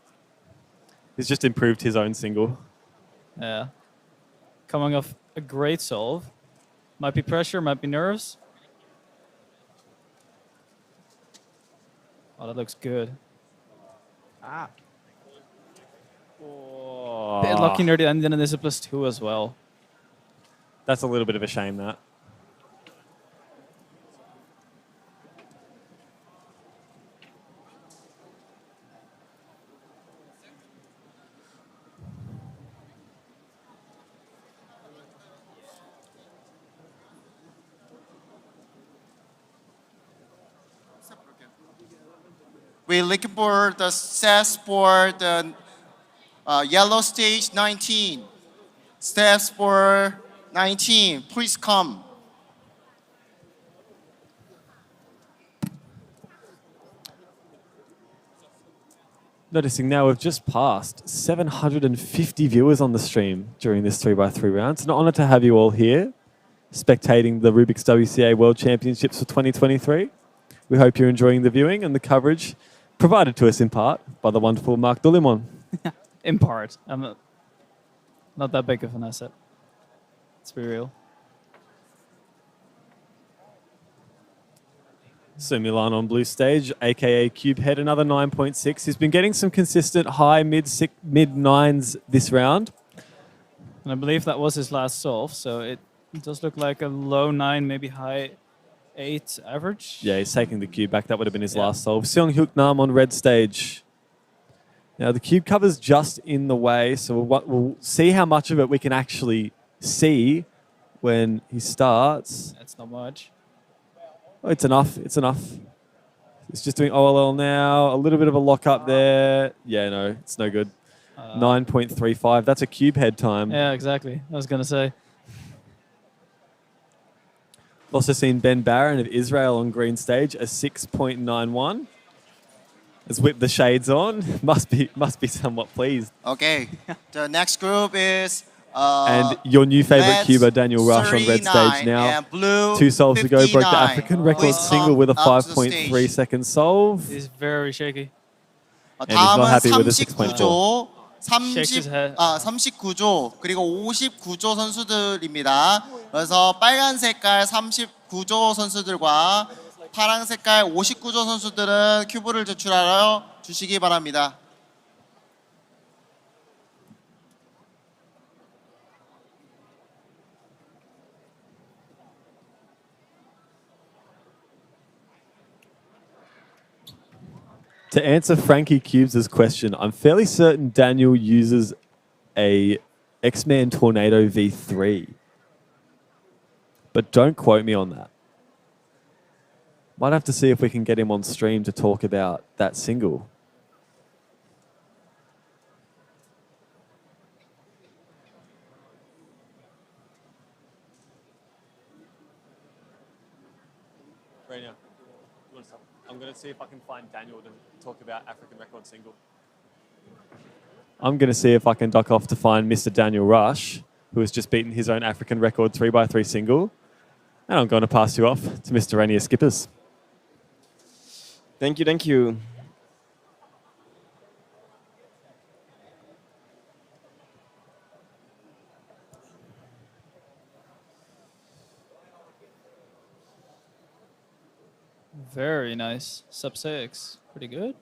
He's just improved his own single. Yeah. Coming off a great solve. Might be pressure, might be nerves. Oh, that looks good. Bit lucky near the end, and then there's a +2 as well. That's a little bit of a shame, that. We're looking for the sets for the yellow stage 19. Steps for 19, please come. Noticing now we've just passed 750 viewers on the stream during this 3x3 round. It's an honor to have you all here, spectating the Rubik's WCA World Championships for 2023. We hope you're enjoying the viewing and the coverage provided to us in part by the wonderful Marc Dullemond. In part. I'm not that big of an asset. Let's be real. So Milan on blue stage, aka Cubehead, another 9.6. He's been getting some consistent high mid nines this round. And I believe that was his last solve, so it does look like a low 9, maybe high 8 average. Yeah, he's taking the cube back. That would have been his last solve. Seonghyuk Nam on red stage. Now the cube cover's just in the way, so we'll see how much of it we can actually see when he starts. That's not much. Oh, it's enough. It's enough. It's just doing OLL now. A little bit of a lock up there. Yeah, no, it's no good. 9.35. That's a cube head time. Yeah, exactly. I was going to say. Also seen Ben Barron of Israel on green stage, a 6.91. Has whipped the shades on. Must be somewhat pleased. Okay, the next group is and your new favorite cuber, Daniel Rush, on red stage now. Blue 2 solves ago, broke the 59. African record Please single with a come up to the 5.3 second solve. He's very shaky. And he's not 다음은 happy with a 6.4. 39조, Shakes his head. 39조 그리고 59조 선수들입니다. 그래서 빨간 색깔 39조 선수들과 파란 색깔 59조 선수들은 큐브를 제출하러 주시기 바랍니다. To answer Frankie Cubes' question, I'm fairly certain Daniel uses a X-Man Tornado V3. But don't quote me on that. Might have to see if we can get him on stream to talk about that single. Reinier, I'm going to see if I can find Daniel to talk about African record single. I'm going to see if I can duck off to find Mr. Daniel Rush, who has just beaten his own African record 3x3 single. And I'm going to pass you off to Mr. Reinier Schippers. Thank you, thank you. Very nice. Sub 6. Pretty good.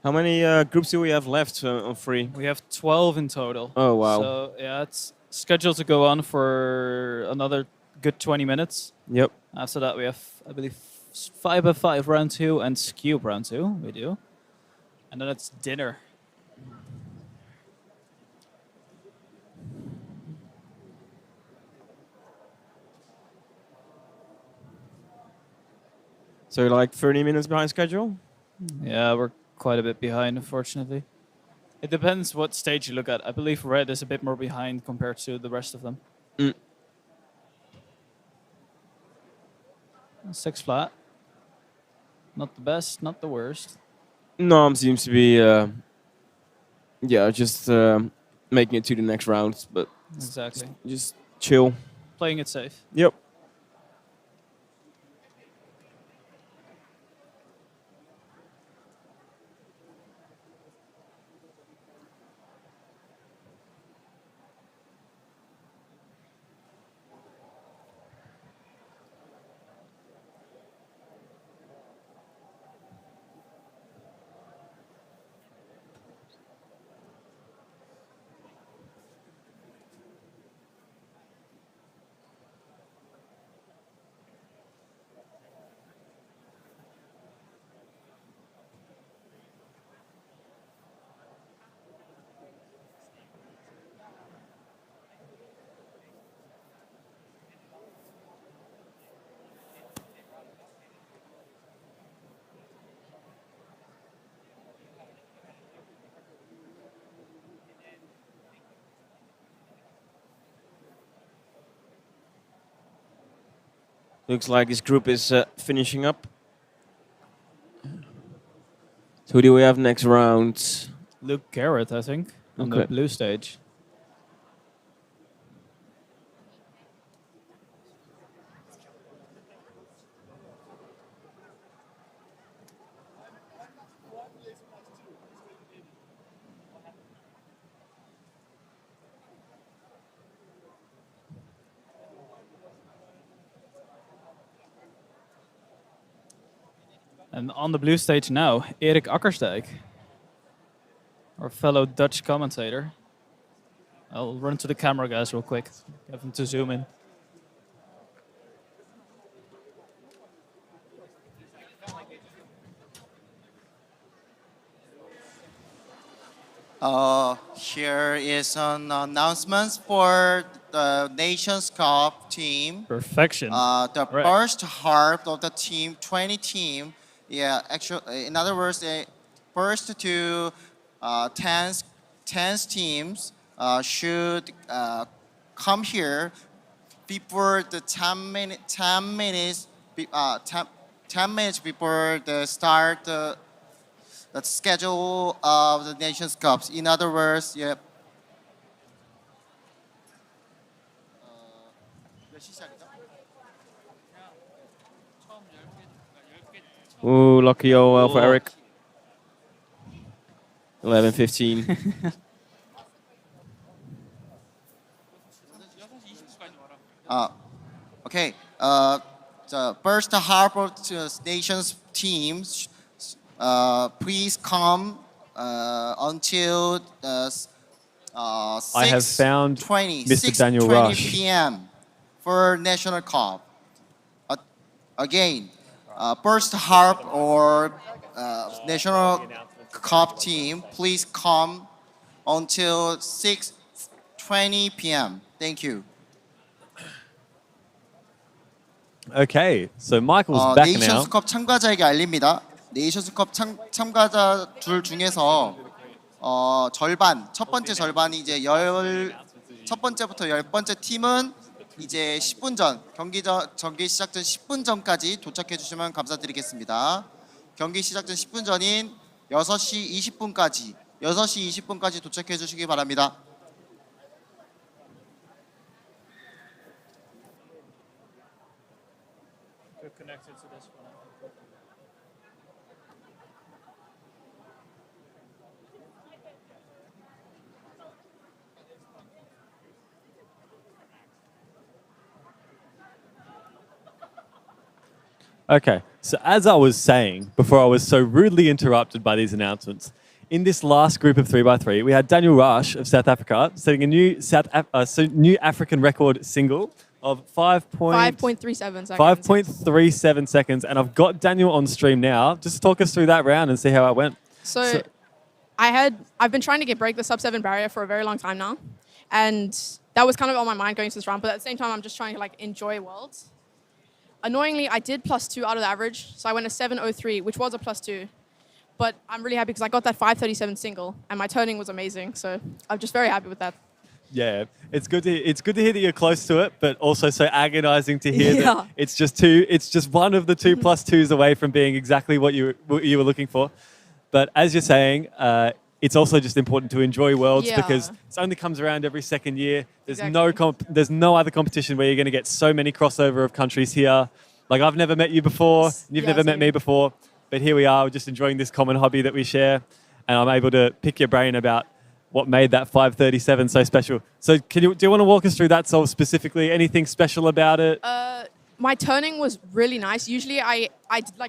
How many groups do we have left on free? We have 12 in total. Oh, wow. So, yeah, it's scheduled to go on for another good 20 minutes. Yep. After that, we have, I believe, 5x5 round 2 and Cube round 2. We do. And then it's dinner. So you're like 30 minutes behind schedule? Yeah, we're quite a bit behind, unfortunately. It depends what stage you look at. I believe red is a bit more behind compared to the rest of them. 6 flat. Not the best, not the worst. Nom seems to be, yeah, just making it to the next round, but Exactly. just chill. Playing it safe. Yep. Looks like this group is finishing up. So who do we have next round? Luke Garrett, I think, on the Okay. blue stage. And on the blue stage now, Erik Akkersdijk, our fellow Dutch commentator. I'll run to the camera, guys, real quick. Have them to zoom in. Here is an announcement for the Nations Cup team. Perfection. The Right. first half of the team, 20 team. Yeah, actually, in other words, the first two 10 teams should come here before the 10 minutes before the start the schedule of the Nations Cups. In other words, yeah. Ooh, lucky OL for Erik. 11:15. Okay. The first half of the nation's teams, please come until I have found Mr. Daniel 6:20 Rush. p.m. for National Cup. Again, first half or National Cup team, please come until 6:20 p.m. Thank you. Okay, so Michael's back now. 네이션스컵 참가자에게 알립니다. 네이션스컵 참가자 둘 중에서 절반, 첫 번째 절반이 이제 첫 번째부터 10번째 팀은 이제 10분 전, 경기 시작 전 10분 전까지 도착해 주시면 감사드리겠습니다. 경기 시작 전 10분 전인 6시 20분까지 도착해 주시기 바랍니다. Okay, so as I was saying before I was so rudely interrupted by these announcements, in this last group of 3x3, we had Daniel Rush of South Africa setting a new new African record single of 5.37 seconds. 5.37 seconds, and I've got Daniel on stream now. Just talk us through that round and see how it went. So I've been trying to break the sub-7 barrier for a very long time now, and that was kind of on my mind going to this round. But at the same time, I'm just trying to enjoy Worlds. Annoyingly, I did +2 out of the average, so I went a 7.03, which was a +2. But I'm really happy because I got that 5.37 single, and my turning was amazing. So I'm just very happy with that. Yeah, it's good to hear that you're close to it, but also so agonizing to hear that it's just one of the 2 +2s away from being exactly what you were looking for. But as you're saying, it's also just important to enjoy Worlds because it only comes around every second year. There's there's no other competition where you're going to get so many crossover of countries here. Like I've never met you before, you've never met me before, but here we are, just enjoying this common hobby that we share, and I'm able to pick your brain about what made that 5.37 so special. So do you want to walk us through that solve specifically? Anything special about it? My turning was really nice. Usually I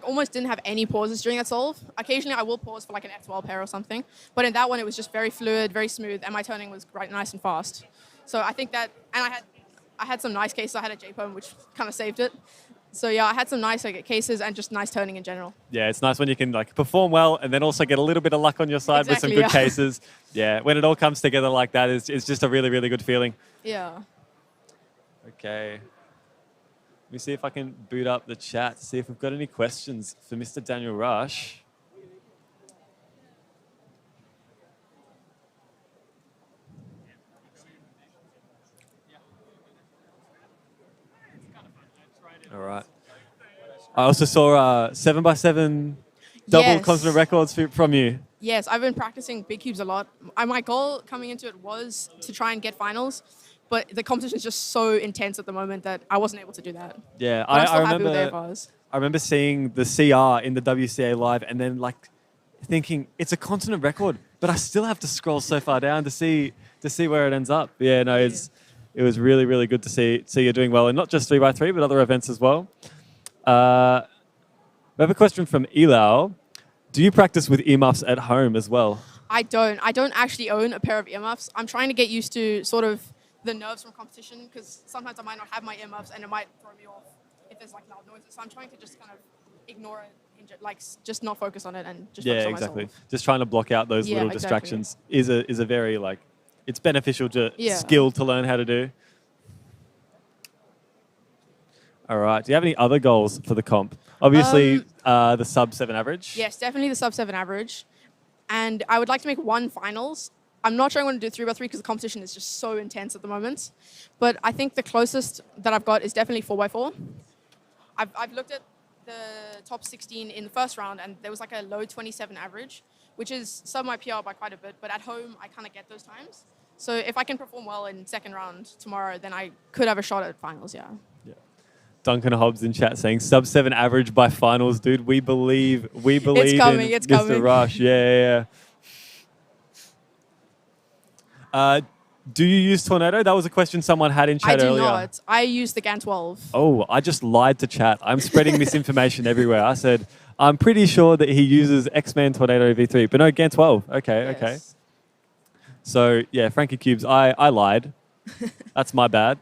almost didn't have any pauses during that solve. Occasionally I will pause for an F12 pair or something. But in that one it was just very fluid, very smooth, and my turning was quite nice and fast. So I think that, and I had some nice cases. I had a J-pome which kind of saved it. So yeah, I had some nice cases and just nice turning in general. Yeah, it's nice when you can perform well and then also get a little bit of luck on your side with some good cases. Yeah, when it all comes together like that, it's just a really, really good feeling. Yeah. Okay. Let me see if I can boot up the chat to see if we've got any questions for Mr. Daniel Rush. All right. I also saw 7x7 double continent records from you. Yes, I've been practicing big cubes a lot. My goal coming into it was to try and get finals, but the competition is just so intense at the moment that I wasn't able to do that. Yeah, but I'm still happy with the AFRs. I remember seeing the CR in the WCA live and then thinking it's a continent record, but I still have to scroll so far down to see where it ends up. Yeah, no, it was really, really good to see you doing well, and not just 3x3, but other events as well. We have a question from Elau. Do you practice with earmuffs at home as well? I don't actually own a pair of earmuffs. I'm trying to get used to sort of the nerves from competition because sometimes I might not have my earmuffs and it might throw me off if there's loud noises. So I'm trying to just kind of ignore it, just not focus on it and just focus on myself. Just trying to block out those little distractions is a very it's beneficial to skill to learn how to do. All right. Do you have any other goals for the comp? Obviously, the sub-7 average. Yes, definitely the sub-7 average. And I would like to make 1 finals. I'm not sure I'm going to do 3x3 because the competition is just so intense at the moment. But I think the closest that I've got is definitely 4x4. I've looked at the top 16 in the first round, and there was a low 27 average, which is sub my PR by quite a bit. But at home, I kind of get those times. So if I can perform well in second round tomorrow, then I could have a shot at finals, yeah. Duncan Hobbs in chat saying sub-7 average by finals, dude. We believe it's coming, in Mr. Rush. Yeah. Do you use Tornado? That was a question someone had in chat earlier. I do not. I use the GAN 12. Oh, I just lied to chat. I'm spreading misinformation everywhere. I said, I'm pretty sure that he uses X-Man Tornado V3, but no, GAN 12. Okay. So, yeah, Frankie Cubes, I lied. That's my bad.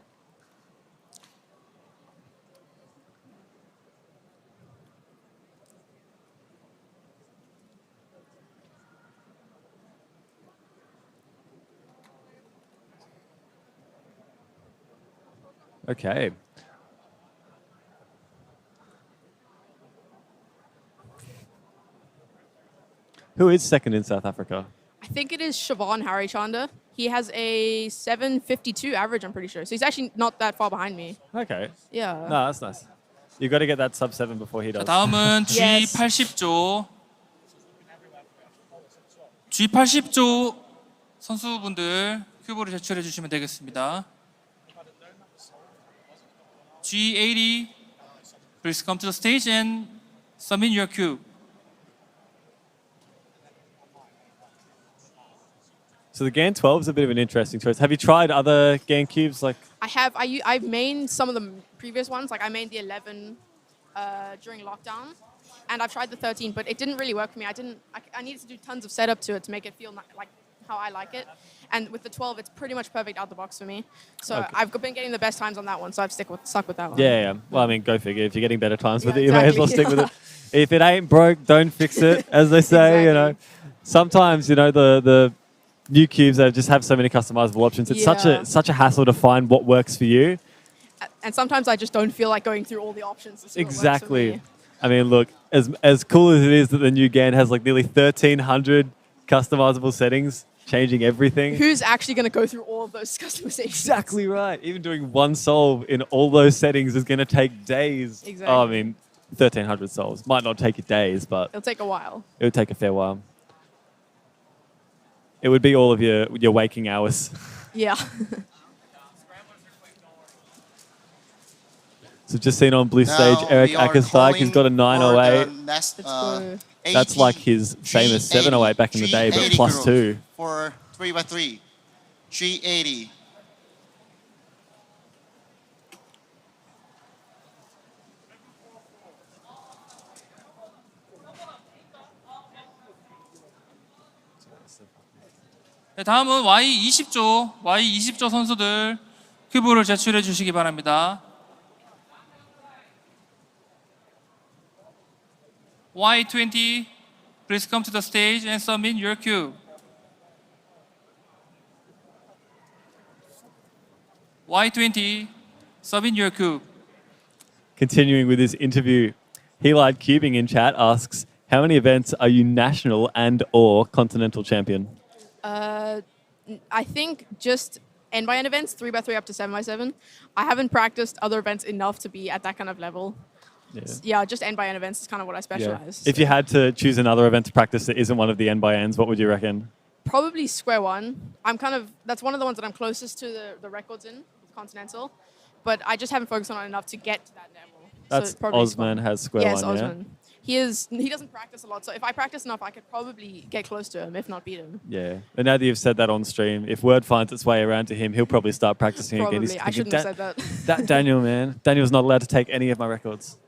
Okay. Who is second in South Africa? I think it is Siobhan Harichandra. He has a 752 average, I'm pretty sure. So he's actually not that far behind me. Okay. Yeah. No, that's nice. You got to get that sub 7 before he 자, does. 다음은 Yes. G80조. G80조 선수분들 큐브를 제출해 주시면 되겠습니다. G80, please come to the stage and submit your cube. So the GAN 12 is a bit of an interesting choice. Have you tried other GAN cubes? Like, I have. I've mained some of the previous ones. Like I mained the 11 during lockdown, and I've tried the 13, but it didn't really work for me. I needed to do tons of setup to it to make it feel like how I like it. And with the 12, it's pretty much perfect out the box for me. So Okay. I've been getting the best times on that one. So I've stuck with that one. yeah. Well, I mean, go figure. If you're getting better times with Yeah, it, you may as well exactly. stick with it. If it ain't broke, don't fix it, as they say. You know, sometimes the new cubes that just have so many customizable options. It's Yeah. such a hassle to find what works for you. And sometimes I just don't feel like going through all the options to see what works for Exactly. me. I mean, look, as cool as it is that the new GAN has like nearly 1,300 customizable settings, changing everything. Who's actually going to go through all of those customizations? Exactly right. Even doing one solve in all those settings is going to take days. Exactly. Oh, I mean, 1,300 solves might not take you days, but It'll take a while. it would take a fair while. It would be all of your waking hours. Yeah. So just seen on blue stage, Now Erik we are Akkersdijk. He's got a calling 908. for the next, That's like his famous 708 back in the day, but G80 plus group 2. For 3x3. G80. 네, 다음은 Y20조 선수들 큐브를 제출해 주시기 바랍니다. Y20, please come to the stage and submit your cube. Y20, submit your cube. Continuing with this interview, He-Lied Cubing in chat asks, how many events are you national and or continental champion? I think just N-by-N events, 3x3 up to 7x7. I haven't practiced other events enough to be at that kind of level. Yeah, just N-by-N events is kind of what I specialize. If you had to choose another event to practice that isn't one of the N-by-Ns, what would you reckon? Probably square one. That's one of the ones that I'm closest to the records in, continental. But I just haven't focused on it enough to get to that level. That's so probably Osman has square yes, one, Osman. He doesn't practice a lot, so if I practice enough, I could probably get close to him, if not beat him. Yeah. And now that you've said that on stream, if word finds its way around to him, he'll probably start practicing again. Probably. He's I thinking, shouldn't have said that. That Daniel, man. Daniel's not allowed to take any of my records.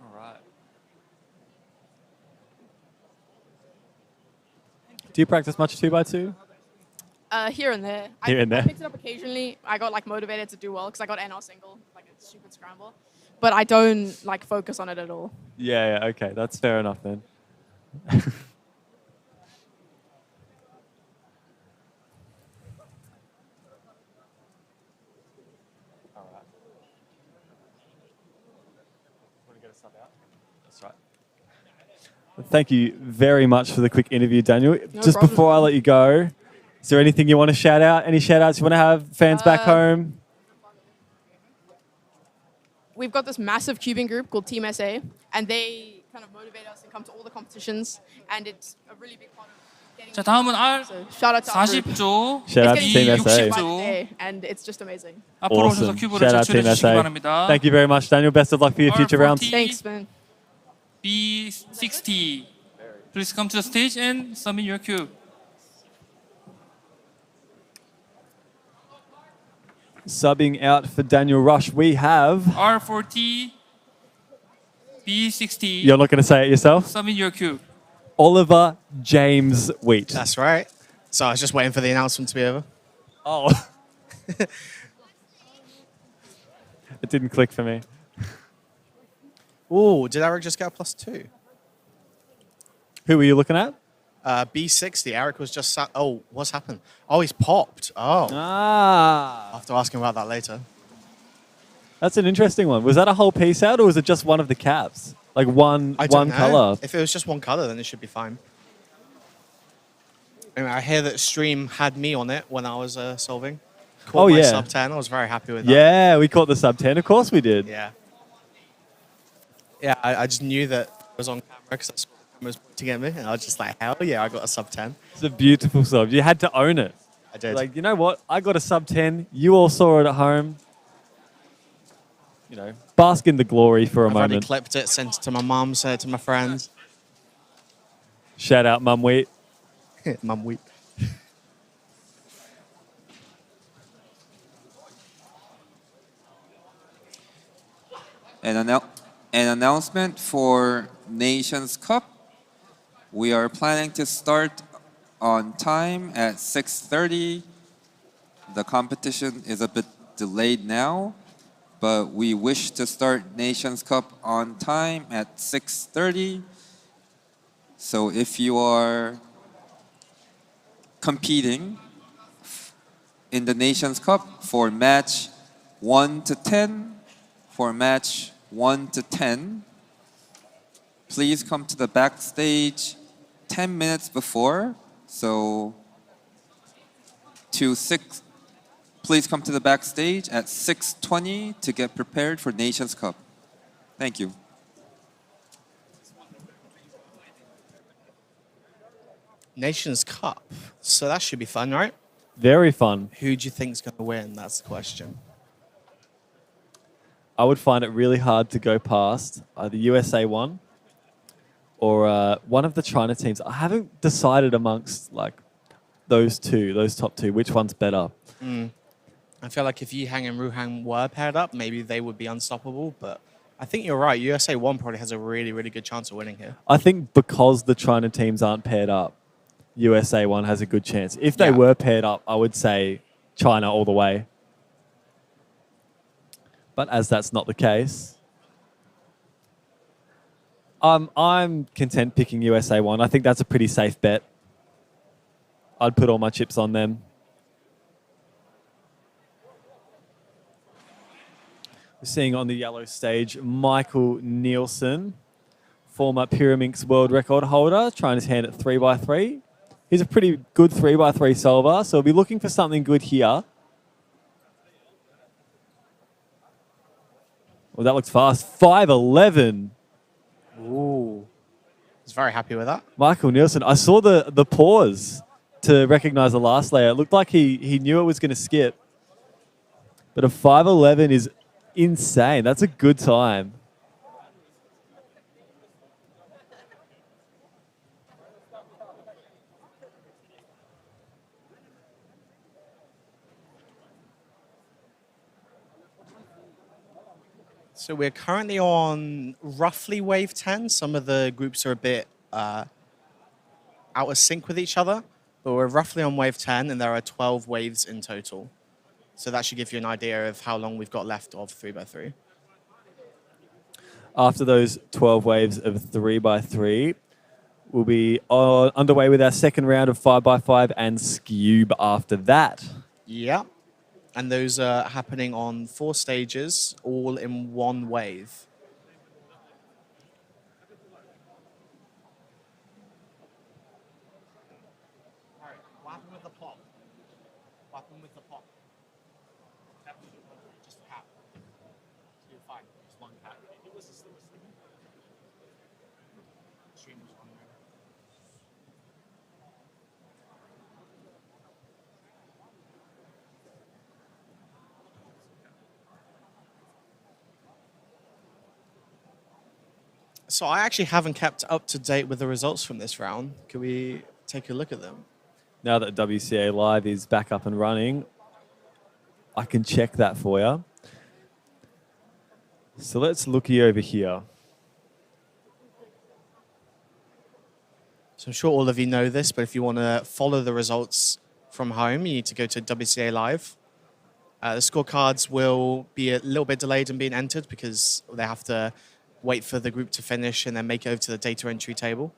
All right. Do you practice much 2x2? Here and there. Here and there. I picked it up occasionally. I got motivated to do well because I got NR single, like a stupid scramble. But I don't focus on it at all. Yeah, okay. That's fair enough then. That's right. Thank you very much for the quick interview, Daniel. Just problem. before I let you go, is there anything you want to shout out? Any shout outs you want to have? Fans back home? We've got this massive cubing group called Team SA, and they kind of motivate us and come to all the competitions, and it's a really big part of getting. 자, 다음은 shout out to our group. R40조, Shout out to Team SA. B60조, and it's just amazing. 앞으로 오셔서 Awesome. 큐브를 Shout out 제출해 Team 주시기 SA. 바랍니다. Thank you very much, Daniel. Best of luck for your future rounds. Thanks, man. B60, please come to the stage and submit your cube. Subbing out for Daniel Rush, we have... R40, B60. You're not going to say it yourself? Submit your cube. Oliver James Wheat. That's right. So I was just waiting for the announcement to be over. Oh. It didn't click for me. Oh, did Erik just get a +2? Who were you looking at? B60. Erik was just sat. Oh, what's happened? Oh, he's popped. Oh. Ah. I'll have to ask him about that later. That's an interesting one. Was that a whole piece out, or was it just one of the caps? Like one I don't know. color? If it was just one color, then it should be fine. Anyway, I hear that Stream had me on it when I was solving. Caught my sub 10. I was very happy with that. Yeah, we caught the sub 10. Of course we did. Yeah. Yeah, I just knew that it was on camera because I saw the camera was pointing at me, and I was just like, hell yeah, I got a sub 10. It's a beautiful sub. You had to own it. I did. Like, you know what? I got a sub 10. You all saw it at home. You know, bask in the glory for a I've already moment. clipped it, sent it to my mum, sent it to my friends. Shout out, Mum Wheat. Mum Wheat. An announcement for Nations Cup. We are planning to start on time at 6:30. The competition is a bit delayed now, but we wish to start Nations Cup on time at 6:30. So if you are competing in the Nations Cup for match 1 to 10, for match 1 to 10, please come to the backstage 10 minutes before. So please come to the backstage at 6:20 to get prepared for Nations Cup. Thank you. Nations Cup. So that should be fun, right? Very fun. Who do you think's going to win? That's the question. I would find it really hard to go past either USA 1 or one of the China teams. I haven't decided amongst like those top two, which one's better. I feel like if Yihang and Ruhang were paired up, maybe they would be unstoppable. But I think you're right. USA 1 probably has a really, really good chance of winning here. I think because the China teams aren't paired up, USA 1 has a good chance. If they were paired up, I would say China all the way. But as that's not the case, I'm content picking USA 1. I think that's a pretty safe bet. I'd put all my chips on them. We're seeing on the yellow stage Michael Nielsen, former Pyraminx world record holder, trying his hand at 3x3. He's a pretty good 3x3 solver, so we'll be looking for something good here. Well, that looks fast. 5.11. Ooh. I was very happy with that. Michael Nielsen. I saw the pause to recognize the last layer. It looked like he knew it was going to skip. But a 5.11 is insane. That's a good time. So we're currently on roughly wave 10. Some of the groups are a bit out of sync with each other, but we're roughly on wave 10, and there are 12 waves in total. So that should give you an idea of how long we've got left of 3x3. After those 12 waves of 3x3, we'll be underway with our second round of 5x5 and Skewb after that. Yeah. And those are happening on 4 stages, all in one wave. All right, what happened with the pop? What happened with the pop? Just a cap. You're fine, just one cap. Stream was on there. So I actually haven't kept up to date with the results from this round. Can we take a look at them? Now that WCA Live is back up and running, I can check that for you. So let's looky over here. So I'm sure all of you know this, but if you want to follow the results from home, you need to go to WCA Live. The scorecards will be a little bit delayed in being entered because they have to wait for the group to finish and then make it over to the data entry table.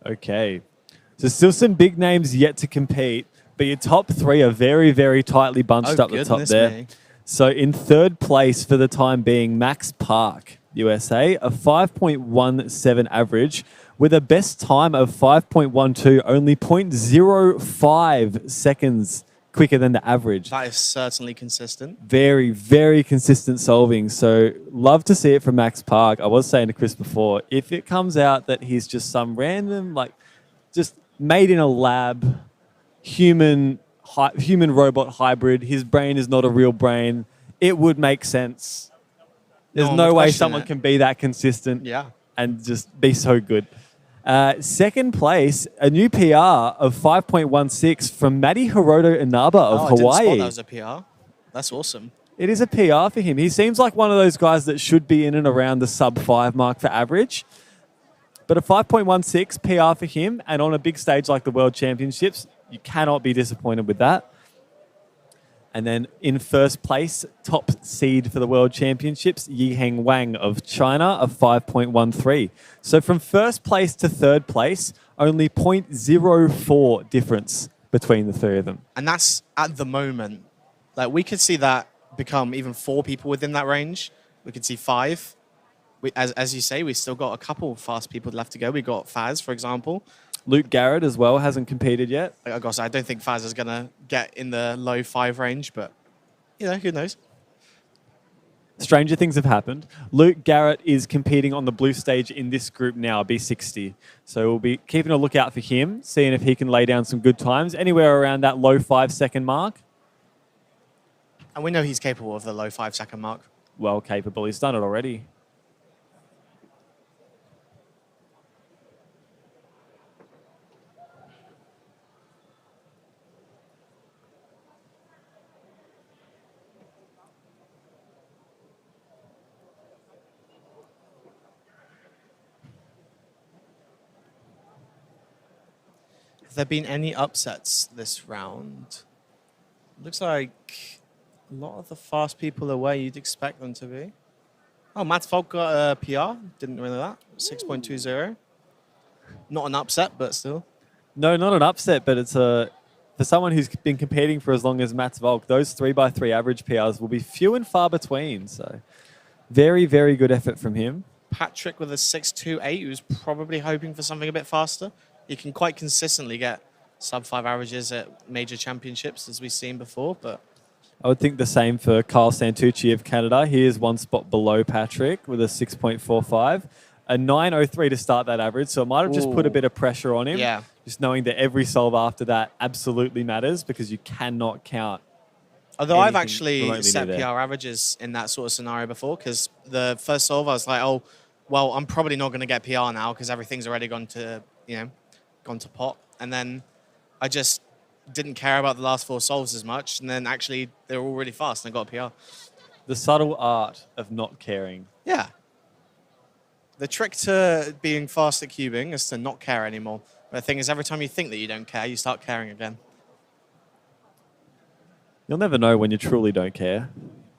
Okay. So still some big names yet to compete, but your top three are very, very tightly bunched up the top there. Me. So in third place for the time being, Max Park, USA, a 5.17 average with a best time of 5.12, only 0.05 seconds quicker than the average. That is certainly consistent. Very, very consistent solving. So love to see it from Max Park. I was saying to Chris before, if it comes out that he's just some random, like, just made in a lab, human-robot hybrid, his brain is not a real brain, it would make sense. There's no way someone can be that consistent and just be so good. Second place, a new PR of 5.16 from Madi Hiroto Inaba of Hawaii. I didn't spot that was a PR. That's awesome. It is a PR for him. He seems like one of those guys that should be in and around the sub-5 mark for average. But a 5.16 PR for him, and on a big stage like the World Championships, you cannot be disappointed with that. And then in first place, top seed for the World Championships, Yiheng Wang of China of 5.13. So from first place to third place, only 0.04 difference between the three of them. And that's at the moment. Like, we could see that become even 4 people within that range. We could see 5. As you say, we've still got a couple of fast people left to go. We got Faz, for example. Luke Garrett as well hasn't competed yet. I don't think Faz is going to get in the low 5 range, but, who knows? Stranger things have happened. Luke Garrett is competing on the blue stage in this group now, B60. So we'll be keeping a lookout for him, seeing if he can lay down some good times, anywhere around that low 5-second mark. And we know he's capable of the low 5-second mark. Well capable. He's done it already. Have there been any upsets this round? Looks like a lot of the fast people are where you'd expect them to be. Oh, Matt Falk got a PR. Didn't really that. 6.20. Not an upset, but still. No, not an upset, but it's for someone who's been competing for as long as Mats Volk, those 3x3 average PRs will be few and far between. So very, very good effort from him. Patrick with a 6.28, who's probably hoping for something a bit faster. He can quite consistently get sub-5 averages at major championships, as we've seen before. But I would think the same for Kyle Santucci of Canada. He is one spot below Patrick with a 6.45. A 9.03 to start that average, so it might have just put a bit of pressure on him. Yeah. Just knowing that every solve after that absolutely matters because you cannot count. Although I've actually set PR averages in that sort of scenario before, because the first solve I was like, oh, well, I'm probably not going to get PR now because everything's already gone to pot. And then I just didn't care about the last 4 solves as much. And then actually they were all really fast and I got a PR. The subtle art of not caring. Yeah. The trick to being fast at cubing is to not care anymore. But the thing is, every time you think that you don't care, you start caring again. You'll never know when you truly don't care.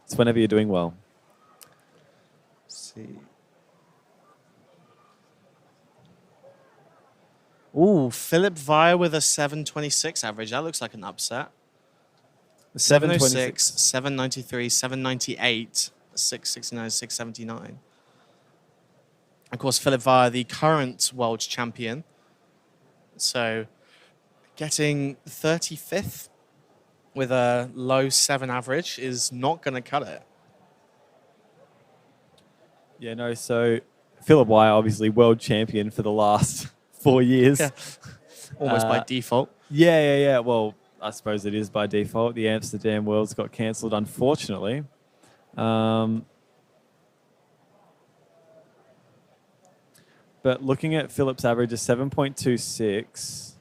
It's whenever you're doing well. Let's see. Ooh, Philip Vire with a 7.26 average. That looks like an upset. 7.06, 7.93, 7.98, 6.69, 6.79. Of course, Philip Vire, the current world champion. So getting 35th with a low 7 average is not going to cut it. Yeah, no, so Philip Vire, obviously world champion for the last 4 years. Yeah. Almost by default. Yeah. Well, I suppose it is by default. The Amsterdam Worlds got cancelled, unfortunately. But looking at Philip's average of 7.26,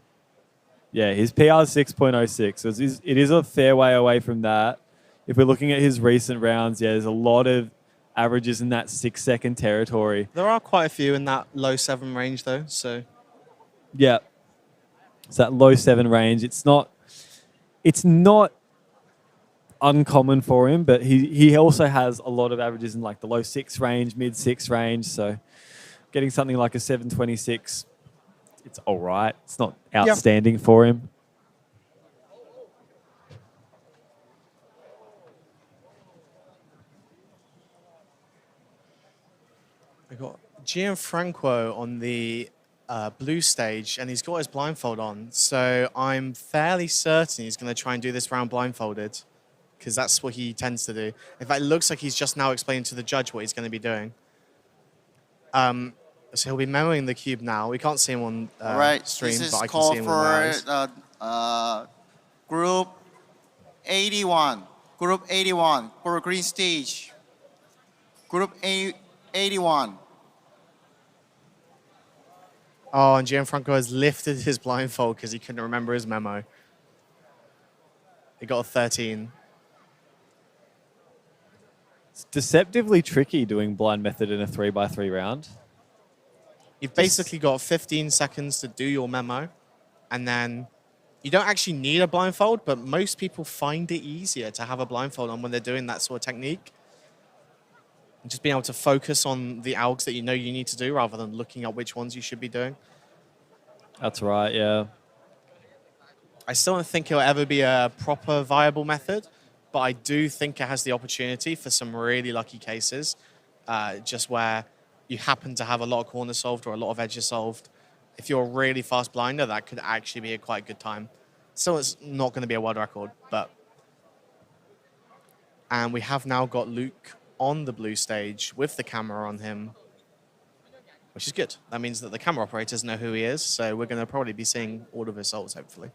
yeah, his PR is 6.06. So it is a fair way away from that. If we're looking at his recent rounds, yeah, there's a lot of averages in that 6-second territory. There are quite a few in that low 7 range, though. So yeah, it's that low 7 range. It's not uncommon for him, but he also has a lot of averages in like the low 6 range, mid 6 range. So getting something like a 7.26 It's all right. It's not outstanding for him. We got Gianfranco on the blue stage, and he's got his blindfold on. So I'm fairly certain he's going to try and do this round blindfolded, because that's what he tends to do. In fact, it looks like he's just now explaining to the judge what he's going to be doing. So he'll be memoing the cube now. We can't see him on stream, but I can see him with my eyes. Group 81. Group 81 for green stage. Group 81. Oh, and Gianfranco has lifted his blindfold because he couldn't remember his memo. He got a 13. It's deceptively tricky doing blind method in a 3x3 round. You've basically got 15 seconds to do your memo, and then you don't actually need a blindfold, but most people find it easier to have a blindfold on when they're doing that sort of technique. And just being able to focus on the algs that you know you need to do rather than looking at which ones you should be doing. That's right, yeah. I still don't think it'll ever be a proper viable method, but I do think it has the opportunity for some really lucky cases, just where you happen to have a lot of corners solved or a lot of edges solved. If you're a really fast blinder, that could actually be a quite good time. Still, it's not going to be a world record, but... And we have now got Luke on the blue stage with the camera on him, which is good. That means that the camera operators know who he is, so we're going to probably be seeing all of his results, hopefully.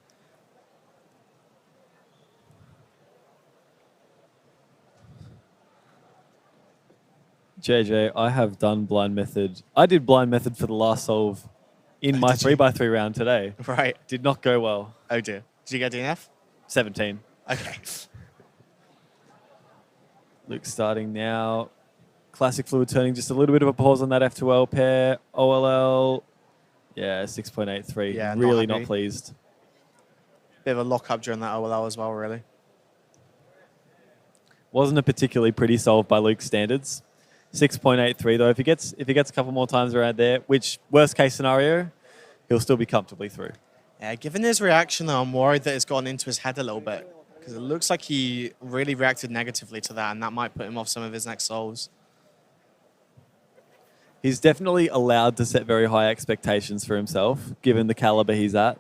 JJ, I have done blind method. I did blind method for the last solve in my 3x3 round today. Right. Did not go well. Oh dear. Did you get DNF? 17. Okay. Luke starting now. Classic fluid turning, just a little bit of a pause on that F2L pair. OLL, yeah, 6.83. Yeah, really not not pleased. Bit of a lock-up during that OLL as well, really. Wasn't a particularly pretty solve by Luke's standards. 6.83 though. If he gets a couple more times around there, which worst case scenario, he'll still be comfortably through. Yeah, given his reaction though, I'm worried that it's gone into his head a little bit, because it looks like he really reacted negatively to that, and that might put him off some of his next solves. He's definitely allowed to set very high expectations for himself, given the caliber he's at.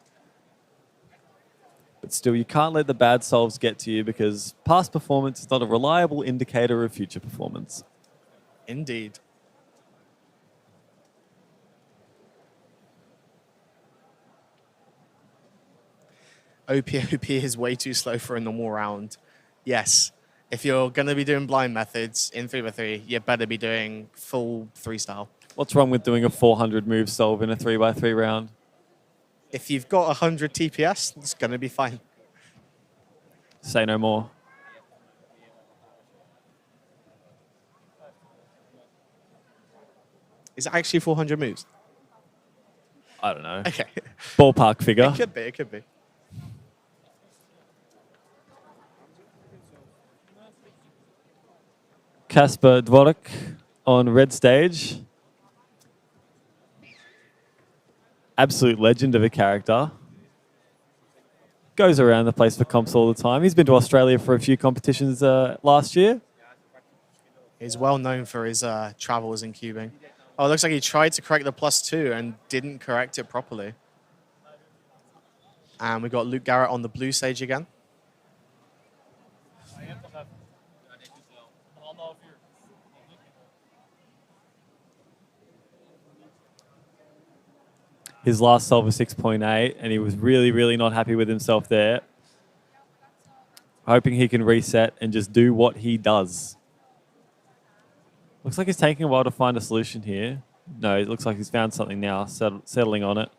But still, you can't let the bad solves get to you, because past performance is not a reliable indicator of future performance. Indeed. OP is way too slow for a normal round. Yes, if you're going to be doing blind methods in 3x3, you better be doing full 3-style. What's wrong with doing a 400 move solve in a 3x3 round? If you've got 100 TPS, it's going to be fine. Say no more. Is it actually 400 moves? I don't know. Okay. Ballpark figure. It could be, it could be. Kasper Dvorak on red stage. Absolute legend of a character. Goes around the place for comps all the time. He's been to Australia for a few competitions last year. He's well known for his travels in cubing. Oh, it looks like he tried to correct the +2 and didn't correct it properly. And we got Luke Garrett on the blue stage again. His last solve was 6.8, and he was really, really not happy with himself there. Hoping he can reset and just do what he does. Looks like he's taking a while to find a solution here. No, it looks like he's found something now, settling on it.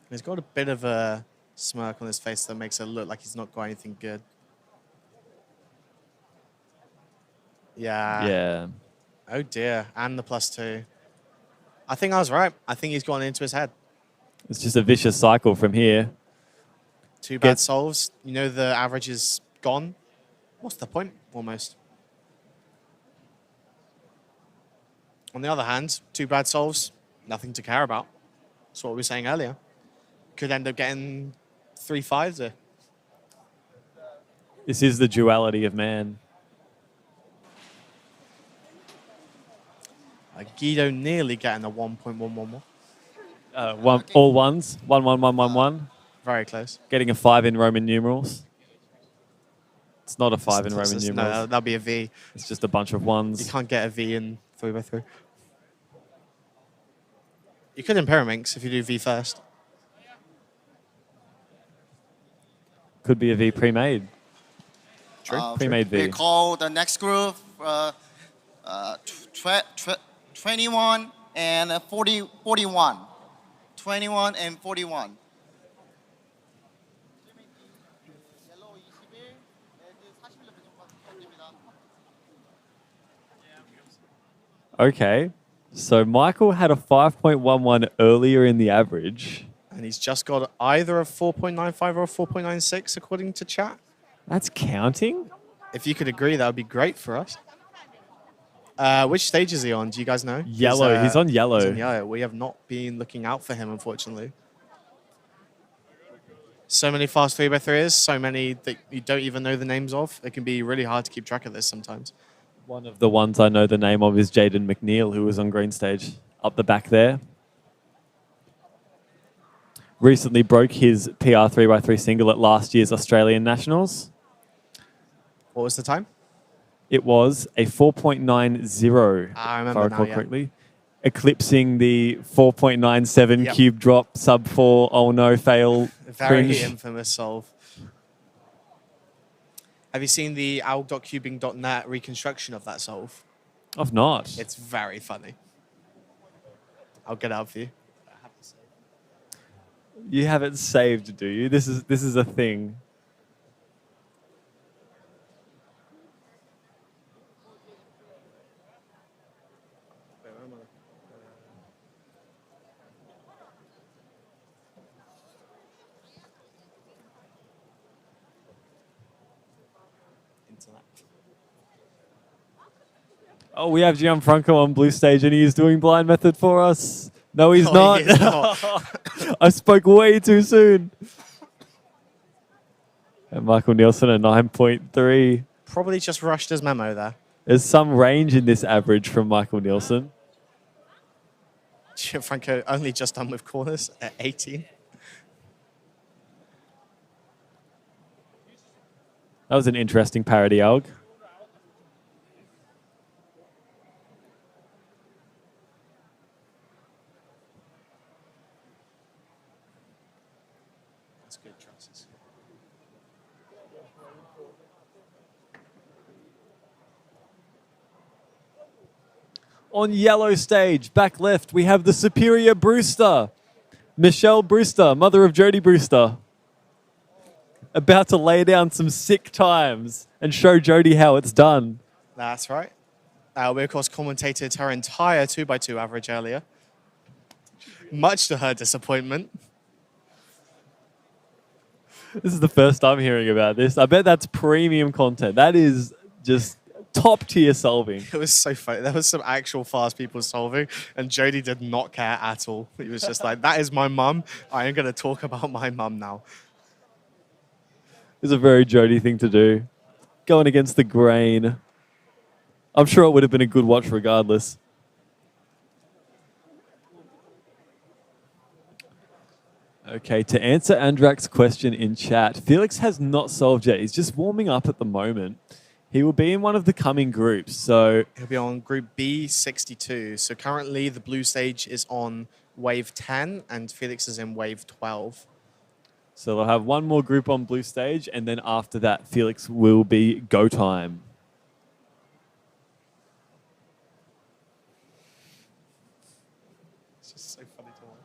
He's got a bit of a smirk on his face that makes it look like he's not got anything good. Yeah. Yeah. Oh dear, and the +2. I think I was right. I think he's gone into his head. It's just a vicious cycle from here. Two bad solves. You know the average is gone. What's the point, almost? On the other hand, two bad solves, nothing to care about. That's what we were saying earlier. could end up getting 3-5s there. This is the duality of man. Guido nearly getting a 1.111. All ones. 1, 1, 1, 1, 1. Very close. Getting a 5 in Roman numerals. It's not a 5 in Roman numerals. No, that'll be a V. It's just a bunch of ones. You can't get a V in 3x3. You could in Pyraminx if you do V first. Could be a V pre-made. True. Pre-made V. We call the next group 21 and 41. 21 and 41. Okay. So Michael had a 5.11 earlier in the average. And he's just got either a 4.95 or a 4.96 according to chat. That's counting? If you could agree, that would be great for us. Which stage is he on? Do you guys know? Yellow. He's on yellow. He's on yellow. We have not been looking out for him, unfortunately. So many fast 3x3s, so many that you don't even know the names of. It can be really hard to keep track of this sometimes. One of the ones I know the name of is Jaden McNeil, who was on green stage up the back there. Recently broke his PR 3x3 single at last year's Australian Nationals. What was the time? It was a 4.90, I remember if I recall now, yeah. correctly. Eclipsing the 4.97 Yep. cube drop, sub 4, oh no, fail, Very cringe. infamous solve. Have you seen the owl.cubing.net reconstruction of that solve? I've not. It's very funny. I'll get it up for you. You have it saved, do you? This is a thing. Oh, we have Gianfranco on blue stage and he is doing blind method for us. No, he's not. He is not. I spoke way too soon. And Michael Nielsen at 9.3. Probably just rushed his memo there. There's some range in this average from Michael Nielsen. Gianfranco only just done with corners at 18. That was an interesting parody, Alg. That's good choices. On yellow stage, back left, we have the superior Brewster. Michelle Brewster, mother of Jody Brewster. About to lay down some sick times and show Jody how it's done. That's right. We, of course, commentated her entire 2x2 average earlier. Much to her disappointment. This is the first time hearing about this. I bet that's premium content. That is just top tier solving. It was so funny. There was some actual fast people solving, and Jody did not care at all. He was just like, that is my mum. I am going to talk about my mum now. It's a very Jody thing to do. Going against the grain. I'm sure it would have been a good watch regardless. Okay, to answer Andrak's question in chat, Felix has not solved yet. He's just warming up at the moment. He will be in one of the coming groups, so... He'll be on group B62. So currently the blue stage is on wave 10, and Felix is in wave 12. So they'll have one more group on blue stage, and then after that, Felix will be go time. It's just so funny to watch.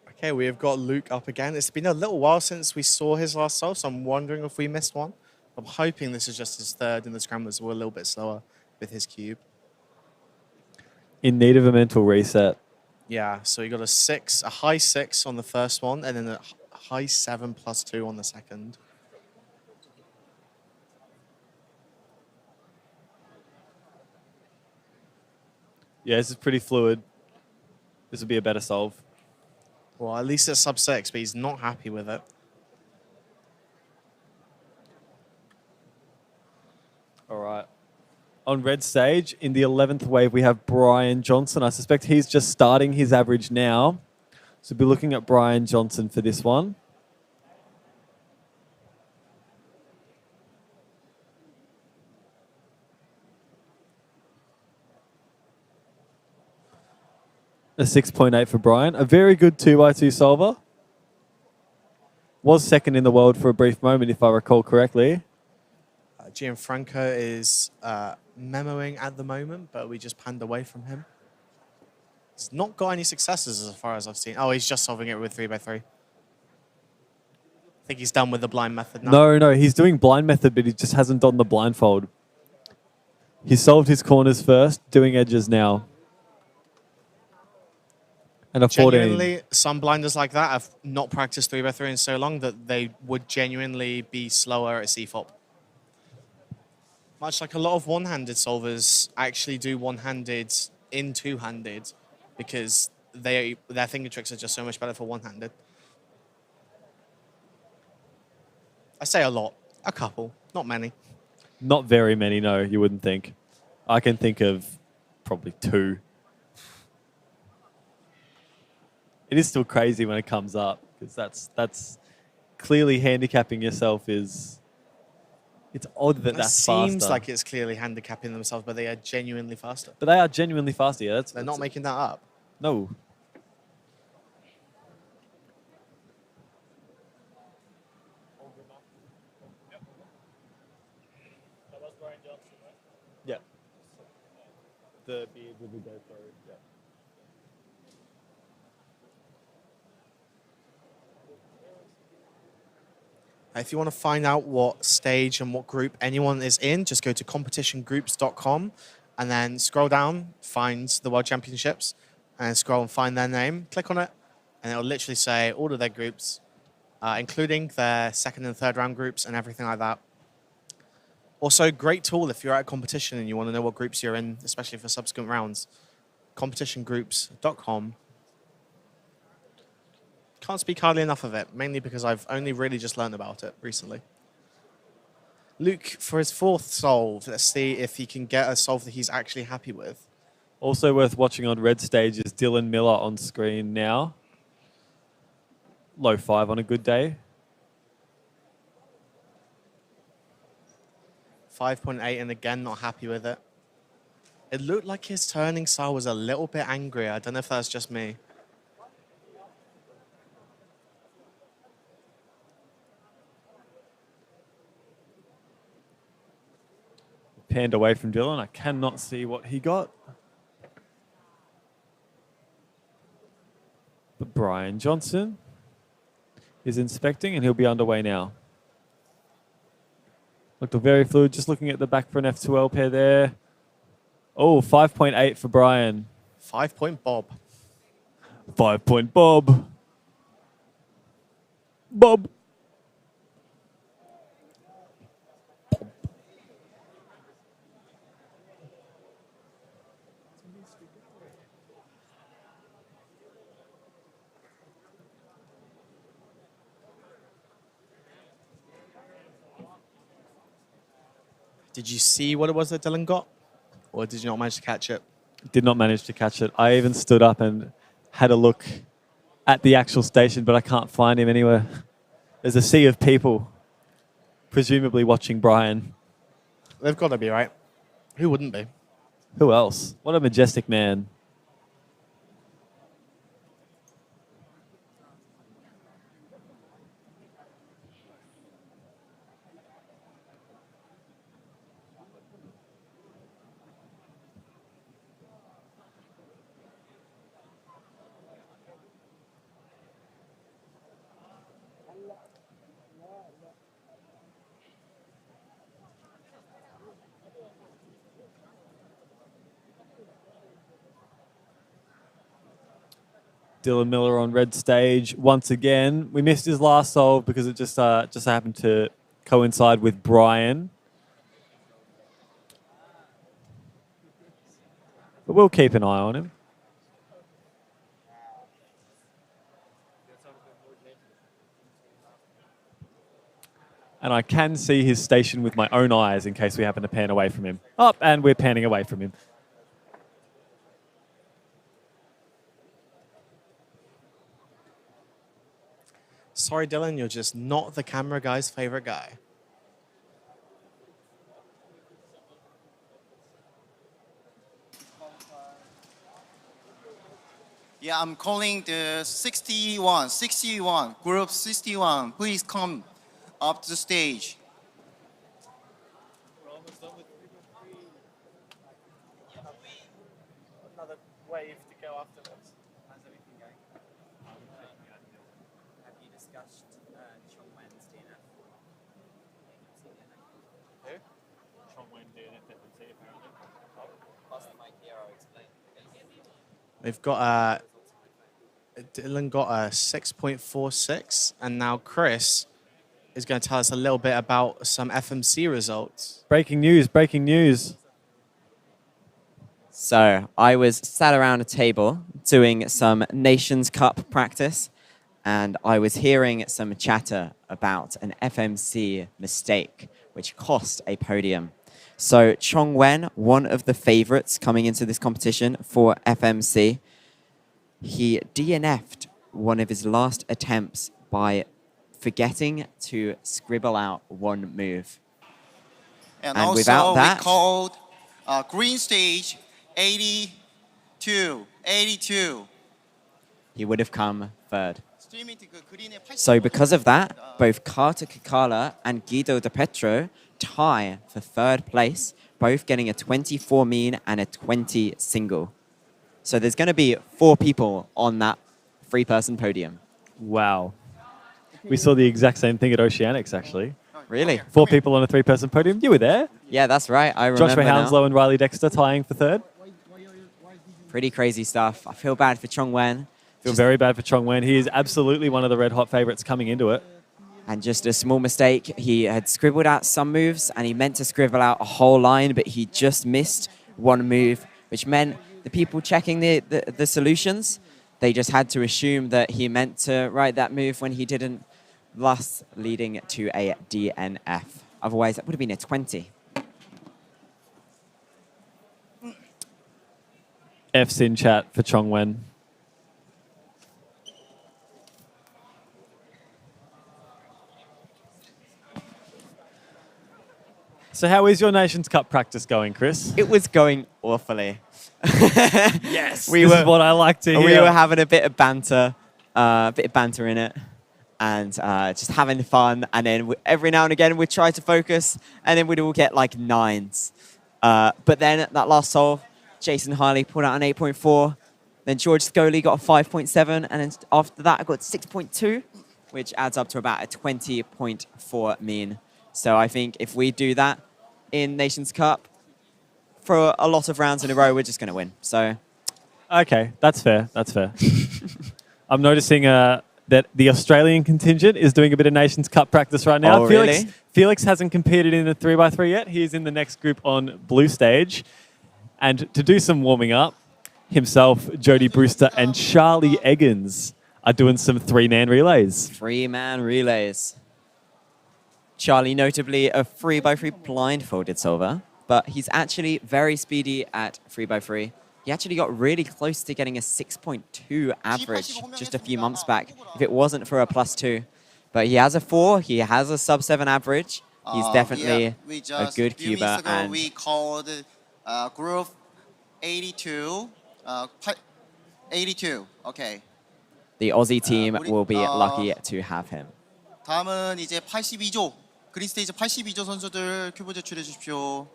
Okay, we have got Luke up again. It's been a little while since we saw his last solve, so I'm wondering if we missed one. I'm hoping this is just his third and the scramblers were a little bit slower with his cube. In need of a mental reset. Yeah, so he got a high 6 on the first one, and then a high 7 plus 2 on the second. Yeah, this is pretty fluid. This would be a better solve. Well, at least it's sub 6, but he's not happy with it. All right. On red stage, in the 11th wave, we have Brian Johnson. I suspect he's just starting his average now. So we'll be looking at Brian Johnson for this one. A 6.8 for Brian. A very good 2x2 solver. Was second in the world for a brief moment, if I recall correctly. Gianfranco is memoing at the moment, but we just panned away from him. He's not got any successes as far as I've seen. Oh, he's just solving it with 3x3. I think he's done with the blind method now. No, he's doing blind method, but he just hasn't done the blindfold. He solved his corners first, doing edges now. And a 14. Genuinely, some blinders like that have not practiced 3x3 in so long that they would genuinely be slower at CFOP. Much like a lot of one-handed solvers actually do one-handed in two-handed because their finger tricks are just so much better for one-handed. I say a lot. A couple. Not many. Not very many, no, you wouldn't think. I can think of probably 2. It is still crazy when it comes up because that's clearly handicapping yourself is... It's odd that that's faster. Seems like it's clearly handicapping themselves, but they are genuinely faster. But they are genuinely faster, yeah. They're not making that up. No. Yeah. The beard with the GoPro, yeah. If you want to find out what stage and what group anyone is in, just go to competitiongroups.com and then scroll down, find the World Championships, and scroll and find their name. Click on it, and it'll literally say all of their groups, including their second and third round groups and everything like that. Also, great tool if you're at a competition and you want to know what groups you're in, especially for subsequent rounds. competitiongroups.com. Can't speak hardly enough of it, mainly because I've only really just learned about it recently. Luke, for his 4th solve, let's see if he can get a solve that he's actually happy with. Also worth watching on red stage is Dylan Miller on screen now. Low 5 on a good day. 5.8, and again, not happy with it. It looked like his turning style was a little bit angry. I don't know if that's just me. Panned away from Dylan. I cannot see what he got. But Brian Johnson is inspecting, and he'll be underway now. Looked very fluid, just looking at the back for an F2L pair there. Oh, 5.8 for Brian. 5-point Bob. 5-point Bob. Bob. Did you see what it was that Dylan got? Or did you not manage to catch it? Did not manage to catch it. I even stood up and had a look at the actual station, but I can't find him anywhere. There's a sea of people, presumably watching Brian. They've got to be, right? Who wouldn't be? Who else? What a majestic man. Dylan Miller on red stage once again. We missed his last solve because it just happened to coincide with Brian. But we'll keep an eye on him. And I can see his station with my own eyes in case we happen to pan away from him. Up, and we're panning away from him. Sorry, Dylan, you're just not the camera guy's favorite guy. Yeah, I'm calling the 61, group 61. Please come up to the stage. Another wave to go afterwards. How's everything going? Have you discussed Chongwen's DNF? Who? Chongwen DNF apparently. Pass the mic here, I'll explain. We've got Dylan got a 6.46, and now Chris is going to tell us a little bit about some FMC results. Breaking news, breaking news. So I was sat around a table doing some Nations Cup practice, and I was hearing some chatter about an FMC mistake, which cost a podium. So Chongwen, one of the favorites coming into this competition for FMC, he DNF'd one of his last attempts by forgetting to scribble out one move. And And also without that, we called green stage 82. he would have come third. So because of that, both Carter Kikala and Guido De Petro tie for third place, both getting a 24 mean and a 20 single. So there's going to be 4 people on that 3-person podium. Wow. We saw the exact same thing at Oceanics, actually. Really? 4 people on a 3-person podium. You were there. Yeah, that's right. I remember Joshua Hounslow now. and Riley Dexter tying for third. Pretty crazy stuff. I feel bad for Chongwen. Feel very bad for Chongwen. He is absolutely one of the red hot favorites coming into it. And just a small mistake. He had scribbled out some moves, and he meant to scribble out a whole line, but he just missed one move, which meant the people checking the solutions, they just had to assume that he meant to write that move when he didn't, thus leading to a DNF. Otherwise, that would have been a 20. F's in chat for Chongwen. So how is your Nations Cup practice going, Chris? It was going awfully. Yes, this is what I like to hear. We were having a bit of banter in it, and just having fun. And then every now and again, we'd try to focus, and then we'd all get like 9s. But then that last solve, Jason Harley pulled out an 8.4. Then George Scully got a 5.7, and then after that, I got 6.2, which adds up to about a 20.4 mean. So I think if we do that in Nations Cup for a lot of rounds in a row, we're just going to win. So, okay, that's fair. That's fair. I'm noticing that the Australian contingent is doing a bit of Nations Cup practice right now. Oh, really? Felix hasn't competed in the 3x3 yet. He is in the next group on blue stage. And to do some warming up, himself, Jode, Brewster, and Charlie Eggins are doing some 3-man relays. 3-man relays. Charlie, notably a 3x3 blindfolded solver, but he's actually very speedy at 3x3. He actually got really close to getting a 6.2 average just a few months back, if it wasn't for a +2. But he has a 4, he has a sub-7 average. He's definitely a good cuber. And we called group 82. 82, okay. the Aussie team will be lucky to have him. 다음은 이제 82조 그린 스테이지 82조 선수들 큐브 제출해 주십시오.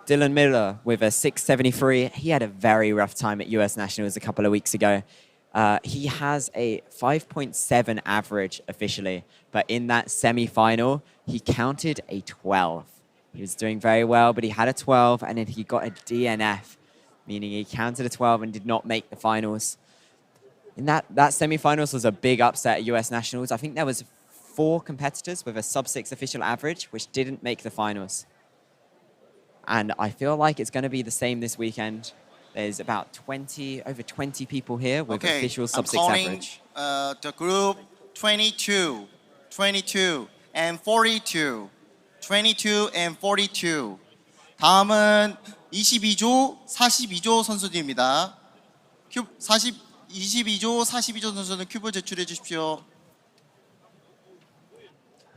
Dylan Miller with a 673. He had a very rough time at US Nationals a couple of weeks ago. He has a 5.7 average officially, but in that semi-final, he counted a 12. He was doing very well, but he had a 12, and then he got a DNF, meaning he counted a 12 and did not make the finals. In that semi-finals was a big upset at US Nationals. I think there was 4 competitors with a sub-6 official average, which didn't make the finals. And I feel like it's going to be the same this weekend. There's about over 20 people here with official sub-6 average. The group 22, 22, and 42. 22 and 42. 다음은 22조, 42조 선수들입니다. 22조, 42조 선수는 큐브 제출해 주십시오.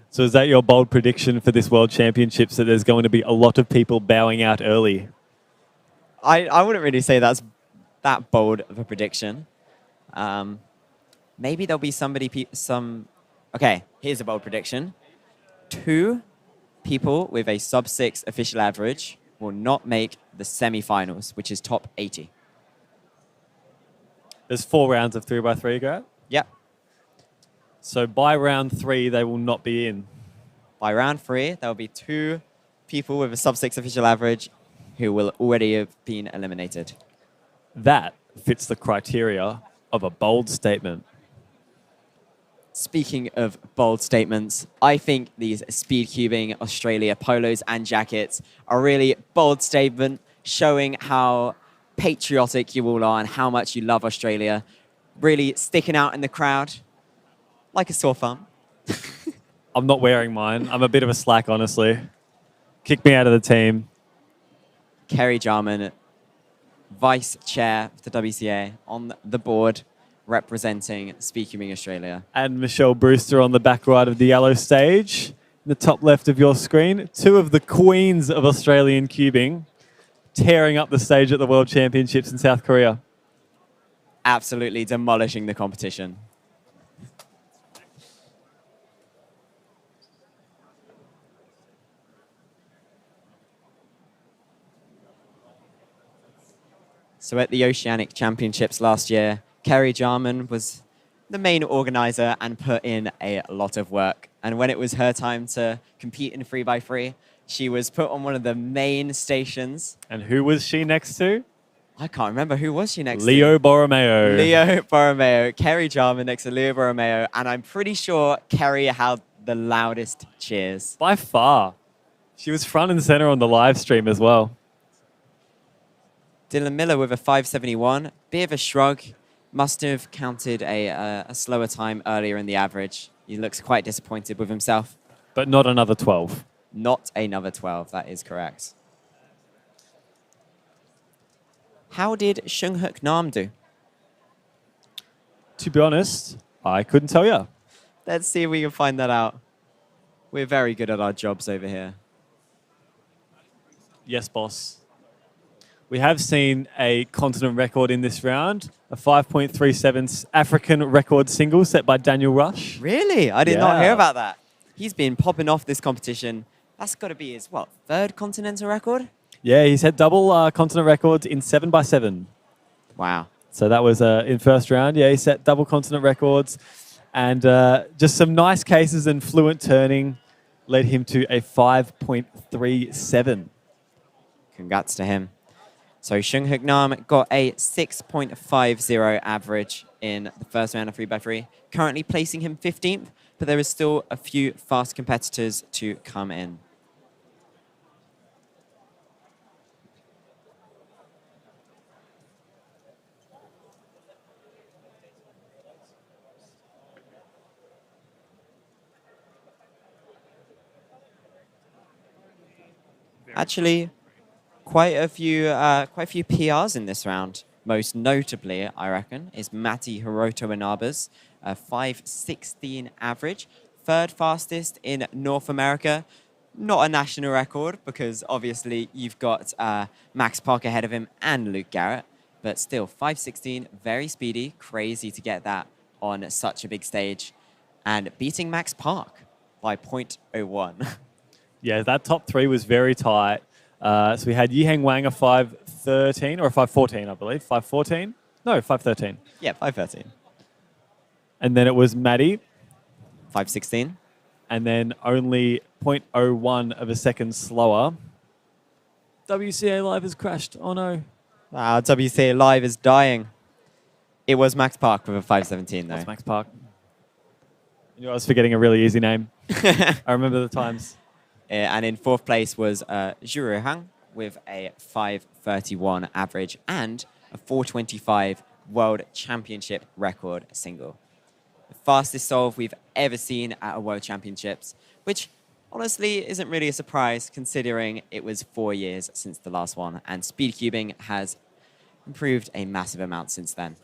So is that your bold prediction for this World Championships, that there's going to be a lot of people bowing out early? I wouldn't really say that's that bold of a prediction. Maybe there'll be Okay, here's a bold prediction. 2 people with a sub-6 official average will not make the semi-finals, which is top 80. There's 4 rounds of 3x3, Garrett? Yep. So by round 3, they will not be in. By round 3, there will be 2 people with a sub-6 official average who will already have been eliminated. That fits the criteria of a bold statement. Speaking of bold statements, I think these Speed Cubing Australia polos and jackets are a really bold statement, showing how patriotic you all are and how much you love Australia. Really sticking out in the crowd like a sore thumb. I'm not wearing mine. I'm a bit of a slack, honestly. Kick me out of the team. Kerry Jarman, Vice Chair of the WCA, on the board, representing Speed Cubing Australia. And Michelle Brewster on the back right of the yellow stage. In the top left of your screen, 2 of the queens of Australian cubing tearing up the stage at the World Championships in South Korea. Absolutely demolishing the competition. So at the Oceanic Championships last year, Kerry Jarman was the main organizer and put in a lot of work. And when it was her time to compete in 3x3, she was put on one of the main stations. And who was she next to? I can't remember. Who was she next Leo to? Borromeo. Leo Borromeo. Kerry Jarman next to Leo Borromeo. And I'm pretty sure Kerry had the loudest cheers. By far. She was front and center on the live stream as well. Dylan Miller with a 571. Bit of a shrug. Must have counted a slower time earlier in the average. He looks quite disappointed with himself. But not another 12. Not another 12, that is correct. How did Seung-Hook Nam do? To be honest, I couldn't tell you. Let's see if we can find that out. We're very good at our jobs over here. Yes, boss. We have seen a continent record in this round, a 5.37 African record single set by Daniel Rush. Really? I did not hear about that. He's been popping off this competition. That's got to be his, 3rd continental record? Yeah, he's had double continent records in 7x7. Wow. So that was in first round. Yeah, he set double continent records. And just some nice cases and fluent turning led him to a 5.37. Congrats to him. So Seung-Hook Nam got a 6.50 average in the first round of 3x3, currently placing him 15th, but there is still a few fast competitors to come in. Actually, quite a few PRs in this round. Most notably, I reckon, is Matti Hiroto Inaba's 5.16 average. 3rd fastest in North America. Not a national record because obviously you've got Max Park ahead of him and Luke Garrett. But still, 5.16, very speedy. Crazy to get that on such a big stage. And beating Max Park by 0.01. Yeah, that top 3 was very tight. So we had Yiheng Wang a 5.13 or a 5.14, I believe. 5.14? No, 5.13. Yeah, 5.13. And then it was Maddie. 5.16. and then only 0.01 of a second slower. WCA Live has crashed. Oh no. Wow, WCA Live is dying. It was Max Park with a 517 though. That's Max Park. You know, I was forgetting a really easy name. I remember the times. And in fourth place was Zhu Hang with a 531 average and a 425 World Championship record single. The fastest solve we've ever seen at a World Championships, which honestly isn't really a surprise considering it was 4 years since the last one, and speed cubing has improved a massive amount since then.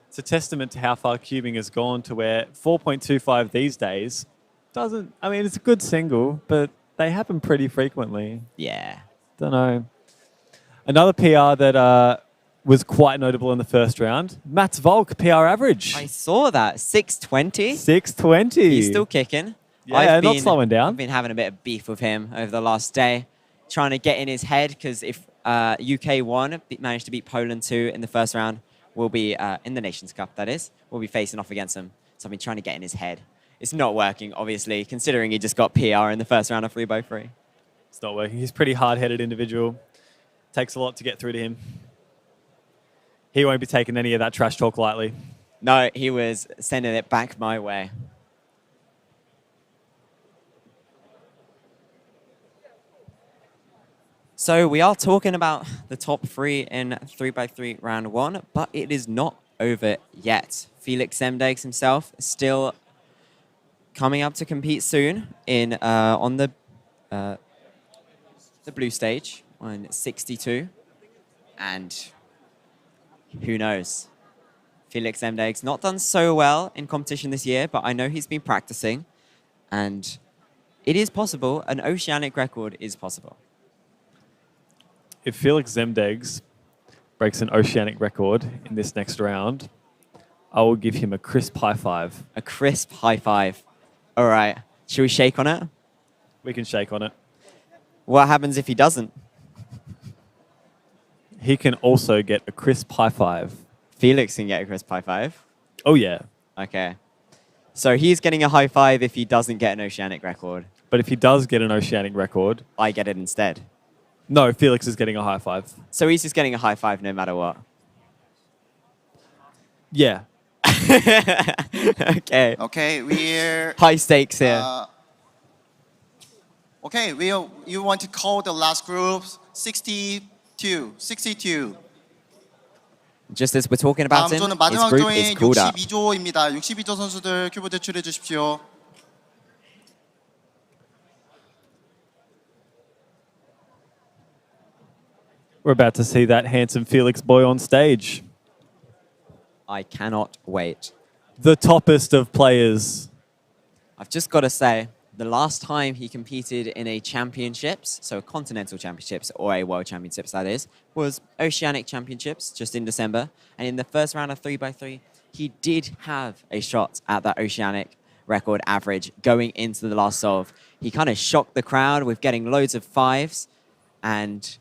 It's a testament to how far cubing has gone to where 4.25 these days doesn't, I mean, it's a good single, but they happen pretty frequently. Yeah. Don't know. Another PR that was quite notable in the first round, Mats Volk PR average. I saw that, 620. 620. He's still kicking. Yeah, not slowing down. I've been having a bit of beef with him over the last day, trying to get in his head, because if UK 1 managed to beat Poland 2 in the first round, we'll be, in the Nations Cup, that is, we'll be facing off against him. So I've been trying to get in his head. It's not working, obviously, considering he just got PR in the first round of 3x3. It's not working. He's a pretty hard-headed individual. Takes a lot to get through to him. He won't be taking any of that trash talk lightly. No, he was sending it back my way. So we are talking about the top 3 in 3x3 round 1, but it is not over yet. Felix Zemdegs himself is still coming up to compete soon in on the blue stage on 62, and who knows? Felix Zemdegs not done so well in competition this year, but I know he's been practicing, and it is possible. An oceanic record is possible. If Felix Zemdegs breaks an oceanic record in this next round, I will give him a crisp high five. A crisp high five. All right. Should we shake on it? We can shake on it. What happens if he doesn't? He can also get a crisp high five. Felix can get a crisp high five? Oh, yeah. Okay. So he's getting a high five if he doesn't get an oceanic record. But if he does get an oceanic record... I get it instead. No, Felix is getting a high five. So he's just getting a high five no matter what? Yeah. Okay. Okay, we're... High stakes here. Okay, you want to call the last group 62. Just as we're talking about him, 다음 조는 his 마지막 group is 조인 called up. 62조입니다. 62조 선수들 큐브 대출해 주십시오. We're about to see that handsome Felix boy on stage. I cannot wait. The toppest of players. I've just got to say, the last time he competed in a championships, so a continental championships or a world championships that is, was Oceanic Championships just in December. And in the first round of 3x3, he did have a shot at that Oceanic record average going into the last solve. He kind of shocked the crowd with getting loads of fives and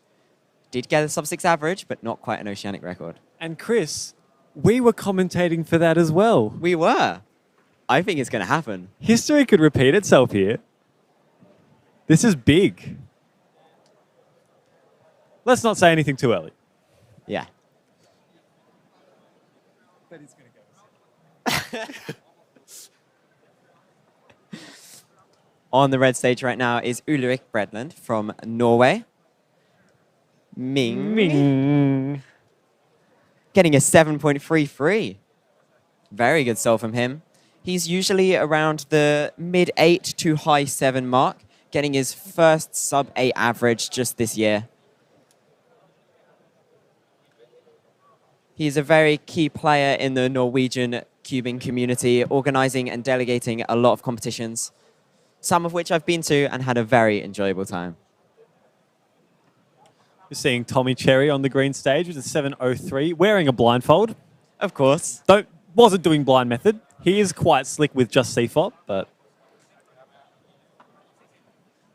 did get a sub-6 average, but not quite an Oceanic record. And Chris, we were commentating for that as well. We were. I think it's going to happen. History could repeat itself here. This is big. Let's not say anything too early. Yeah. But he's going to go. On the red stage right now is Ulrik Bredland from Norway. Ming. Getting a 7.33. Very good solve from him. He's usually around the mid-8 to high 7 mark, getting his first sub-8 average just this year. He's a very key player in the Norwegian cubing community, organizing and delegating a lot of competitions, some of which I've been to and had a very enjoyable time. You're seeing Tommy Cherry on the green stage with a 7.03, wearing a blindfold. Of course. Wasn't doing blind method. He is quite slick with just CFOP, but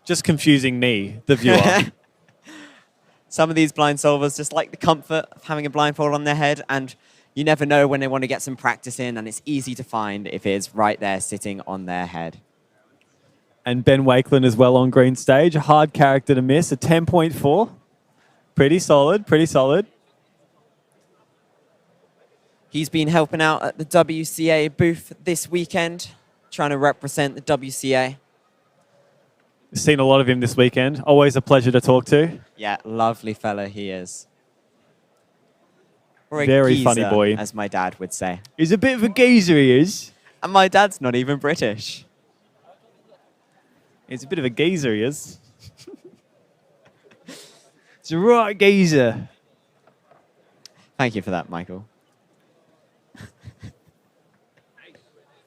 just confusing me, the viewer. Some of these blind solvers just like the comfort of having a blindfold on their head, and you never know when they want to get some practice in, and it's easy to find if it is right there sitting on their head. And Ben Wakeland as well on green stage. A hard character to miss, a 10.4. Pretty solid, pretty solid. He's been helping out at the WCA booth this weekend, trying to represent the WCA. Seen a lot of him this weekend. Always a pleasure to talk to. Yeah, lovely fella he is. Or a Very geezer, funny boy. as my dad would say. He's a bit of a geezer, he is. And my dad's not even British. He's a bit of a geezer, he is. It's a right geezer. Thank you for that, Michael.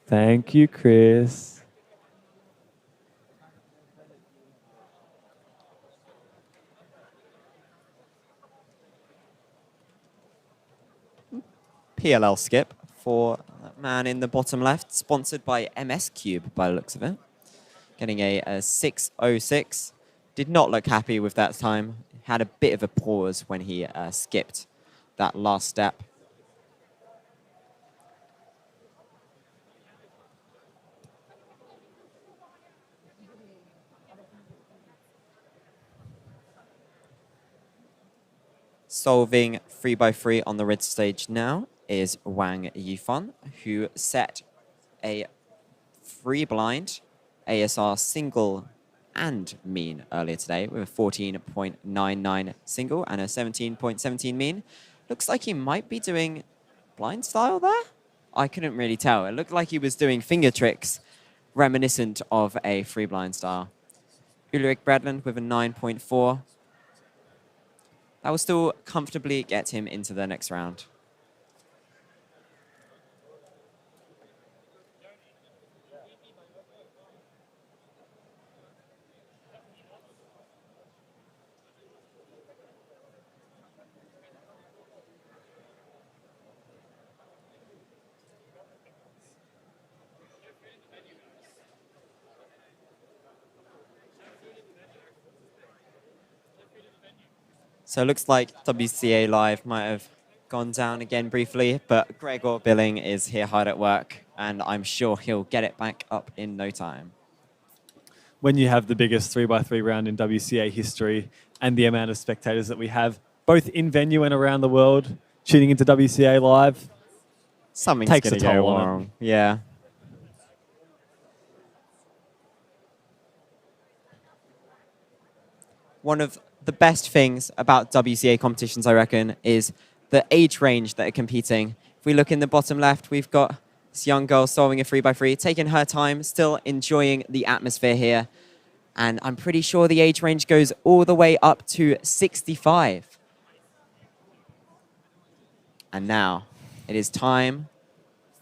Thank you, Chris. PLL skip for that man in the bottom left, sponsored by MS Cube by the looks of it. Getting a 606. Did not look happy with that time. Had a bit of a pause when he skipped that last step. Solving 3x3 on the red stage now is Wang Yifan, who set a 3-blind ASR single and mean earlier today with a 14.99 single and a 17.17 mean. Looks like he might be doing blind style there? I couldn't really tell. It looked like he was doing finger tricks reminiscent of a 3-blind style. Erik Bradland with a 9.4. That will still comfortably get him into the next round. So it looks like WCA Live might have gone down again briefly, but Gregor Billing is here hard at work, and I'm sure he'll get it back up in no time. When you have the biggest 3x3 round in WCA history and the amount of spectators that we have, both in venue and around the world, tuning into WCA Live, something's takes going a to go toll on wrong. it. Yeah. One of the best things about WCA competitions, I reckon, is the age range that are competing. If we look in the bottom left, we've got this young girl solving a 3x3, taking her time, still enjoying the atmosphere here. And I'm pretty sure the age range goes all the way up to 65. And now it is time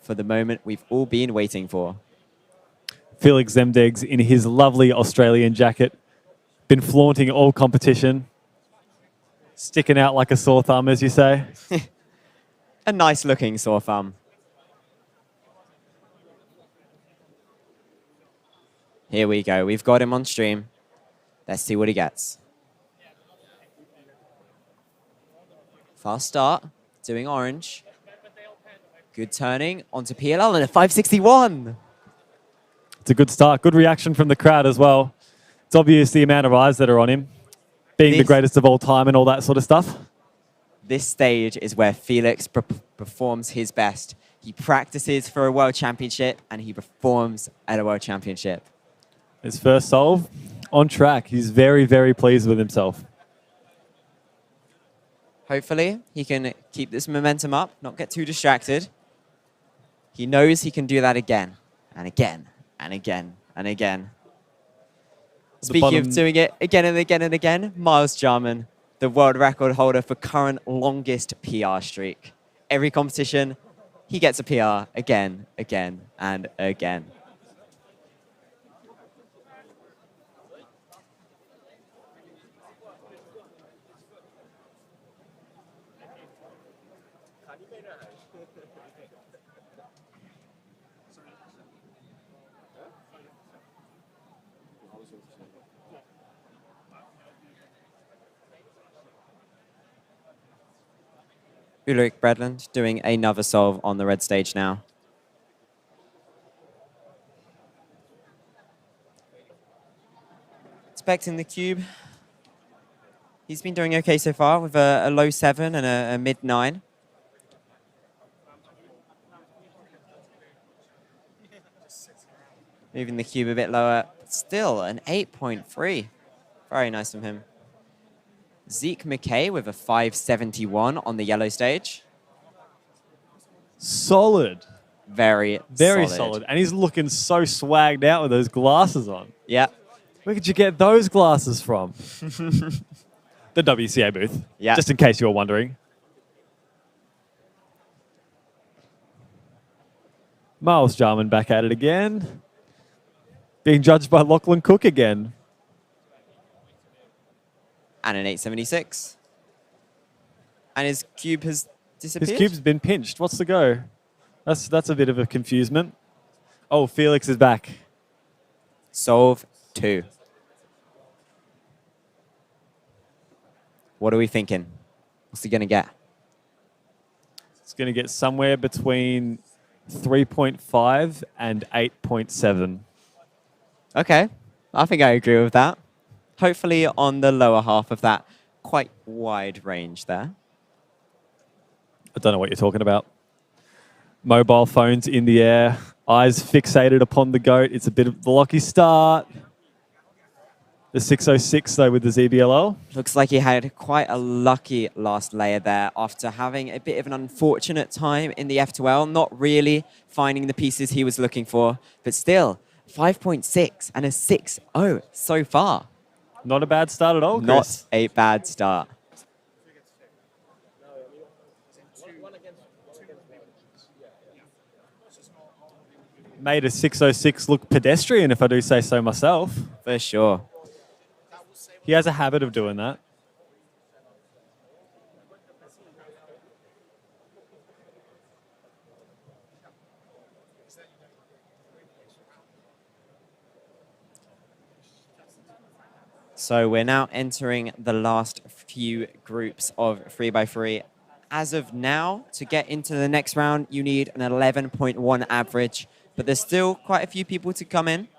for the moment we've all been waiting for. Felix Zemdegs in his lovely Australian jacket. Been flaunting all competition. Sticking out like a sore thumb, as you say. A nice looking sore thumb. Here we go. We've got him on stream. Let's see what he gets. Fast start. Doing orange. Good turning onto PLL and a 561. It's a good start. Good reaction from the crowd as well. It's obvious the amount of eyes that are on him. Being the greatest of all time and all that sort of stuff. This stage is where Felix performs his best. He practices for a world championship and he performs at a world championship. His first solve on track. He's very, very pleased with himself. Hopefully, he can keep this momentum up, not get too distracted. He knows he can do that again and again and again and again. Speaking of doing it again and again and again, Miles Jarman, the world record holder for current longest PR streak. Every competition, he gets a PR again, again, and again. Ulrich Bredland doing another solve on the red stage now. expecting the cube. He's been doing okay so far with a low 7 and a mid 9. Moving the cube a bit lower. Still an 8.3. Very nice from him. Zeke McKay with a 571 on the yellow stage. Solid. Very solid. And he's looking so swagged out with those glasses on. Yeah. Where could you get those glasses from? The WCA booth. Yeah. Just in case you were wondering. Miles Jarman back at it again. Being judged by Lachlan Cook again. And an 876. And his cube has disappeared. His cube's been pinched. What's the go? That's a bit of a confusement. Oh, Felix is back. Solve 2. What are we thinking? What's he going to get? It's going to get somewhere between 3.5 and 8.7. Okay. I think I agree with that. Hopefully on the lower half of that quite wide range there. I don't know what you're talking about. Mobile phones in the air, eyes fixated upon the goat. It's a bit of a lucky start. The 606 though with the ZBLL. Looks like he had quite a lucky last layer there after having a bit of an unfortunate time in the F2L, not really finding the pieces he was looking for, but still 5.6 and a 6.0 so far. Not a bad start at all, Chris. Not a bad start. Made a 606 look pedestrian, if I do say so myself. For sure. He has a habit of doing that. So we're now entering the last few groups of 3x3. As of now, to get into the next round, you need an 11.1 average, but there's still quite a few people to come in.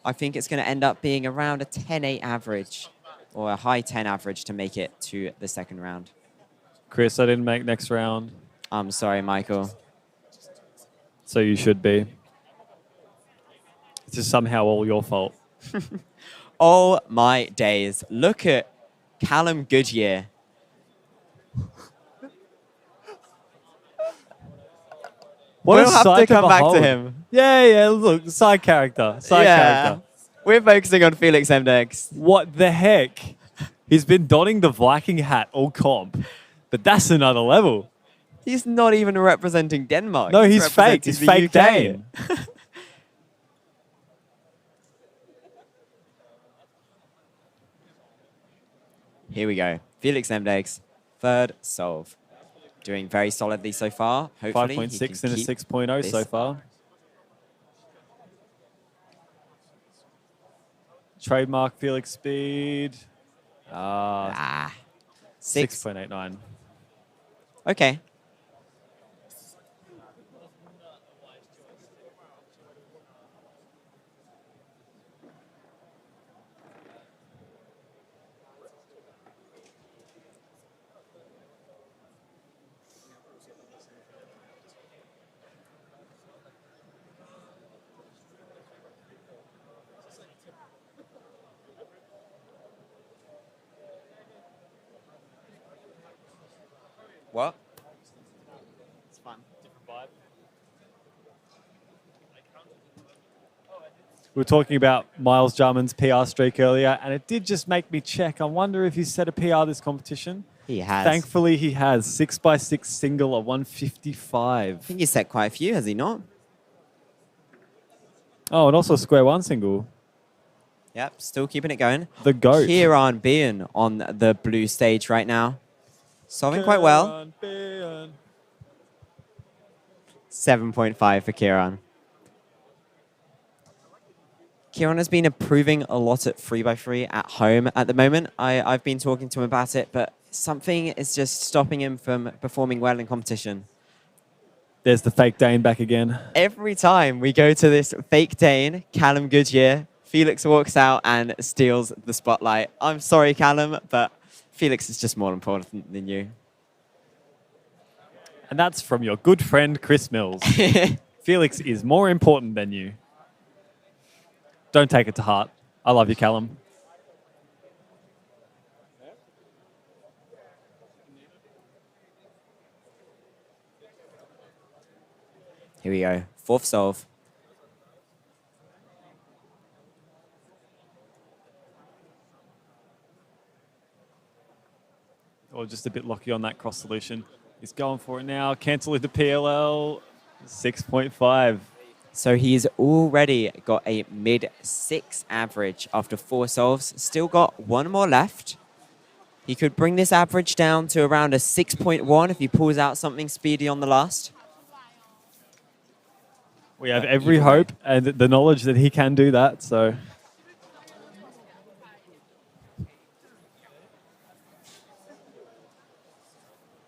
I think it's going to end up being around a 10.8 average or a high 10 average to make it to the second round. Chris, I didn't make next round. I'm sorry, Michael. So you should be. It's just somehow all your fault. Oh my days. Look at Callum Goodyear. We'll have to come back to him. Yeah, look, side character. Side character. We're focusing on Felix Mdex. What the heck? He's been donning the Viking hat all comp, but that's another level. He's not even representing Denmark. No, he's fake. He's fake Dane. Here we go. Felix Mdex, third solve. Doing very solidly so far. Hopefully 5.6 and a 6.0 so far. Trademark Felix speed. 6.89. Okay. What? It's fun. Different vibe. We were talking about Miles Jarman's PR streak earlier, and it did just make me check. I wonder if he's set a PR this competition. He has. Thankfully, he has. 6x6 single, a 155. I think he's set quite a few, has he not? Oh, and also a square one single. Yep, still keeping it going. The GOAT. Kieran Bean on the blue stage right now. Solving quite well. 7.5 for Kieran. Kieran has been improving a lot at 3x3 at home at the moment. I've been talking to him about it, but something is just stopping him from performing well in competition. There's the fake Dane back again. Every time we go to this fake Dane, Callum Goodyear, Felix walks out and steals the spotlight. I'm sorry, Callum, but Felix is just more important than you. And that's from your good friend, Chris Mills. Felix is more important than you. Don't take it to heart. I love you, Callum. Here we go. Fourth solve. Or just a bit lucky on that cross solution. He's going for it now. Cancel into PLL. 6.5. So he's already got a mid-6 average after 4 solves. Still got 1 more left. He could bring this average down to around a 6.1 if he pulls out something speedy on the last. We have every hope and the knowledge that he can do that, so...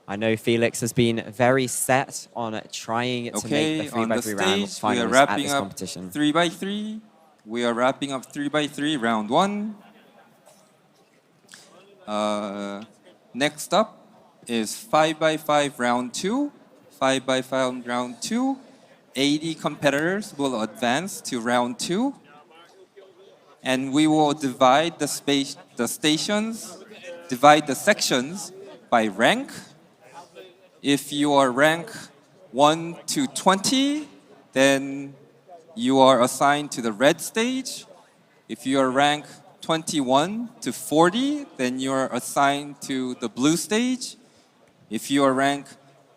I know Felix has been very set on trying to make the 3x3 round finals at this competition. 3x3. We are wrapping up 3x3 round 1. Next up is 5x5 round 2. 5x5 round 2. 80 competitors will advance to round 2. And we will divide the sections by rank. If you are rank 1 to 20, then you are assigned to the red stage. If you are rank 21 to 40, then you are assigned to the blue stage. If you are rank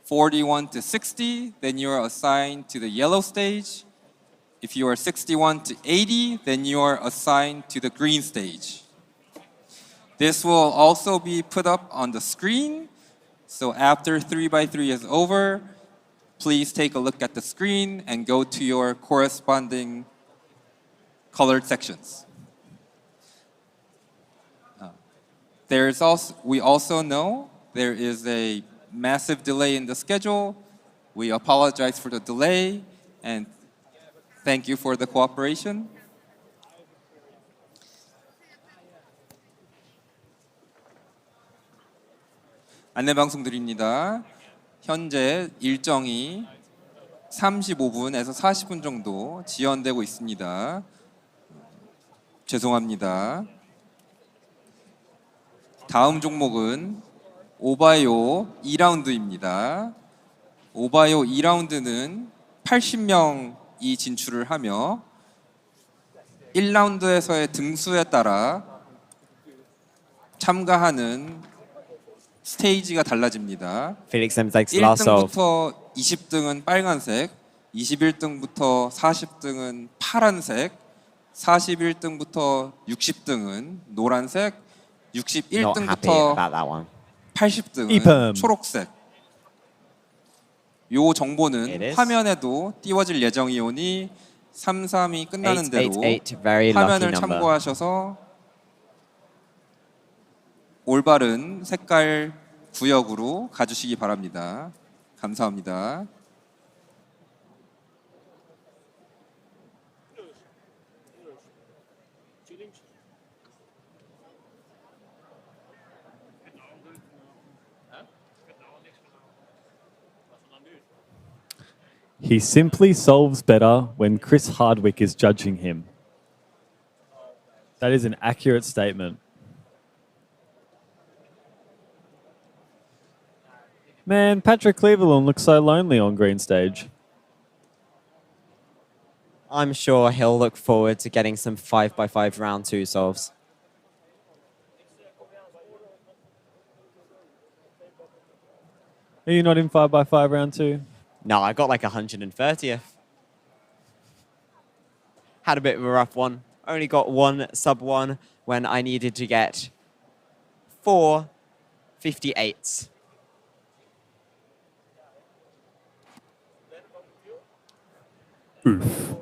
41 to 60, then you are assigned to the yellow stage. If you are 61 to 80, then you are assigned to the green stage. This will also be put up on the screen. So after 3x3 is over, please take a look at the screen and go to your corresponding colored sections. We also know there is a massive delay in the schedule. We apologize for the delay and thank you for the cooperation. 안내 방송 드립니다. 현재 일정이 35분에서 40분 정도 지연되고 있습니다. 죄송합니다. 다음 종목은 오바요 2라운드입니다. 오바요 2라운드는 80명이 진출을 하며 1라운드에서의 등수에 따라 참가하는 스테이지가 달라집니다. Felix takes last solve. 1등부터 20등은 빨간색, 21등부터 40등은 파란색, 41등부터 60등은 노란색, 61등부터 80등은 초록색. 요 정보는 화면에도 띄워질 예정이오니 3-3이 끝나는 대로 화면을 참고하셔서 올바른 색깔 구역으로 가주시기 바랍니다. 감사합니다. He simply solves better when Chris Hardwick is judging him. That is an accurate statement. Man, Patrick Cleveland looks so lonely on green stage. I'm sure he'll look forward to getting some 5x5 round 2 solves. Are you not in 5x5 round 2? No, I got like 130th. Had a bit of a rough one. Only got 1 sub-1 when I needed to get 4 58s. Oof.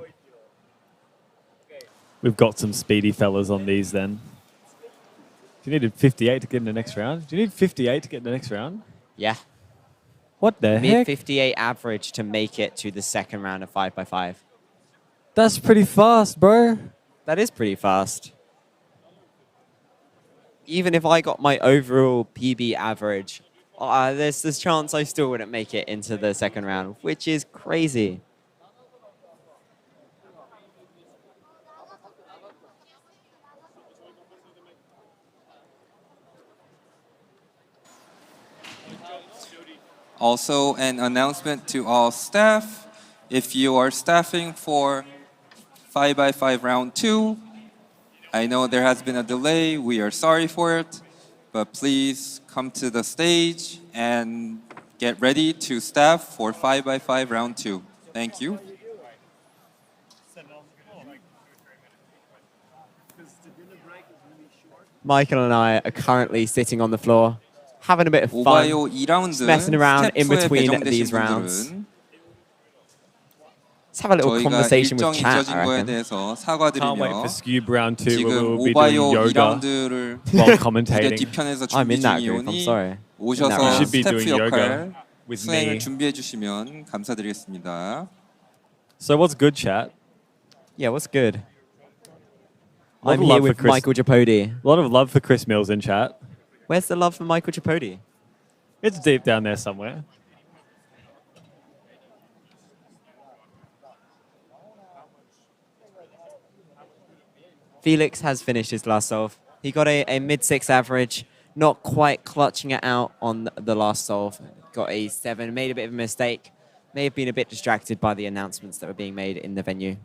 We've got some speedy fellas on these then. Do you need 58 to get in the next round? Do you need 58 to get in the next round? Yeah. What the heck? Mid 58 average to make it to the second round of 5x5. That's pretty fast, bro. That is pretty fast. Even if I got my overall PB average, there's this chance I still wouldn't make it into the second round, which is crazy. Also, an announcement to all staff. If you are staffing for 5x5 round 2, I know there has been a delay. We are sorry for it. But please come to the stage and get ready to staff for 5x5 round 2. Thank you. Michael and I are currently sitting on the floor, having a bit of fun, 오바요 2라운드 just messing around in 스태프에 between 배정되신 these rounds. 분들은 Let's have a little 저희가 conversation with 일정이 chat, 잊어진 I 거에 reckon. 대해서 Can't wait 사과드리며 for Scube round 2 where 지금 we'll be 오바요 doing yoga 2라운드를 while 무대 commentating. 뒤편에서 I'm 준비 in that group, I'm 중이오니 sorry. 오셔서 You should be 스태프 doing yoga 역할 with 수행을 me. 준비해 주시면 감사드리겠습니다. So what's good, chat? Yeah, what's good? Lot I'm of here love for with Chris. Michael Tripodi. A lot of love for Chris Mills in chat. Where's the love for Michael Tripodi? It's deep down there somewhere. Felix has finished his last solve. He got a mid-6 average, not quite clutching it out on the last solve. Got a 7, made a bit of a mistake. May have been a bit distracted by the announcements that were being made in the venue.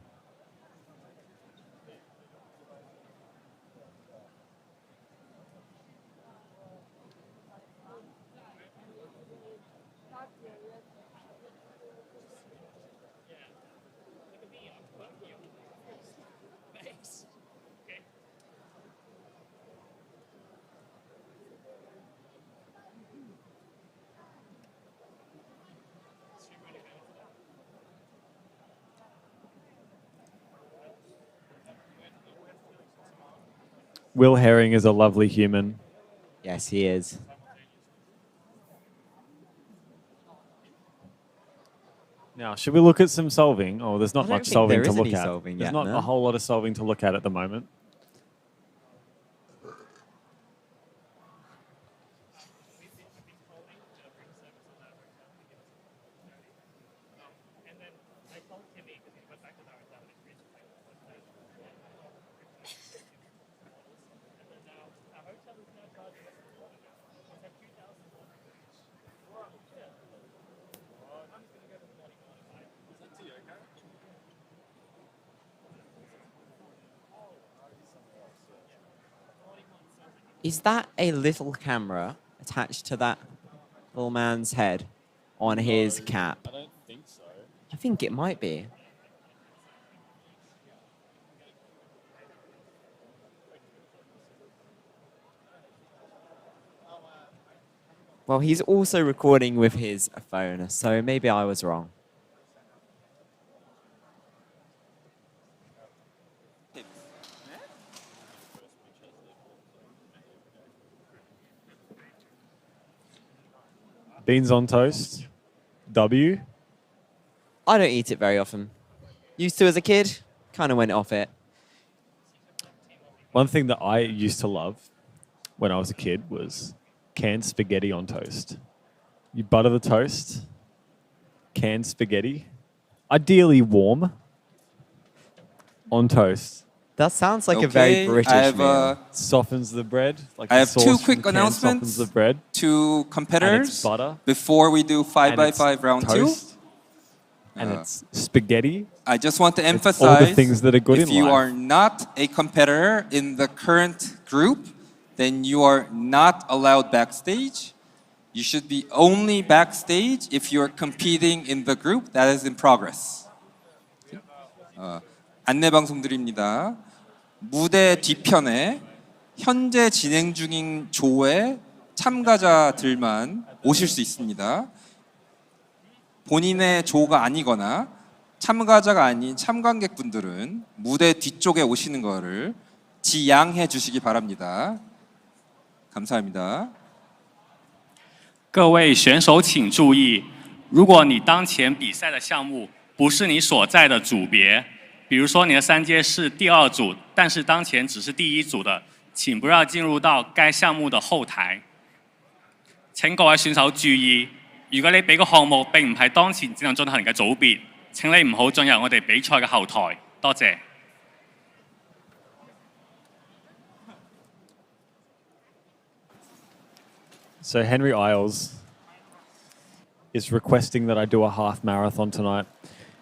Will Herring is a lovely human. Yes, he is. Now, should we look at some solving? Oh, there's not I don't much think solving there to is look any at. solving There's yet, not no? a whole lot of solving to look at the moment. Is that a little camera attached to that little man's head on his cap? I don't think so. I think it might be. Well, he's also recording with his phone, so maybe I was wrong. Beans on toast. W. I don't eat it very often. Used to as a kid, kind of went off it. One thing that I used to love when I was a kid was canned spaghetti on toast. You butter the toast, canned spaghetti, ideally warm, on toast. That sounds like a very British meal. Softens the bread. Like I the have sauce two from quick the can announcements softens the bread. to And competitors it's butter. before we do 5x5 round 2. Toast. And it's spaghetti. I just want to It's emphasize all the things that are good if in you life. are not a competitor in the current group, then you are not allowed backstage. You should be only backstage if you are competing in the group that is in progress. 안내 방송 드립니다. 무대 뒤편에 현재 진행 중인 조의 참가자들만 오실 수 있습니다. 본인의 조가 아니거나 참가자가 아닌 참관객분들은 무대 뒤쪽에 오시는 거를 지양해 주시기 바랍니다. 감사합니다. 各位选手请注意，如果你当前比赛的项目不是你所在的组别，比如说你的3阶是第2組，但是當前只是第1組的，請不要進入到該項目的後台。請各位選手注意，如果你俾個項目並唔係當前只能進行嘅組別，請你唔好進入我哋比賽嘅後台。多謝。So Henry Isles is requesting that I do a half marathon tonight.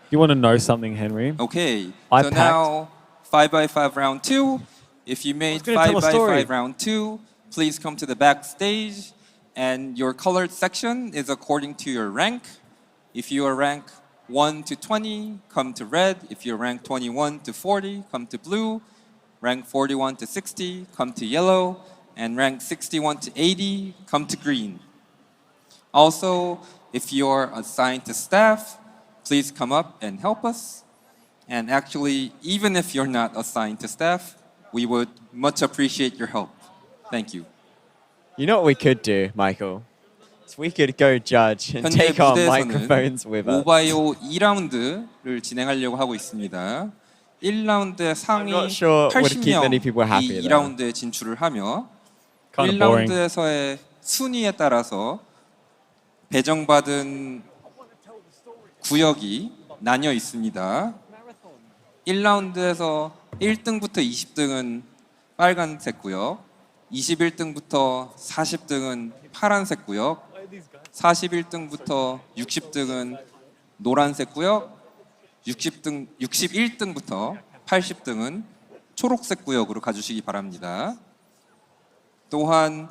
You want to know something, Henry? Okay. I so packed- now 5x5 round 2. If you made gonna tell a story. 5x5 round 2, please come to the backstage. And your colored section is according to your rank. If you are rank 1 to 20, come to red. If you're rank 21 to 40, come to blue. Rank 41 to 60, come to yellow. And rank 61 to 80, come to green. Also, if you're assigned to staff, please come up and help us. And actually, even if you're not assigned to staff, we would much appreciate your help. Thank you. You know what we could do, Michael? So we could go judge and 현재 take our 무대에서는 microphones with us. 5바이오 2라운드를 진행하려고 하고 있습니다. 1라운드의 상위 not sure would keep many people 80명이 happy, 2라운드에 진출을 하며 Kind of boring. 1라운드에서의 순위에 따라서 배정받은 구역이 나뉘어 있습니다. 1라운드에서 1등부터 20등은 빨간색 구역, 21등부터 40등은 파란색 구역, 41등부터 60등은 노란색 구역, 61등부터 80등은 초록색 구역으로 가주시기 바랍니다. 또한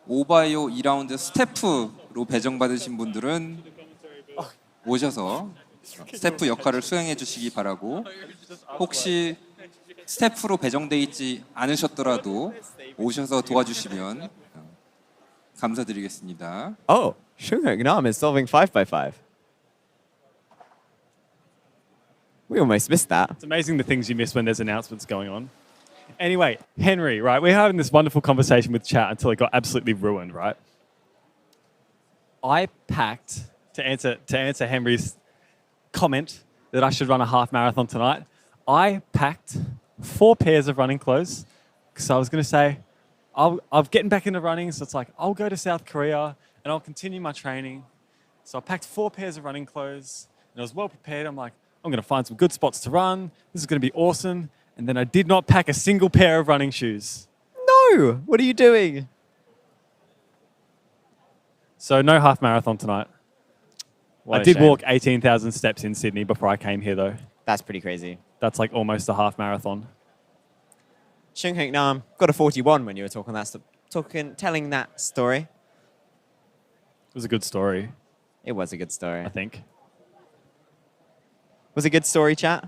5바이오 2라운드 스태프로 배정받으신 분들은 오셔서 스태프 역할을 수행해 주시기 바라고, 혹시 스태프로 배정돼 있지 않으셨더라도 오셔서 도와주시면 감사드리겠습니다. Oh, Shunghak Nam is solving 5x5. We almost missed that. It's amazing the things you miss when there's announcements going on. Anyway, Henry, right? We're having this wonderful conversation with chat until it got absolutely ruined, right? I packed to answer Henry's comment that I should run a half marathon tonight. I packed 4 pairs of running clothes because I was going to say I'm getting back into running, so it's like I'll go to South Korea and I'll continue my training. So I packed 4 pairs of running clothes and I was well prepared. I'm like, I'm going to find some good spots to run. This is going to be awesome. And then I did not pack a single pair of running shoes. No! What are you doing? So no half marathon tonight. What I a did shame. walk 18,000 steps in Sydney before I came here, though. That's pretty crazy. That's like almost a half marathon. Shunghak Nam got a 41 when you were telling that story. It was a good story, It was a good story. I think. Was a good story, chat?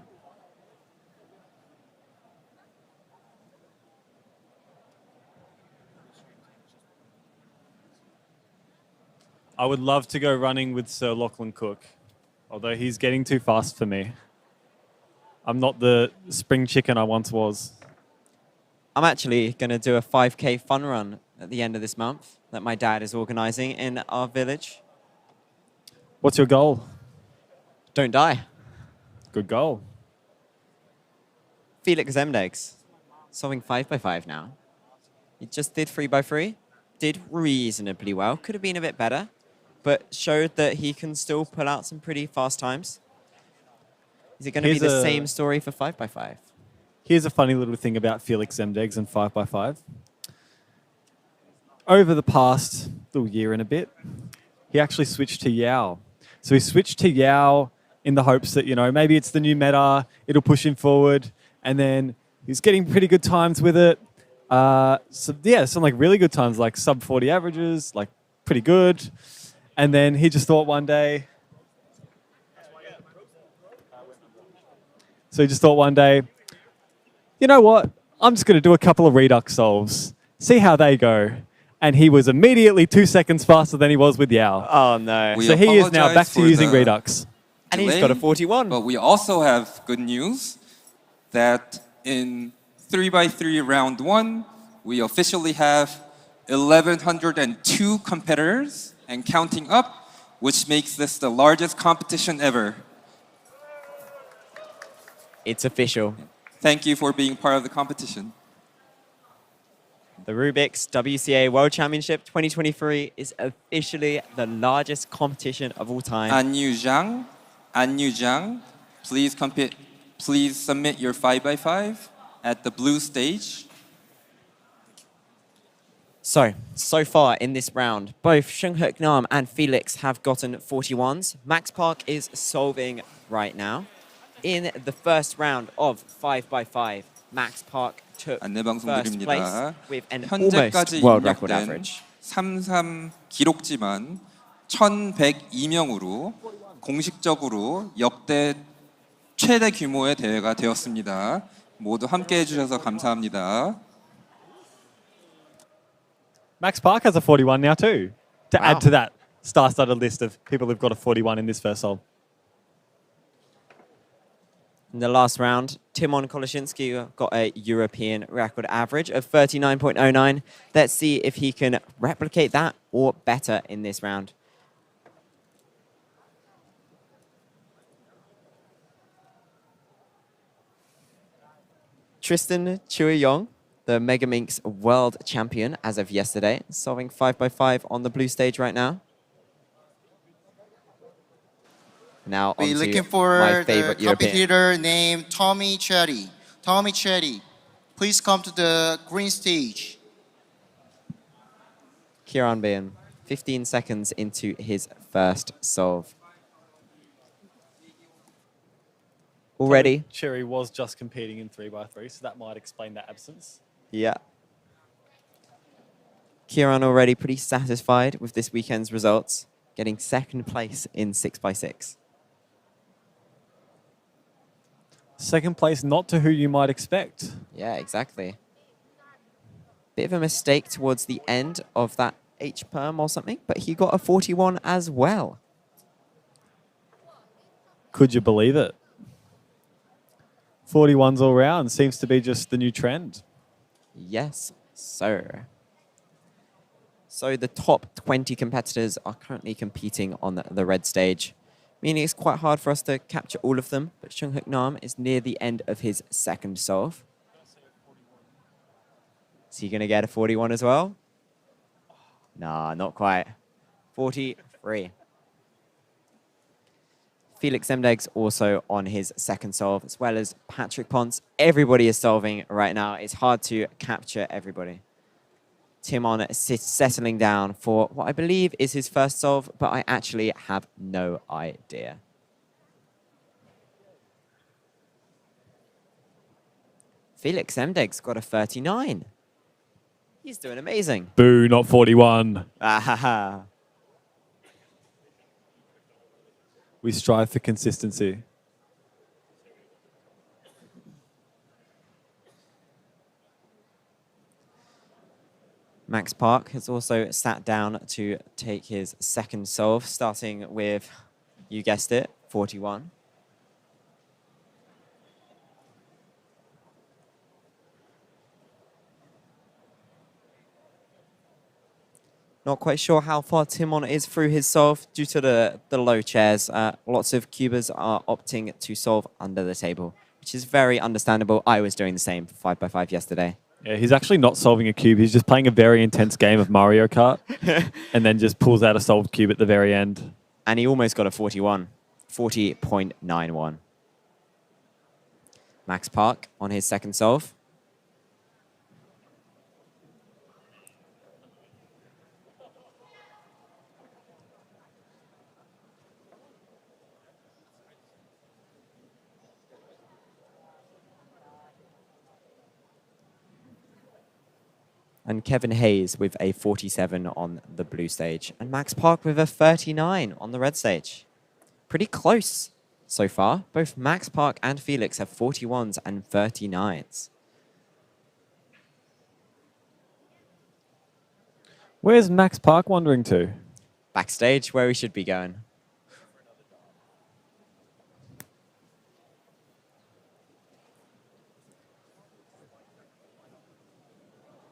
I would love to go running with Sir Lachlan Cook, although he's getting too fast for me. I'm not the spring chicken I once was. I'm actually going to do a 5K fun run at the end of this month that my dad is organizing in our village. What's your goal? Don't die. Good goal. Felix Zemdegs, solving 5x5 now. He just did 3x3, did reasonably well. Could have been a bit better, but showed that he can still pull out some pretty fast times. Is it going to be the same story for 5x5? Here's a funny little thing about Felix Zemdegs and 5x5. Over the past little year and a bit, he actually switched to Yao. So he switched to Yao in the hopes that, you know, maybe it's the new meta, it'll push him forward, and then he's getting pretty good times with it. Some like really good times, like sub 40 averages, like pretty good. And then he just thought one day, you know what? I'm just going to do a couple of Redux solves, see how they go. And he was immediately 2 seconds faster than he was with Yao. Oh, no. So he is now back to using Redux. And he's got a 41. But we also have good news that in 3x3 round 1, we officially have 1,102 competitors and counting up, which makes this the largest competition ever. It's official. Thank you for being part of the competition. The Rubik's WCA World Championship 2023 is officially the largest competition of all time. An Yu Zhang, please submit your 5x5 at the blue stage. So far in this round, both Seunghook Nam and Felix have gotten 41s. Max Park is solving right now. In the first round of 5x5, Max Park took first place with an almost world record average. 3-3 기록지만 1,102명으로 공식적으로 역대 최대 규모의 대회가 되었습니다. 모두 함께 해주셔서 감사합니다. Max Park has a 41 now too, to add to that star-studded list of people who've got a 41 in this first solve. In the last round, Timon Koloshinsky got a European record average of 39.09. Let's see if he can replicate that or better in this round. Tristan Chuiyong, the Megaminx world champion as of yesterday, solving 5x5 on the blue stage right now. Now we're onto looking for my favorite the European competitor named Tommy Chetty. Tommy Chetty, please come to the green stage. Kieran Bean, 15 seconds into his first solve. Already. Cherry was just competing in 3x3, so that might explain that absence. Yeah. Kieran already pretty satisfied with this weekend's results, getting second place in 6x6. Second place, not to who you might expect. Yeah, exactly. Bit of a mistake towards the end of that H-perm or something, but he got a 41 as well. Could you believe it? 41s all round seems to be just the new trend. Yes, sir. So the top 20 competitors are currently competing on the red stage, meaning it's quite hard for us to capture all of them, but Seunghook Nam is near the end of his second solve. Is he going to get a 41 as well? Nah, not quite. 43. Felix Zemdeg's also on his second solve, as well as Patrick Ponce. Everybody is solving right now. It's hard to capture everybody. Timon settling down for what I believe is his first solve, but I actually have no idea. Felix Zemdeg's got a 39. He's doing amazing. Boo, not 41. Ah. We strive for consistency. Max Park has also sat down to take his second solve, starting with, you guessed it, 41. Not quite sure how far Timon is through his solve due to the low chairs. Lots of cubers are opting to solve under the table, which is very understandable. I was doing the same for 5x5 yesterday. Yeah, he's actually not solving a cube. He's just playing a very intense game of Mario Kart and then just pulls out a solved cube at the very end. And he almost got a 41, 40.91. Max Park on his second solve. And Kevin Hayes with a 47 on the blue stage. And Max Park with a 39 on the red stage. Pretty close so far. Both Max Park and Felix have 41s and 39s. Where's Max Park wandering to? Backstage, where we should be going.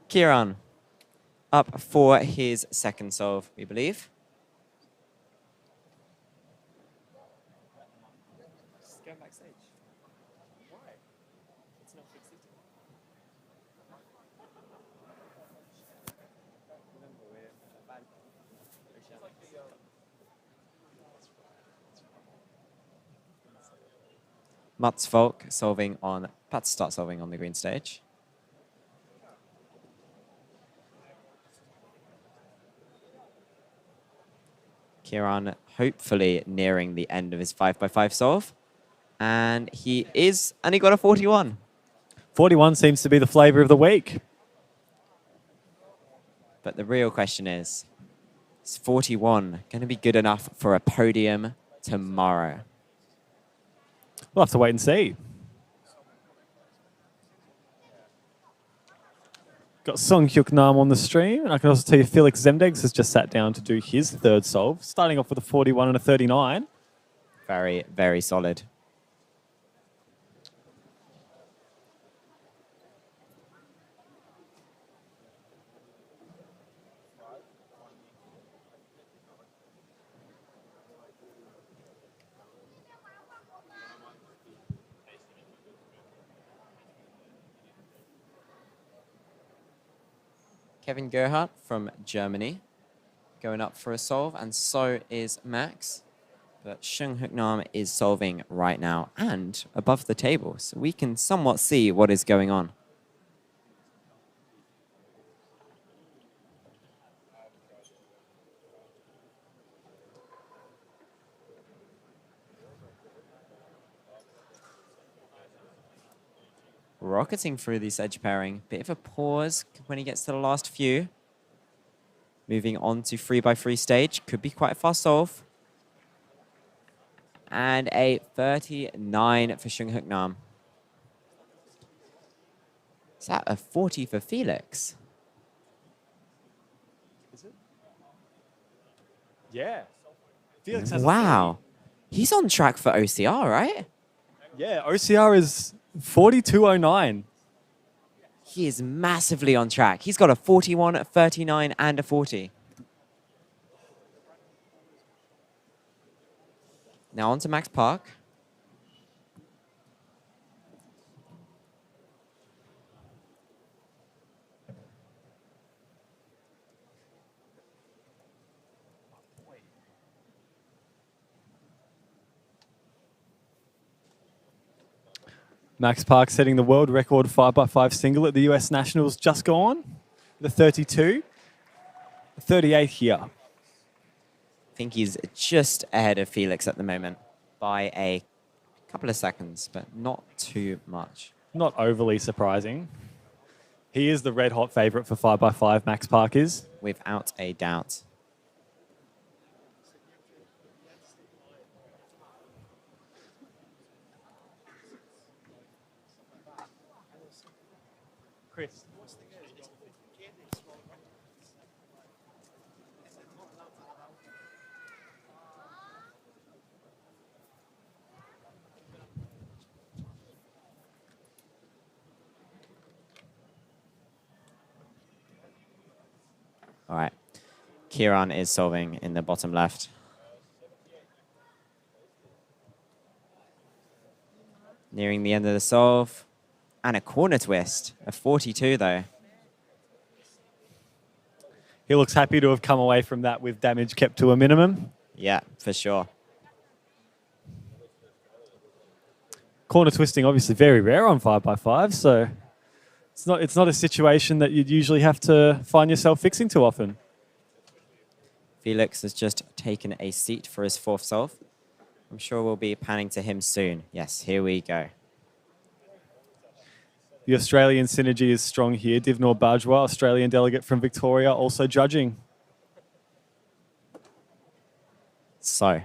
Kieran, up for his second solve, we believe. Mats Volk about to start solving on the green stage. Kieran hopefully nearing the end of his 5x5 solve. And he got a 41. 41 seems to be the flavor of the week. But the real question is 41 going to be good enough for a podium tomorrow? We'll have to wait and see. Got Song Hyuk-nam on the stream. And I can also tell you Felix Zemdegs has just sat down to do his third solve, starting off with a 41 and a 39. Very, very solid. Kevin Gerhardt from Germany going up for a solve, and so is Max. But Sung Hyuk-nam is solving right now and above the table, so we can somewhat see what is going on. Rocketing through this edge pairing. Bit of a pause when he gets to the last few. Moving on to 3x3 stage. Could be quite a fast solve. And a 39 for Sung Hyuk-nam. Is that a 40 for Felix? Is it? Yeah. Felix has wow. He's on track for OCR, right? Yeah, OCR is 42.09. He is massively on track. He's got a 41, a 39, and a 40. Now on to Max Park. Max Park setting the world record 5x5 single at the US Nationals just gone. The 32. 38 here. I think he's just ahead of Felix at the moment by a couple of seconds, but not too much. Not overly surprising. He is the red-hot favourite for 5x5, Max Park is. Without a doubt. Chris. All right. Kieran is solving in the bottom left. Nearing the end of the solve. And a corner twist. A 42, though. He looks happy to have come away from that with damage kept to a minimum. Yeah, for sure. Corner twisting, obviously very rare on 5x5, so it's not a situation that you'd usually have to find yourself fixing too often. Felix has just taken a seat for his fourth solve. I'm sure we'll be panning to him soon. Yes, here we go. The Australian synergy is strong here. Divnor Bajwa, Australian delegate from Victoria, also judging. So,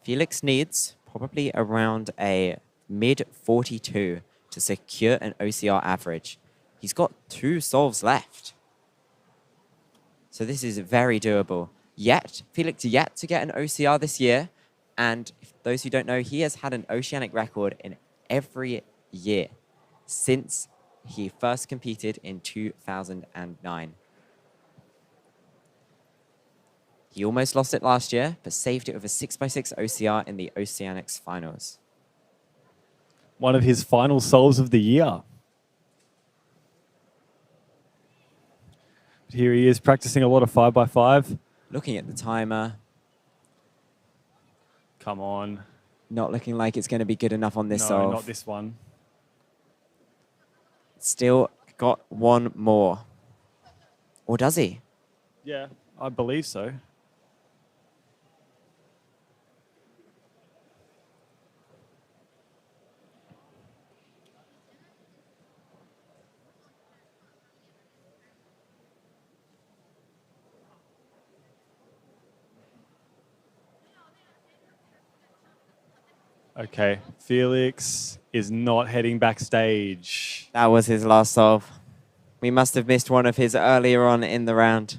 Felix needs probably around a mid-42 to secure an OCR average. He's got 2 solves left. So this is very doable. Felix yet to get an OCR this year. And if those who don't know, he has had an oceanic record in every year since he first competed in 2009. He almost lost it last year, but saved it with a 6x6 OCR in the Oceanics finals. One of his final solves of the year. But here he is practicing a lot of 5x5. Looking at the timer. Come on. Not looking like it's going to be good enough on this solve. No, not this one. Still got one more. Or does he? Yeah, I believe so. Okay, Felix is not heading backstage. That was his last solve. We must have missed one of his earlier on in the round.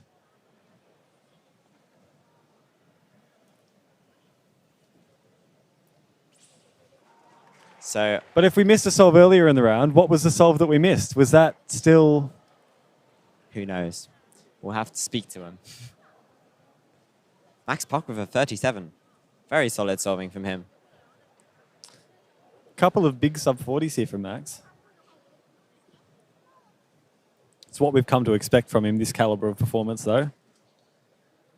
So, but if we missed a solve earlier in the round, what was the solve that we missed? Was that still... Who knows? We'll have to speak to him. Max Pock with a 37. Very solid solving from him. Couple of big sub-40s here from Max. It's what we've come to expect from him, this caliber of performance, though.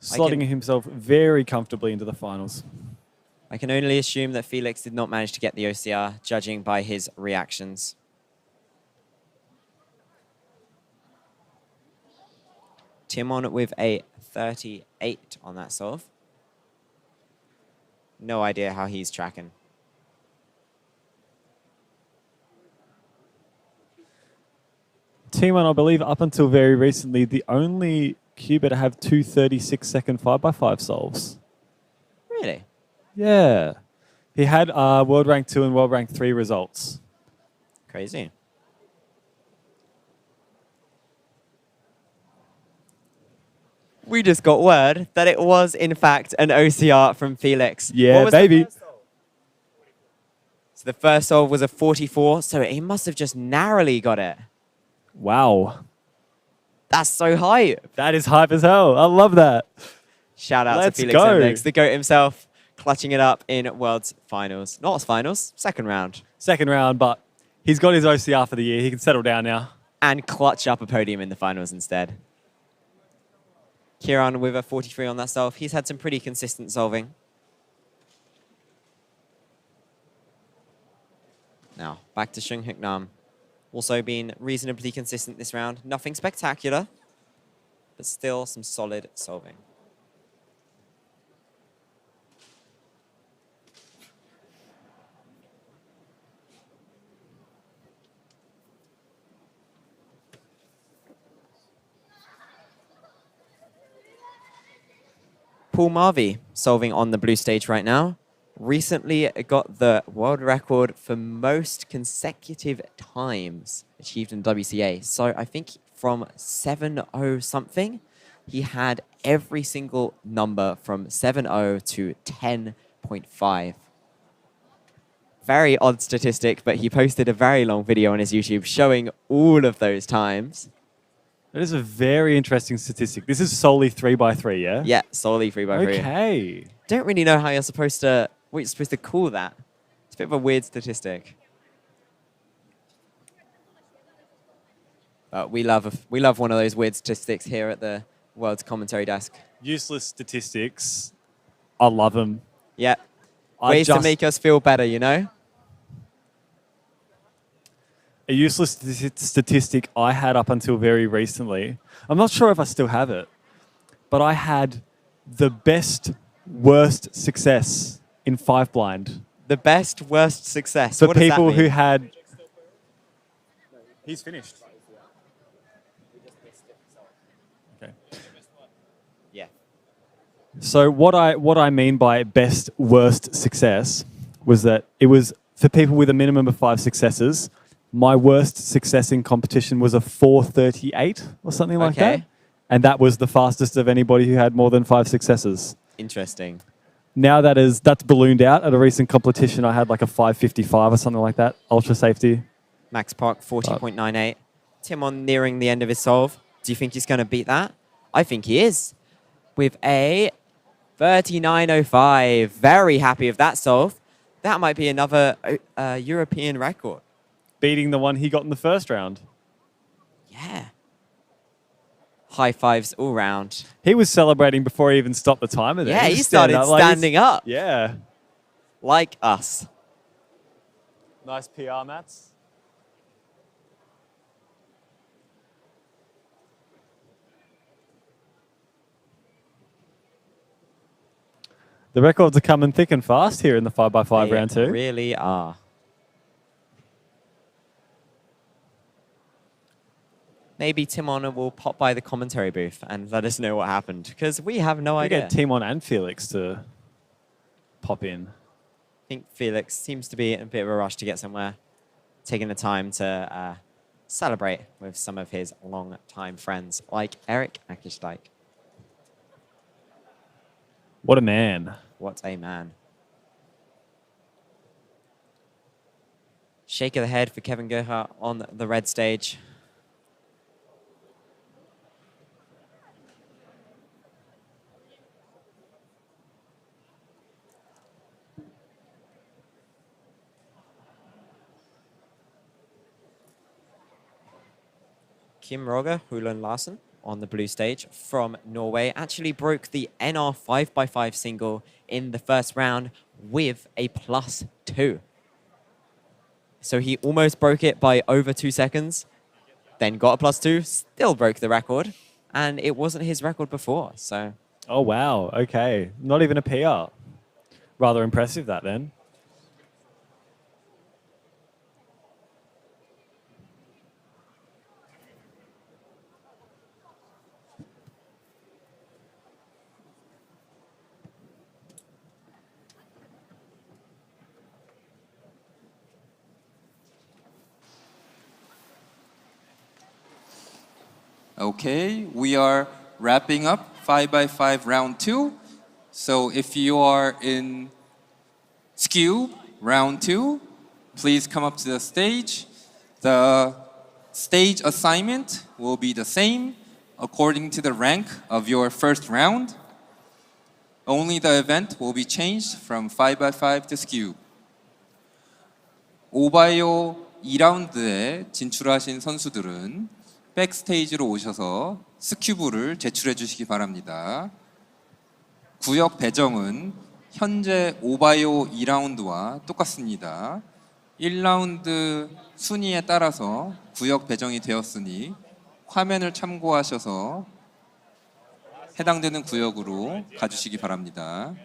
Slotting himself very comfortably into the finals. I can only assume that Felix did not manage to get the OCR, judging by his reactions. Timon with a 38 on that solve. No idea how he's tracking. T1, I believe, up until very recently, the only cuber to have two 36-second 5x5 solves. Really? Yeah. He had World Rank 2 and World Rank 3 results. Crazy. We just got word that it was, in fact, an OCR from Felix. Yeah, baby. So the first solve was a 44, so he must have just narrowly got it. Wow. That's so hype. That is hype as hell. I love that. Shout out to Felix Mx, the GOAT himself, clutching it up in World's Finals. Not finals, second round. Second round, but he's got his OCR for the year. He can settle down now. And clutch up a podium in the finals instead. Kieran with a 43 on that solve. He's had some pretty consistent solving. Now, back to Shung Hyuk Nam. Also been reasonably consistent this round. Nothing spectacular, but still some solid solving. Paul Marvey solving on the blue stage right now. Recently got the world record for most consecutive times achieved in WCA. So I think from 7-0 something, he had every single number from 7-0 to 10.5. Very odd statistic, but he posted a very long video on his YouTube showing all of those times. That is a very interesting statistic. This is solely 3x3, yeah? Yeah, solely 3x3. Okay. Don't really know how you're supposed to, what you're supposed to call that. It's a bit of a weird statistic. But we love one of those weird statistics here at the World's Commentary Desk. Useless statistics. I love them. Yeah. Ways to make us feel better, you know? A useless statistic I had up until very recently. I'm not sure if I still have it, but I had the best worst success in 5 blind. The best worst success. For what does that people mean? who had... He's finished. Okay. Yeah. So what I mean by best worst success was that it was for people with a minimum of 5 successes. My worst success in competition was a 438 or something like that. And that was the fastest of anybody who had more than 5 successes. Interesting. Now that's ballooned out. At a recent competition, I had like a 555 or something like that. Ultra safety. Max Park, 40.98. Timon nearing the end of his solve. Do you think he's going to beat that? I think he is. With a 39.05. Very happy with that solve. That might be another European record. Beating the one he got in the first round. Yeah. High fives all round. He was celebrating before he even stopped the timer there. Yeah, he started standing up. Yeah. like us. Nice PR, Mats. The records are coming thick and fast here in the 5x5 They round 2. really are. Maybe Timon will pop by the commentary booth and let us know what happened, because we have no We idea. get Timon and Felix to pop in. I think Felix seems to be in a bit of a rush to get somewhere, taking the time to celebrate with some of his long-time friends, like Erik Akkersdijk. What a man. What a man. Shake of the head for Kevin Gerhardt on the red stage. Kim Roger Hulen Larsen on the blue stage from Norway actually broke the NR 5x5 single in the first round with a +2. So he almost broke it by over 2 seconds, then got a +2, still broke the record, and it wasn't his record before, so. Oh, wow. Okay. Not even a PR. Rather impressive, that then. Okay, we are wrapping up 5x5 round 2. So if you are in skew round 2, please come up to the stage. The stage assignment will be the same according to the rank of your first round. Only the event will be changed from 5x5 to skew. 오바이오 2라운드에 진출하신 선수들은 백스테이지로 오셔서 스큐브를 제출해 주시기 바랍니다. 구역 배정은 현재 오바이오 2라운드와 똑같습니다. 1라운드 순위에 따라서 구역 배정이 되었으니 화면을 참고하셔서 해당되는 구역으로 가주시기 바랍니다.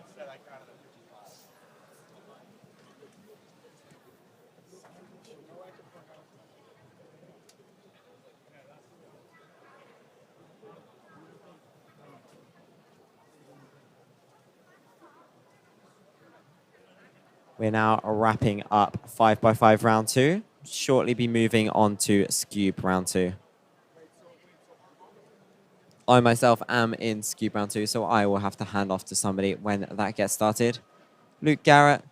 We're now wrapping up 5x5 round 2. Shortly be moving on to Scube round 2. I myself am in Scube round 2, so I will have to hand off to somebody when that gets started. Luke Garrett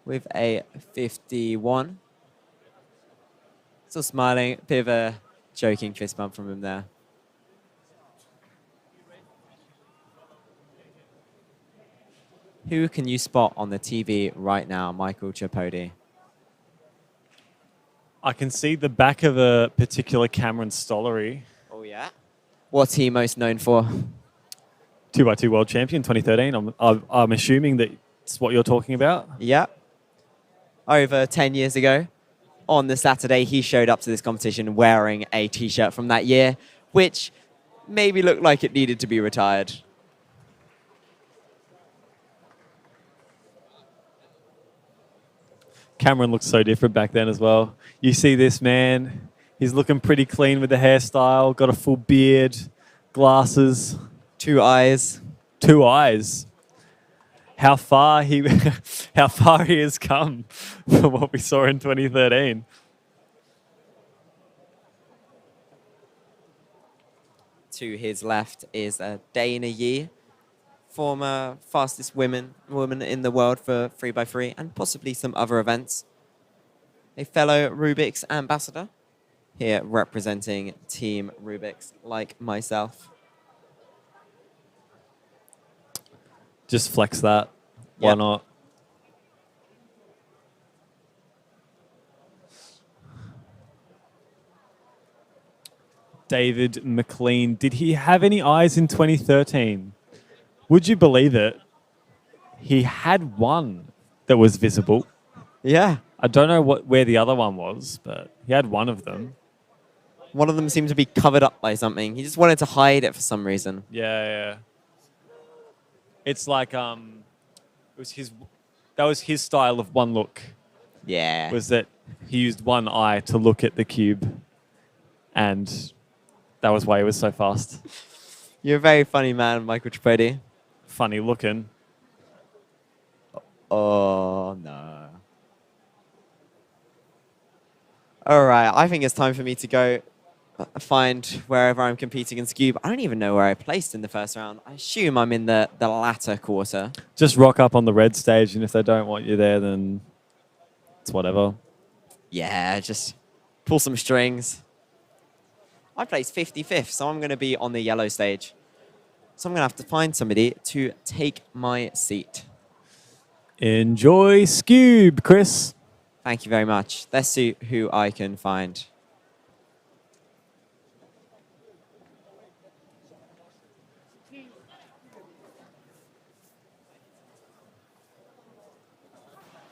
with a 51. Still smiling, bit of a joking fist bump from him there. Who can you spot on the TV right now, Michael Tripodi? I can see the back of a particular Cameron Stollery. Oh, yeah? What's he most known for? 2x2 World Champion 2013. I'm assuming that's what you're talking about. Yeah. Over 10 years ago, on the Saturday, he showed up to this competition wearing a T-shirt from that year, which maybe looked like it needed to be retired. Cameron looks so different back then as well. You see this man, he's looking pretty clean with the hairstyle, got a full beard, glasses. 2 eyes. 2 eyes. How far he has come from what we saw in 2013. To his left is Dana Yee, former fastest woman in the world for 3x3 and possibly some other events. A fellow Rubik's ambassador here representing Team Rubik's like myself. Just flex that. Why not? David McLean. Did he have any eyes in 2013? Would you believe it? He had one that was visible. Yeah. I don't know where the other one was, but he had one of them. One of them seemed to be covered up by something. He just wanted to hide it for some reason. Yeah. It's like that was his style of one look. Yeah. Was that he used one eye to look at the cube, and that was why he was so fast. You're a very funny man, Michael Tripodi. Funny looking. Oh, no. All right, I think it's time for me to go find wherever I'm competing in Scube. I don't even know where I placed in the first round. I assume I'm in the latter quarter. Just rock up on the red stage, and if they don't want you there, then it's whatever. Yeah, just pull some strings. I placed 55th, so I'm going to be on the yellow stage. So I'm going to have to find somebody to take my seat. Enjoy Scube, Chris. Thank you very much. Let's see who I can find.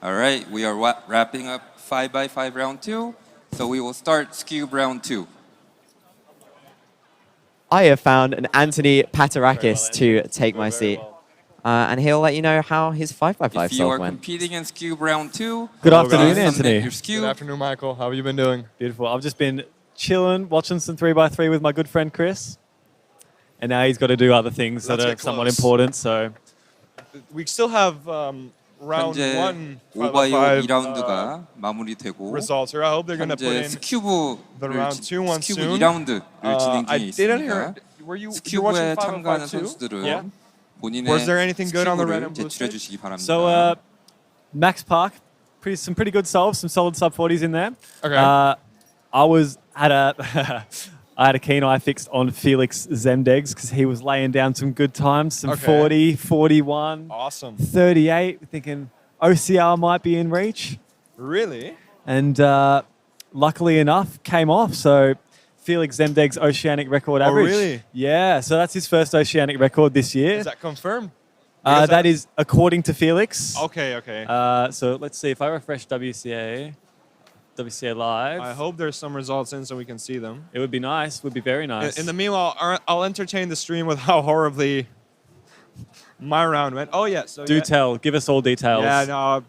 All right, we are wrapping up 5x5 round 2. So we will start Scube round 2. I have found an Anthony Patarakis to take my seat. And he'll let you know how his 5x5 If you solve are went. competing in Scube round 2, Good afternoon, submit Anthony. your Scube. Good afternoon, Michael. How have you been doing? Beautiful. I've just been chilling, watching some 3x3 with my good friend Chris. And now he's got to do other things Let's that are get somewhat close. important. So We still have round 현재 1 5x5 2라운드가 마무리되고 results here. I hope they're going to put 현재 in 스큐브를 the round 2 one 스큐브 soon. 2라운드를 진행 I 중에 didn't 있습니다. hear. Were you 스큐브에 watching 5x5 참가하는 too? 선수들은 Yeah. 본인의 Was there anything good on the red 스큐브를 and blue 제출해 stage? 주시기 바랍니다. So Max Park, some pretty good solves, some solid sub 40s in there. Okay. I had a keen eye fixed on Felix Zemdegs because he was laying down some good times, some Okay. 40, 41, Awesome. 38, thinking OCR might be in reach. Really? And luckily enough, came off. So Felix Zemdegs' oceanic record Oh, average. really? Yeah, so that's his first oceanic record this year. Is that confirmed? Because That is according to Felix. Okay. So let's see if I refresh WCA Live. I hope there's some results in so we can see them. It would be nice. Would be very nice. In the meanwhile, I'll entertain the stream with how horribly my round went. Oh, yeah. So Do tell. Give us all details. Yeah, no.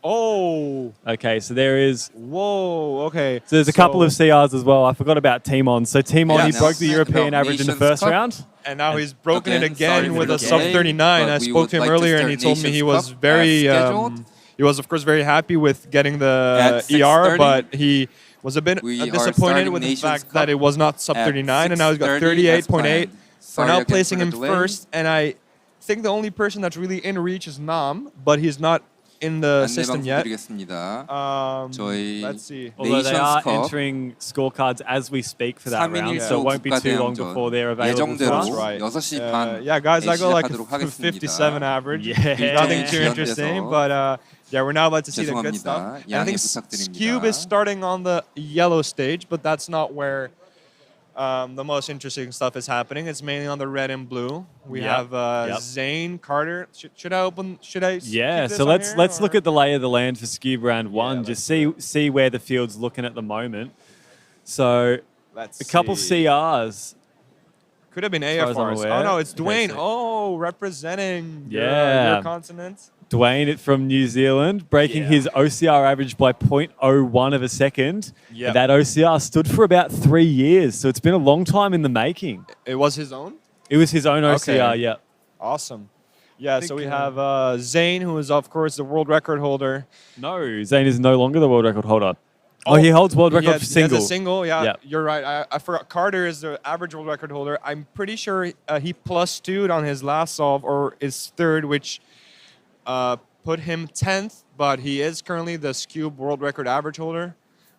Oh. Okay, so there is. Whoa. Okay. So there's a couple of CRs as well. I forgot about Timon. So Timon, Yeah, he now broke the European about average in the Nations first Cup. round. And now he's broken it Again, again with a sorry sub for the 39. delay, I but we spoke would to him like to earlier and he start told me he Nations was Cup very as scheduled. he was of course very happy with getting the At ER, 6:30. but he was a bit We are disappointed starting with the Nations fact Cup that it was not sub at 39 and now he's got 6:30 as 38.8. planned. We're Sorry now again placing for him the delay. first, and I think the only person that's really in reach is Nam, but he's not in the system 안내 yet. 방송드리겠습니다. 저희 저희 let's see. Although they are Nations Cup entering scorecards as we speak for that 3인 round, 1조 so it won't be too long 국가대항전 before they're available for 예정대로 us. Right. 6시 반 Yeah, guys, I go like 시작하도록 a 하겠습니다. 57 average. Yeah. Nothing too 지연돼서 interesting, but yeah, we're now about to see the good 죄송합니다. stuff. And I 양해 think 부탁드립니다. Cube is starting on the yellow stage, but that's not where the most interesting stuff is happening. It's mainly on the red and blue. We Yep. have Zane Carter. Should I open? Should I? Yeah, keep this so on let's here, let's or- look at the lay of the land for Scube round one. Just see where the field's looking at the moment. So Let's a couple see. CRs. Could have been as far as I'm AFRs. aware. Oh no, it's Okay, Dwayne. so- Oh, representing Yeah. your continent. Dwayne it from New Zealand, breaking his OCR average by 0.01 of a second. Yep. And that OCR stood for about 3 years, so it's been a long time in the making. It was his own? It was his own OCR, Okay. yeah. Awesome. Yeah, so we think, have Zane, who is, of course, the world record holder. No, Zane is no longer the world record holder. Oh, he holds world record for single. He has a single, yeah, Yeah. you're right. I forgot. Carter is the average world record holder. I'm pretty sure he plus 2'd on his last solve, or his third, which put him 10th, but he is currently the Scube world record average holder.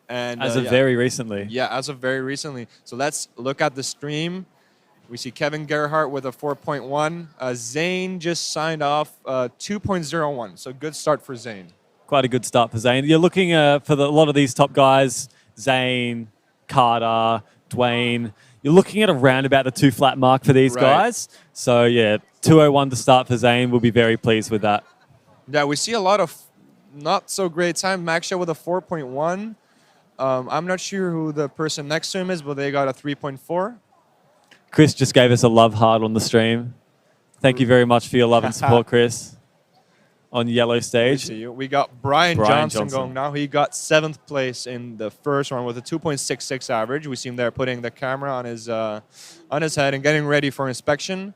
And As of yeah. very recently. Yeah, as of very recently. So let's look at the stream. We see Kevin Gerhardt with a 4.1. Zane just signed off 2.01. So good start for Zane. Quite a good start for Zane. You're looking for a lot of these top guys, Zane, Carter, Dwayne. You're looking at around about the 2 flat mark for these Right. guys. So yeah, 201 to start for Zane. We'll be very pleased with that. Yeah, we see a lot of not so great time. Maxia with a 4.1. I'm not sure who the person next to him is, but they got a 3.4. Chris just gave us a love heart on the stream. Thank you very much for your love and support, Chris. On yellow stage. We got Brian Johnson going now. He got 7th place in the first round with a 2.66 average. We see him there putting the camera on his head and getting ready for inspection.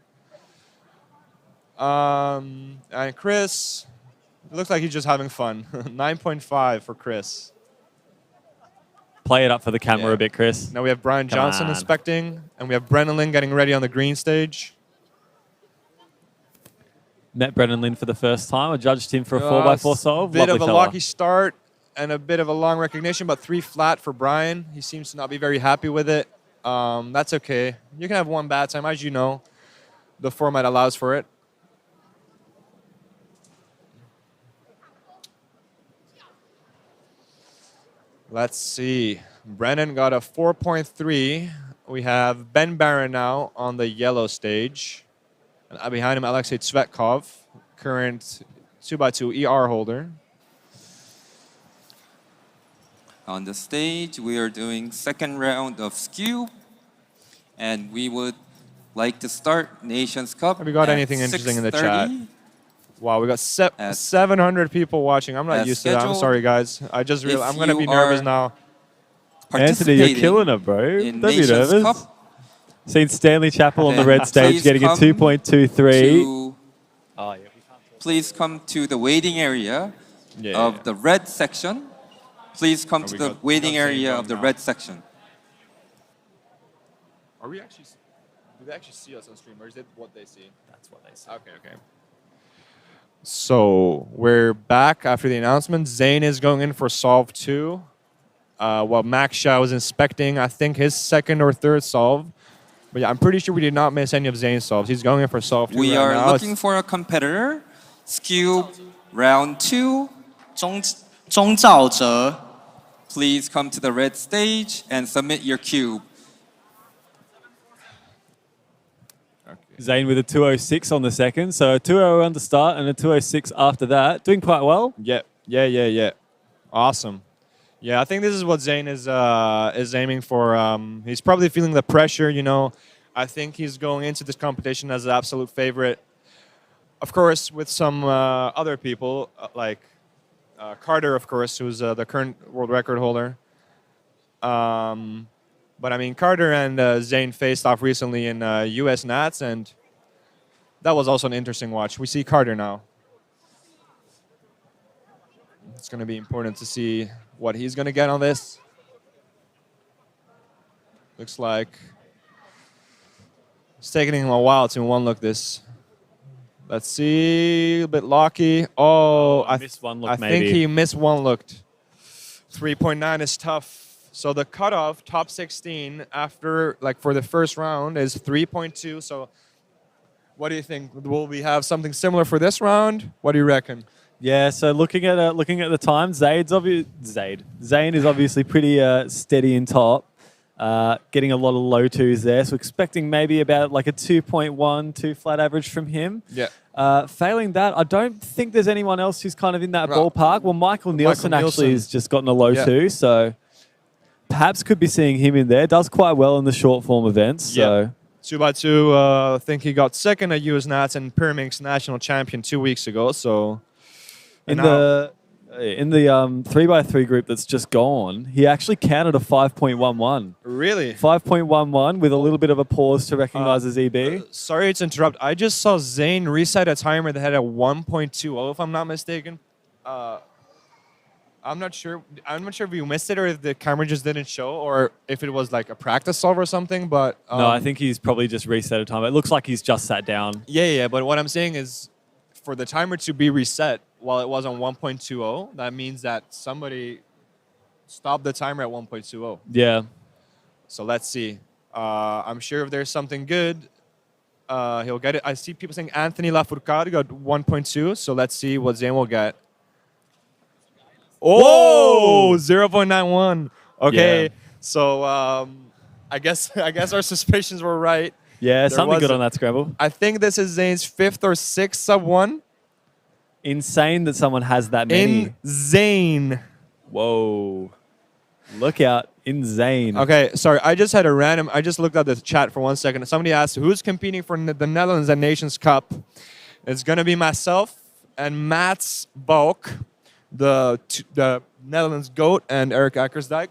And Chris, it looks like he's just having fun. 9.5 for Chris. Play it up for the camera a bit, Chris. Now we have Brian Johnson inspecting, and we have Brennan Lin getting ready on the green stage. Met Brennan Lin for the first time. I judged him for a 4x4 solve. Bit of a lucky start and a bit of a long recognition, but 3 flat for Brian. He seems to not be very happy with it. That's okay. You can have one bad time, as you know. The format allows for it. Let's see. Brennan got a 4.3. We have Ben Barron now on the yellow stage. And behind him, Alexei Tsvetkov, current 2x2 ER holder. On the stage, we are doing second round of skew. And we would like to start Nations Cup. Have we got anything interesting in the chat? Wow, we got 700 people watching. I'm not used to that. I'm sorry, guys. I just realized I'm going to be nervous now. Anthony, you're killing it, bro. Don't be nervous. Cup. Seen Stanley Chappell on the red stage getting a 2.23. Please come to the waiting area of the red section. Please come to the waiting area of the red section. Are we actually? Do they actually see us on stream, or is it what they see? That's what they see. Okay. So we're back after the announcement. Zane is going in for solve 2. While Max Shao is inspecting, I think, his second or third solve. But yeah, I'm pretty sure we did not miss any of Zane's solves. He's going in for solve 2 We right are now. looking for a competitor. Skew round 2. 钟兆哲. Please come to the red stage and submit your cube. Zane with a 206 on the second. So a 2.0 on the start and a 206 after that. Doing quite well. Yeah. Awesome. Yeah, I think this is what Zane is aiming for. He's probably feeling the pressure, you know. I think he's going into this competition as the absolute favorite. Of course, with some other people, like Carter, of course, who's the current world record holder. But I mean, Carter and Zane faced off recently in US Nats, and that was also an interesting watch. We see Carter now. It's going to be important to see what he's going to get on this. Looks like it's taking him a while to one-look this. Let's see, a bit lucky. Oh, I think he missed one-looked. 3.9 is tough. So the cutoff, top 16, after, like, for the first round is 3.2. So what do you think? Will we have something similar for this round? What do you reckon? Yeah, so looking at the time, Zane is obviously pretty steady in top, getting a lot of low 2s there. So expecting maybe about like a 2.1, 2 flat average from him. Yeah. Failing that, I don't think there's anyone else who's kind of in that ballpark. Well, Michael Nielsen actually has just gotten a low 2, so perhaps could be seeing him in there. Does quite well in the short form events. So 2x2, I think he got second at US Nats and Pyraminx national champion 2 weeks ago. So in the 3x3 group that's just gone, he actually counted a 5.11. Really? 5.11 with a little bit of a pause to recognize his EB. Sorry to interrupt. I just saw Zane reset a timer that had a 1.20, if I'm not mistaken. I'm not sure if you missed it or if the camera just didn't show or if it was like a practice solve or something, but... no, I think he's probably just reset a timer. It looks like he's just sat down. Yeah, but what I'm saying is for the timer to be reset while it was on 1.20, that means that somebody stopped the timer at 1.20. Yeah. So let's see. I'm sure if there's something good, he'll get it. I see people saying Anthony Lafourcade got 1.2, so let's see what Zane will get. Oh, 0.91. Okay, Yeah. So I guess our suspicions were right. Yeah, something good on that scramble. I think this is Zane's 5th or 6th sub 1. Insane that someone has that many. Insane. Whoa. Look out. Insane. Okay, sorry. I just looked at the chat for 1 second. Somebody asked, who's competing for the Netherlands and Nations Cup? It's going to be myself and Mats Balk, the Netherlands GOAT, and Erik Akkersdijk.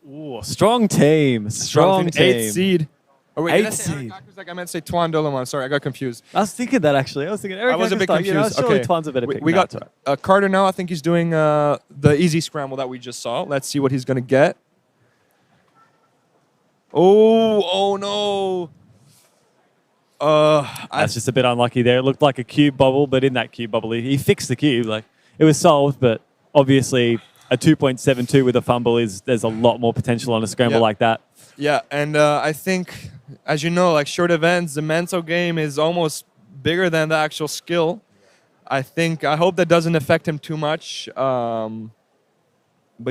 Ooh, strong team. Strong team. 8th seed. Oh, wait, did I 8th say Erik seed. Akkersdijk? I meant to say Twan Dullemond. Sorry, I got confused. I was thinking that actually. I was thinking Erik I was a bit Akkersdijk, confused. surely Okay. Twan's a better pick. We No, got it's all right. Carter now. I think he's doing the easy scramble that we just saw. Let's see what he's going to get. Oh no. That's just a bit unlucky there. It looked like a cube bubble, but in that cube bubble, he fixed the cube. Like it was solved, but obviously a 2.72 with a fumble there's a lot more potential on a scramble like that. Yeah, and I think, as you know, like short events, the mental game is almost bigger than the actual skill. I hope that doesn't affect him too much. But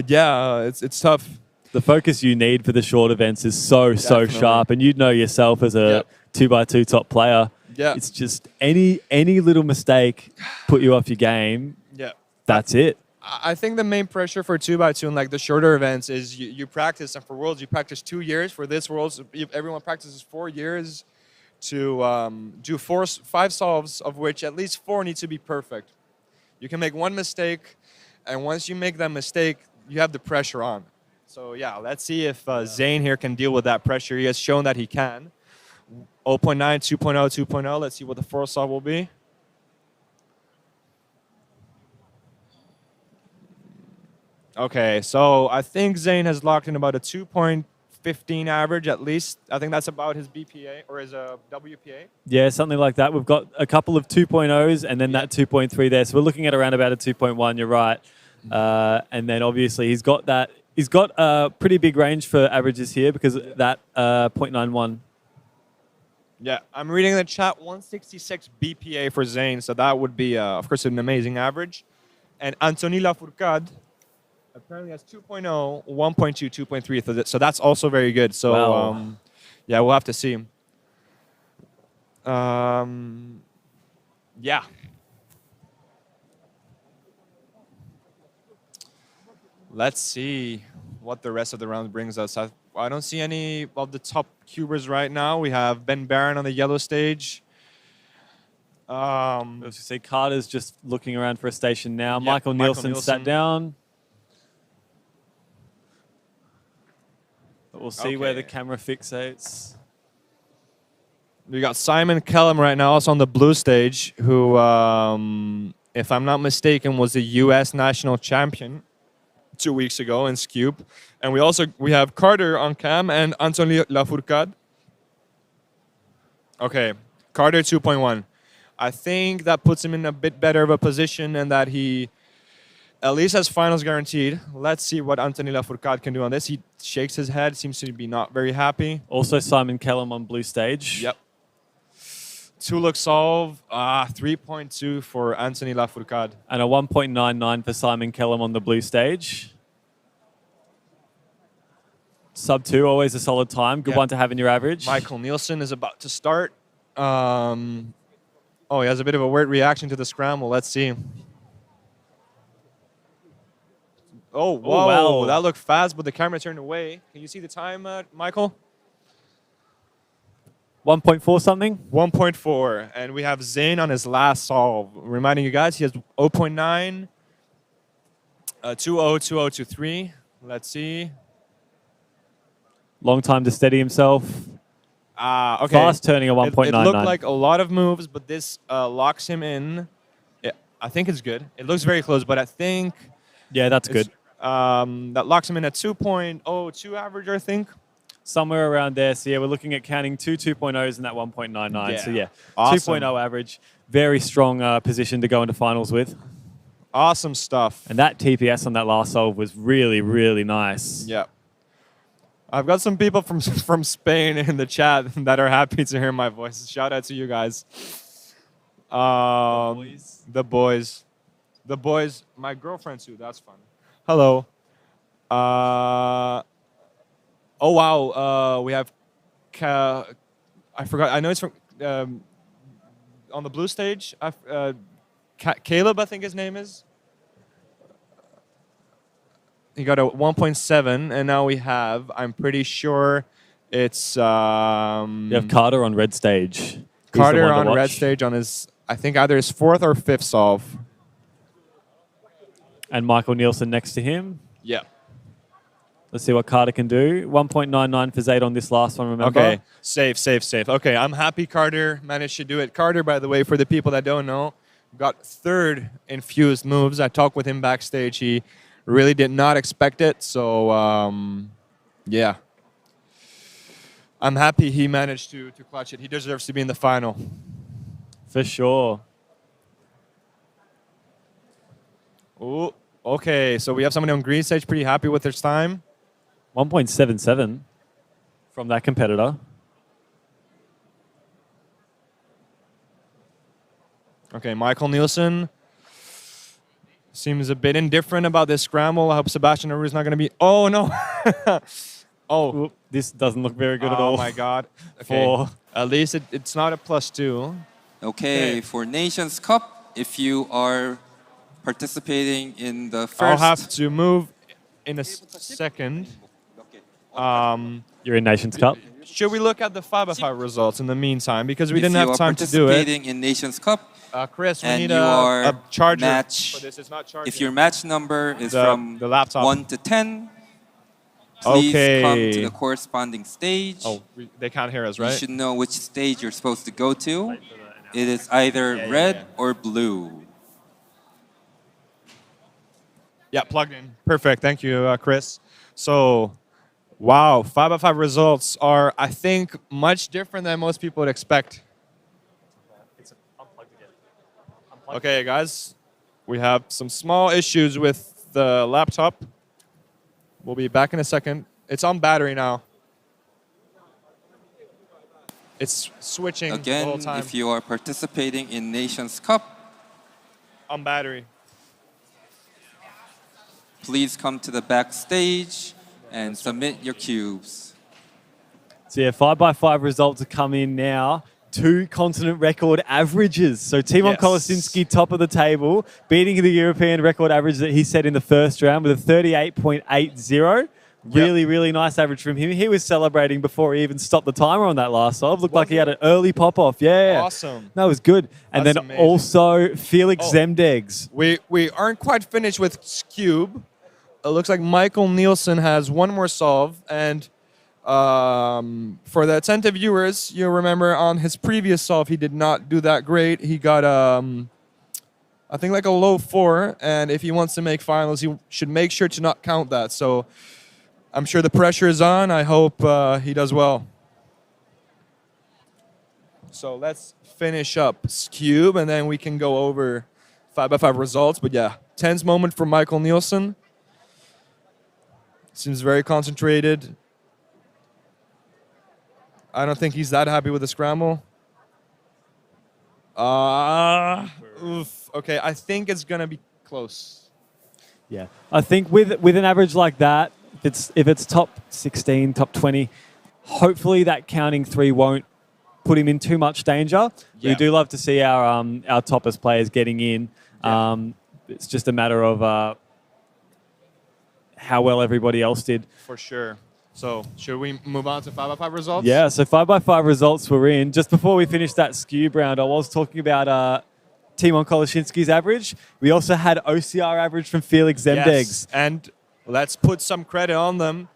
yeah, it's tough. The focus you need for the short events is so Definitely. sharp, and you know yourself as a 2x2 top player. Yeah. It's just any little mistake put you off your game. Yeah. That's it. I think the main pressure for 2x2 and like the shorter events is you practice, and for Worlds you practice 2 years. For this Worlds, everyone practices 4 years to do 5 solves, of which at least 4 need to be perfect. You can make one mistake, and once you make that mistake, you have the pressure on. So yeah, let's see if Zane here can deal with that pressure. He has shown that he can. 0.9, 2.0, 2.0. Let's see what the 4 solve will be. Okay, so I think Zane has locked in about a 2.15 average at least. I think that's about his BPA or his WPA. Yeah, something like that. We've got a couple of 2.0s and then that 2.3 there. So we're looking at around about a 2.1. You're right. And then obviously he's got a pretty big range for averages here because of that 0.91. Yeah, I'm reading in the chat 166 BPA for Zane, so that would be, of course, an amazing average. And Anthony Lafourcade apparently has 2.0, 1.2, 2.3, so that's also very good. So, Wow. yeah, we'll have to see. Yeah. Let's see what the rest of the round brings us. I don't see any of the top cubers right now. We have Ben Barron on the yellow stage. Let's see, Carter's just looking around for a station now. Yeah, Michael Michael Nielsen Nielsen. sat down. But we'll see where the camera fixates. We got Simon Kellum right now, also on the blue stage, who, if I'm not mistaken, was the U.S. national champion 2 weeks ago in Scoop. And we have Carter on cam and Anthony Lafourcade. Okay, Carter 2.1. I think that puts him in a bit better of a position and that he at least has finals guaranteed. Let's see what Anthony Lafourcade can do on this. He shakes his head, seems to be not very happy. Also Simon Kellum on blue stage. Yep. 2-look solve, 3.2 for Anthony Lafourcade. And a 1.99 for Simon Kellum on the blue stage. Sub 2, always a solid time. Good one to have in your average. Michael Nielsen is about to start. Oh, he has a bit of a weird reaction to the scramble. Let's see. Oh, whoa. wow. That looked fast, but the camera turned away. Can you see the time, Michael? 1.4 something? 1.4. And we have Zane on his last solve. Reminding you guys, he has 0.9, 2.0, 2.0, 2.3. Let's see. Long time to steady himself. Okay. Fast turning a 1.99. It looked like a lot of moves, but this locks him in. Yeah, I think it's good. It looks very close, but I think... Yeah, that's good. That locks him in at 2.02 average, I think. Somewhere around there. So, yeah, we're looking at counting 2.0s and that 1.99. Yeah. So, yeah, Awesome. 2.0 average. Very strong position to go into finals with. Awesome stuff. And that TPS on that last solve was really, really nice. Yeah. I've got some people from Spain in the chat that are happy to hear my voice. Shout out to you guys. The boys. My girlfriend too. That's fun. Hello. Oh wow. We have. I forgot. I know it's from on the blue stage. Caleb, I think his name is. He got a 1.7, and now we have, I'm pretty sure it's... You have Carter on red stage. He's the Carter one to on watch. red stage on his, I think either his 4th or 5th solve. And Michael Nielsen next to him. Yeah. Let's see what Carter can do. 1.99 for Zaid on this last one, remember? Okay, safe. Okay, I'm happy Carter managed to do it. Carter, by the way, for the people that don't know, got 3rd in fused moves. I talked with him backstage. He really did not expect it. So, yeah. I'm happy he managed to clutch it. He deserves to be in the final. For sure. Oh, okay. So we have somebody on green stage pretty happy with their time. 1.77 from that competitor. Okay, Michael Nielsen seems a bit indifferent about this scramble. I hope Sebastian Aru's not going to be... Oh, no. Oh. Oop, this doesn't look very good at all. Oh, my God. Okay. At least it's not a +2. Okay, for Nations Cup, if you are participating in the first... I'll have to move in a second. You're in Nations Cup. Should we look at the 5x5 results in the meantime? Because we didn't have time to do it. If you are participating in Nations Cup, Chris, we and need you are a charger match, for this. It's not charging. if your match number is The from laptop. 1 to 10, please come to Okay. the corresponding stage. Oh, they can't hear us, right? You should know which stage you're supposed to go to. It is either red or blue. Yeah, plugged in. Perfect. Thank you, Chris. So, wow, 5x5 results are, I think, much different than most people would expect. Okay, guys, we have some small issues with the laptop. We'll be back in a second. It's on battery now. It's switching the whole Again, time. if you are participating in Nations Cup, On battery. please come to the backstage and submit your cubes. So yeah, 5x5 results are coming in now. 2 continent record averages. So Timon Yes. Kolosinski, top of the table, beating the European record average that he set in the first round with a 38.80. Really nice average from him. He was celebrating before he even stopped the timer on that last solve. Looked like he had an early pop-off. Yeah. Awesome. That was good. And That's then amazing. also Felix Oh. Zemdegs. We aren't quite finished with Cube. It looks like Michael Nielsen has one more solve. And for the attentive viewers, you'll remember on his previous solve, he did not do that great. He got, I think, like a low 4. And if he wants to make finals, he should make sure to not count that. So I'm sure the pressure is on. I hope he does well. So let's finish up Cube, and then we can go over 5x5 results. But yeah, tense moment for Michael Nielsen. Seems very concentrated. I don't think he's that happy with the scramble. Oof. Okay, I think it's gonna be close. Yeah, I think with an average like that, if it's top 16, top 20, hopefully that counting 3 won't put him in too much danger. Yeah. We do love to see our toppest players getting in. It's just a matter of how well everybody else did. For sure. So should we move on to 5x5 results? Yeah, so 5x5 results were in. Just before we finished that skew round, I was talking about Timon Kolosinski's average. We also had OCR average from Felix Zemdegs. Yes, and let's put some credit on them.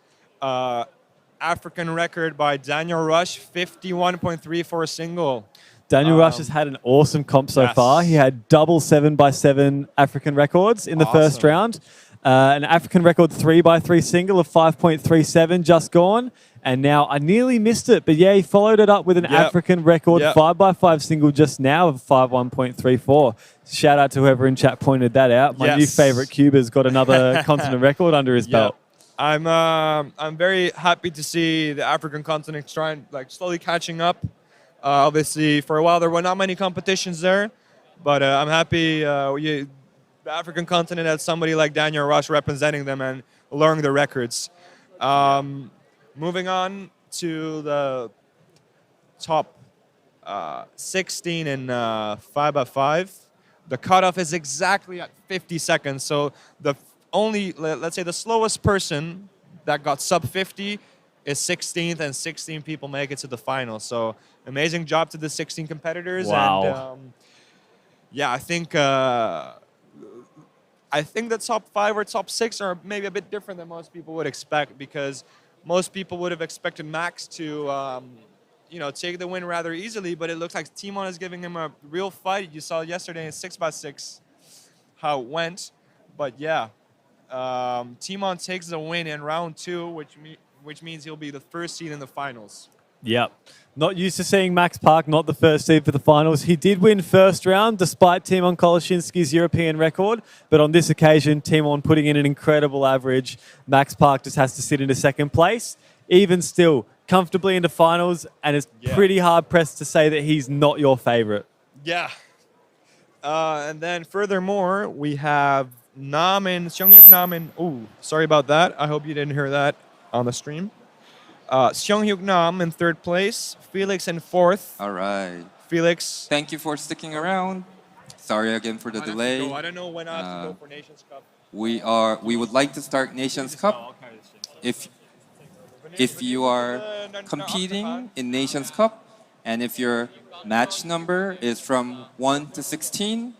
African record by Daniel Rush, 51.34 single. Daniel Rush has had an awesome comp so far. He had double 7x7 African records in the first round. An African record 3x3 single of 5.37 just gone. And now I nearly missed it, but yeah, he followed it up with an African record 5x5 single just now of 5.1.34. Shout out to whoever in chat pointed that out. My new favorite Cuba's got another continent record under his belt. I'm very happy to see the African continent trying, like, slowly catching up. Obviously, for a while there were not many competitions there, but I'm happy the African continent had somebody like Daniel Rush representing them and lowering the records. Moving on to the top 16 in 5x5. the cutoff is exactly at 50 seconds. So the only, let's say the slowest person that got sub 50 is 16th, and 16 people make it to the final. So amazing job to the 16 competitors. Wow. And yeah, I think the top 5 or top 6 are maybe a bit different than most people would expect, because most people would have expected Max to take the win rather easily, but it looks like Timon is giving him a real fight. You saw yesterday in 6x6 how it went. But yeah, Timon takes the win in round 2, which means he'll be the first seed in the finals. Yep. Not used to seeing Max Park not the first seed for the finals. He did win first round despite Timon Koloshinsky's European record, but on this occasion, Timon putting in an incredible average. Max Park just has to sit into second place. Even still, comfortably into finals, and it's pretty hard pressed to say that he's not your favorite. Yeah. And then furthermore, we have Seonghyuk Nam and, oh, sorry about that. I hope you didn't hear that on the stream. Seonghyuk Nam in 3rd place, Felix in 4th. All right. Felix. Thank you for sticking around. Sorry again for the delay. I don't know when I have to go for Nations Cup. We would like to start Nations Cup. If you are competing in Nations Cup, and if your match number is from 1 to 16,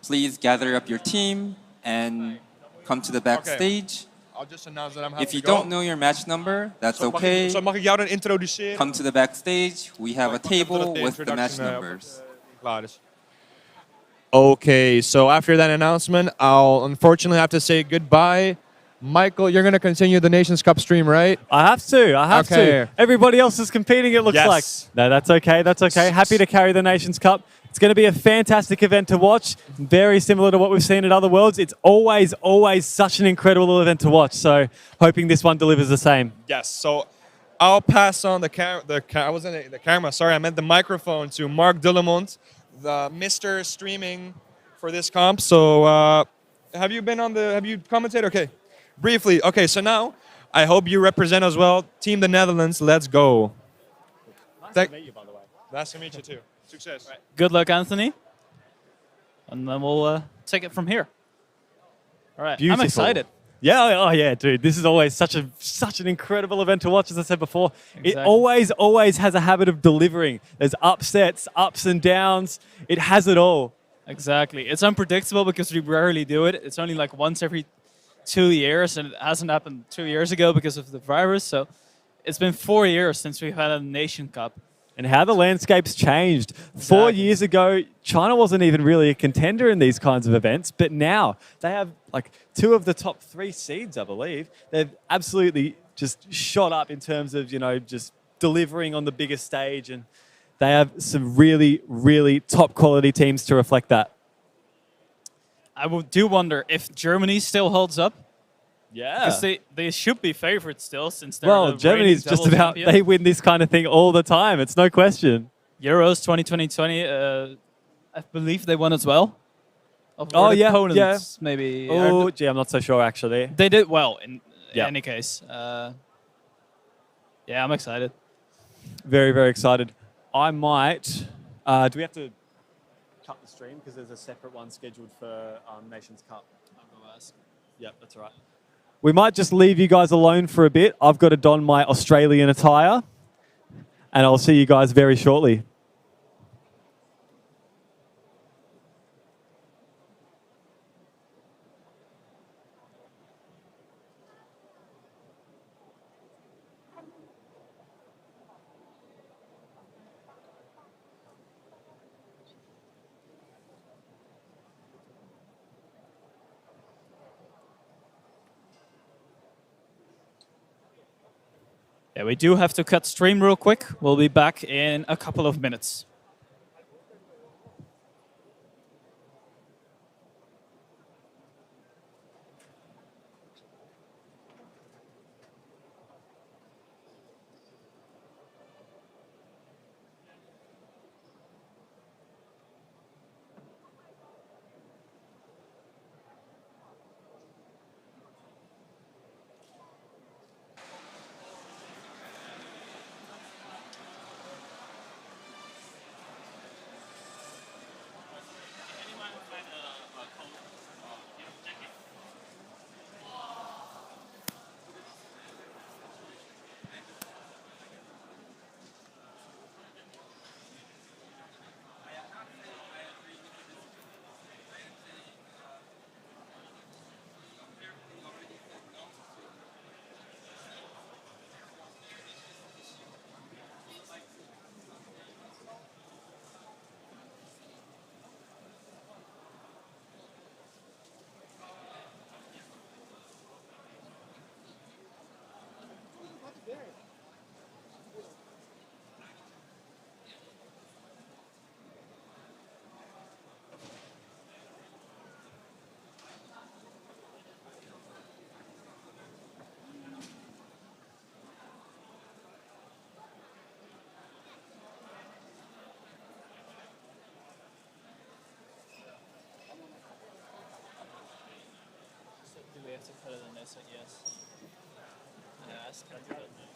please gather up your team and come to the backstage. I'll just announce that I'm having If you to go. don't know your match number, that's okay. Mag ik jou dan introduceren? Come to the backstage. We have a table with the match numbers. Okay, so after that announcement, I'll unfortunately have to say goodbye. Michael, you're going to continue the Nations Cup stream, right? I have to. Everybody else is competing, it looks like. No, that's okay. Happy to carry the Nations Cup. It's going to be a fantastic event to watch. Very similar to what we've seen at other Worlds. It's always such an incredible event to watch. So hoping this one delivers the same. Yes, so I'll pass on the camera. Sorry, I meant the microphone to Marc Dullemond, the Mr. Streaming for this comp. So have you commentated? Okay. Briefly. Okay, so now I hope you represent as well. Team the Netherlands, let's go. Nice to meet you, by the way. Nice to meet you too. Success. Right. Good luck, Anthony. And then we'll take it from here. All right. Beautiful. I'm excited. Yeah, oh yeah, dude. This is always such an incredible event to watch, as I said before. Exactly. It always has a habit of delivering. There's upsets, ups and downs. It has it all. Exactly. It's unpredictable because we rarely do it. It's only like once every 2 years, and it hasn't happened 2 years ago because of the virus. So it's been 4 years since we've had a Nation Cup. And how the landscape's changed. 4 years ago, China wasn't even really a contender in these kinds of events, but now they have like 2 of the top 3 seeds, I believe. They've absolutely just shot up in terms of, just delivering on the biggest stage, and they have some really, really top quality teams to reflect that. I do wonder if Germany still holds up. Yeah. Because they should be favorites still, since they're the Germany's reigning just doubles about, champion. they win this kind of thing all the time. It's no question. Euros 2020, I believe they won as well. Oh, yeah, Opponents, maybe. Oh, gee, I'm not so sure, actually. They did well in any case. Yeah, I'm excited. Very, very excited. I might... do we have to cut the stream? Because there's a separate one scheduled for Nations Cup. I'll go ask. Yep, that's all right. We might just leave you guys alone for a bit. I've got to don my Australian attire, and I'll see you guys very shortly. Yeah, we do have to cut stream real quick. We'll be back in a couple of minutes. to cut it in this, yes. Yes, cut it.